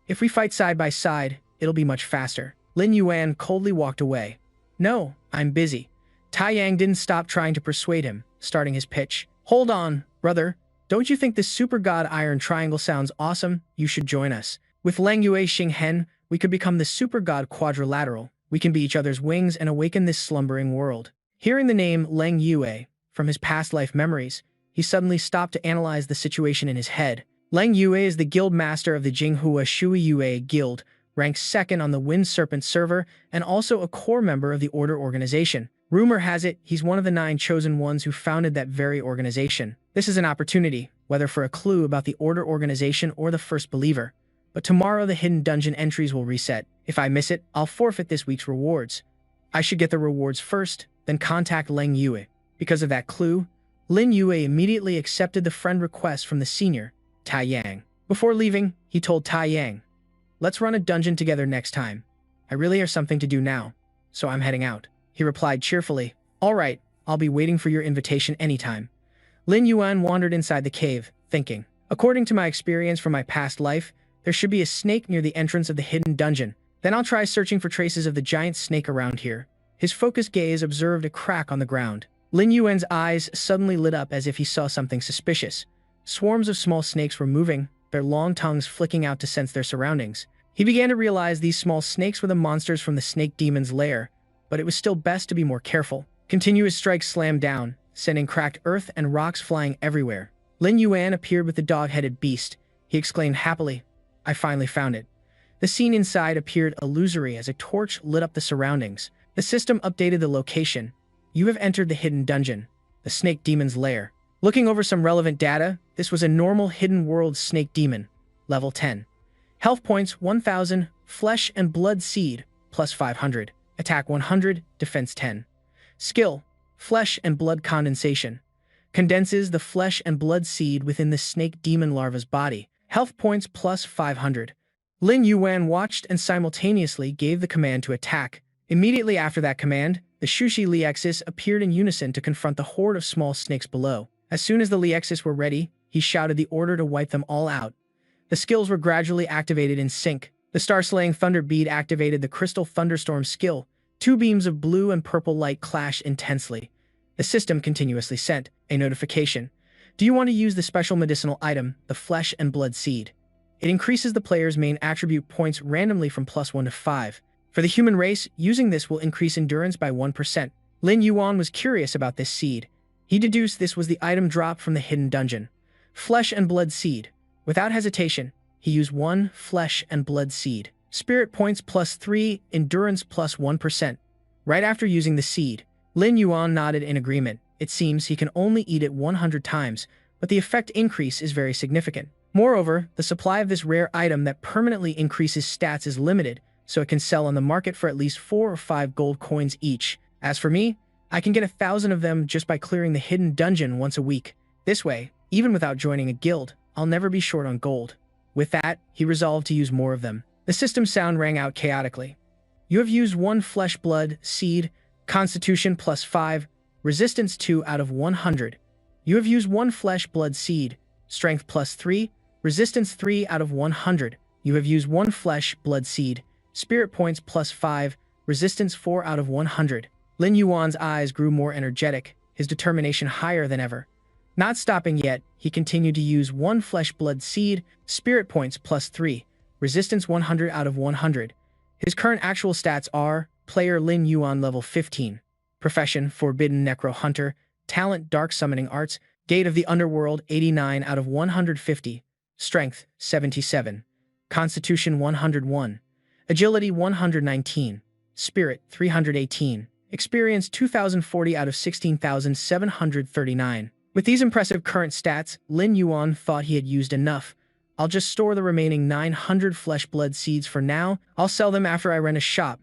If we fight side by side, it'll be much faster. Lin Yuan coldly walked away. No, I'm busy. Tai Yang didn't stop trying to persuade him, starting his pitch. Hold on, brother. Don't you think this Super God Iron Triangle sounds awesome? You should join us. With Leng Yue Xing Hen, we could become the Super God Quadrilateral. We can be each other's wings and awaken this slumbering world. Hearing the name Leng Yue from his past life memories, he suddenly stopped to analyze the situation in his head. Leng Yue is the guild master of the Jinghua Shui Yue Guild, ranked second on the Wind Serpent server, and also a core member of the Order organization. Rumor has it he's one of the 9 chosen ones who founded that very organization. This is an opportunity, whether for a clue about the Order organization or the First Believer. But tomorrow the hidden dungeon entries will reset. If I miss it, I'll forfeit this week's rewards. I should get the rewards first, then contact Leng Yue. Because of that clue, Lin Yue immediately accepted the friend request from the senior, Tai Yang. Before leaving, he told Tai Yang, let's run a dungeon together next time. I really have something to do now, so I'm heading out. He replied cheerfully, all right, I'll be waiting for your invitation anytime. Lin Yuan wandered inside the cave, thinking, according to my experience from my past life, there should be a snake near the entrance of the hidden dungeon. Then I'll try searching for traces of the giant snake around here. His focused gaze observed a crack on the ground. Lin Yuan's eyes suddenly lit up as if he saw something suspicious. Swarms of small snakes were moving, their long tongues flicking out to sense their surroundings. He began to realize these small snakes were the monsters from the snake demon's lair, but it was still best to be more careful. Continuous strikes slammed down, sending cracked earth and rocks flying everywhere. Lin Yuan appeared with the dog-headed beast. He exclaimed happily, I finally found it. The scene inside appeared illusory as a torch lit up the surroundings. The system updated the location. You have entered the hidden dungeon, the snake demon's lair. Looking over some relevant data, this was a normal hidden world snake demon, level 10. Health points 1000, flesh and blood seed, plus 500. Attack 100, defense 10. Skill, flesh and blood condensation. Condenses the flesh and blood seed within the snake demon larva's body. Health points plus 500. Lin Yuan watched and simultaneously gave the command to attack. Immediately after that command, the Shushi Liexis appeared in unison to confront the horde of small snakes below. As soon as the Liexis were ready, he shouted the order to wipe them all out. The skills were gradually activated in sync. The Star-Slaying Thunder Bead activated the Crystal Thunderstorm skill. 2 beams of blue and purple light clashed intensely. The system continuously sent a notification. Do you want to use the special medicinal item, the Flesh and Blood Seed? It increases the player's main attribute points randomly from +1 to 5. For the human race, using this will increase endurance by 1%. Lin Yuan was curious about this seed. He deduced this was the item dropped from the hidden dungeon. Flesh and Blood Seed. Without hesitation, he used 1 Flesh and Blood Seed. Spirit points +3, endurance +1%. Right after using the seed, Lin Yuan nodded in agreement. It seems he can only eat it 100 times, but the effect increase is very significant. Moreover, the supply of this rare item that permanently increases stats is limited, so it can sell on the market for at least 4 or 5 gold coins each. As for me, I can get 1,000 of them just by clearing the hidden dungeon once a week. This way, even without joining a guild, I'll never be short on gold. With that, he resolved to use more of them. The system sound rang out chaotically. You have used 1 flesh blood seed, constitution +5, resistance 2 out of 100. You have used 1 flesh blood seed, strength +3, resistance 3 out of 100. You have used 1 flesh blood seed, spirit points +5, resistance 4 out of 100. Lin Yuan's eyes grew more energetic, his determination higher than ever. Not stopping yet, he continued to use 1 flesh blood seed, spirit points +3, resistance 100 out of 100. His current actual stats are: player Lin Yuan level 15, profession forbidden necro hunter, talent dark summoning arts, gate of the underworld 89 out of 150, strength 77, constitution 101, agility 119, spirit 318, experience 2040 out of 16,739. With these impressive current stats, Lin Yuan thought he had used enough. I'll just store the remaining 900 flesh blood seeds for now. I'll sell them after I rent a shop,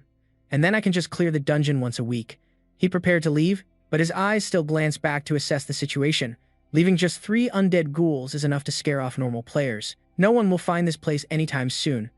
and then I can just clear the dungeon once a week. He prepared to leave, but his eyes still glanced back to assess the situation. Leaving just 3 undead ghouls is enough to scare off normal players. No one will find this place anytime soon.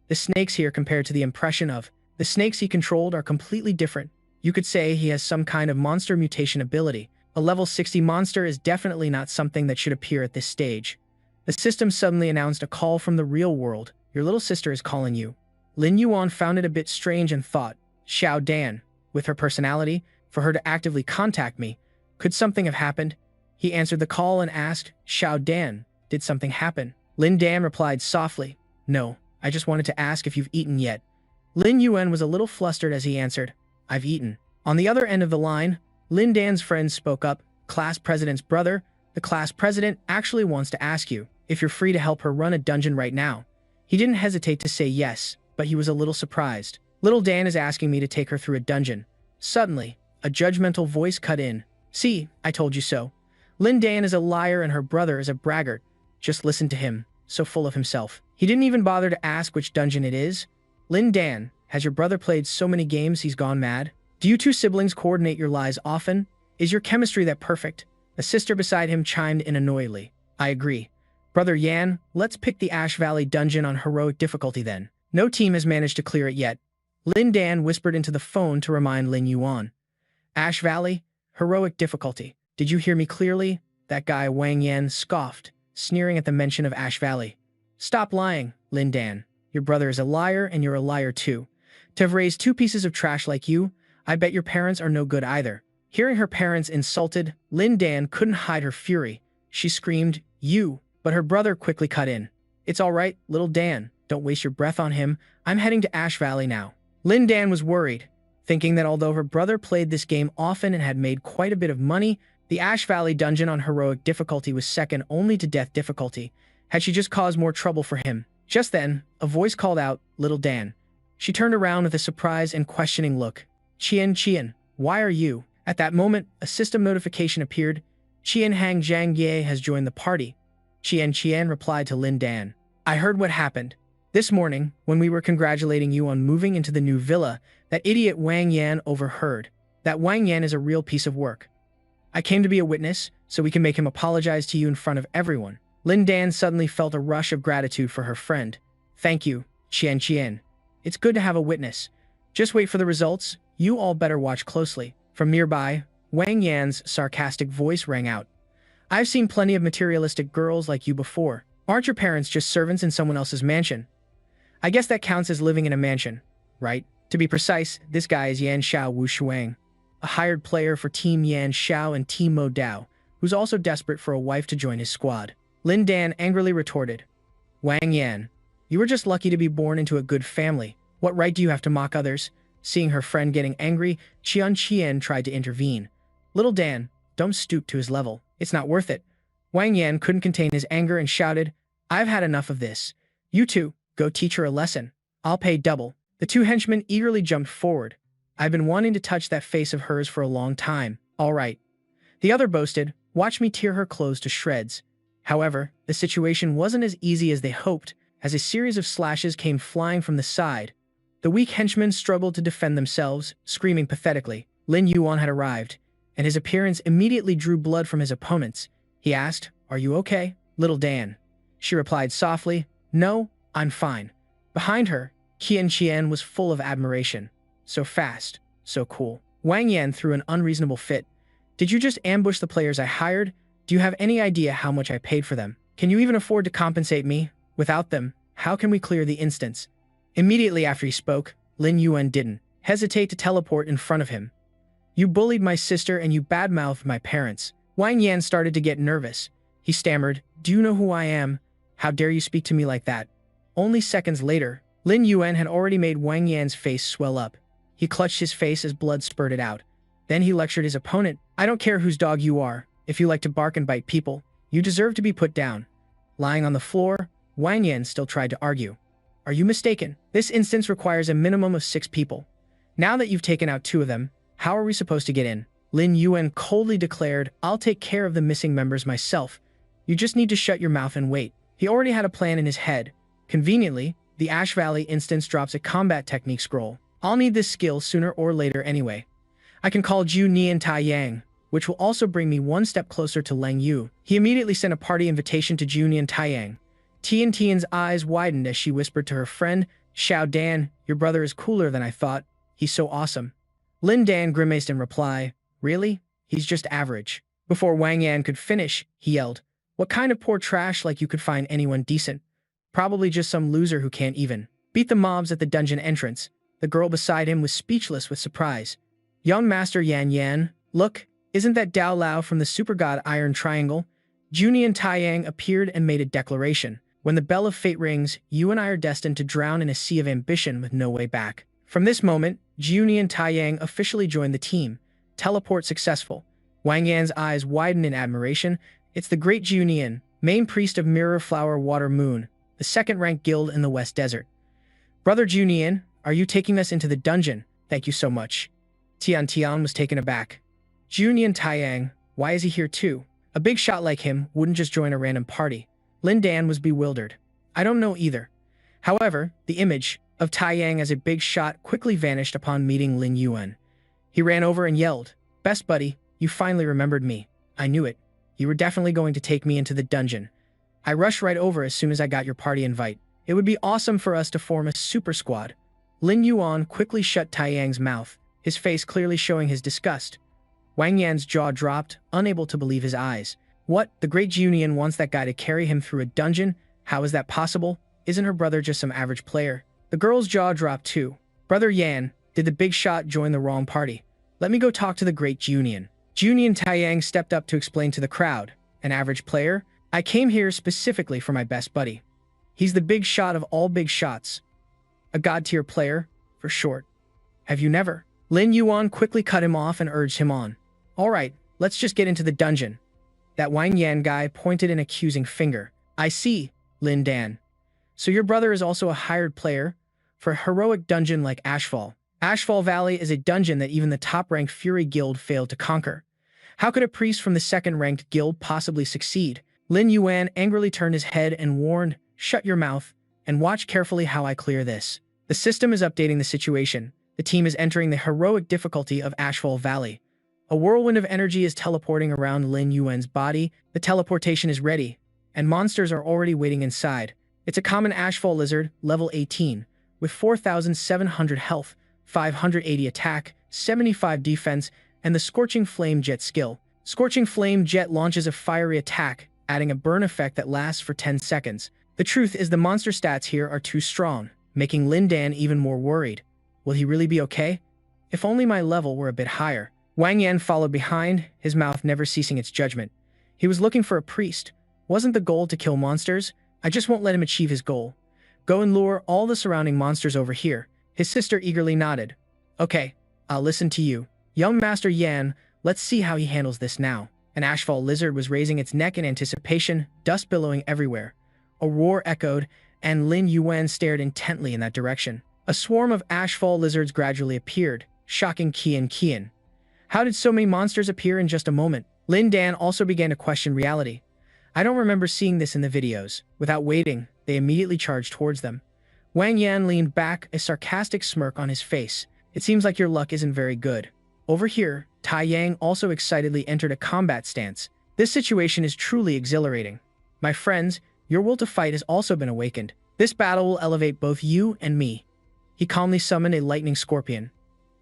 The snakes here compared to the impression of the snakes he controlled are completely different. You could say he has some kind of monster mutation ability. A level 60 monster is definitely not something that should appear at this stage. The system suddenly announced a call from the real world. Your little sister is calling you. Lin Yuan found it a bit strange and thought, Showdown, with her personality, for her to actively contact me. Could something have happened? He answered the call and asked, Showdown, did something happen? Lin Dan replied softly, no, I just wanted to ask if you've eaten yet. Lin Yuan was a little flustered as he answered, I've eaten. On the other end of the line, Lin Dan's friend spoke up, class president's brother, the class president actually wants to ask you if you're free to help her run a dungeon right now. He didn't hesitate to say yes, but he was a little surprised. Little Dan is asking me to take her through a dungeon. Suddenly, a judgmental voice cut in. See, I told you so. Lin Dan is a liar and her brother is a braggart. Just listen to him, so full of himself. He didn't even bother to ask which dungeon it is. Lin Dan, has your brother played so many games he's gone mad? Do you two siblings coordinate your lies often? Is your chemistry that perfect? A sister beside him chimed in annoyedly. I agree. Brother Yan, let's pick the Ash Valley dungeon on heroic difficulty then. No team has managed to clear it yet. Lin Dan whispered into the phone to remind Lin Yuan. Ash Valley? Heroic difficulty. Did you hear me clearly? That guy Wang Yan scoffed, sneering at the mention of Ash Valley. Stop lying, Lin Dan. Your brother is a liar and you're a liar too. To have raised 2 pieces of trash like you, I bet your parents are no good either. Hearing her parents insulted, Lin Dan couldn't hide her fury. She screamed, you, but her brother quickly cut in. It's all right, little Dan. Don't waste your breath on him. I'm heading to Ash Valley now. Lin Dan was worried, thinking that although her brother played this game often and had made quite a bit of money, the Ash Valley dungeon on heroic difficulty was second only to death difficulty. Had she just caused more trouble for him? Just then, a voice called out, Little Dan. She turned around with a surprised and questioning look. Qian, why are you? At that moment, a system notification appeared. Qian Hang Zhang Ye has joined the party. Qian replied to Lin Dan. I heard what happened. This morning, when we were congratulating you on moving into the new villa, that idiot Wang Yan overheard. That Wang Yan is a real piece of work. I came to be a witness, so we can make him apologize to you in front of everyone. Lin Dan suddenly felt a rush of gratitude for her friend. Thank you, Qian. It's good to have a witness. Just wait for the results. You all better watch closely. From nearby, Wang Yan's sarcastic voice rang out. I've seen plenty of materialistic girls like you before. Aren't your parents just servants in someone else's mansion? I guess that counts as living in a mansion, right? To be precise, this guy is Yan Xiao Wu Shuang, a hired player for Team Yan Xiao and Team Mo Dao, who's also desperate for a wife to join his squad. Lin Dan angrily retorted, Wang Yan, you were just lucky to be born into a good family. What right do you have to mock others? Seeing her friend getting angry, Qian tried to intervene. Little Dan, don't stoop to his level. It's not worth it. Wang Yan couldn't contain his anger and shouted, I've had enough of this. You two, go teach her a lesson. I'll pay double. The 2 henchmen eagerly jumped forward. I've been wanting to touch that face of hers for a long time. All right. The other boasted, watch me tear her clothes to shreds. However, the situation wasn't as easy as they hoped, as a series of slashes came flying from the side. The weak henchmen struggled to defend themselves, screaming pathetically. Lin Yuan had arrived, and his appearance immediately drew blood from his opponents. He asked, "Are you okay, little Dan?" She replied softly, "No, I'm fine." Behind her, Qian Qian was full of admiration. So fast, so cool. Wang Yan threw an unreasonable fit. "Did you just ambush the players I hired? Do you have any idea how much I paid for them? Can you even afford to compensate me? Without them, how can we clear the instance?" Immediately after he spoke, Lin Yuan didn't hesitate to teleport in front of him. "You bullied my sister and you badmouthed my parents." Wang Yan started to get nervous. He stammered, "Do you know who I am? How dare you speak to me like that?" Only seconds later, Lin Yuan had already made Wang Yan's face swell up. He clutched his face as blood spurted out. Then he lectured his opponent. "I don't care whose dog you are. If you like to bark and bite people, you deserve to be put down." Lying on the floor, Wang Yan still tried to argue. "Are you mistaken? This instance requires a minimum of 6 people. Now that you've taken out 2 of them, how are we supposed to get in?" Lin Yuan coldly declared, "I'll take care of the missing members myself. You just need to shut your mouth and wait." He already had a plan in his head. Conveniently, the Ash Valley instance drops a combat technique scroll. "I'll need this skill sooner or later anyway. I can call Ju Nian Tai Yang, which will also bring me one step closer to Leng Yu." He immediately sent a party invitation to Ju Nian Tai Yang. Tian's eyes widened as she whispered to her friend, "Showdown, your brother is cooler than I thought. He's so awesome." Lin Dan grimaced in reply, "Really? He's just average." Before Wang Yan could finish, he yelled, "What kind of poor trash like you could find anyone decent? Probably just some loser who can't even beat the mobs at the dungeon entrance." The girl beside him was speechless with surprise. "Young Master Yan Yan, look, isn't that Dao Lao from the Super God Iron Triangle?" Junian Taiyang appeared and made a declaration. "When the bell of fate rings, you and I are destined to drown in a sea of ambition with no way back." From this moment, Junian Taiyang officially joined the team. Teleport successful. Wang Yan's eyes widened in admiration. "It's the great Junian, main priest of Mirror Flower Water Moon, the second-ranked guild in the West Desert. Brother Junian, are you taking us into the dungeon? Thank you so much." Tian was taken aback. "Junian Taiyang, why is he here too? A big shot like him wouldn't just join a random party." Lin Dan was bewildered. "I don't know either." However, the image of Taiyang as a big shot quickly vanished upon meeting Lin Yuan. He ran over and yelled, "Best buddy, you finally remembered me. I knew it. You were definitely going to take me into the dungeon. I rushed right over as soon as I got your party invite. It would be awesome for us to form a super squad." Lin Yuan quickly shut Taiyang's mouth, his face clearly showing his disgust. Wang Yan's jaw dropped, unable to believe his eyes. "What? The great Junian wants that guy to carry him through a dungeon? How is that possible? Isn't her brother just some average player?" The girl's jaw dropped too. "Brother Yan, did the big shot join the wrong party? Let me go talk to the great Junian." Junian Taiyang stepped up to explain to the crowd, "An average player? I came here specifically for my best buddy. He's the big shot of all big shots. A god-tier player, for short. Have you never?" Lin Yuan quickly cut him off and urged him on. "All right, let's just get into the dungeon." That Wang Yan guy pointed an accusing finger. "I see, Lin Dan. So your brother is also a hired player for a heroic dungeon like Asheville. Asheville Valley is a dungeon that even the top-ranked Fury Guild failed to conquer. How could a priest from the second-ranked guild possibly succeed?" Lin Yuan angrily turned his head and warned, "Shut your mouth, and watch carefully how I clear this." The system is updating the situation. The team is entering the heroic difficulty of Asheville Valley. A whirlwind of energy is teleporting around Lin Yuan's body. The teleportation is ready, and monsters are already waiting inside. It's a common Asheville lizard, level 18, with 4,700 health, 580 attack, 75 defense, and the Scorching Flame Jet skill. Scorching Flame Jet launches a fiery attack, adding a burn effect that lasts for 10 seconds. The truth is the monster stats here are too strong, making Lin Dan even more worried. Will he really be okay? If only my level were a bit higher. Wang Yan followed behind, his mouth never ceasing its judgment. He was looking for a priest. Wasn't the goal to kill monsters? I just won't let him achieve his goal. Go and lure all the surrounding monsters over here. His sister eagerly nodded. "Okay, I'll listen to you. Young Master Yan, let's see how he handles this now." An Asheville lizard was raising its neck in anticipation, dust billowing everywhere. A roar echoed, and Lin Yuan stared intently in that direction. A swarm of Asheville lizards gradually appeared, shocking Qian. How did so many monsters appear in just a moment? Lin Dan also began to question reality. I don't remember seeing this in the videos. Without waiting, they immediately charged towards them. Wang Yan leaned back, a sarcastic smirk on his face. It seems like your luck isn't very good. Over here, Tai Yang also excitedly entered a combat stance. This situation is truly exhilarating. My friends, your will to fight has also been awakened. This battle will elevate both you and me. He calmly summoned a lightning scorpion.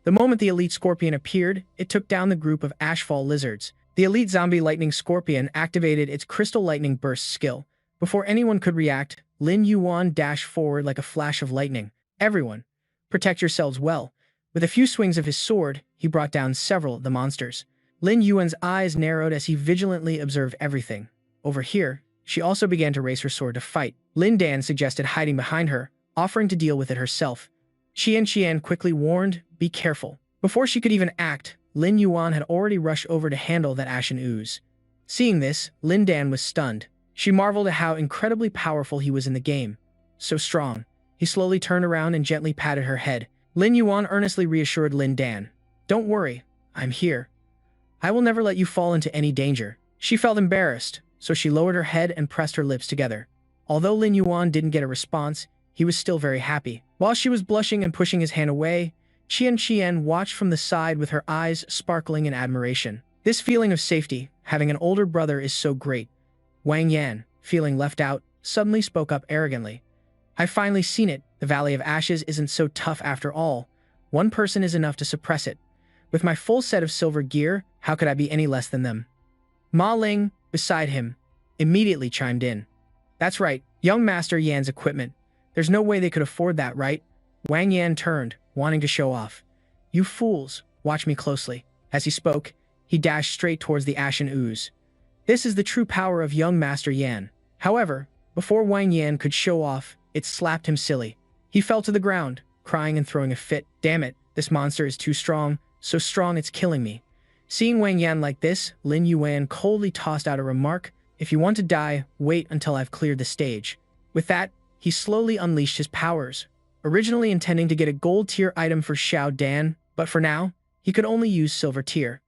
The moment the elite scorpion appeared, it took down the group of ashfall lizards. The elite zombie lightning scorpion activated its crystal lightning burst skill. Before anyone could react, Lin Yuan dashed forward like a flash of lightning. Everyone, protect yourselves well. With a few swings of his sword, he brought down several of the monsters. Lin Yuan's eyes narrowed as he vigilantly observed everything. Over here, she also began to raise her sword to fight. Lin Dan suggested hiding behind her, offering to deal with it herself. Qian quickly warned, be careful. Before she could even act, Lin Yuan had already rushed over to handle that ashen ooze. Seeing this, Lin Dan was stunned. She marveled at how incredibly powerful he was in the game. So strong. He slowly turned around and gently patted her head. Lin Yuan earnestly reassured Lin Dan. Don't worry, I'm here. I will never let you fall into any danger. She felt embarrassed, so she lowered her head and pressed her lips together. Although Lin Yuan didn't get a response, he was still very happy. While she was blushing and pushing his hand away, Qian watched from the side with her eyes sparkling in admiration. This feeling of safety, having an older brother, is so great. Wang Yan, feeling left out, suddenly spoke up arrogantly. I've finally seen it. The Valley of Ashes isn't so tough after all. One person is enough to suppress it. With my full set of silver gear, how could I be any less than them? Ma Ling, beside him, immediately chimed in. That's right, young Master Yan's equipment. There's no way they could afford that, right? Wang Yan turned, wanting to show off. You fools, watch me closely. As he spoke, he dashed straight towards the ashen ooze. This is the true power of young Master Yan. However, before Wang Yan could show off, it slapped him silly. He fell to the ground, crying and throwing a fit. Damn it, this monster is too strong, so strong it's killing me. Seeing Wang Yan like this, Lin Yuan coldly tossed out a remark, if you want to die, wait until I've cleared the stage. With that, he slowly unleashed his powers, originally intending to get a gold tier item for Showdown, but for now, he could only use silver tier.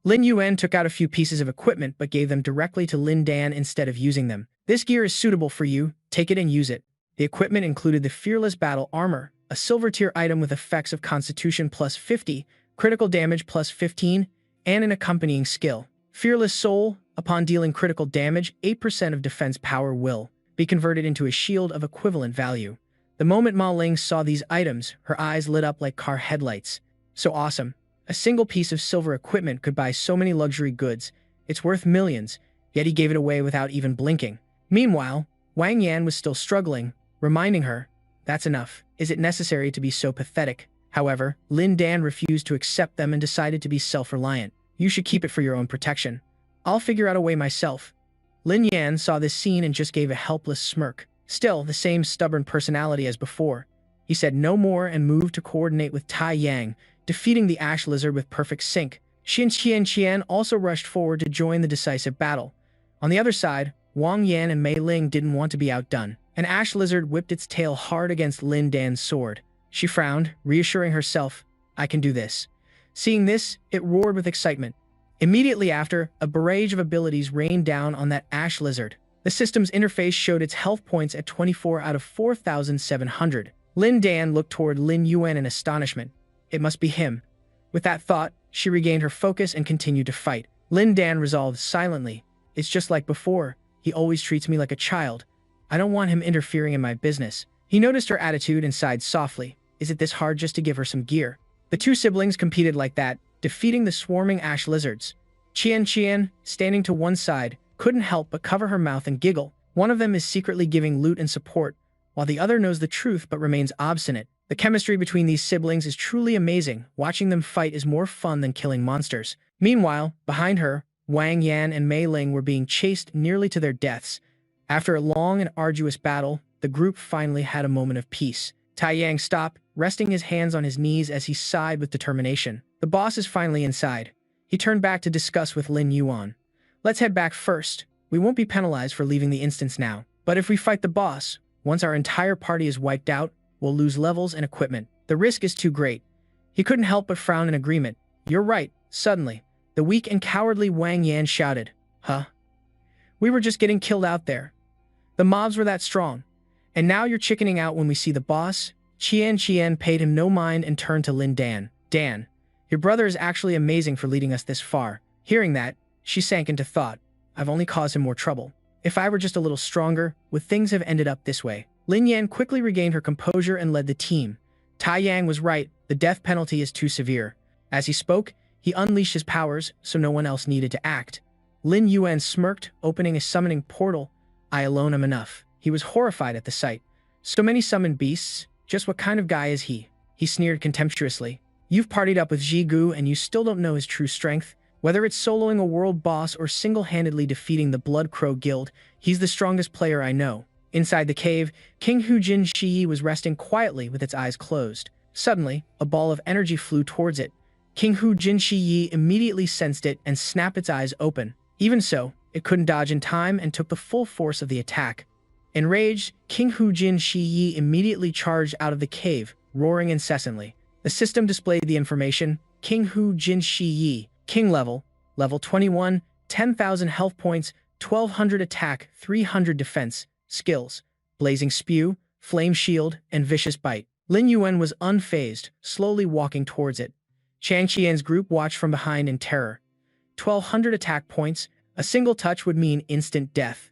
Lin Yuan took out a few pieces of equipment but gave them directly to Lin Dan instead of using them. This gear is suitable for you, take it and use it. The equipment included the Fearless Battle Armor, a silver tier item with effects of Constitution plus 50, critical damage plus 15, and an accompanying skill. Fearless Soul, upon dealing critical damage, 8% of defense power will be converted into a shield of equivalent value. The moment Ma Ling saw these items, her eyes lit up like car headlights. So awesome. A single piece of silver equipment could buy so many luxury goods. It's worth millions, yet he gave it away without even blinking. Meanwhile, Wang Yan was still struggling, reminding her, that's enough. Is it necessary to be so pathetic? However, Lin Dan refused to accept them and decided to be self-reliant. You should keep it for your own protection. I'll figure out a way myself. Lin Yan saw this scene and just gave a helpless smirk. Still, the same stubborn personality as before. He said no more and moved to coordinate with Tai Yang, defeating the ash lizard with perfect sync. Qian also rushed forward to join the decisive battle. On the other side, Wang Yan and Mei Ling didn't want to be outdone. An ash lizard whipped its tail hard against Lin Dan's sword. She frowned, reassuring herself, I can do this. Seeing this, it roared with excitement. Immediately after, a barrage of abilities rained down on that ash lizard. The system's interface showed its health points at 24 out of 4,700. Lin Dan looked toward Lin Yuan in astonishment. It must be him. With that thought, she regained her focus and continued to fight. Lin Dan resolved silently. It's just like before. He always treats me like a child. I don't want him interfering in my business. He noticed her attitude and sighed softly. Is it this hard just to give her some gear? The two siblings competed like that, defeating the swarming ash lizards. Qian, standing to one side, couldn't help but cover her mouth and giggle. One of them is secretly giving loot and support, while the other knows the truth but remains obstinate. The chemistry between these siblings is truly amazing. Watching them fight is more fun than killing monsters. Meanwhile, behind her, Wang Yan and Mei Ling were being chased nearly to their deaths. After a long and arduous battle, the group finally had a moment of peace. Tai Yang stopped, resting his hands on his knees as he sighed with determination. The boss is finally inside. He turned back to discuss with Lin Yuan. Let's head back first. We won't be penalized for leaving the instance now. But if we fight the boss, once our entire party is wiped out, we'll lose levels and equipment. The risk is too great. He couldn't help but frown in agreement. You're right. Suddenly, the weak and cowardly Wang Yan shouted, Huh? We were just getting killed out there. The mobs were that strong. And now you're chickening out when we see the boss? Qian paid him no mind and turned to Lin Dan. Dan, your brother is actually amazing for leading us this far. Hearing that, she sank into thought. I've only caused him more trouble. If I were just a little stronger, would things have ended up this way? Lin Yan quickly regained her composure and led the team. Tai Yang was right, the death penalty is too severe. As he spoke, he unleashed his powers, so no one else needed to act. Lin Yuan smirked, opening a summoning portal. I alone am enough. He was horrified at the sight. So many summoned beasts, just what kind of guy is he? He sneered contemptuously. You've partied up with Jigu and you still don't know his true strength. Whether it's soloing a world boss or single-handedly defeating the Blood Crow Guild, he's the strongest player I know. Inside the cave, King Hujin Shi was resting quietly with its eyes closed. Suddenly, a ball of energy flew towards it. King Hujin Shi immediately sensed it and snapped its eyes open. Even so, it couldn't dodge in time and took the full force of the attack. Enraged, King Hujin Shi immediately charged out of the cave, roaring incessantly. The system displayed the information: King Hujin Shi, King level 21, 10,000 health points, 1,200 attack, 300 defense, skills, Blazing Spew, Flame Shield, and Vicious Bite. Lin Yuan was unfazed, slowly walking towards it. Chang Qian's group watched from behind in terror. 1,200 attack points, a single touch would mean instant death.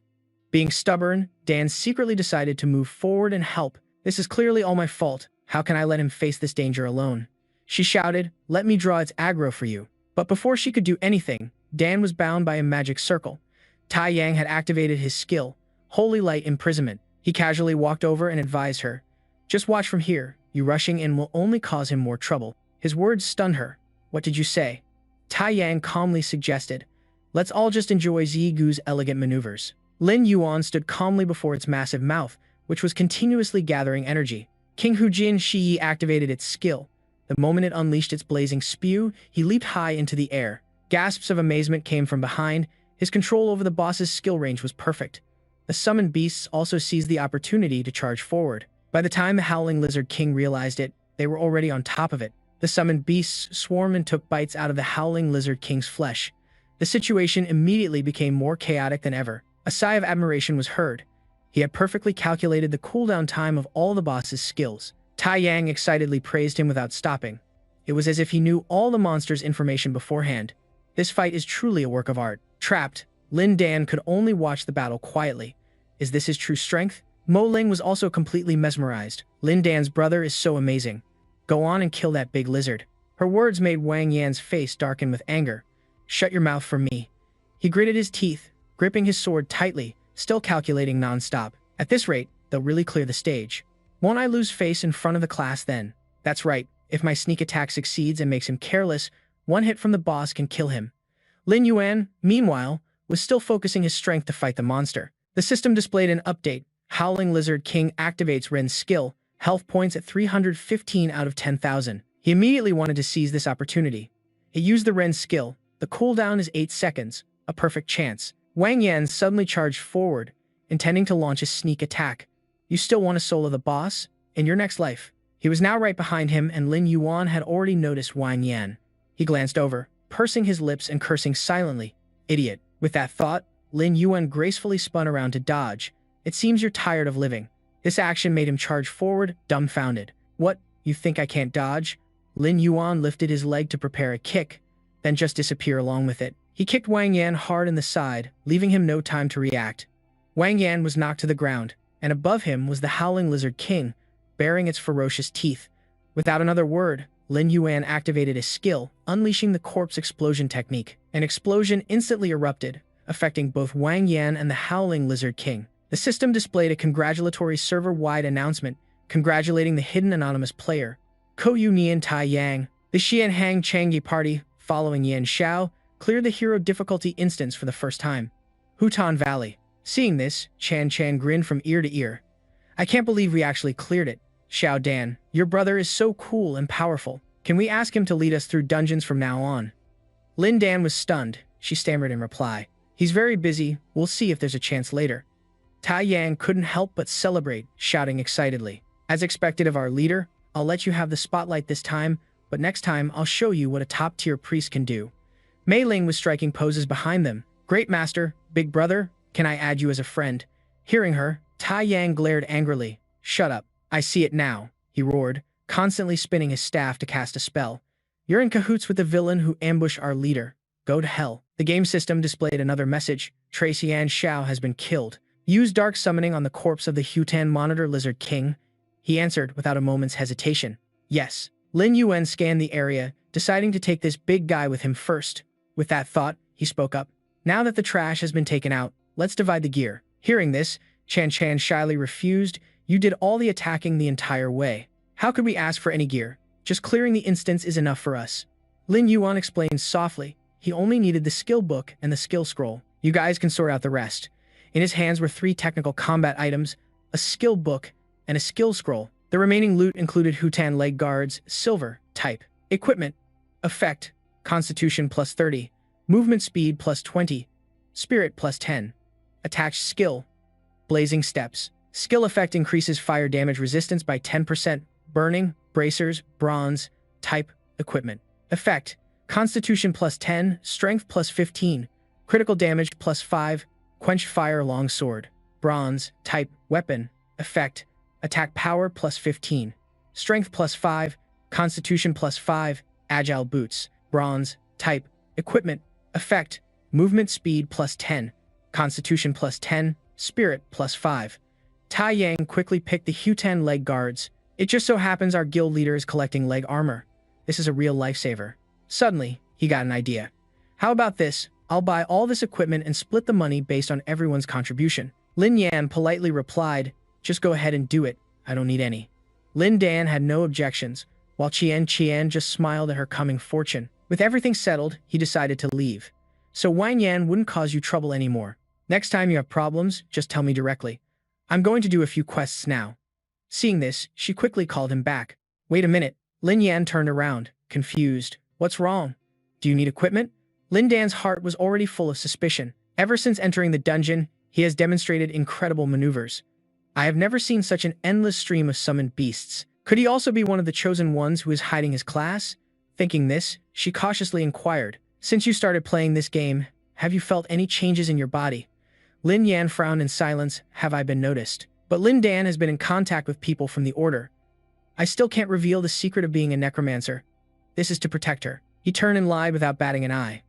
Being stubborn, Dan secretly decided to move forward and help. This is clearly all my fault. How can I let him face this danger alone? She shouted, let me draw its aggro for you. But before she could do anything, Dan was bound by a magic circle. Tai Yang had activated his skill, Holy Light Imprisonment. He casually walked over and advised her. Just watch from here. You rushing in will only cause him more trouble. His words stunned her. What did you say? Tai Yang calmly suggested. Let's all just enjoy Zigu's elegant maneuvers. Lin Yuan stood calmly before its massive mouth, which was continuously gathering energy. King Hujin Shi activated its skill. The moment it unleashed its blazing spew, he leaped high into the air. Gasps of amazement came from behind. His control over the boss's skill range was perfect. The summoned beasts also seized the opportunity to charge forward. By the time the Howling Lizard King realized it, they were already on top of it. The summoned beasts swarmed and took bites out of the Howling Lizard King's flesh. The situation immediately became more chaotic than ever. A sigh of admiration was heard. He had perfectly calculated the cooldown time of all the boss's skills. Tai Yang excitedly praised him without stopping. It was as if he knew all the monster's information beforehand. This fight is truly a work of art. Trapped, Lin Dan could only watch the battle quietly. Is this his true strength? Mo Ling was also completely mesmerized. Lin Dan's brother is so amazing. Go on and kill that big lizard. Her words made Wang Yan's face darken with anger. Shut your mouth for me. He gritted his teeth, gripping his sword tightly, still calculating non-stop. At this rate, they'll really clear the stage. Won't I lose face in front of the class then? That's right, if my sneak attack succeeds and makes him careless, one hit from the boss can kill him. Lin Yuan, meanwhile, was still focusing his strength to fight the monster. The system displayed an update. Howling Lizard King activates Ren's skill, health points at 315 out of 10,000. He immediately wanted to seize this opportunity. It used the Ren skill. The cooldown is 8 seconds, a perfect chance. Wang Yan suddenly charged forward, intending to launch a sneak attack. You still want to solo the boss? In your next life. He was now right behind him, and Lin Yuan had already noticed Wang Yan. He glanced over, pursing his lips and cursing silently. Idiot. With that thought, Lin Yuan gracefully spun around to dodge. It seems you're tired of living. This action made him charge forward, dumbfounded. What, you think I can't dodge? Lin Yuan lifted his leg to prepare a kick, then just disappear along with it. He kicked Wang Yan hard in the side, leaving him no time to react. Wang Yan was knocked to the ground, and above him was the Howling Lizard King, baring its ferocious teeth. Without another word, Lin Yuan activated his skill, unleashing the corpse explosion technique. An explosion instantly erupted, affecting both Wang Yan and the Howling Lizard King. The system displayed a congratulatory server-wide announcement, congratulating the hidden anonymous player, Kouyu Nian Tai Yang. The Xian Hang Changi party, following Yan Xiao, cleared the hero difficulty instance for the first time. Hutan Valley. Seeing this, Chan grinned from ear to ear. I can't believe we actually cleared it. Xiao Dan, your brother is so cool and powerful. Can we ask him to lead us through dungeons from now on? Lin Dan was stunned. She stammered in reply. He's very busy. We'll see if there's a chance later. Tai Yang couldn't help but celebrate, shouting excitedly. As expected of our leader, I'll let you have the spotlight this time, but next time I'll show you what a top-tier priest can do. Mei Ling was striking poses behind them. Great master, big brother, Can I add you as a friend? Hearing her, Tai Yang glared angrily. Shut up. I see it now, he roared, constantly spinning his staff to cast a spell. You're in cahoots with the villain who ambushed our leader. Go to hell. The game system displayed another message. Tracy Ann Shao has been killed. Use dark summoning on the corpse of the Hutan Monitor Lizard King. He answered without a moment's hesitation. Yes. Lin Yuan scanned the area, deciding to take this big guy with him first. With that thought, he spoke up. Now that the trash has been taken out, let's divide the gear. Hearing this, Chan Chan shyly refused. You did all the attacking the entire way. How could we ask for any gear? Just clearing the instance is enough for us. Lin Yuan explained softly. He only needed the skill book and the skill scroll. You guys can sort out the rest. In his hands were 3 technical combat items, a skill book, and a skill scroll. The remaining loot included Hutan leg guards, silver, type, equipment, effect, constitution plus 30, movement speed plus 20, spirit plus 10, attached skill, blazing steps. Skill effect increases fire damage resistance by 10%, burning, bracers, bronze, type, equipment. Effect, constitution plus 10, strength plus 15, critical damage plus 5, quench fire longsword, bronze, type, weapon. Effect, attack power plus 15, strength plus 5, constitution plus 5, agile boots, bronze, type, equipment. Effect, movement speed plus 10, constitution plus 10, spirit plus 5. Tai Yang quickly picked the Hutan leg guards. It just so happens our guild leader is collecting leg armor. This is a real lifesaver. Suddenly, he got an idea. How about this? I'll buy all this equipment and split the money based on everyone's contribution. Lin Yan politely replied, just go ahead and do it. I don't need any. Lin Dan had no objections, while Qian just smiled at her coming fortune. With everything settled, he decided to leave. So Wang Yan wouldn't cause you trouble anymore. Next time you have problems, just tell me directly. I'm going to do a few quests now. Seeing this, she quickly called him back. Wait a minute. Lin Yan turned around, confused. What's wrong? Do you need equipment? Lin Dan's heart was already full of suspicion. Ever since entering the dungeon, he has demonstrated incredible maneuvers. I have never seen such an endless stream of summoned beasts. Could he also be one of the chosen ones who is hiding his class? Thinking this, she cautiously inquired, since you started playing this game, have you felt any changes in your body? Lin Yan frowned in silence. Have I been noticed? But Lin Dan has been in contact with people from the Order. I still can't reveal the secret of being a necromancer. This is to protect her. He turned and lied without batting an eye.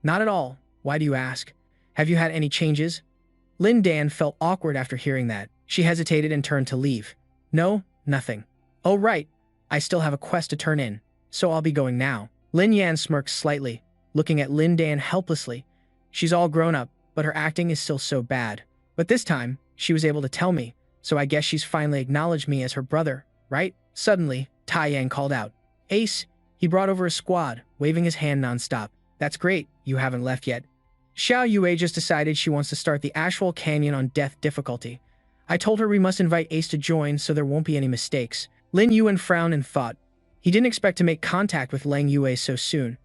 Not at all. Why do you ask? Have you had any changes? Lin Dan felt awkward after hearing that. She hesitated and turned to leave. No, nothing. Oh right, I still have a quest to turn in, so I'll be going now. Lin Yan smirked slightly, looking at Lin Dan helplessly. She's all grown up, but her acting is still so bad. But this time, she was able to tell me, so I guess she's finally acknowledged me as her brother, right? Suddenly, Tai Yang called out. Ace, he brought over a squad, waving his hand nonstop. That's great, you haven't left yet. Xiao Yue just decided she wants to start the Asheville Canyon on death difficulty. I told her we must invite Ace to join so there won't be any mistakes. Lin Yuan frowned and thought. He didn't expect to make contact with Lang Yue so soon.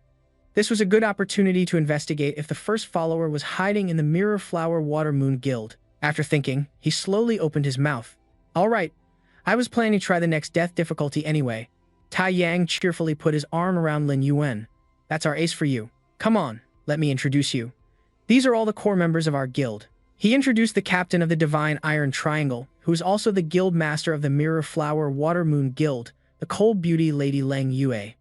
This was a good opportunity to investigate if the first follower was hiding in the Mirror Flower Water Moon Guild. After thinking, he slowly opened his mouth. All right, I was planning to try the next death difficulty anyway. Tai Yang cheerfully put his arm around Lin Yuan. That's our ace for you. Come on, let me introduce you. These are all the core members of our guild. He introduced the captain of the Divine Iron Triangle, who is also the guild master of the Mirror Flower Water Moon Guild, the Cold Beauty Lady Lang Yue.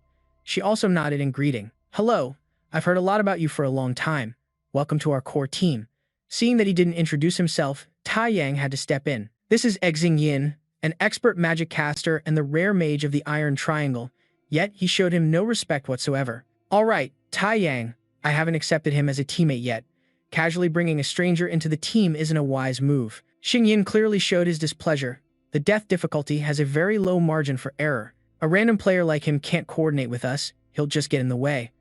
She also nodded in greeting. Hello, I've heard a lot about you for a long time. Welcome to our core team. Seeing that he didn't introduce himself, Tai Yang had to step in. This is Exing Yin, an expert magic caster and the rare mage of the Iron Triangle, yet he showed him no respect whatsoever. All right, Tai Yang, I haven't accepted him as a teammate yet. Casually bringing a stranger into the team isn't a wise move. Xing Yin clearly showed his displeasure. The death difficulty has a very low margin for error. A random player like him can't coordinate with us. He'll just get in the way.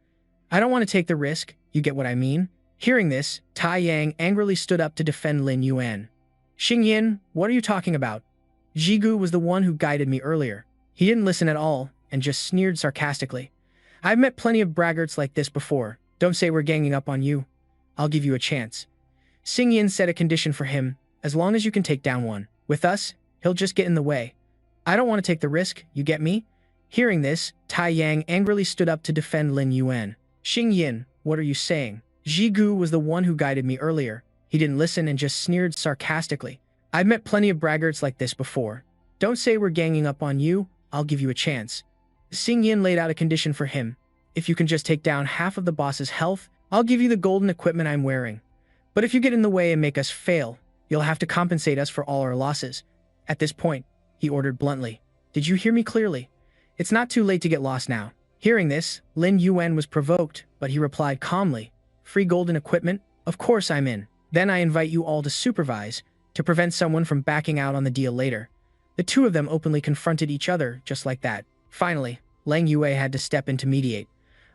I don't want to take the risk, you get what I mean? Hearing this, Tai Yang angrily stood up to defend Lin Yuan. Xing Yin, what are you talking about? Jigu was the one who guided me earlier. He didn't listen at all, and just sneered sarcastically. I've met plenty of braggarts like this before. Don't say we're ganging up on you. I'll give you a chance. Xing Yin set a condition for him, as long as you can take down one. With us, he'll just get in the way. I don't want to take the risk, you get me? Hearing this, Tai Yang angrily stood up to defend Lin Yuan. Xing Yin, what are you saying? Jigu was the one who guided me earlier. He didn't listen and just sneered sarcastically. I've met plenty of braggarts like this before. Don't say we're ganging up on you, I'll give you a chance. Xing Yin laid out a condition for him. If you can just take down half of the boss's health, I'll give you the golden equipment I'm wearing. But if you get in the way and make us fail, you'll have to compensate us for all our losses. At this point, he ordered bluntly. Did you hear me clearly? It's not too late to get lost now. Hearing this, Lin Yuan was provoked, but he replied calmly. Free golden equipment? Of course I'm in. Then I invite you all to supervise, to prevent someone from backing out on the deal later. The two of them openly confronted each other just like that. Finally, Lang Yue had to step in to mediate.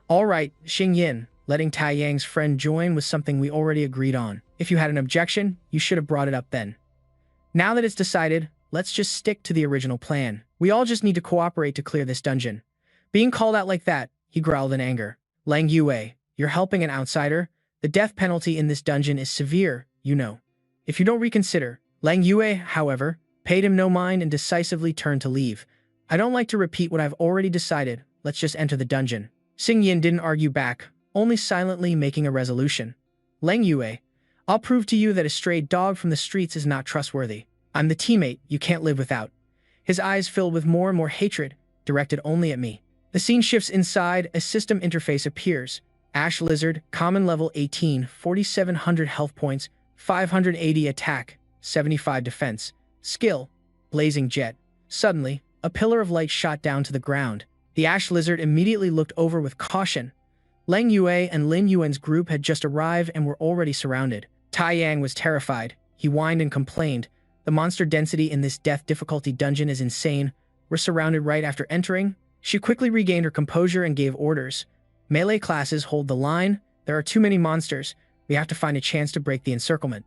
All right, Xing Yin, letting Tai Yang's friend join was something we already agreed on. If you had an objection, you should have brought it up then. Now that it's decided, let's just stick to the original plan. We all just need to cooperate to clear this dungeon. Being called out like that, he growled in anger. Lang Yue, you're helping an outsider? The death penalty in this dungeon is severe, you know. If you don't reconsider. Lang Yue, however, paid him no mind and decisively turned to leave. I don't like to repeat what I've already decided. Let's just enter the dungeon. Xing Yin didn't argue back, only silently making a resolution. Lang Yue, I'll prove to you that a stray dog from the streets is not trustworthy. I'm the teammate you can't live without. His eyes filled with more and more hatred, directed only at me. The scene shifts inside, a system interface appears. Ash Lizard, common level 18, 4,700 health points, 580 attack, 75 defense. Skill, Blazing Jet. Suddenly, a pillar of light shot down to the ground. The Ash Lizard immediately looked over with caution. Lang Yue and Lin Yuan's group had just arrived and were already surrounded. Tai Yang was terrified. He whined and complained. The monster density in this death difficulty dungeon is insane. We're surrounded right after entering. She quickly regained her composure and gave orders. Melee classes hold the line. There are too many monsters. We have to find a chance to break the encirclement.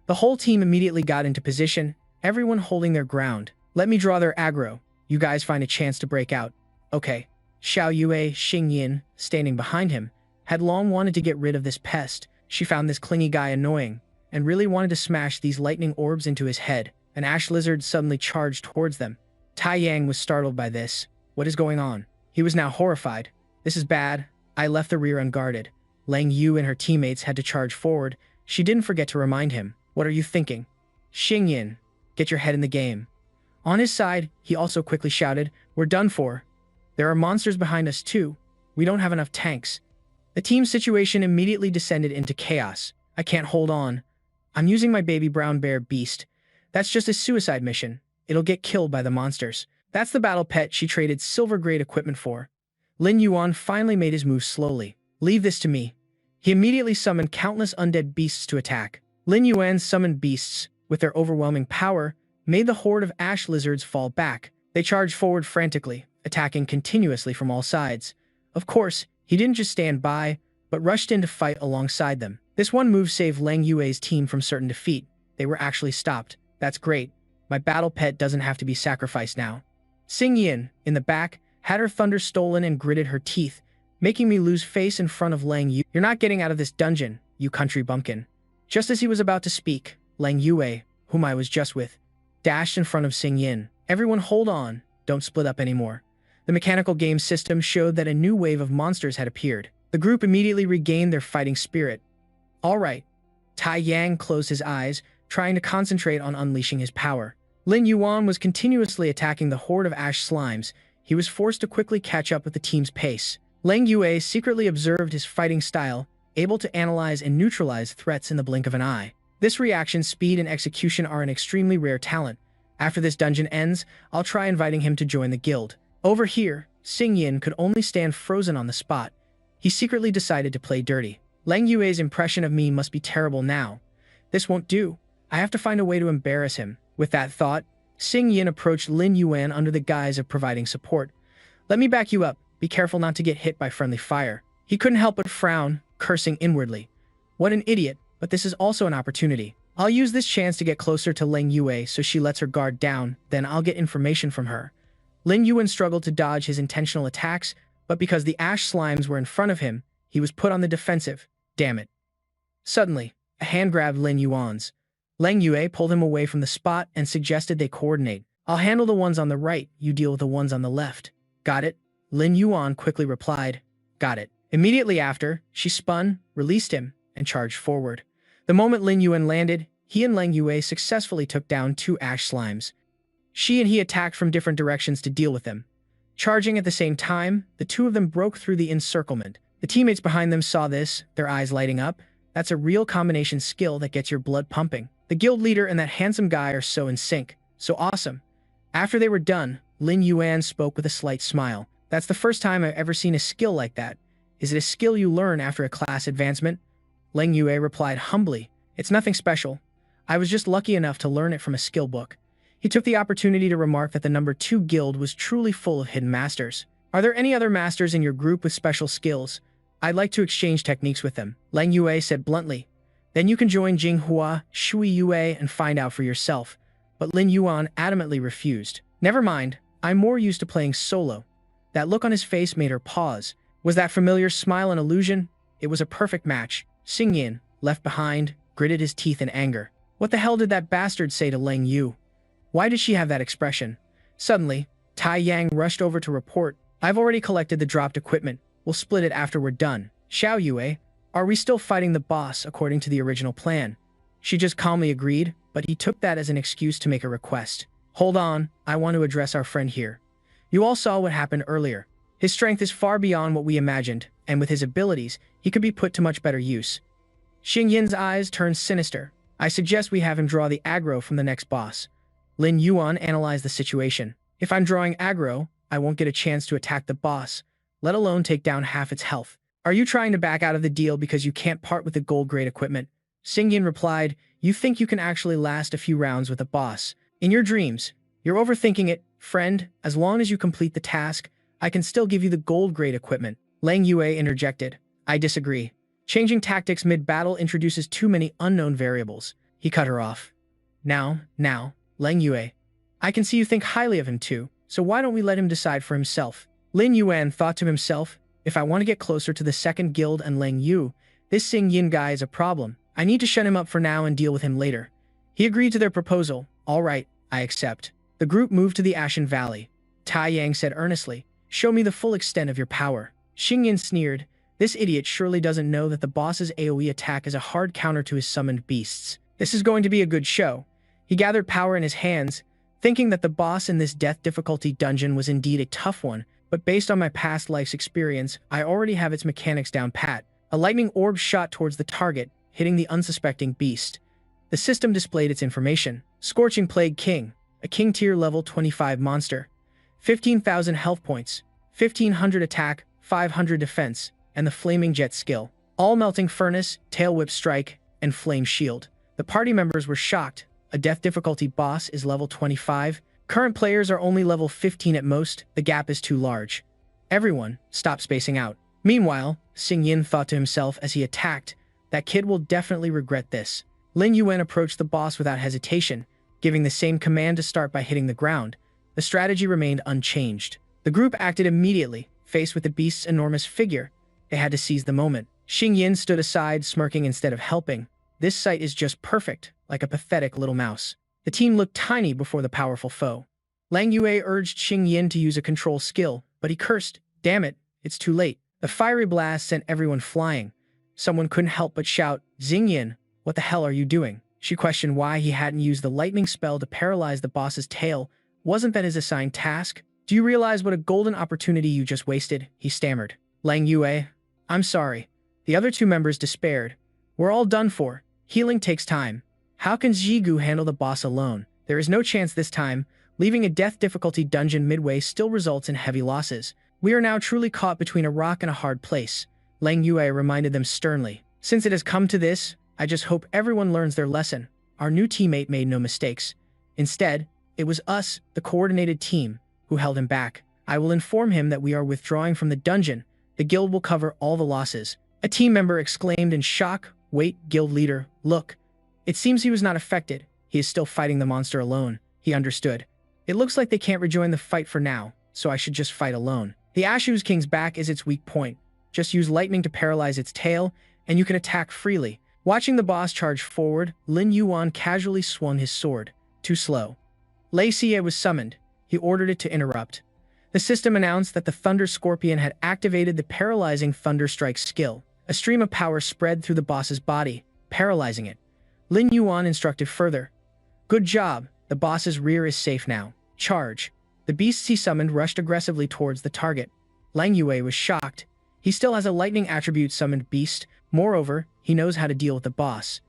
The whole team immediately got into position, everyone holding their ground. Let me draw their aggro. You guys find a chance to break out. Okay. Xiao Yue, Xing Yin, standing behind him, had long wanted to get rid of this pest. She found this clingy guy annoying, and really wanted to smash these lightning orbs into his head. An ash lizard suddenly charged towards them. Tai Yang was startled by this. What is going on? He was now horrified. This is bad. I left the rear unguarded. Lang Yu and her teammates had to charge forward. She didn't forget to remind him. What are you thinking? Xing Yin, get your head in the game. On his side, he also quickly shouted, we're done for. There are monsters behind us too. We don't have enough tanks. The team's situation immediately descended into chaos. I can't hold on. I'm using my baby brown bear beast. That's just a suicide mission. It'll get killed by the monsters. That's the battle pet she traded silver-grade equipment for. Lin Yuan finally made his move slowly. Leave this to me. He immediately summoned countless undead beasts to attack. Lin Yuan's summoned beasts, with their overwhelming power, made the horde of ash lizards fall back. They charged forward frantically, attacking continuously from all sides. Of course, he didn't just stand by, but rushed in to fight alongside them. This one move saved Lang Yue's team from certain defeat. They were actually stopped. That's great. My battle pet doesn't have to be sacrificed now. Xing Yin, in the back, had her thunder stolen and gritted her teeth, making me lose face in front of Lang Yue. You're not getting out of this dungeon, you country bumpkin. Just as he was about to speak, Lang Yue, whom I was just with, dashed in front of Xing Yin. Everyone hold on, don't split up anymore. The mechanical game system showed that a new wave of monsters had appeared. The group immediately regained their fighting spirit. All right. Tai Yang closed his eyes, trying to concentrate on unleashing his power. Lin Yuan was continuously attacking the horde of ash slimes. He was forced to quickly catch up with the team's pace. Lang Yue secretly observed his fighting style, able to analyze and neutralize threats in the blink of an eye. This reaction speed and execution are an extremely rare talent. After this dungeon ends, I'll try inviting him to join the guild. Over here, Xing Yin could only stand frozen on the spot. He secretly decided to play dirty. Lang Yue's impression of me must be terrible now. This won't do. I have to find a way to embarrass him. With that thought, Xing Yin approached Lin Yuan under the guise of providing support. Let me back you up. Be careful not to get hit by friendly fire. He couldn't help but frown, cursing inwardly. What an idiot, but this is also an opportunity. I'll use this chance to get closer to Lang Yue so she lets her guard down, then I'll get information from her. Lin Yuan struggled to dodge his intentional attacks, but because the ash slimes were in front of him, he was put on the defensive. Damn it. Suddenly, a hand grabbed Lin Yuan's. Lang Yue pulled him away from the spot and suggested they coordinate. I'll handle the ones on the right, you deal with the ones on the left. Got it? Lin Yuan quickly replied, got it. Immediately after, she spun, released him, and charged forward. The moment Lin Yuan landed, he and Leng Yue successfully took down 2 ash slimes. She and he attacked from different directions to deal with them. Charging at the same time, the 2 of them broke through the encirclement. The teammates behind them saw this, their eyes lighting up. That's a real combination skill that gets your blood pumping. The guild leader and that handsome guy are so in sync. So awesome. After they were done, Lin Yuan spoke with a slight smile. That's the first time I've ever seen a skill like that. Is it a skill you learn after a class advancement? Leng Yue replied humbly. It's nothing special. I was just lucky enough to learn it from a skill book. He took the opportunity to remark that the number 2 guild was truly full of hidden masters. Are there any other masters in your group with special skills? I'd like to exchange techniques with them, Leng Yue said bluntly. Then you can join Jinghua, Shui Yue and find out for yourself. But Lin Yuan adamantly refused. Never mind, I'm more used to playing solo. That look on his face made her pause. Was that familiar smile an illusion? It was a perfect match. Xing Yin, left behind, gritted his teeth in anger. What the hell did that bastard say to Leng Yu? Why did she have that expression? Suddenly, Tai Yang rushed over to report, I've already collected the dropped equipment. We'll split it after we're done. Xiao Yue, are we still fighting the boss according to the original plan? She just calmly agreed, but he took that as an excuse to make a request. Hold on, I want to address our friend here. You all saw what happened earlier. His strength is far beyond what we imagined, and with his abilities, he could be put to much better use. Xing Yin's eyes turned sinister. I suggest we have him draw the aggro from the next boss. Lin Yuan analyzed the situation. If I'm drawing aggro, I won't get a chance to attack the boss, let alone take down half its health. Are you trying to back out of the deal because you can't part with the gold-grade equipment? Xing Yin replied, you think you can actually last a few rounds with a boss. In your dreams, you're overthinking it, friend. As long as you complete the task, I can still give you the gold-grade equipment. Leng Yue interjected. I disagree. Changing tactics mid-battle introduces too many unknown variables. He cut her off. Now, Leng Yue. I can see you think highly of him too, so why don't we let him decide for himself? Lin Yuan thought to himself, if I want to get closer to the second guild and Leng Yu, this Xing Yin guy is a problem. I need to shut him up for now and deal with him later. He agreed to their proposal. All right, I accept. The group moved to the Ashen Valley. Tai Yang said earnestly, show me the full extent of your power. Xing Yin sneered, this idiot surely doesn't know that the boss's AoE attack is a hard counter to his summoned beasts. This is going to be a good show. He gathered power in his hands, thinking that the boss in this death difficulty dungeon was indeed a tough one, but based on my past life's experience, I already have its mechanics down pat. A lightning orb shot towards the target, hitting the unsuspecting beast. The system displayed its information. Scorching Plague King, a King tier level 25 monster. 15,000 health points, 1,500 attack, 500 defense, and the Flaming Jet skill. All Melting Furnace, Tail Whip Strike, and Flame Shield. The party members were shocked. A death difficulty boss is level 25. Current players are only level 15 at most. The gap is too large. Everyone, stop spacing out. Meanwhile, Xing Yin thought to himself as he attacked, that kid will definitely regret this. Lin Yuan approached the boss without hesitation, giving the same command to start by hitting the ground. The strategy remained unchanged. The group acted immediately, faced with the beast's enormous figure. They had to seize the moment. Xing Yin stood aside, smirking instead of helping. This sight is just perfect, like a pathetic little mouse. The team looked tiny before the powerful foe. Leng Yue urged Xing Yin to use a control skill, but he cursed, damn it, it's too late. The fiery blast sent everyone flying. Someone couldn't help but shout, Xing Yin, what the hell are you doing? She questioned why he hadn't used the lightning spell to paralyze the boss's tail. Wasn't that his assigned task? Do you realize what a golden opportunity you just wasted? He stammered. Leng Yue, I'm sorry. The other 2 members despaired. We're all done for. Healing takes time. How can Zhigu handle the boss alone? There is no chance this time. Leaving a death difficulty dungeon midway still results in heavy losses. We are now truly caught between a rock and a hard place. Leng Yue reminded them sternly. Since it has come to this, I just hope everyone learns their lesson. Our new teammate made no mistakes. Instead, it was us, the coordinated team, who held him back. I will inform him that we are withdrawing from the dungeon. The guild will cover all the losses. A team member exclaimed in shock, wait, guild leader, look. It seems he was not affected. He is still fighting the monster alone. He understood. It looks like they can't rejoin the fight for now, so I should just fight alone. The Ashu King's back is its weak point. Just use lightning to paralyze its tail, and you can attack freely. Watching the boss charge forward, Lin Yuan casually swung his sword. Too slow. Lei Xie was summoned. He ordered it to interrupt. The system announced that the Thunder Scorpion had activated the paralyzing Thunder Strike skill. A stream of power spread through the boss's body, paralyzing it. Lin Yuan instructed further. Good job, the boss's rear is safe now. Charge. The beasts he summoned rushed aggressively towards the target. Lang Yue was shocked. He still has a lightning attribute summoned beast. Moreover, he knows how to deal with the boss.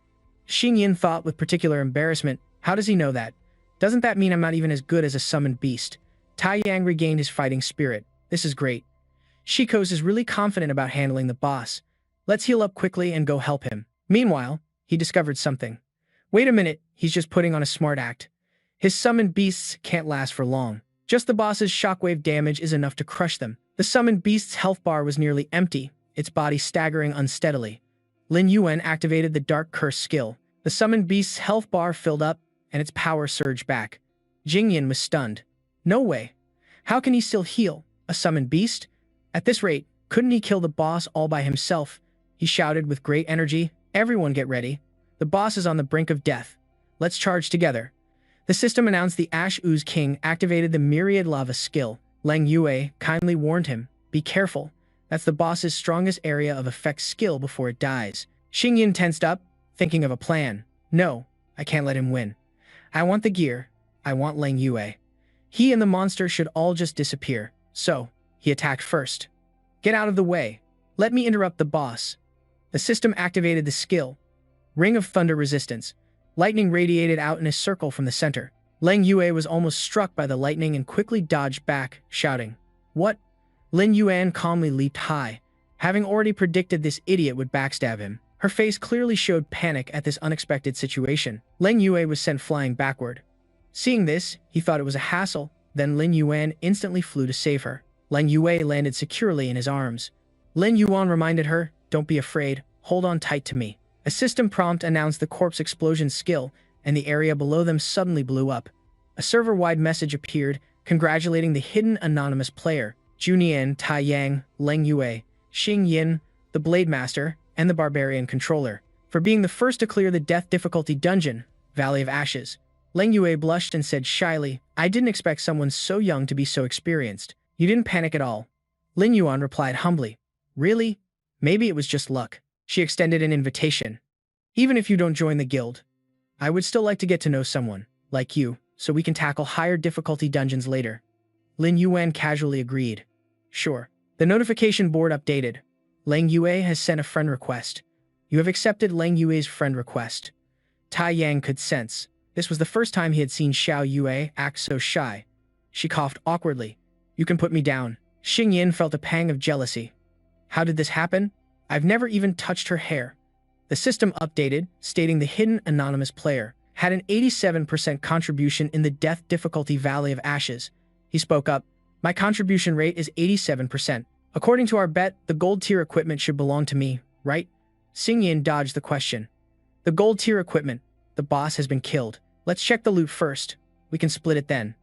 Xing Yin thought with particular embarrassment, how does he know that? Doesn't that mean I'm not even as good as a summoned beast? Tai Yang regained his fighting spirit. This is great. Shikos is really confident about handling the boss. Let's heal up quickly and go help him. Meanwhile, he discovered something. Wait a minute, he's just putting on a smart act. His summoned beasts can't last for long. Just the boss's shockwave damage is enough to crush them. The summoned beast's health bar was nearly empty, its body staggering unsteadily. Lin Yuan activated the Dark Curse skill. The summoned beast's health bar filled up, and its power surged back. Jingyan was stunned. No way. How can he still heal? A summoned beast? At this rate, couldn't he kill the boss all by himself? He shouted with great energy, everyone get ready. The boss is on the brink of death. Let's charge together. The system announced the Ash Ooze King activated the Myriad Lava skill. Lang Yue kindly warned him, be careful. That's the boss's strongest area of effect skill before it dies. Xing Yin tensed up, thinking of a plan. No, I can't let him win. I want the gear. I want Lang Yue. He and the monster should all just disappear. So, he attacked first. Get out of the way. Let me interrupt the boss. The system activated the skill. Ring of Thunder Resistance. Lightning radiated out in a circle from the center. Lang Yue was almost struck by the lightning and quickly dodged back, shouting, What? Lin Yuan calmly leaped high. Having already predicted this idiot would backstab him, her face clearly showed panic at this unexpected situation. Lang Yue was sent flying backward. Seeing this, he thought it was a hassle, then Lin Yuan instantly flew to save her. Lang Yue landed securely in his arms. Lin Yuan reminded her, Don't be afraid, hold on tight to me. A system prompt announced the corpse explosion skill, and the area below them suddenly blew up. A server-wide message appeared, congratulating the hidden anonymous player, Junian, Tai Yang, Lang Yue, Xing Yin, the Blade Master, and the Barbarian Controller, for being the first to clear the death difficulty dungeon, Valley of Ashes. Lang Yue blushed and said shyly, I didn't expect someone so young to be so experienced. You didn't panic at all. Lin Yuan replied humbly, Really? Maybe it was just luck. She extended an invitation. Even if you don't join the guild, I would still like to get to know someone, like you, so we can tackle higher difficulty dungeons later. Lin Yuan casually agreed. Sure. The notification board updated. Lang Yue has sent a friend request. You have accepted Lang Yue's friend request. Tai Yang could sense. This was the first time he had seen Xiao Yue act so shy. She coughed awkwardly. You can put me down. Xing Yin felt a pang of jealousy. How did this happen? I've never even touched her hair. The system updated, stating the hidden anonymous player had an 87% contribution in the death difficulty Valley of Ashes. He spoke up, My contribution rate is 87%. According to our bet, the gold tier equipment should belong to me, right? Xing Yin dodged the question. The gold tier equipment. The boss has been killed. Let's check the loot first. We can split it then.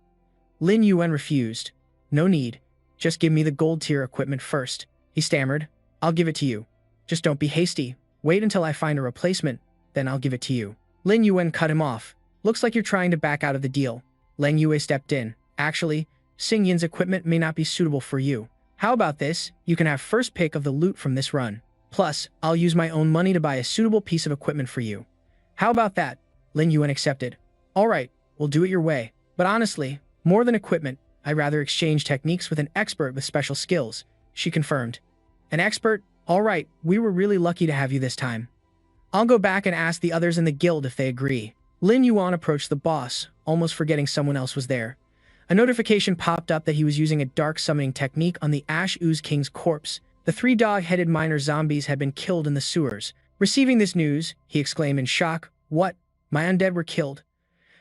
Lin Yuan refused. No need. Just give me the gold tier equipment first. He stammered. I'll give it to you. Just don't be hasty. Wait until I find a replacement, then I'll give it to you. Lin Yuan cut him off. Looks like you're trying to back out of the deal. Lang Yue stepped in. Actually, Xing Yin's equipment may not be suitable for you. How about this? You can have first pick of the loot from this run. Plus, I'll use my own money to buy a suitable piece of equipment for you. How about that? Lin Yuan accepted. Alright, we'll do it your way. But honestly, more than equipment, I'd rather exchange techniques with an expert with special skills, she confirmed. An expert? Alright, we were really lucky to have you this time. I'll go back and ask the others in the guild if they agree. Lin Yuan approached the boss, almost forgetting someone else was there. A notification popped up that he was using a dark summoning technique on the Ash Ooze King's corpse. The 3 dog-headed miner zombies had been killed in the sewers. Receiving this news, he exclaimed in shock, What? My undead were killed.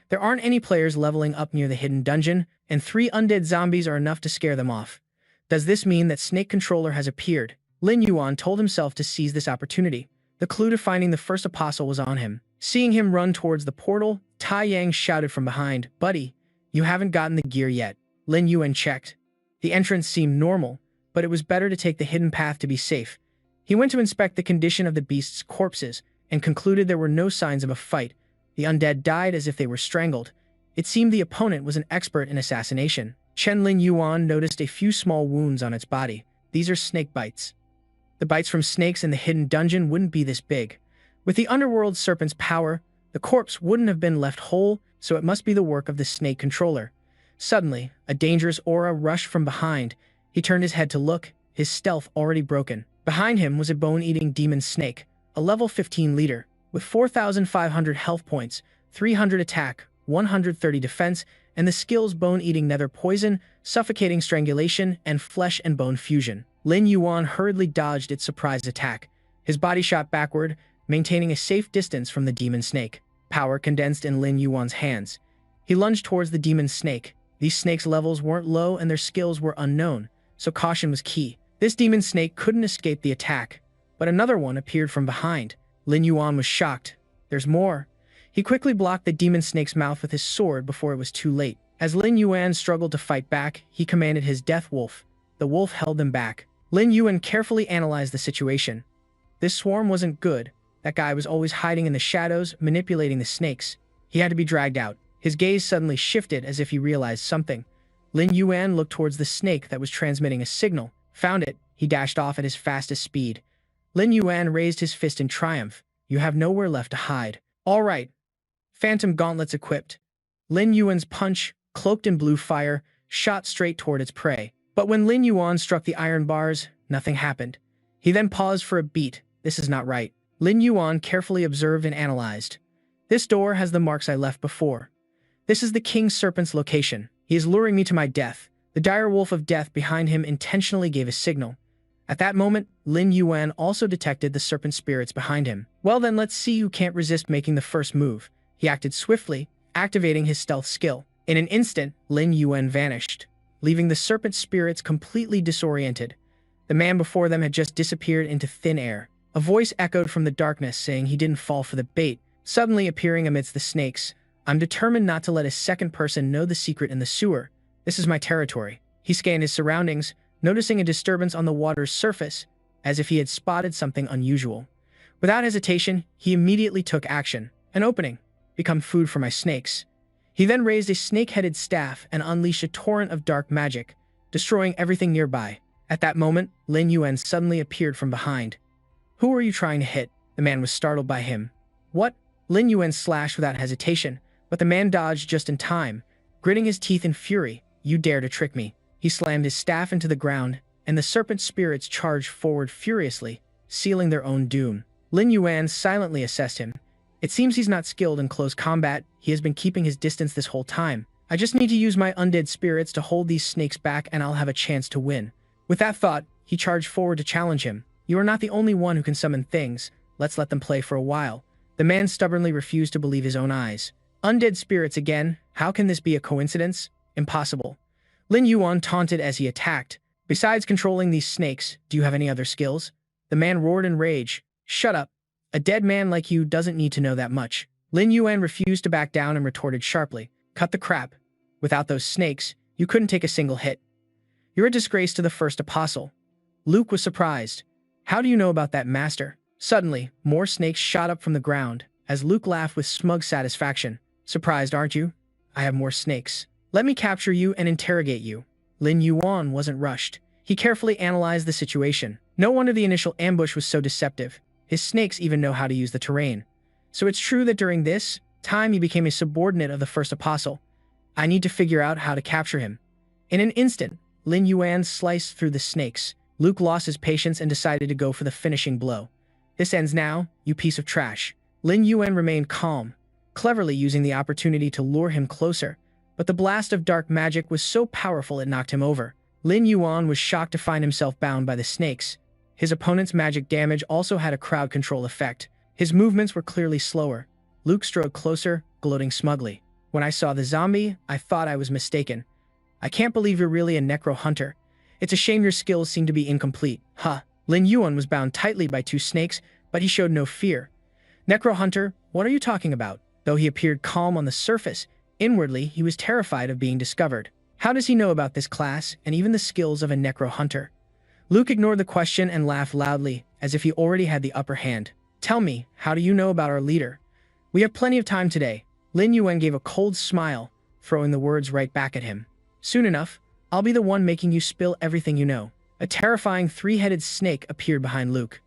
There aren't any players leveling up near the hidden dungeon, and 3 undead zombies are enough to scare them off. Does this mean that Snake Controller has appeared? Lin Yuan told himself to seize this opportunity. The clue to finding the first apostle was on him. Seeing him run towards the portal, Tai Yang shouted from behind, Buddy, you haven't gotten the gear yet. Lin Yuan checked. The entrance seemed normal, but it was better to take the hidden path to be safe. He went to inspect the condition of the beasts' corpses and concluded there were no signs of a fight. The undead died as if they were strangled. It seemed the opponent was an expert in assassination. Lin Yuan noticed a few small wounds on its body. These are snake bites. The bites from snakes in the hidden dungeon wouldn't be this big. With the underworld serpent's power, the corpse wouldn't have been left whole, so it must be the work of the snake controller. Suddenly, a dangerous aura rushed from behind. He turned his head to look, his stealth already broken. Behind him was a bone-eating demon snake, a level 15 leader, with 4,500 health points, 300 attack, 130 defense, and the skills bone-eating nether poison, suffocating strangulation, and flesh and bone fusion. Lin Yuan hurriedly dodged its surprise attack. His body shot backward, maintaining a safe distance from the demon snake. Power condensed in Lin Yuan's hands. He lunged towards the demon snake. These snakes' levels weren't low and their skills were unknown, so caution was key. This demon snake couldn't escape the attack, but another one appeared from behind. Lin Yuan was shocked. There's more. He quickly blocked the demon snake's mouth with his sword before it was too late. As Lin Yuan struggled to fight back, he commanded his death wolf. The wolf held them back. Lin Yuan carefully analyzed the situation. This swarm wasn't good. That guy was always hiding in the shadows, manipulating the snakes. He had to be dragged out. His gaze suddenly shifted as if he realized something. Lin Yuan looked towards the snake that was transmitting a signal. Found it. He dashed off at his fastest speed. Lin Yuan raised his fist in triumph. You have nowhere left to hide. All right. Phantom gauntlets equipped. Lin Yuan's punch, cloaked in blue fire, shot straight toward its prey. But when Lin Yuan struck the iron bars, nothing happened. He then paused for a beat. This is not right. Lin Yuan carefully observed and analyzed. This door has the marks I left before. This is the King Serpent's location. He is luring me to my death. The direwolf of death behind him intentionally gave a signal. At that moment, Lin Yuan also detected the serpent spirits behind him. Well then, let's see who can't resist making the first move. He acted swiftly, activating his stealth skill. In an instant, Lin Yuan vanished, leaving the serpent spirits completely disoriented. The man before them had just disappeared into thin air. A voice echoed from the darkness saying he didn't fall for the bait, suddenly appearing amidst the snakes. I'm determined not to let a second person know the secret in the sewer. This is my territory. He scanned his surroundings, noticing a disturbance on the water's surface, as if he had spotted something unusual. Without hesitation, he immediately took action. An opening. Become food for my snakes. He then raised a snake-headed staff and unleashed a torrent of dark magic, destroying everything nearby. At that moment, Lin Yuan suddenly appeared from behind. Who are you trying to hit? The man was startled by him. What? Lin Yuan slashed without hesitation, but the man dodged just in time, gritting his teeth in fury. You dare to trick me. He slammed his staff into the ground, and the serpent spirits charged forward furiously, sealing their own doom. Lin Yuan silently assessed him. It seems he's not skilled in close combat. He has been keeping his distance this whole time. I just need to use my undead spirits to hold these snakes back and I'll have a chance to win. With that thought, he charged forward to challenge him. You are not the only one who can summon things. Let's let them play for a while. The man stubbornly refused to believe his own eyes. Undead spirits again? How can this be a coincidence? Impossible. Lin Yuan taunted as he attacked. Besides controlling these snakes, do you have any other skills? The man roared in rage. Shut up. A dead man like you doesn't need to know that much. Lin Yuan refused to back down and retorted sharply. Cut the crap. Without those snakes, you couldn't take a single hit. You're a disgrace to the first apostle. Luke was surprised. How do you know about that, master? Suddenly, more snakes shot up from the ground, as Luke laughed with smug satisfaction. Surprised, aren't you? I have more snakes. Let me capture you and interrogate you. Lin Yuan wasn't rushed. He carefully analyzed the situation. No wonder the initial ambush was so deceptive. His snakes even know how to use the terrain. So it's true that during this time he became a subordinate of the first apostle. I need to figure out how to capture him. In an instant, Lin Yuan sliced through the snakes. Luke lost his patience and decided to go for the finishing blow. This ends now, you piece of trash. Lin Yuan remained calm, cleverly using the opportunity to lure him closer. But the blast of dark magic was so powerful it knocked him over. Lin Yuan was shocked to find himself bound by the snakes. His opponent's magic damage also had a crowd control effect. His movements were clearly slower. Luke strode closer, gloating smugly. When I saw the zombie, I thought I was mistaken. I can't believe you're really a necro hunter. It's a shame your skills seem to be incomplete. Huh. Lin Yuan was bound tightly by two snakes, but he showed no fear. Necro hunter, what are you talking about? Though he appeared calm on the surface, inwardly he was terrified of being discovered. How does he know about this class and even the skills of a necro hunter? Luke ignored the question and laughed loudly, as if he already had the upper hand. Tell me, how do you know about our leader? We have plenty of time today. Lin Yuan gave a cold smile, throwing the words right back at him. Soon enough, I'll be the one making you spill everything you know. A terrifying three-headed snake appeared behind Luke.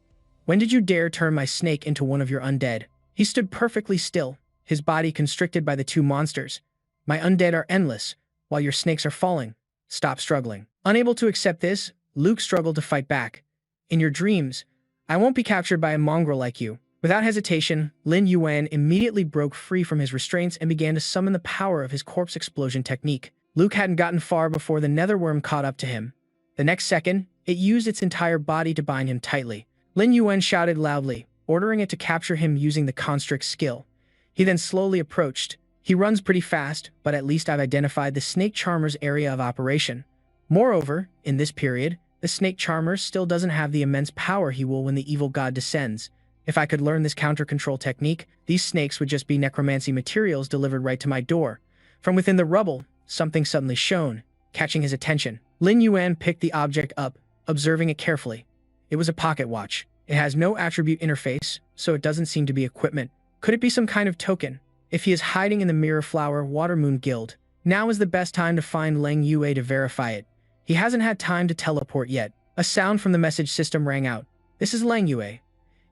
When did you dare turn my snake into one of your undead? He stood perfectly still, his body constricted by the two monsters. My undead are endless, while your snakes are falling. Stop struggling. Unable to accept this, Luke struggled to fight back. In your dreams, I won't be captured by a mongrel like you. Without hesitation, Lin Yuan immediately broke free from his restraints and began to summon the power of his corpse explosion technique. Luke hadn't gotten far before the netherworm caught up to him. The next second, it used its entire body to bind him tightly. Lin Yuan shouted loudly, ordering it to capture him using the constrict skill. He then slowly approached. He runs pretty fast, but at least I've identified the Snake Charmer's area of operation. Moreover, in this period, the Snake Charmer still doesn't have the immense power he will when the evil god descends. If I could learn this counter-control technique, these snakes would just be necromancy materials delivered right to my door. From within the rubble, something suddenly shone, catching his attention. Lin Yuan picked the object up, observing it carefully. It was a pocket watch. It has no attribute interface, so it doesn't seem to be equipment. Could it be some kind of token? If he is hiding in the Mirror Flower Watermoon Guild, now is the best time to find Leng Yue to verify it. He hasn't had time to teleport yet. A sound from the message system rang out. This is Leng Yue.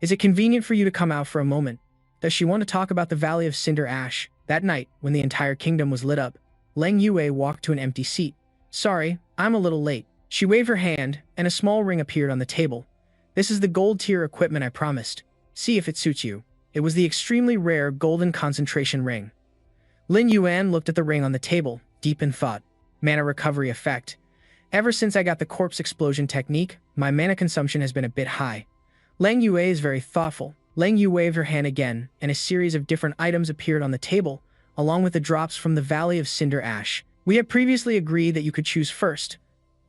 Is it convenient for you to come out for a moment? Does she want to talk about the Valley of Cinder Ash? That night, when the entire kingdom was lit up, Leng Yue walked to an empty seat. Sorry, I'm a little late. She waved her hand, and a small ring appeared on the table. This is the gold-tier equipment I promised. See if it suits you. It was the extremely rare golden concentration ring. Lin Yuan looked at the ring on the table, deep in thought. Mana recovery effect. Ever since I got the corpse explosion technique, my mana consumption has been a bit high. Leng Yue is very thoughtful. Leng Yue waved her hand again, and a series of different items appeared on the table, along with the drops from the Valley of Cinder Ash. We had previously agreed that you could choose first.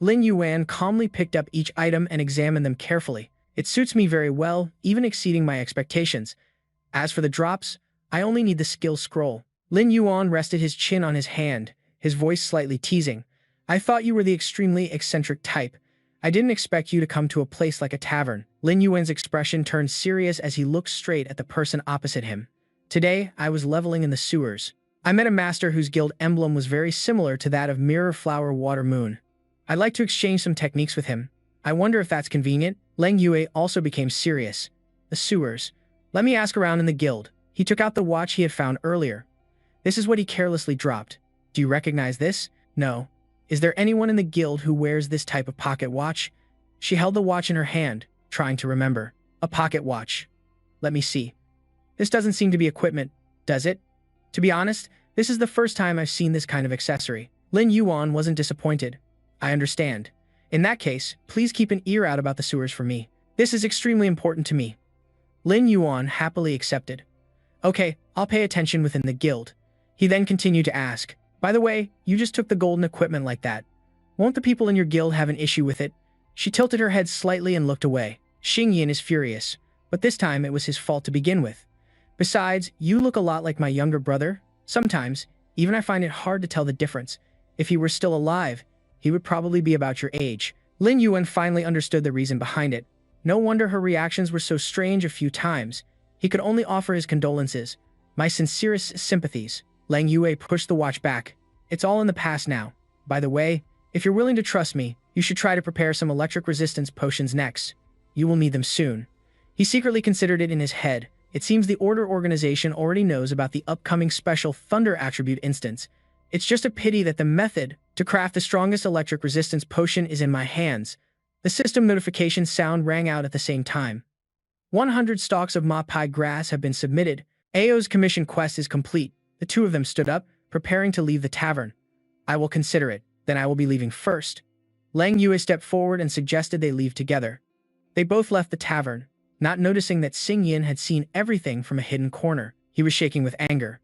Lin Yuan calmly picked up each item and examined them carefully. It suits me very well, even exceeding my expectations. As for the drops, I only need the skill scroll. Lin Yuan rested his chin on his hand, his voice slightly teasing. I thought you were the extremely eccentric type. I didn't expect you to come to a place like a tavern. Lin Yuan's expression turned serious as he looked straight at the person opposite him. Today, I was leveling in the sewers. I met a master whose guild emblem was very similar to that of Mirror Flower Water Moon. I'd like to exchange some techniques with him. I wonder if that's convenient. Leng Yue also became serious. The sewers. Let me ask around in the guild. He took out the watch he had found earlier. This is what he carelessly dropped. Do you recognize this? No. Is there anyone in the guild who wears this type of pocket watch? She held the watch in her hand, trying to remember. A pocket watch. Let me see. This doesn't seem to be equipment, does it? To be honest, this is the first time I've seen this kind of accessory. Lin Yuan wasn't disappointed. I understand. In that case, please keep an ear out about the sewers for me. This is extremely important to me. Lin Yuan happily accepted. Okay, I'll pay attention within the guild. He then continued to ask, by the way, you just took the golden equipment like that. Won't the people in your guild have an issue with it? She tilted her head slightly and looked away. Xingyin is furious, but this time it was his fault to begin with. Besides, you look a lot like my younger brother. Sometimes, even I find it hard to tell the difference. If he were still alive, he would probably be about your age. Lin Yuan finally understood the reason behind it. No wonder her reactions were so strange a few times. He could only offer his condolences. My sincerest sympathies. Leng Yue pushed the watch back. It's all in the past now. By the way, if you're willing to trust me, you should try to prepare some electric resistance potions next. You will need them soon. He secretly considered it in his head. It seems the Order organization already knows about the upcoming special Thunder attribute instance. It's just a pity that the method to craft the strongest electric resistance potion is in my hands. The system notification sound rang out at the same time. 100 stalks of mapai grass have been submitted. Ao's commission quest is complete. The two of them stood up, preparing to leave the tavern. I will consider it. Then I will be leaving first. Leng Yue stepped forward and suggested they leave together. They both left the tavern, not noticing that Xingyin had seen everything from a hidden corner. He was shaking with anger.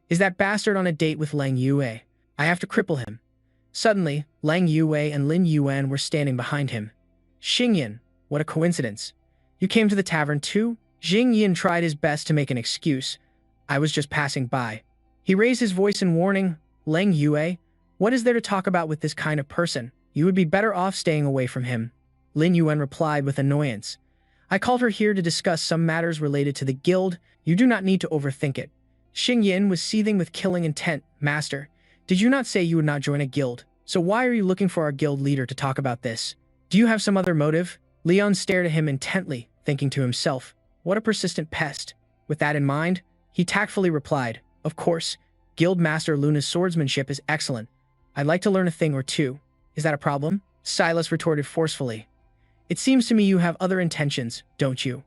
Is that bastard on a date with Leng Yue? I have to cripple him. Suddenly, Leng Yue and Lin Yuan were standing behind him. Xingyin, what a coincidence. You came to the tavern too? Xingyin tried his best to make an excuse. I was just passing by. He raised his voice in warning. Leng Yue, what is there to talk about with this kind of person? You would be better off staying away from him. Lin Yuan replied with annoyance. I called her here to discuss some matters related to the guild. You do not need to overthink it. Xingyin was seething with killing intent. Master, did you not say you would not join a guild? So why are you looking for our guild leader to talk about this? Do you have some other motive? Leon stared at him intently, thinking to himself, what a persistent pest. With that in mind, he tactfully replied, of course, Guildmaster Luna's swordsmanship is excellent. I'd like to learn a thing or two. Is that a problem? Silas retorted forcefully. It seems to me you have other intentions, don't you?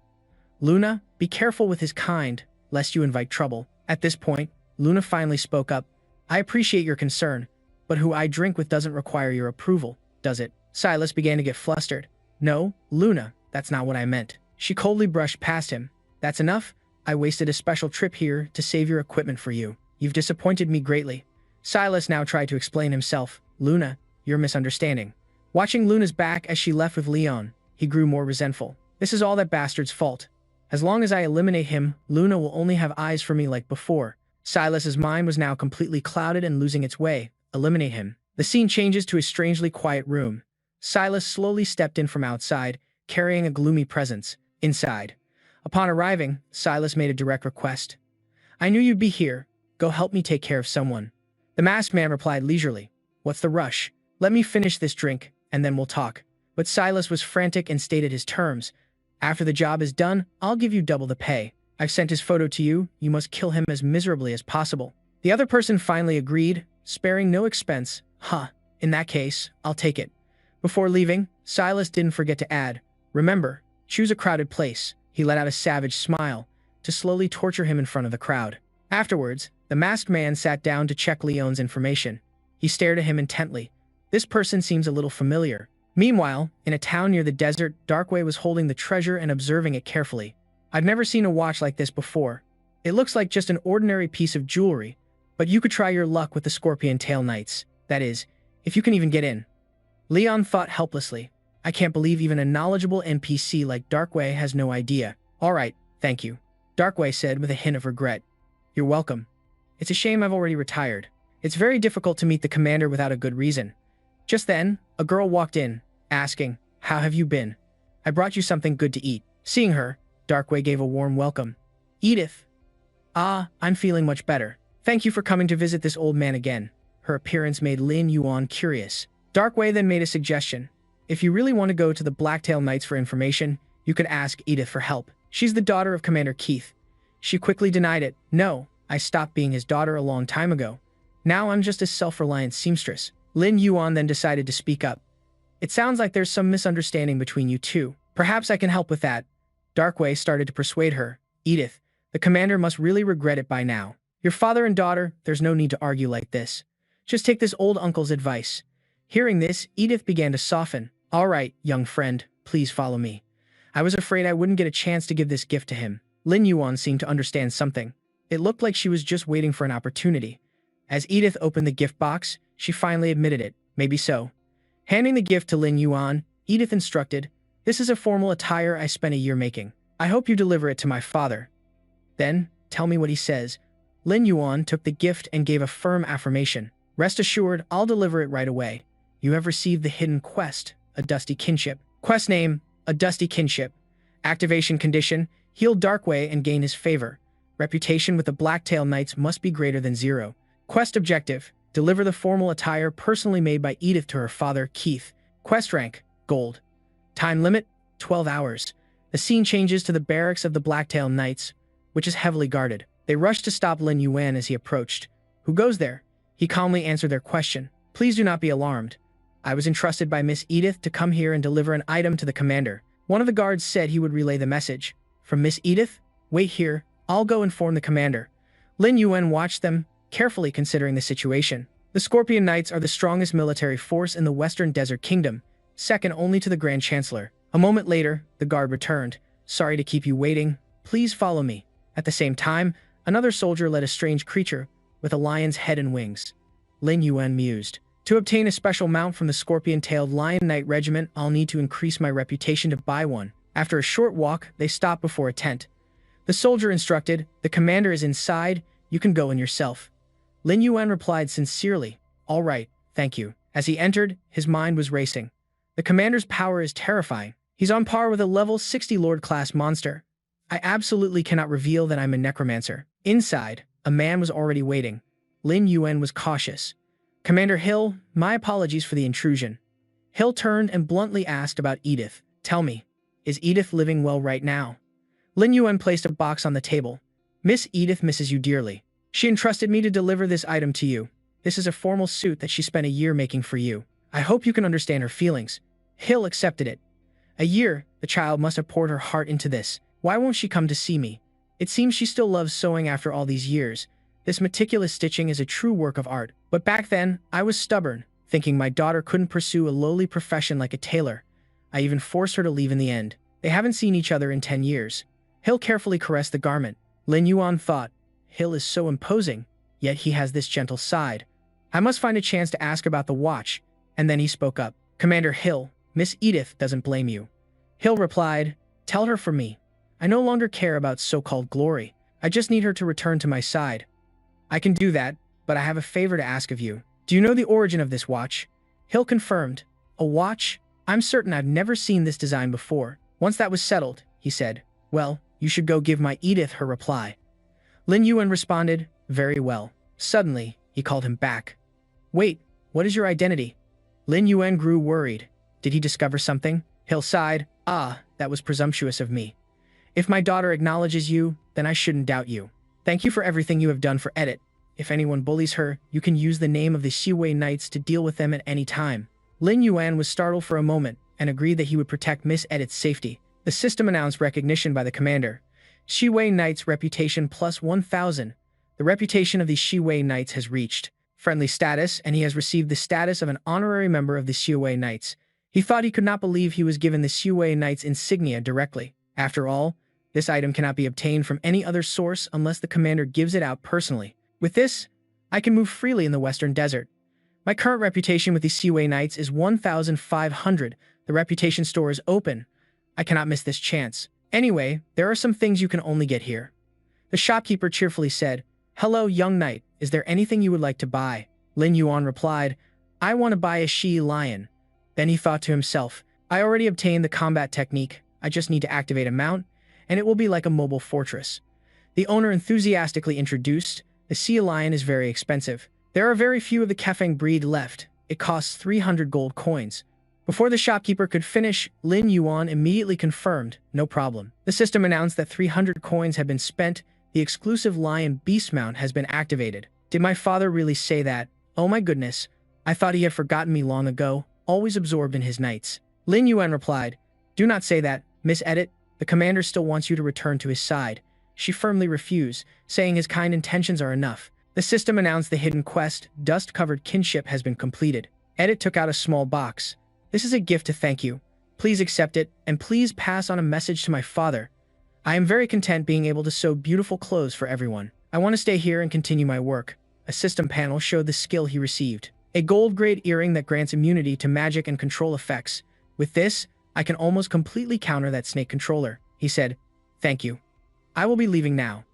Luna, be careful with his kind, lest you invite trouble. At this point, Luna finally spoke up. I appreciate your concern, but who I drink with doesn't require your approval, does it? Silas began to get flustered. No, Luna, that's not what I meant. She coldly brushed past him. That's enough. I wasted a special trip here to save your equipment for you. You've disappointed me greatly. Silas now tried to explain himself. Luna, you're misunderstanding. Watching Luna's back as she left with Leon, he grew more resentful. This is all that bastard's fault. As long as I eliminate him, Luna will only have eyes for me like before. Silas's mind was now completely clouded and losing its way. Eliminate him. The scene changes to a strangely quiet room. Silas slowly stepped in from outside, carrying a gloomy presence. Inside. Upon arriving, Silas made a direct request. I knew you'd be here. Go help me take care of someone. The masked man replied leisurely. What's the rush? Let me finish this drink, and then we'll talk. But Silas was frantic and stated his terms. After the job is done, I'll give you double the pay. I've sent his photo to you. You must kill him as miserably as possible. The other person finally agreed, sparing no expense. In that case, I'll take it. Before leaving, Silas didn't forget to add, remember, choose a crowded place. He let out a savage smile, to slowly torture him in front of the crowd. Afterwards, the masked man sat down to check Leon's information. He stared at him intently. This person seems a little familiar. Meanwhile, in a town near the desert, Darkway was holding the treasure and observing it carefully. I've never seen a watch like this before. It looks like just an ordinary piece of jewelry, but you could try your luck with the Scorpion Tail Knights. That is, if you can even get in. Leon thought helplessly. I can't believe even a knowledgeable NPC like Darkway has no idea. All right, thank you, Darkway said with a hint of regret. You're welcome. It's a shame I've already retired. It's very difficult to meet the commander without a good reason. Just then, a girl walked in, asking, how have you been? I brought you something good to eat. Seeing her, Darkway gave a warm welcome. Edith. I'm feeling much better. Thank you for coming to visit this old man again. Her appearance made Lin Yuan curious. Darkway then made a suggestion. If you really want to go to the Blacktail Knights for information, you could ask Edith for help. She's the daughter of Commander Keith. She quickly denied it. No, I stopped being his daughter a long time ago. Now I'm just a self-reliant seamstress. Lin Yuan then decided to speak up. It sounds like there's some misunderstanding between you two. Perhaps I can help with that. Darkway started to persuade her. Edith, the commander must really regret it by now. Your father and daughter, there's no need to argue like this. Just take this old uncle's advice. Hearing this, Edith began to soften. All right, young friend, please follow me. I was afraid I wouldn't get a chance to give this gift to him. Lin Yuan seemed to understand something. It looked like she was just waiting for an opportunity. As Edith opened the gift box, she finally admitted it. Maybe so. Handing the gift to Lin Yuan, Edith instructed, this is a formal attire I spent a year making. I hope you deliver it to my father. Then, tell me what he says. Lin Yuan took the gift and gave a firm affirmation. Rest assured, I'll deliver it right away. You have received the hidden quest, a dusty kinship. Quest name, a dusty kinship. Activation condition, heal Darkway and gain his favor. Reputation with the Blacktail Knights must be greater than 0. Quest objective, deliver the formal attire personally made by Edith to her father, Keith. Quest rank, gold. Time limit, 12 hours. The scene changes to the barracks of the Blacktail Knights, which is heavily guarded. They rush to stop Lin Yuan as he approached. Who goes there? He calmly answered their question. Please do not be alarmed. I was entrusted by Miss Edith to come here and deliver an item to the commander. One of the guards said he would relay the message. From Miss Edith? Wait here. I'll go inform the commander. Lin Yuan watched them, carefully considering the situation. The Scorpion Knights are the strongest military force in the Western Desert Kingdom, second only to the Grand Chancellor. A moment later, the guard returned. Sorry to keep you waiting. Please follow me. At the same time, another soldier led a strange creature with a lion's head and wings. Lin Yuan mused. To obtain a special mount from the Scorpion-tailed Lion Knight Regiment, I'll need to increase my reputation to buy one. After a short walk, they stopped before a tent. The soldier instructed, the commander is inside, you can go in yourself. Lin Yuan replied sincerely, all right, thank you. As he entered, his mind was racing. The commander's power is terrifying. He's on par with a level 60 Lord-class monster. I absolutely cannot reveal that I'm a necromancer. Inside, a man was already waiting. Lin Yuan was cautious. Commander Hill, my apologies for the intrusion. Hill turned and bluntly asked about Edith. Tell me, Is Edith living well right now? Lin Yuan placed a box on the table. Miss Edith misses you dearly. She entrusted me to deliver this item to you. This is a formal suit that she spent a year making for you. I hope you can understand her feelings. Hill accepted it. A year, the child must have poured her heart into this. Why won't she come to see me? It seems she still loves sewing after all these years. This meticulous stitching is a true work of art. But back then, I was stubborn, thinking my daughter couldn't pursue a lowly profession like a tailor. I even forced her to leave in the end. They haven't seen each other in 10 years. Hill carefully caressed the garment. Lin Yuan thought, Hill is so imposing, yet he has this gentle side. I must find a chance to ask about the watch. And then he spoke up. Commander Hill, Miss Edith doesn't blame you. Hill replied, tell her for me. I no longer care about so-called glory. I just need her to return to my side. I can do that, but I have a favor to ask of you. Do you know the origin of this watch? Hill confirmed. A watch? I'm certain I've never seen this design before. Once that was settled, he said, well, you should go give my Edith her reply. Lin Yuan responded, very well. Suddenly, he called him back. Wait, what is your identity? Lin Yuan grew worried. Did he discover something? Hill sighed. Ah, that was presumptuous of me. If my daughter acknowledges you, then I shouldn't doubt you. Thank you for everything you have done for Edith. If anyone bullies her, you can use the name of the Shiwei Knights to deal with them at any time. Lin Yuan was startled for a moment and agreed that he would protect Miss Edith's safety. The system announced recognition by the commander. Shiwei Knights reputation plus 1,000. The reputation of the Shiwei Knights has reached friendly status, and he has received the status of an honorary member of the Shiwei Knights. He thought he could not believe he was given the Shiwei Knights insignia directly. After all, this item cannot be obtained from any other source unless the commander gives it out personally. With this, I can move freely in the Western Desert. My current reputation with the Shiwei Knights is 1,500. The reputation store is open. I cannot miss this chance. Anyway, there are some things you can only get here. The shopkeeper cheerfully said, hello, young knight. Is there anything you would like to buy? Lin Yuan replied, I want to buy a she-lion. Then he thought to himself, I already obtained the combat technique. I just need to activate a mount, and it will be like a mobile fortress. The owner enthusiastically introduced, the sea-lion is very expensive. There are very few of the Kefeng breed left. It costs 300 gold coins. Before the shopkeeper could finish, Lin Yuan immediately confirmed, no problem. The system announced that 300 coins had been spent. The exclusive lion beast mount has been activated. Did my father really say that? Oh my goodness. I thought he had forgotten me long ago, always absorbed in his knights. Lin Yuan replied, do not say that, Miss Edith. The commander still wants you to return to his side. She firmly refused, saying his kind intentions are enough. The system announced the hidden quest, dust-covered kinship, has been completed. Edith took out a small box. This is a gift to thank you. Please accept it, and please pass on a message to my father. I am very content being able to sew beautiful clothes for everyone. I want to stay here and continue my work. A system panel showed the skill he received. A gold-grade earring that grants immunity to magic and control effects. With this, I can almost completely counter that snake controller. He said, thank you. I will be leaving now.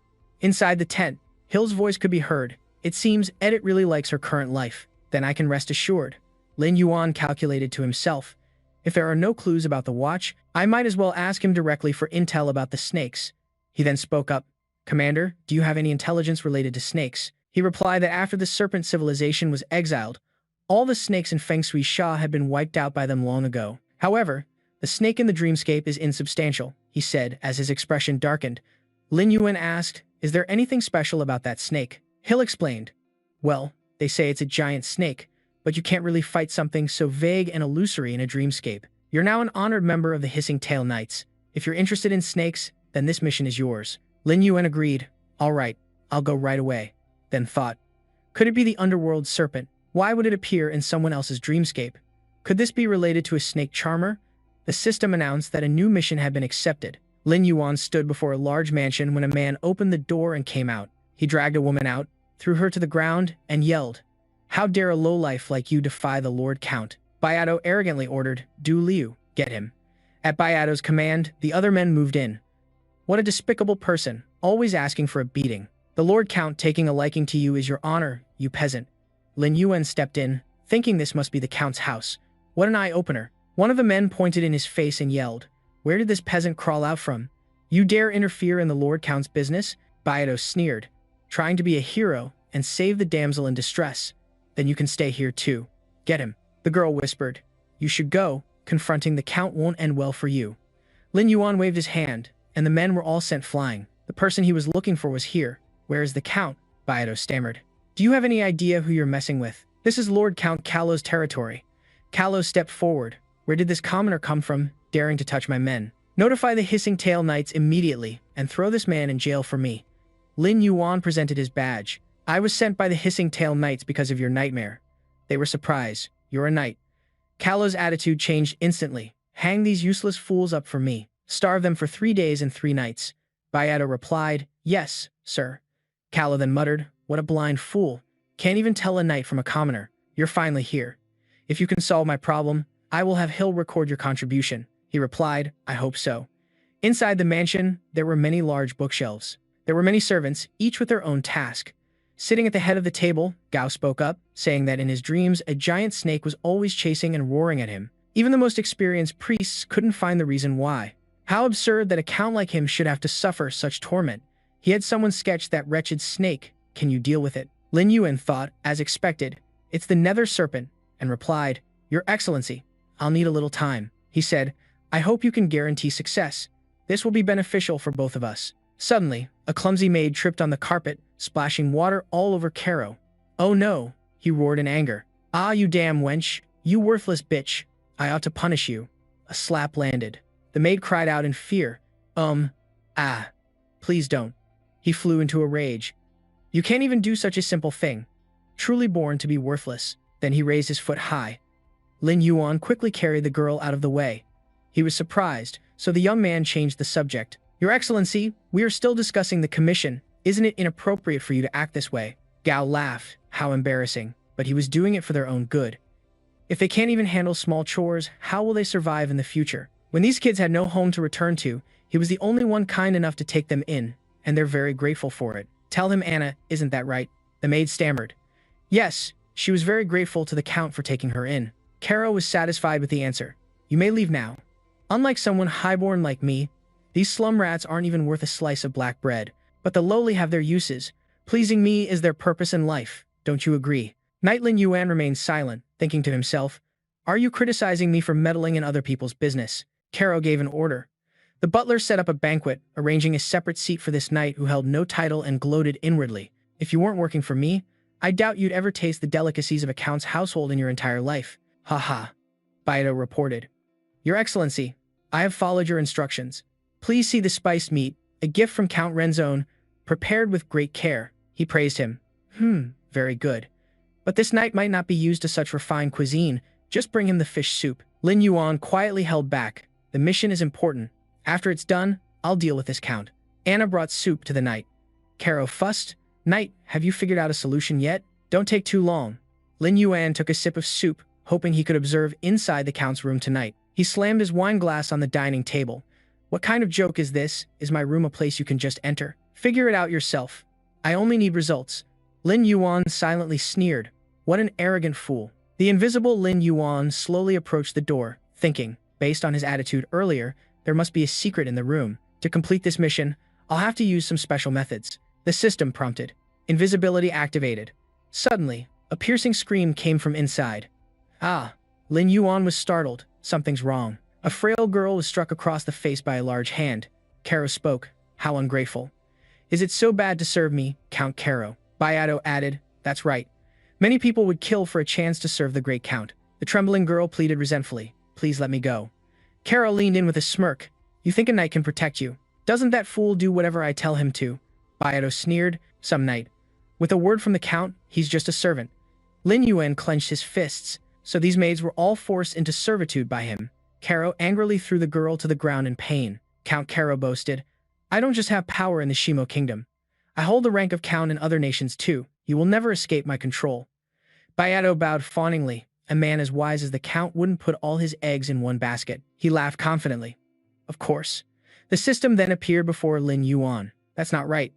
Inside the tent, Hill's voice could be heard. It seems Edith really likes her current life. Then I can rest assured. Lin Yuan calculated to himself. If there are no clues about the watch, I might as well ask him directly for intel about the snakes. He then spoke up. Commander, do you have any intelligence related to snakes? He replied that after the serpent civilization was exiled, all the snakes in Feng Shui Sha had been wiped out by them long ago. However, the snake in the dreamscape is insubstantial, he said as his expression darkened. Lin Yuan asked, is there anything special about that snake? Hill explained. Well, they say it's a giant snake, but you can't really fight something so vague and illusory in a dreamscape. You're now an honored member of the Hissing Tail Knights. If you're interested in snakes, then this mission is yours. Lin Yuan agreed. All right, I'll go right away. Then thought, could it be the underworld serpent? Why would it appear in someone else's dreamscape? Could this be related to a snake charmer? The system announced that a new mission had been accepted. Lin Yuan stood before a large mansion when a man opened the door and came out. He dragged a woman out, threw her to the ground, and yelled, how dare a lowlife like you defy the Lord Count? Bayato arrogantly ordered, Du Liu, get him. At Bayato's command, the other men moved in. What a despicable person, always asking for a beating. The Lord Count taking a liking to you is your honor, you peasant. Lin Yuan stepped in, thinking this must be the Count's house. What an eye-opener. One of the men pointed in his face and yelled, where did this peasant crawl out from? You dare interfere in the Lord Count's business? Bayato sneered, trying to be a hero and save the damsel in distress. Then you can stay here too. Get him. The girl whispered, you should go. Confronting the Count won't end well for you. Lin Yuan waved his hand, and the men were all sent flying. The person he was looking for was here. Where is the Count? Baido stammered. Do you have any idea who you're messing with? This is Lord Count Kalo's territory. Kalo stepped forward. Where did this commoner come from, daring to touch my men? Notify the Hissing Tail Knights immediately, and throw this man in jail for me. Lin Yuan presented his badge. I was sent by the Hissing Tail Knights because of your nightmare. They were surprised. You're a knight. Kalo's attitude changed instantly. Hang these useless fools up for me. Starve them for 3 days and 3 nights. Baido replied, yes, sir. Kalo then muttered, what a blind fool. Can't even tell a knight from a commoner. You're finally here. If you can solve my problem, I will have Hill record your contribution. He replied, I hope so. Inside the mansion, there were many large bookshelves. There were many servants, each with their own task. Sitting at the head of the table, Gao spoke up, saying that in his dreams, a giant snake was always chasing and roaring at him. Even the most experienced priests couldn't find the reason why. How absurd that a count like him should have to suffer such torment. He had someone sketch that wretched snake. Can you deal with it? Lin Yuan thought, as expected, it's the nether serpent, and replied, Your Excellency, I'll need a little time. He said, I hope you can guarantee success. This will be beneficial for both of us. Suddenly, a clumsy maid tripped on the carpet, splashing water all over Karo. Oh no, he roared in anger. Ah, you damn wench, you worthless bitch. I ought to punish you. A slap landed. The maid cried out in fear. Please don't. He flew into a rage. You can't even do such a simple thing. Truly born to be worthless. Then he raised his foot high. Lin Yuan quickly carried the girl out of the way. He was surprised, so the young man changed the subject. Your Excellency, we are still discussing the commission. Isn't it inappropriate for you to act this way? Gao laughed. How embarrassing. But he was doing it for their own good. If they can't even handle small chores, how will they survive in the future? When these kids had no home to return to, he was the only one kind enough to take them in, and they're very grateful for it. Tell him, Anna, isn't that right? The maid stammered. Yes, she was very grateful to the Count for taking her in. Karo was satisfied with the answer. You may leave now. Unlike someone highborn like me, these slum rats aren't even worth a slice of black bread. But the lowly have their uses. Pleasing me is their purpose in life. Don't you agree? Knight Lin Yuan remained silent, thinking to himself, Are you criticizing me for meddling in other people's business? Karo gave an order. The butler set up a banquet, arranging a separate seat for this knight who held no title and gloated inwardly. If you weren't working for me, I doubt you'd ever taste the delicacies of a count's household in your entire life. Ha ha. Baido reported. Your Excellency, I have followed your instructions. Please see the spiced meat, a gift from Count Renzone, prepared with great care. He praised him. Very good. But this knight might not be used to such refined cuisine. Just bring him the fish soup. Lin Yuan quietly held back. The mission is important. After it's done, I'll deal with this count. Anna brought soup to the knight. Karo fussed. Knight, have you figured out a solution yet? Don't take too long. Lin Yuan took a sip of soup, hoping he could observe inside the count's room tonight. He slammed his wine glass on the dining table. What kind of joke is this? Is my room a place you can just enter? Figure it out yourself. I only need results. Lin Yuan silently sneered. What an arrogant fool. The invisible Lin Yuan slowly approached the door, thinking, based on his attitude earlier, there must be a secret in the room. To complete this mission, I'll have to use some special methods. The system prompted. Invisibility activated. Suddenly, a piercing scream came from inside. Ah! Lin Yuan was startled. Something's wrong. A frail girl was struck across the face by a large hand. Karo spoke. How ungrateful. Is it so bad to serve me, Count Karo? Baido added. That's right. Many people would kill for a chance to serve the great count. The trembling girl pleaded resentfully. Please let me go. Karo leaned in with a smirk. You think a knight can protect you? Doesn't that fool do whatever I tell him to? Baido sneered. Some knight. With a word from the count, he's just a servant. Lin Yuan clenched his fists, so these maids were all forced into servitude by him. Karo angrily threw the girl to the ground in pain. Count Karo boasted, I don't just have power in the Shimo kingdom. I hold the rank of count in other nations too. You will never escape my control. Baido bowed fawningly. A man as wise as the count wouldn't put all his eggs in one basket. He laughed confidently. Of course. The system then appeared before Lin Yuan. That's not right.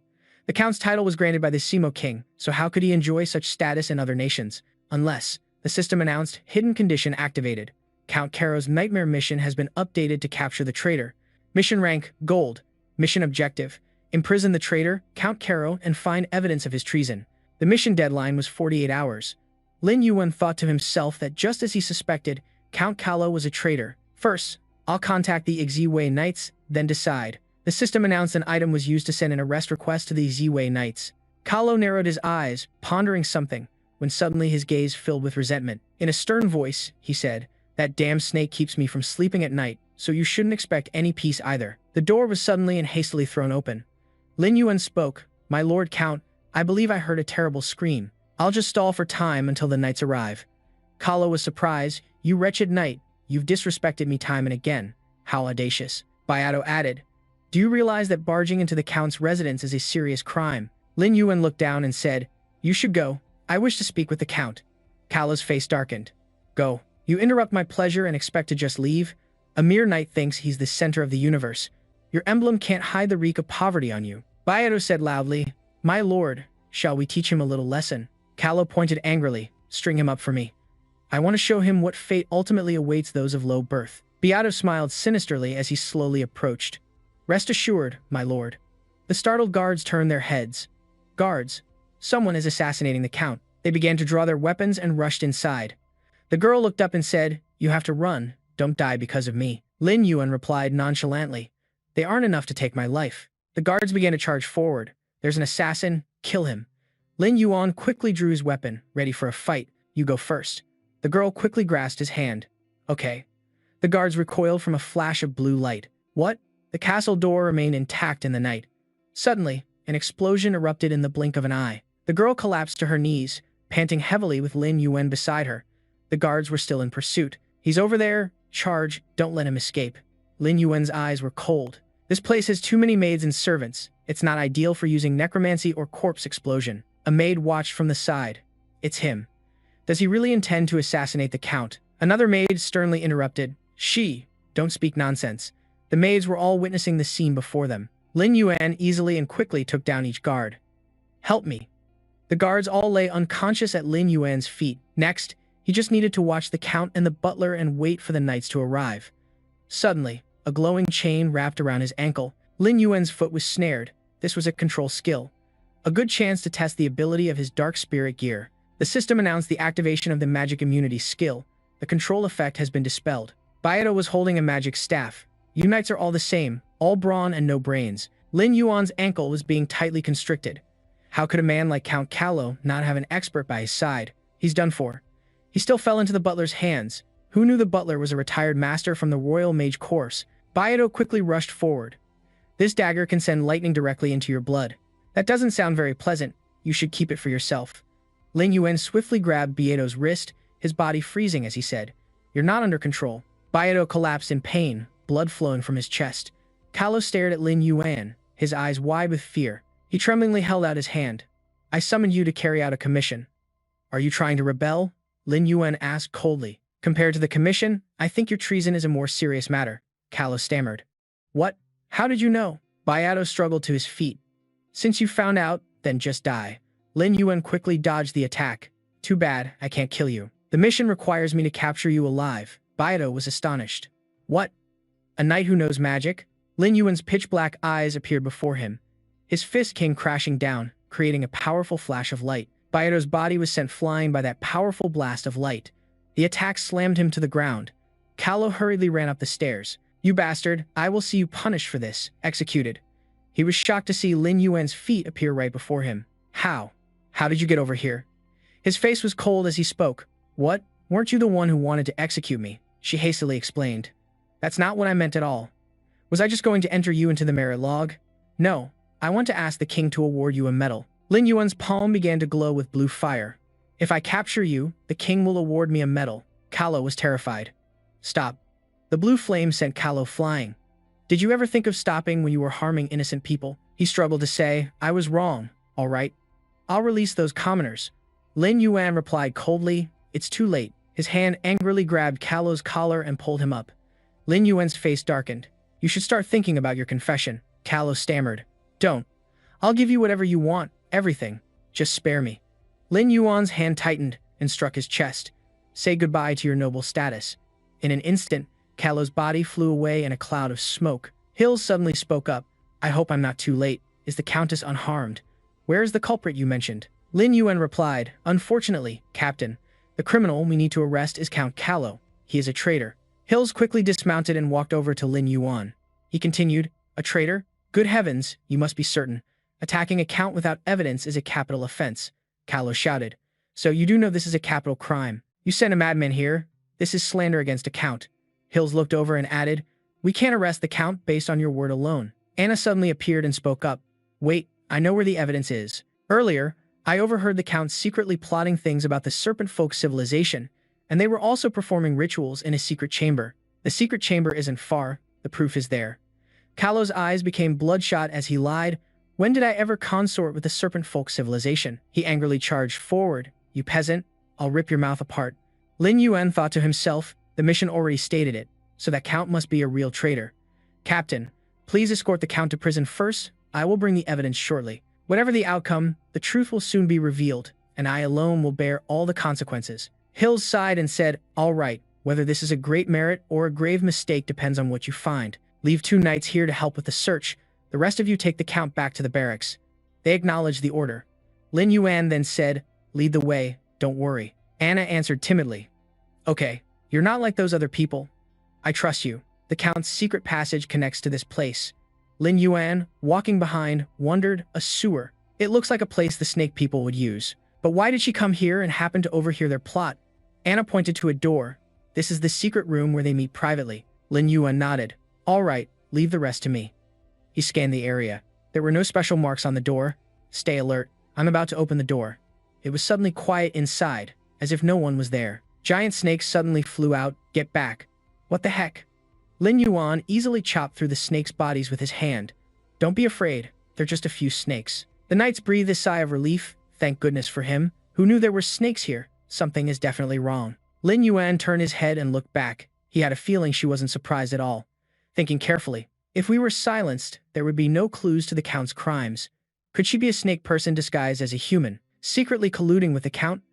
The count's title was granted by the Shimo king, so how could he enjoy such status in other nations? Unless, the system announced, hidden condition activated. Count Karo's nightmare mission has been updated to capture the traitor. Mission rank, Gold. Mission objective, imprison the traitor, Count Karo, and find evidence of his treason. The mission deadline was 48 hours. Lin Yuan thought to himself that just as he suspected, Count Kalo was a traitor. First, I'll contact the Xway Knights, then decide. The system announced an item was used to send an arrest request to the Xway Knights. Kahlo narrowed his eyes, pondering something, when suddenly his gaze filled with resentment. In a stern voice, he said, "That damn snake keeps me from sleeping at night, so you shouldn't expect any peace either." The door was suddenly and hastily thrown open. Lin Yuan spoke, "My lord Count, I believe I heard a terrible scream. I'll just stall for time until the knights arrive." Kahlo was surprised. "You wretched knight, you've disrespected me time and again. How audacious." Beato added, "Do you realize that barging into the Count's residence is a serious crime?" Lin Yuan looked down and said, "You should go. I wish to speak with the Count." Kahlo's face darkened. "Go. You interrupt my pleasure and expect to just leave? A mere knight thinks he's the center of the universe. Your emblem can't hide the reek of poverty on you." Beato said loudly, "My lord, shall we teach him a little lesson?" Kahlo pointed angrily, "String him up for me. I want to show him what fate ultimately awaits those of low birth." Beato smiled sinisterly as he slowly approached. "Rest assured, my lord." The startled guards turned their heads. "Guards, someone is assassinating the Count." They began to draw their weapons and rushed inside. The girl looked up and said, "You have to run. Don't die because of me." Lin Yuan replied nonchalantly, "They aren't enough to take my life." The guards began to charge forward. "There's an assassin. Kill him." Lin Yuan quickly drew his weapon, ready for a fight. "You go first." The girl quickly grasped his hand. "Okay." The guards recoiled from a flash of blue light. "What?" The castle door remained intact in the night. Suddenly, an explosion erupted in the blink of an eye. The girl collapsed to her knees, panting heavily with Lin Yuan beside her. The guards were still in pursuit. "He's over there. Charge. Don't let him escape." Lin Yuan's eyes were cold. "This place has too many maids and servants. It's not ideal for using necromancy or corpse explosion." A maid watched from the side. "It's him. Does he really intend to assassinate the Count?" Another maid sternly interrupted. Don't speak nonsense." The maids were all witnessing the scene before them. Lin Yuan easily and quickly took down each guard. "Help me." The guards all lay unconscious at Lin Yuan's feet. Next, he just needed to watch the Count and the butler and wait for the knights to arrive. Suddenly, a glowing chain wrapped around his ankle. Lin Yuan's foot was snared. This was a control skill. A good chance to test the ability of his dark spirit gear. The system announced the activation of the magic immunity skill. The control effect has been dispelled. Beato was holding a magic staff. "You knights are all the same, all brawn and no brains." Lin Yuan's ankle was being tightly constricted. How could a man like Count Kahlo not have an expert by his side? He's done for. He still fell into the butler's hands. Who knew the butler was a retired master from the Royal Mage course? Beato quickly rushed forward. "This dagger can send lightning directly into your blood." "That doesn't sound very pleasant. You should keep it for yourself." Lin Yuan swiftly grabbed Beato's wrist, his body freezing as he said, "You're not under control." Beato collapsed in pain, blood flowing from his chest. Kahlo stared at Lin Yuan, his eyes wide with fear. He tremblingly held out his hand. "I summoned you to carry out a commission." "Are you trying to rebel?" Lin Yuan asked coldly. "Compared to the commission, I think your treason is a more serious matter," Kahlo stammered. "What? How did you know?" Beato struggled to his feet. "Since you found out, then just die." Lin Yuan quickly dodged the attack. "Too bad, I can't kill you. The mission requires me to capture you alive." Beato was astonished. "What? A knight who knows magic?" Lin Yuan's pitch-black eyes appeared before him. His fist came crashing down, creating a powerful flash of light. Beato's body was sent flying by that powerful blast of light. The attack slammed him to the ground. Kahlo hurriedly ran up the stairs. "You bastard, I will see you punished for this." Executed. He was shocked to see Lin Yuan's feet appear right before him. "How? How did you get over here?" His face was cold as he spoke. "What? Weren't you the one who wanted to execute me?" She hastily explained. "That's not what I meant at all. Was I just going to enter you into the merit log? No, I want to ask the king to award you a medal." Lin Yuan's palm began to glow with blue fire. "If I capture you, the king will award me a medal." Kahlo was terrified. "Stop." The blue flame sent Kahlo flying. "Did you ever think of stopping when you were harming innocent people?" He struggled to say, "I was wrong, all right. I'll release those commoners." Lin Yuan replied coldly, "It's too late." His hand angrily grabbed Kahlo's collar and pulled him up. Lin Yuan's face darkened. "You should start thinking about your confession." Kahlo stammered. "Don't. I'll give you whatever you want, everything. Just spare me." Lin Yuan's hand tightened and struck his chest. "Say goodbye to your noble status." In an instant, Kahlo's body flew away in a cloud of smoke. Hills suddenly spoke up. "I hope I'm not too late. Is the Countess unharmed?" "Where is the culprit you mentioned?" Lin Yuan replied, "Unfortunately, Captain, the criminal we need to arrest is Count Kahlo. He is a traitor. Hills quickly dismounted and walked over to Lin Yuan. He continued, "A traitor? Good heavens, you must be certain. Attacking a count without evidence is a capital offense," Callow shouted. "So you do know this is a capital crime. You sent a madman here. This is slander against a count." Hills looked over and added, "We can't arrest the count based on your word alone." Anna suddenly appeared and spoke up. "Wait, I know where the evidence is. Earlier, I overheard the count secretly plotting things about the serpent folk civilization, and they were also performing rituals in a secret chamber. The secret chamber isn't far, the proof is there." Callow's eyes became bloodshot as he lied. "When did I ever consort with the serpent folk civilization?" He angrily charged forward. "You peasant, I'll rip your mouth apart." Lin Yuan thought to himself, the mission already stated it, so that count must be a real traitor. "Captain, please escort the count to prison first. I will bring the evidence shortly. Whatever the outcome, the truth will soon be revealed, and I alone will bear all the consequences." Hills sighed and said, "All right, whether this is a great merit or a grave mistake depends on what you find. Leave 2 knights here to help with the search. The rest of you take the count back to the barracks." They acknowledged the order. Lin Yuan then said, "Lead the way, don't worry." Anna answered timidly, "Okay, you're not like those other people. I trust you. The count's secret passage connects to this place." Lin Yuan, walking behind, wondered, "A sewer. It looks like a place the snake people would use. But why did she come here and happen to overhear their plot?" Anna pointed to a door. "This is the secret room where they meet privately." Lin Yuan nodded. "All right, leave the rest to me." He scanned the area. There were no special marks on the door. "Stay alert. I'm about to open the door." It was suddenly quiet inside, as if no one was there. Giant snakes suddenly flew out. "Get back." "What the heck?" Lin Yuan easily chopped through the snakes' bodies with his hand. "Don't be afraid. They're just a few snakes." The knights breathed a sigh of relief. Thank goodness for him. Who knew there were snakes here? Something is definitely wrong. Lin Yuan turned his head and looked back. He had a feeling she wasn't surprised at all. Thinking carefully, if we were silenced, there would be no clues to the count's crimes. Could she be a snake person disguised as a human, secretly colluding with the count?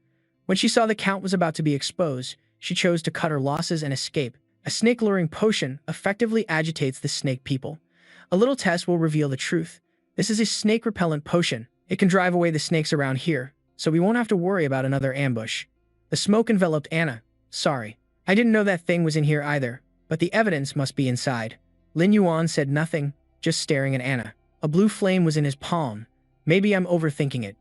When she saw the count was about to be exposed, she chose to cut her losses and escape. A snake-luring potion effectively agitates the snake people. A little test will reveal the truth. This is a snake-repellent potion. It can drive away the snakes around here, so we won't have to worry about another ambush. The smoke enveloped Anna. "Sorry. I didn't know that thing was in here either, but the evidence must be inside." Lin Yuan said nothing, just staring at Anna. A blue flame was in his palm. "Maybe I'm overthinking it."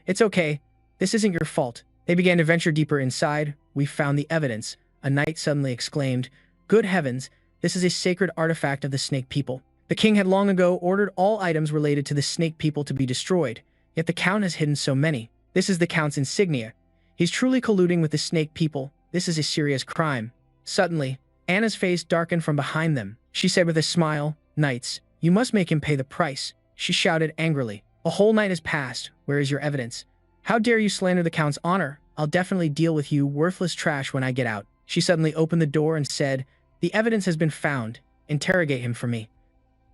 "It's okay. This isn't your fault." They began to venture deeper inside. "We've found the evidence," a knight suddenly exclaimed. "Good heavens, this is a sacred artifact of the snake people. The king had long ago ordered all items related to the snake people to be destroyed, yet the count has hidden so many. This is the count's insignia. He's truly colluding with the snake people. This is a serious crime." Suddenly, Anna's face darkened from behind them. She said with a smile, "Knights, you must make him pay the price." She shouted angrily. "A whole night has passed. Where is your evidence? How dare you slander the count's honor? I'll definitely deal with you worthless trash when I get out." She suddenly opened the door and said, "The evidence has been found. Interrogate him for me."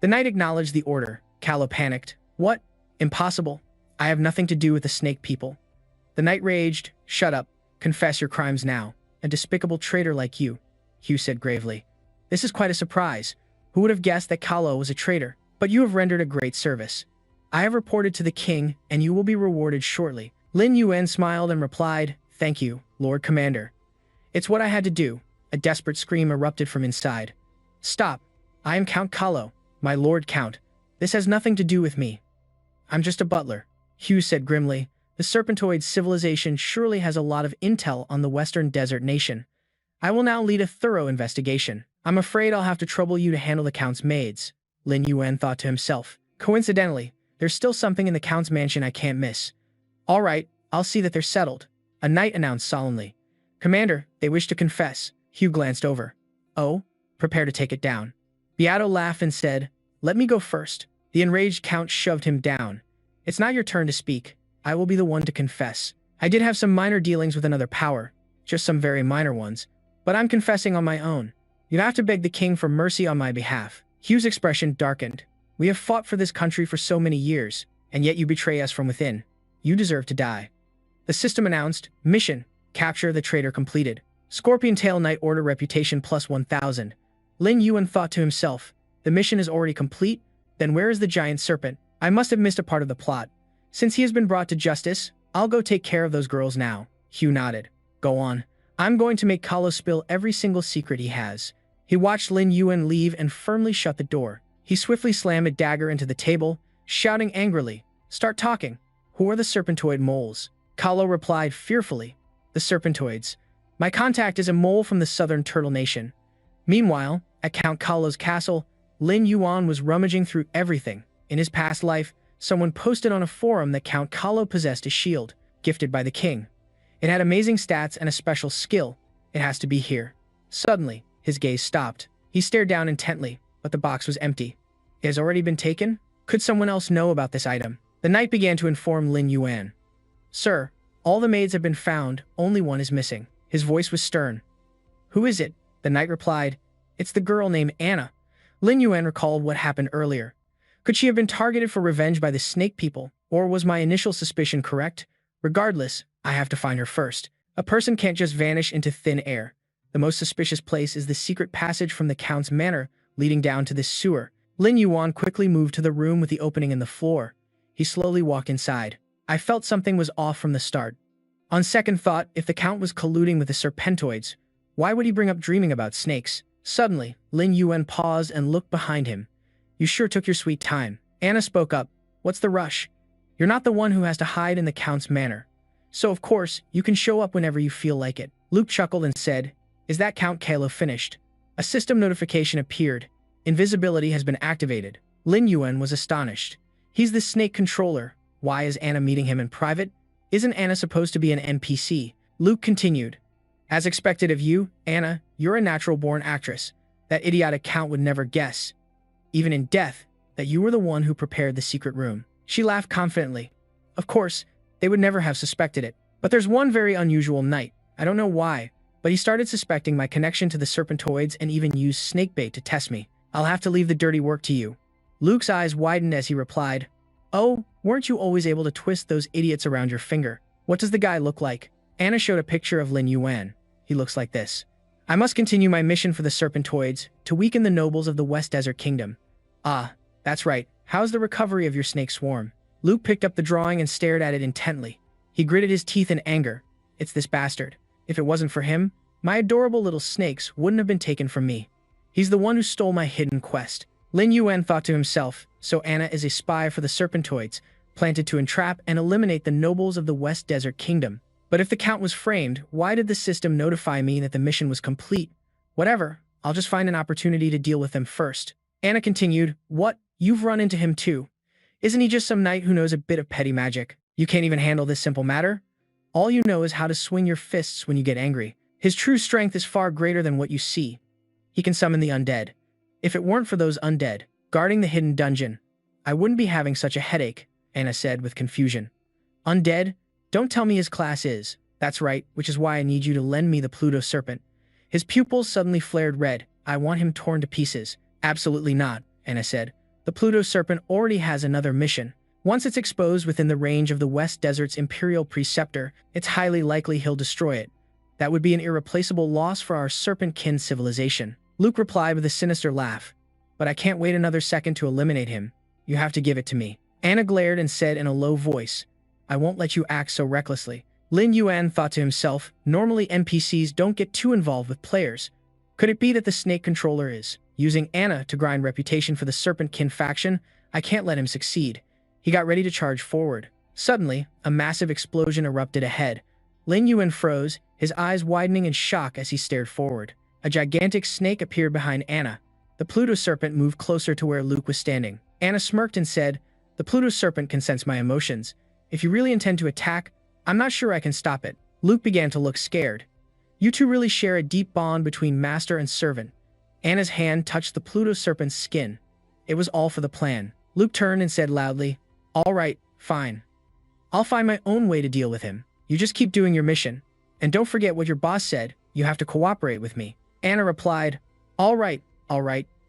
The knight acknowledged the order. Callow panicked. "What? Impossible. I have nothing to do with the snake people." The knight raged. "Shut up. Confess your crimes now. A despicable traitor like you," Hugh said gravely. "This is quite a surprise. Who would have guessed that Callow was a traitor? But you have rendered a great service. I have reported to the king, and you will be rewarded shortly." Lin Yuan smiled and replied, "Thank you, Lord Commander. It's what I had to do." A desperate scream erupted from inside. "Stop. I am Count Callow, my Lord Count. This has nothing to do with me. I'm just a butler," Hugh said grimly. "The serpentoid civilization surely has a lot of intel on the Western Desert Nation. I will now lead a thorough investigation. I'm afraid I'll have to trouble you to handle the Count's maids," Lin Yuan thought to himself. "Coincidentally, there's still something in the Count's mansion I can't miss." "All right, I'll see that they're settled," a knight announced solemnly. "Commander, they wish to confess." Hugh glanced over. "Oh?" "Prepare to take it down." Beato laughed and said, "Let me go first." The enraged count shoved him down. "It's not your turn to speak. I will be the one to confess. I did have some minor dealings with another power, just some very minor ones, but I'm confessing on my own. You have to beg the king for mercy on my behalf." Hugh's expression darkened. "We have fought for this country for so many years, and yet you betray us from within. You deserve to die." The system announced, "Mission, capture the traitor completed. Scorpion Tail Knight order reputation plus 1,000. Lin Yuan thought to himself, the mission is already complete? Then where is the giant serpent? I must have missed a part of the plot. Since he has been brought to justice, I'll go take care of those girls now." Hugh nodded. "Go on. I'm going to make Kahlo spill every single secret he has. He watched Lin Yuan leave and firmly shut the door. He swiftly slammed a dagger into the table, shouting angrily, "Start talking. Who are the serpentoid moles?" Kahlo replied fearfully, "The serpentoids. My contact is a mole from the southern turtle nation." Meanwhile, at Count Kahlo's castle, Lin Yuan was rummaging through everything. In his past life, someone posted on a forum that Count Kahlo possessed a shield, gifted by the king. It had amazing stats and a special skill. It has to be here. Suddenly, his gaze stopped. He stared down intently, but the box was empty. It has already been taken? Could someone else know about this item? The knight began to inform Lin Yuan. "Sir, all the maids have been found, only one is missing." His voice was stern. "Who is it?" The knight replied. "It's the girl named Anna." Lin Yuan recalled what happened earlier. Could she have been targeted for revenge by the snake people, or was my initial suspicion correct? Regardless, I have to find her first. A person can't just vanish into thin air. The most suspicious place is the secret passage from the Count's manor, leading down to this sewer. Lin Yuan quickly moved to the room with the opening in the floor. He slowly walked inside. I felt something was off from the start. On second thought, if the Count was colluding with the serpentoids, why would he bring up dreaming about snakes? Suddenly, Lin Yuan paused and looked behind him. "You sure took your sweet time." Anna spoke up. "What's the rush? You're not the one who has to hide in the Count's manor. So of course, you can show up whenever you feel like it." Luke chuckled and said, "Is that Count Kahlo finished?" A system notification appeared. Invisibility has been activated. Lin Yuan was astonished. He's the snake controller. Why is Anna meeting him in private? Isn't Anna supposed to be an NPC? Luke continued. "As expected of you, Anna, you're a natural-born actress. That idiotic Count would never guess, even in death, that you were the one who prepared the secret room." She laughed confidently. "Of course, they would never have suspected it. But there's one very unusual knight. I don't know why, but he started suspecting my connection to the serpentoids and even used snakebait to test me. I'll have to leave the dirty work to you." Luke's eyes widened as he replied, "Oh, weren't you always able to twist those idiots around your finger? What does the guy look like?" Anna showed a picture of Lin Yuan. "He looks like this. I must continue my mission for the serpentoids, to weaken the nobles of the West Desert Kingdom." "Ah, that's right. How's the recovery of your snake swarm?" Luke picked up the drawing and stared at it intently. He gritted his teeth in anger. "It's this bastard. If it wasn't for him, my adorable little snakes wouldn't have been taken from me. He's the one who stole my hidden quest." Lin Yuan thought to himself, so Anna is a spy for the serpentoids, planted to entrap and eliminate the nobles of the West Desert Kingdom. But if the Count was framed, why did the system notify me that the mission was complete? Whatever, I'll just find an opportunity to deal with them first. Anna continued, "What? You've run into him too? Isn't he just some knight who knows a bit of petty magic? You can't even handle this simple matter? All you know is how to swing your fists when you get angry. His true strength is far greater than what you see. He can summon the undead. If it weren't for those undead guarding the hidden dungeon, I wouldn't be having such a headache," Anna said with confusion. "Undead? Don't tell me his class is." "That's right, which is why I need you to lend me the Pluto Serpent." His pupils suddenly flared red. "I want him torn to pieces." "Absolutely not," Anna said. "The Pluto Serpent already has another mission. Once it's exposed within the range of the West Desert's Imperial Preceptor, it's highly likely he'll destroy it. That would be an irreplaceable loss for our serpent-kin civilization." Luke replied with a sinister laugh. "But I can't wait another second to eliminate him. You have to give it to me." Anna glared and said in a low voice, "I won't let you act so recklessly." Lin Yuan thought to himself, normally NPCs don't get too involved with players. Could it be that the snake controller is using Anna to grind reputation for the serpent-kin faction? I can't let him succeed. He got ready to charge forward. Suddenly, a massive explosion erupted ahead. Lin Yuan froze, his eyes widening in shock as he stared forward. A gigantic snake appeared behind Anna. The Pluto Serpent moved closer to where Luke was standing. Anna smirked and said, "The Pluto Serpent can sense my emotions. If you really intend to attack, I'm not sure I can stop it." Luke began to look scared. "You two really share a deep bond between master and servant." Anna's hand touched the Pluto Serpent's skin. It was all for the plan. Luke turned and said loudly, "All right, fine. I'll find my own way to deal with him. You just keep doing your mission. And don't forget what your boss said, you have to cooperate with me." Anna replied, all right,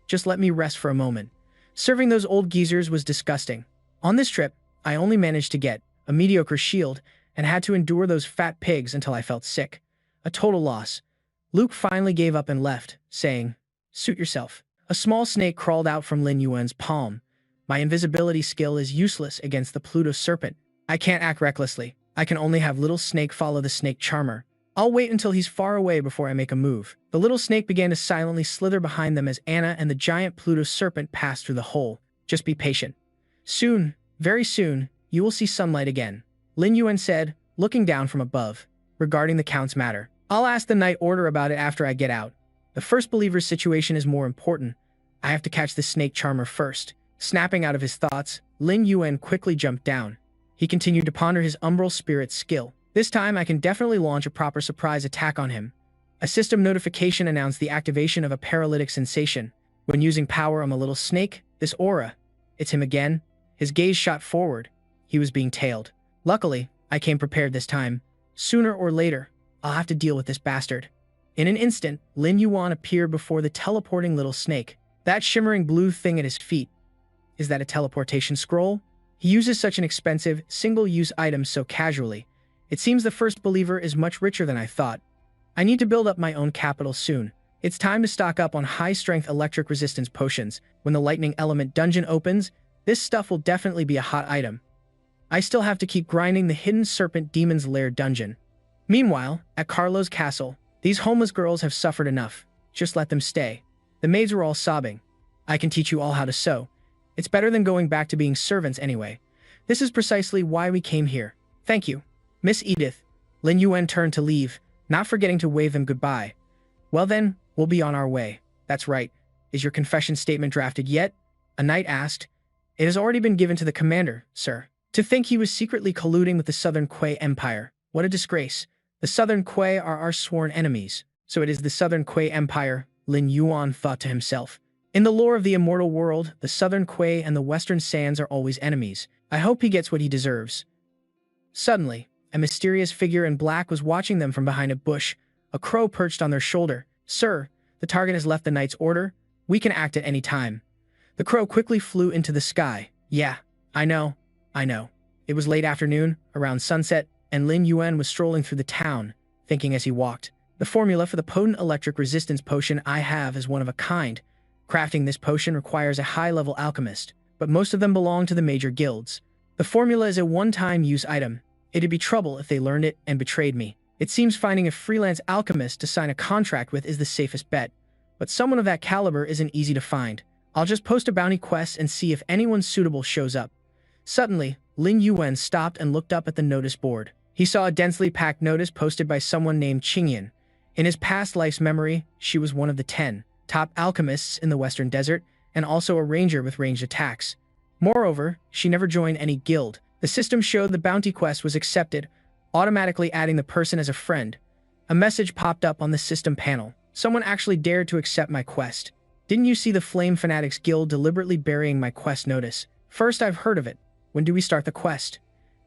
just let me rest for a moment. Serving those old geezers was disgusting. On this trip, I only managed to get a mediocre shield and had to endure those fat pigs until I felt sick. A total loss. Luke finally gave up and left, saying, "Suit yourself." A small snake crawled out from Lin Yuan's palm. "My invisibility skill is useless against the Pluto Serpent. I can't act recklessly. I can only have little snake follow the snake charmer. I'll wait until he's far away before I make a move. The little snake began to silently slither behind them as Anna and the giant Pluto serpent passed through the hole. Just be patient. Soon, very soon, you will see sunlight again, Lin Yuan said, looking down from above. Regarding the Count's matter, I'll ask the Night Order about it after I get out. The First Believer's situation is more important. I have to catch the snake charmer first. Snapping out of his thoughts, Lin Yuan quickly jumped down. He continued to ponder his umbral spirit skill. This time I can definitely launch a proper surprise attack on him. A system notification announced the activation of a paralytic sensation. When using power on the little snake, this aura. It's him again. His gaze shot forward. He was being tailed. Luckily, I came prepared this time. Sooner or later, I'll have to deal with this bastard. In an instant, Lin Yuan appeared before the teleporting little snake. That shimmering blue thing at his feet. Is that a teleportation scroll? He uses such an expensive, single-use item so casually. It seems the First Believer is much richer than I thought. I need to build up my own capital soon. It's time to stock up on high-strength electric resistance potions. When the lightning element dungeon opens, this stuff will definitely be a hot item. I still have to keep grinding the hidden serpent demon's lair dungeon. Meanwhile, at Carlo's castle, these homeless girls have suffered enough. Just let them stay. The maids were all sobbing. I can teach you all how to sew. It's better than going back to being servants anyway. This is precisely why we came here. Thank you, Miss Edith. Lin Yuan turned to leave, not forgetting to wave them goodbye. Well then, we'll be on our way. That's right. Is your confession statement drafted yet? A knight asked. It has already been given to the commander, sir. To think he was secretly colluding with the Southern Kui Empire. What a disgrace. The Southern Kui are our sworn enemies. So it is the Southern Kui Empire, Lin Yuan thought to himself. In the lore of the immortal world, the Southern Kui and the Western Sands are always enemies. I hope he gets what he deserves. Suddenly, a mysterious figure in black was watching them from behind a bush. A crow perched on their shoulder. Sir, the target has left the knight's order. We can act at any time. The crow quickly flew into the sky. Yeah, I know. It was late afternoon, around sunset, and Lin Yuan was strolling through the town, thinking as he walked. The formula for the potent electric resistance potion I have is one of a kind. Crafting this potion requires a high-level alchemist, but most of them belong to the major guilds. The formula is a one-time use item. It'd be trouble if they learned it and betrayed me. It seems finding a freelance alchemist to sign a contract with is the safest bet, but someone of that caliber isn't easy to find. I'll just post a bounty quest and see if anyone suitable shows up. Suddenly, Lin Yuan stopped and looked up at the notice board. He saw a densely packed notice posted by someone named Qingyan. In his past life's memory, she was one of the 10 top alchemists in the Western Desert, and also a ranger with ranged attacks. Moreover, she never joined any guild. The system showed the bounty quest was accepted, automatically adding the person as a friend. A message popped up on the system panel. Someone actually dared to accept my quest. Didn't you see the Flame Fanatics Guild deliberately burying my quest notice? First I've heard of it. When do we start the quest?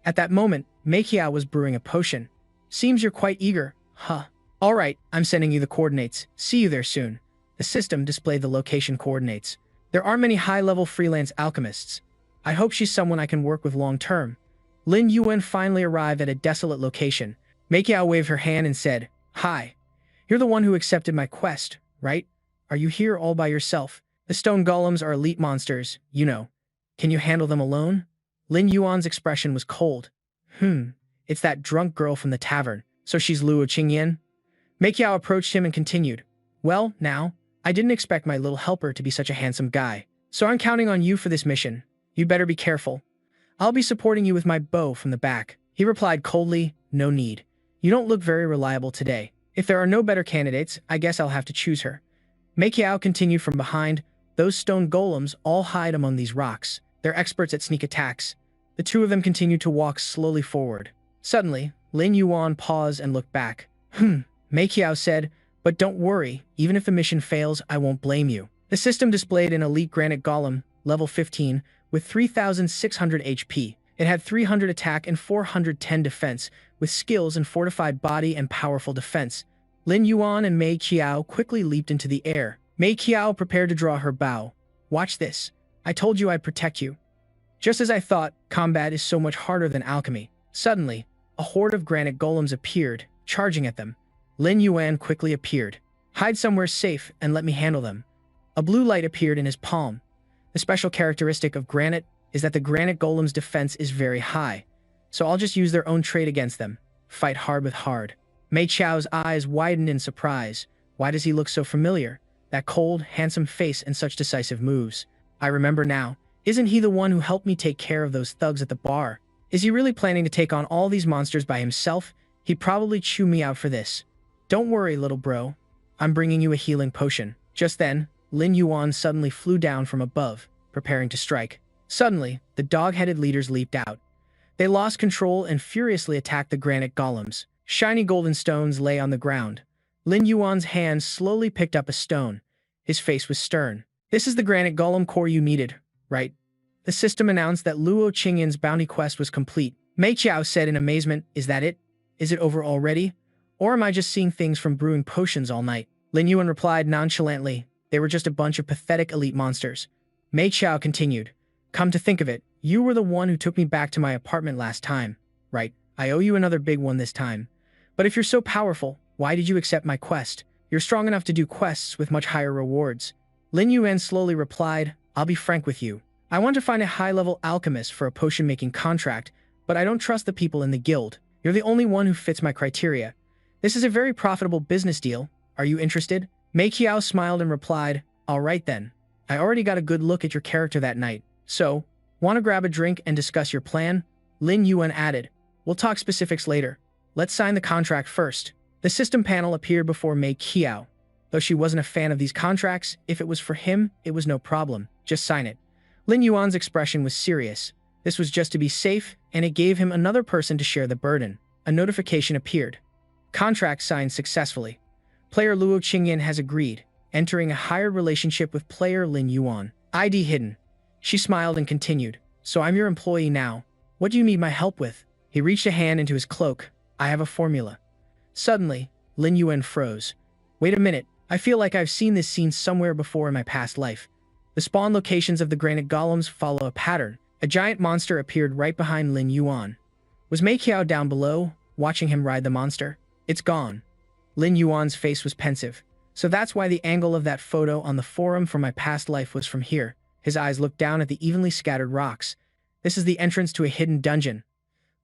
At that moment, Meikiao was brewing a potion. Seems you're quite eager, huh? Alright, I'm sending you the coordinates. See you there soon. The system displayed the location coordinates. There aren't many high-level freelance alchemists. I hope she's someone I can work with long-term. Lin Yuan finally arrived at a desolate location. Meikiao waved her hand and said, Hi. You're the one who accepted my quest, right? Are you here all by yourself? The stone golems are elite monsters, you know. Can you handle them alone? Lin Yuan's expression was cold. It's that drunk girl from the tavern. So she's Luo Qingyan? Meikiao approached him and continued. Well, now, I didn't expect my little helper to be such a handsome guy. So I'm counting on you for this mission. You better be careful. I'll be supporting you with my bow from the back. He replied coldly, No need. You don't look very reliable today. If there are no better candidates, I guess I'll have to choose her. Meikiao continued from behind. Those stone golems all hide among these rocks. They're experts at sneak attacks. The two of them continued to walk slowly forward. Suddenly, Lin Yuan paused and looked back. Meikiao said, But don't worry, even if the mission fails, I won't blame you. The system displayed an elite granite golem, level 15, with 3,600 HP. It had 300 attack and 410 defense, with skills in fortified body and powerful defense. Lin Yuan and Mei Qiao quickly leaped into the air. Mei Qiao prepared to draw her bow. Watch this. I told you I'd protect you. Just as I thought, combat is so much harder than alchemy. Suddenly, a horde of granite golems appeared, charging at them. Lin Yuan quickly appeared. Hide somewhere safe and let me handle them. A blue light appeared in his palm. The special characteristic of granite is that the granite golem's defense is very high, so I'll just use their own trait against them. Fight hard with hard. Mei Chao's eyes widened in surprise. Why does he look so familiar? That cold, handsome face and such decisive moves. I remember now. Isn't he the one who helped me take care of those thugs at the bar? Is he really planning to take on all these monsters by himself? He'd probably chew me out for this. Don't worry, little bro. I'm bringing you a healing potion. Just then, Lin Yuan suddenly flew down from above, preparing to strike. Suddenly, the dog-headed leaders leaped out. They lost control and furiously attacked the granite golems. Shiny golden stones lay on the ground. Lin Yuan's hand slowly picked up a stone. His face was stern. This is the granite golem core you needed, right? The system announced that Luo Qingyan's bounty quest was complete. Mei Qiao said in amazement, "Is that it? Is it over already? Or am I just seeing things from brewing potions all night?" Lin Yuan replied nonchalantly, "They were just a bunch of pathetic elite monsters." Mei Qiao continued, "Come to think of it, you were the one who took me back to my apartment last time, right? I owe you another big one this time. But if you're so powerful, why did you accept my quest? You're strong enough to do quests with much higher rewards." Lin Yuan slowly replied, "I'll be frank with you. I want to find a high-level alchemist for a potion-making contract, but I don't trust the people in the guild. You're the only one who fits my criteria. This is a very profitable business deal. Are you interested?" Mei Qiao smiled and replied, "All right then. I already got a good look at your character that night. So, want to grab a drink and discuss your plan?" Lin Yuan added, "We'll talk specifics later. Let's sign the contract first." The system panel appeared before Mei Qiao. Though she wasn't a fan of these contracts, if it was for him, it was no problem. Just sign it. Lin Yuan's expression was serious. This was just to be safe, and it gave him another person to share the burden. A notification appeared. Contract signed successfully. Player Luo Qingyan has agreed, entering a hired relationship with player Lin Yuan. ID hidden. She smiled and continued, "So I'm your employee now. What do you need my help with?" He reached a hand into his cloak. "I have a formula." Suddenly, Lin Yuan froze. "Wait a minute. I feel like I've seen this scene somewhere before in my past life." The spawn locations of the granite golems follow a pattern. A giant monster appeared right behind Lin Yuan. Was Mei Qiao down below, watching him ride the monster? "It's gone." Lin Yuan's face was pensive. "So that's why the angle of that photo on the forum from my past life was from here." His eyes looked down at the evenly scattered rocks. "This is the entrance to a hidden dungeon."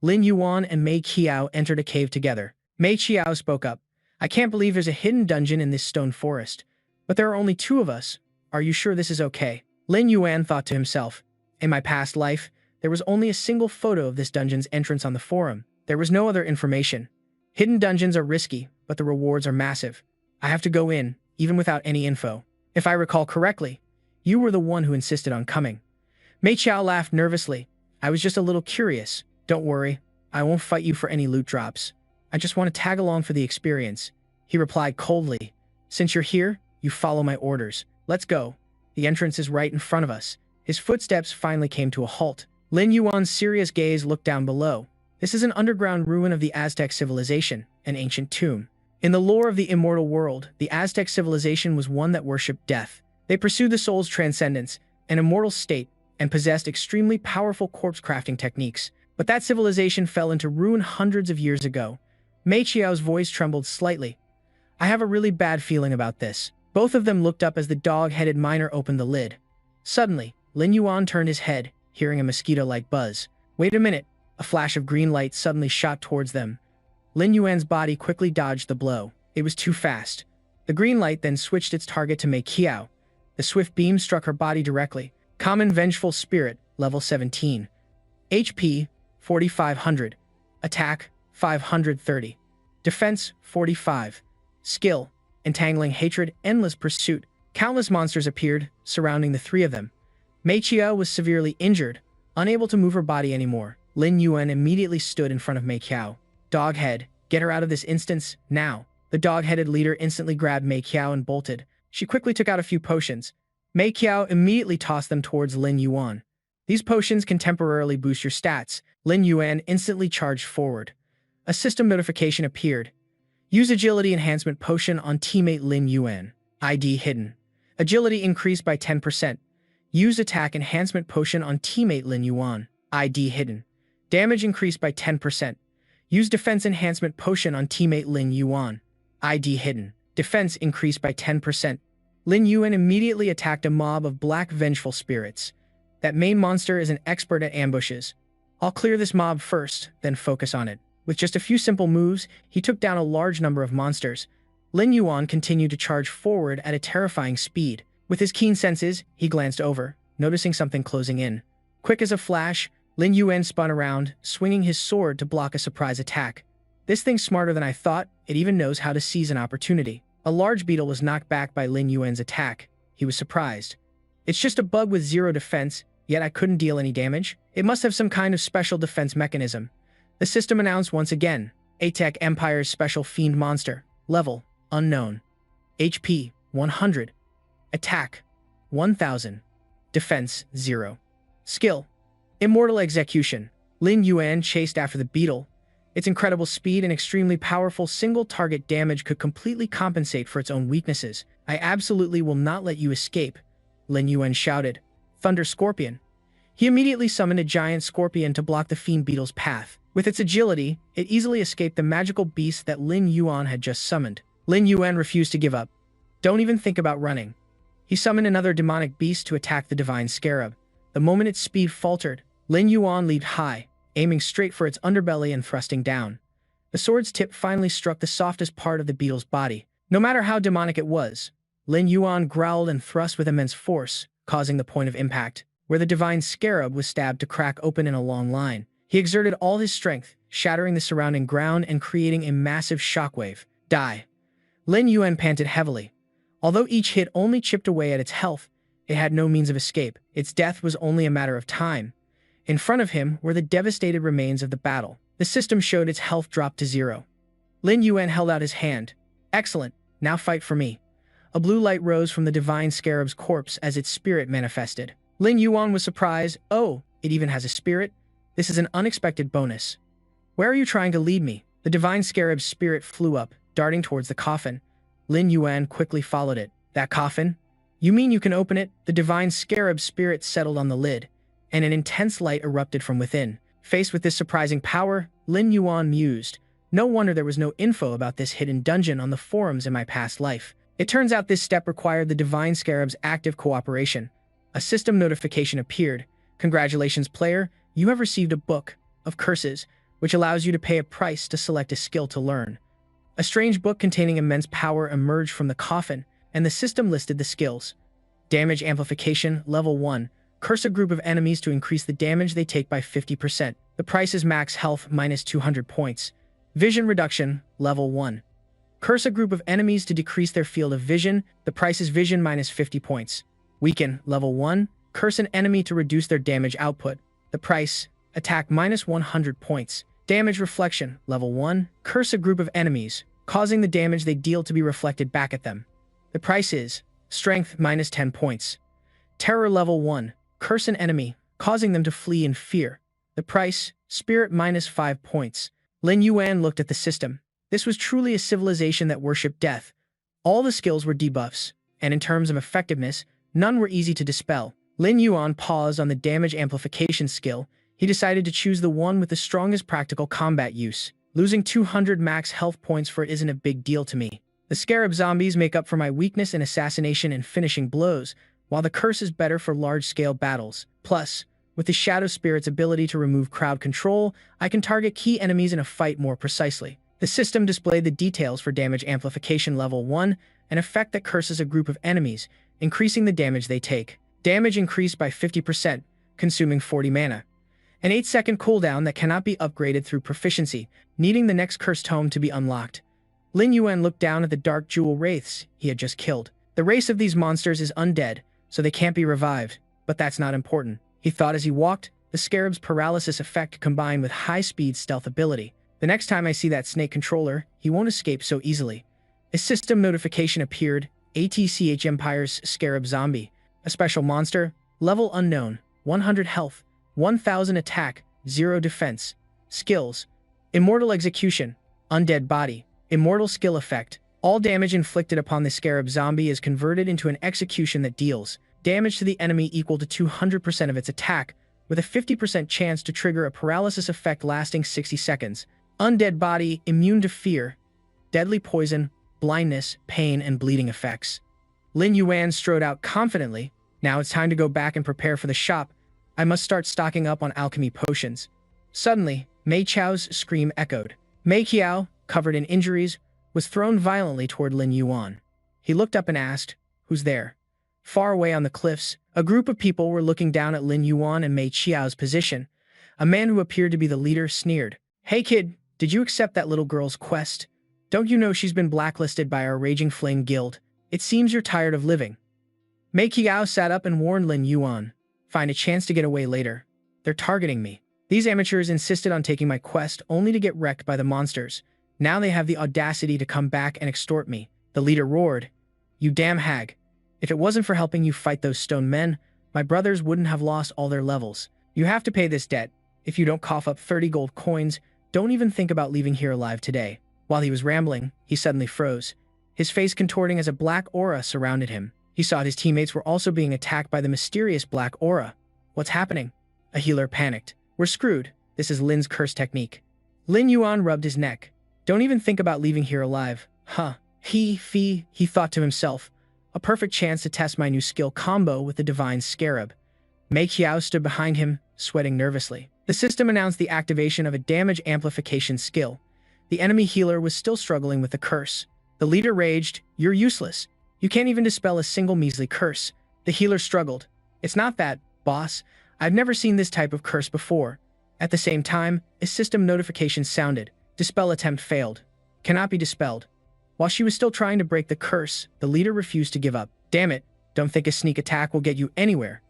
Lin Yuan and Mei Qiao entered a cave together. Mei Qiao spoke up. "I can't believe there's a hidden dungeon in this stone forest. But there are only two of us. Are you sure this is okay?" Lin Yuan thought to himself, "In my past life, there was only a single photo of this dungeon's entrance on the forum. There was no other information. Hidden dungeons are risky, but the rewards are massive. I have to go in, even without any info. If I recall correctly, you were the one who insisted on coming." Mei Qiao laughed nervously. "I was just a little curious. Don't worry, I won't fight you for any loot drops. I just want to tag along for the experience." He replied coldly, "Since you're here, you follow my orders. Let's go. The entrance is right in front of us." His footsteps finally came to a halt. Lin Yuan's serious gaze looked down below. This is an underground ruin of the Aztec civilization, an ancient tomb. In the lore of the immortal world, the Aztec civilization was one that worshipped death. They pursued the soul's transcendence, an immortal state, and possessed extremely powerful corpse crafting techniques. But that civilization fell into ruin hundreds of years ago. Mei Qiao's voice trembled slightly. "I have a really bad feeling about this." Both of them looked up as the dog-headed miner opened the lid. Suddenly, Lin Yuan turned his head, hearing a mosquito-like buzz. "Wait a minute." A flash of green light suddenly shot towards them. Lin Yuan's body quickly dodged the blow. It was too fast. The green light then switched its target to Mei Qiao. The swift beam struck her body directly. Common Vengeful Spirit, level 17. HP, 4500. Attack, 530. Defense, 45. Skill, Entangling Hatred, Endless Pursuit. Countless monsters appeared, surrounding the three of them. Mei Qiao was severely injured, unable to move her body anymore. Lin Yuan immediately stood in front of Mei Qiao. "Doghead, get her out of this instance, now." The dog-headed leader instantly grabbed Mei Qiao and bolted. She quickly took out a few potions. Mei Qiao immediately tossed them towards Lin Yuan. "These potions can temporarily boost your stats." Lin Yuan instantly charged forward. A system notification appeared. Use Agility Enhancement Potion on teammate Lin Yuan. ID hidden. Agility increased by 10%. Use Attack Enhancement Potion on teammate Lin Yuan. ID hidden. Damage increased by 10%. Use Defense Enhancement Potion on teammate Lin Yuan. ID hidden. Defense increased by 10%. Lin Yuan immediately attacked a mob of black vengeful spirits. That main monster is an expert at ambushes. I'll clear this mob first, then focus on it. With just a few simple moves, he took down a large number of monsters. Lin Yuan continued to charge forward at a terrifying speed. With his keen senses, he glanced over, noticing something closing in. Quick as a flash, Lin Yuan spun around, swinging his sword to block a surprise attack. This thing's smarter than I thought, it even knows how to seize an opportunity. A large beetle was knocked back by Lin Yuan's attack. He was surprised. It's just a bug with 0 defense, yet I couldn't deal any damage. It must have some kind of special defense mechanism. The system announced once again, Atech Empire's special fiend monster. Level, unknown. HP, 100. Attack, 1000. Defense, 0. Skill, immortal execution. Lin Yuan chased after the beetle. Its incredible speed and extremely powerful single-target damage could completely compensate for its own weaknesses. I absolutely will not let you escape, Lin Yuan shouted. Thunder Scorpion. He immediately summoned a giant scorpion to block the fiend beetle's path. With its agility, it easily escaped the magical beast that Lin Yuan had just summoned. Lin Yuan refused to give up. Don't even think about running. He summoned another demonic beast to attack the divine scarab. The moment its speed faltered, Lin Yuan leaped high, aiming straight for its underbelly and thrusting down. The sword's tip finally struck the softest part of the beetle's body. No matter how demonic it was, Lin Yuan growled and thrust with immense force, causing the point of impact, where the divine scarab was stabbed to crack open in a long line. He exerted all his strength, shattering the surrounding ground and creating a massive shockwave. Die. Lin Yuan panted heavily. Although each hit only chipped away at its health, it had no means of escape. Its death was only a matter of time. In front of him were the devastated remains of the battle. The system showed its health dropped to 0. Lin Yuan held out his hand. Excellent, now fight for me. A blue light rose from the divine scarab's corpse as its spirit manifested. Lin Yuan was surprised. Oh, it even has a spirit? This is an unexpected bonus. Where are you trying to lead me? The divine scarab's spirit flew up, darting towards the coffin. Lin Yuan quickly followed it. That coffin? You mean you can open it? The divine scarab's spirit settled on the lid, and an intense light erupted from within. Faced with this surprising power, Lin Yuan mused. No wonder there was no info about this hidden dungeon on the forums in my past life. It turns out this step required the divine scarab's active cooperation. A system notification appeared. Congratulations, player. You have received a book of curses, which allows you to pay a price to select a skill to learn. A strange book containing immense power emerged from the coffin, and the system listed the skills. Damage amplification, level 1. Curse a group of enemies to increase the damage they take by 50%. The price is max health minus 200 points. Vision reduction, level 1. Curse a group of enemies to decrease their field of vision. The price is vision minus 50 points. Weaken, level 1. Curse an enemy to reduce their damage output. The price, attack minus 100 points. Damage reflection, level 1. Curse a group of enemies, causing the damage they deal to be reflected back at them. The price is strength minus 10 points. Terror level 1. Curse an enemy, causing them to flee in fear. The price, spirit minus 5 points. Lin Yuan looked at the system. This was truly a civilization that worshipped death. All the skills were debuffs, and in terms of effectiveness, none were easy to dispel. Lin Yuan paused on the damage amplification skill. He decided to choose the one with the strongest practical combat use. Losing 200 max health points for it isn't a big deal to me. The scarab zombies make up for my weakness in assassination and finishing blows, while the curse is better for large-scale battles. Plus, with the Shadow Spirit's ability to remove crowd control, I can target key enemies in a fight more precisely. The system displayed the details for damage amplification level 1, an effect that curses a group of enemies, increasing the damage they take. Damage increased by 50%, consuming 40 mana. An 8-second cooldown that cannot be upgraded through proficiency, needing the next cursed home to be unlocked. Lin Yuan looked down at the dark jewel wraiths he had just killed. The race of these monsters is undead, so they can't be revived, but that's not important. He thought as he walked, the scarab's paralysis effect combined with high-speed stealth ability. The next time I see that snake controller, he won't escape so easily. A system notification appeared, ATCH Empire's Scarab Zombie. A special monster, level unknown, 100 health, 1000 attack, 0 defense. Skills, immortal execution, undead body, immortal skill effect. All damage inflicted upon the scarab zombie is converted into an execution that deals damage to the enemy equal to 200% of its attack, with a 50% chance to trigger a paralysis effect lasting 60 seconds. Undead body, immune to fear, deadly poison, blindness, pain, and bleeding effects. Lin Yuan strode out confidently. Now it's time to go back and prepare for the shop. I must start stocking up on alchemy potions. Suddenly, Mei Qiao's scream echoed. Mei Qiao, covered in injuries, was thrown violently toward Lin Yuan. He looked up and asked, "Who's there?" Far away on the cliffs, a group of people were looking down at Lin Yuan and Mei Qiao's position. A man who appeared to be the leader sneered. "Hey kid, did you accept that little girl's quest? Don't you know she's been blacklisted by our Raging Flame Guild? It seems you're tired of living." Mei Qiao sat up and warned Lin Yuan, "Find a chance to get away later. They're targeting me. These amateurs insisted on taking my quest only to get wrecked by the monsters. Now they have the audacity to come back and extort me." The leader roared, "You damn hag. If it wasn't for helping you fight those stone men, my brothers wouldn't have lost all their levels. You have to pay this debt. If you don't cough up 30 gold coins, don't even think about leaving here alive today." While he was rambling, he suddenly froze, his face contorting as a black aura surrounded him. He saw his teammates were also being attacked by the mysterious black aura. "What's happening?" A healer panicked. "We're screwed. This is Lin's curse technique." Lin Yuan rubbed his neck. "Don't even think about leaving here alive." "Huh. He thought to himself. A perfect chance to test my new skill combo with the divine scarab." Mei Qiao stood behind him, sweating nervously. The system announced the activation of a damage amplification skill. The enemy healer was still struggling with the curse. The leader raged, "You're useless. You can't even dispel a single measly curse." The healer struggled. "It's not that, boss. I've never seen this type of curse before." At the same time, a system notification sounded. Dispel attempt failed. Cannot be dispelled. While she was still trying to break the curse, the leader refused to give up. "Damn it, don't think a sneak attack will get you anywhere."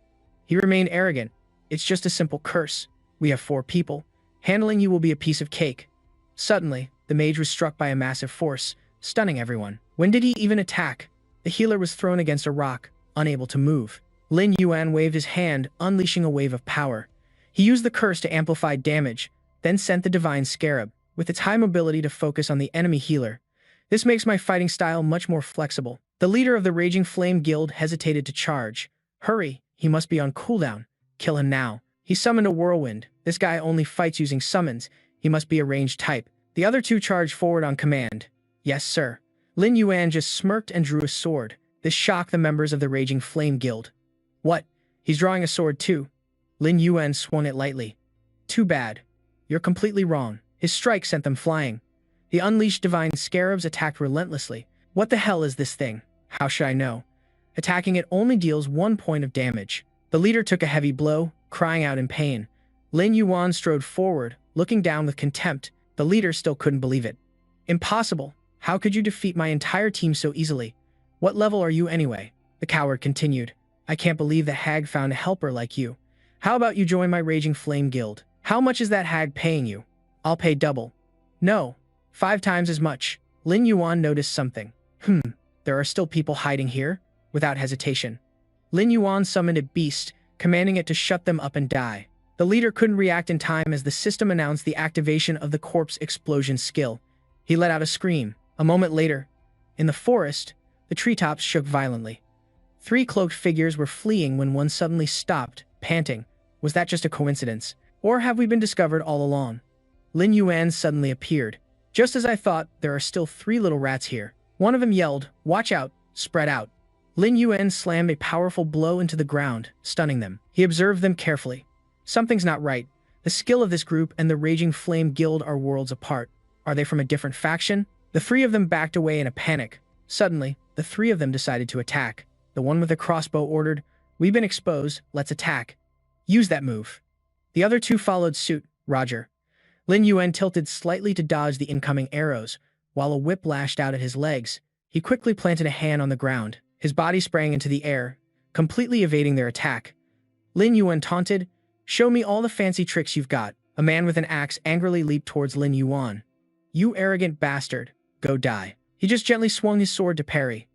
He remained arrogant. "It's just a simple curse. We have 4 people. Handling you will be a piece of cake." Suddenly, the mage was struck by a massive force, stunning everyone. When did he even attack? The healer was thrown against a rock, unable to move. Lin Yuan waved his hand, unleashing a wave of power. He used the curse to amplify damage, then sent the divine scarab, with its high mobility, to focus on the enemy healer. "This makes my fighting style much more flexible." The leader of the Raging Flame Guild hesitated to charge. "Hurry, he must be on cooldown. Kill him now." He summoned a whirlwind. "This guy only fights using summons. He must be a ranged type." The other 2 charged forward on command. "Yes, sir." Lin Yuan just smirked and drew a sword. This shocked the members of the Raging Flame Guild. "What? He's drawing a sword too?" Lin Yuan swung it lightly. "Too bad. You're completely wrong." His strike sent them flying. The unleashed divine scarabs attacked relentlessly. "What the hell is this thing? How should I know?" Attacking it only deals 1 point of damage. The leader took a heavy blow, crying out in pain. Lin Yuan strode forward, looking down with contempt. The leader still couldn't believe it. "Impossible. How could you defeat my entire team so easily? What level are you anyway?" The coward continued. "I can't believe the hag found a helper like you. How about you join my Raging Flame Guild? How much is that hag paying you?" "I'll pay double." "No, 5 times as much." Lin Yuan noticed something. There are still people hiding here?" Without hesitation, Lin Yuan summoned a beast, commanding it to shut them up and die. The leader couldn't react in time as the system announced the activation of the corpse explosion skill. He let out a scream. A moment later, in the forest, the treetops shook violently. 3 cloaked figures were fleeing when one suddenly stopped, panting. "Was that just a coincidence? Or have we been discovered all along?" Lin Yuan suddenly appeared. "Just as I thought, there are still 3 little rats here." One of them yelled, "Watch out, spread out." Lin Yuan slammed a powerful blow into the ground, stunning them. He observed them carefully. Something's not right. The skill of this group and the Raging Flame Guild are worlds apart. Are they from a different faction? The 3 of them backed away in a panic. Suddenly, the 3 of them decided to attack. The one with the crossbow ordered, "We've been exposed, let's attack. Use that move." The other 2 followed suit. "Roger." Lin Yuan tilted slightly to dodge the incoming arrows, while a whip lashed out at his legs. He quickly planted a hand on the ground. His body sprang into the air, completely evading their attack. Lin Yuan taunted, "Show me all the fancy tricks you've got." A man with an axe angrily leaped towards Lin Yuan. "You arrogant bastard, go die." He just gently swung his sword to parry.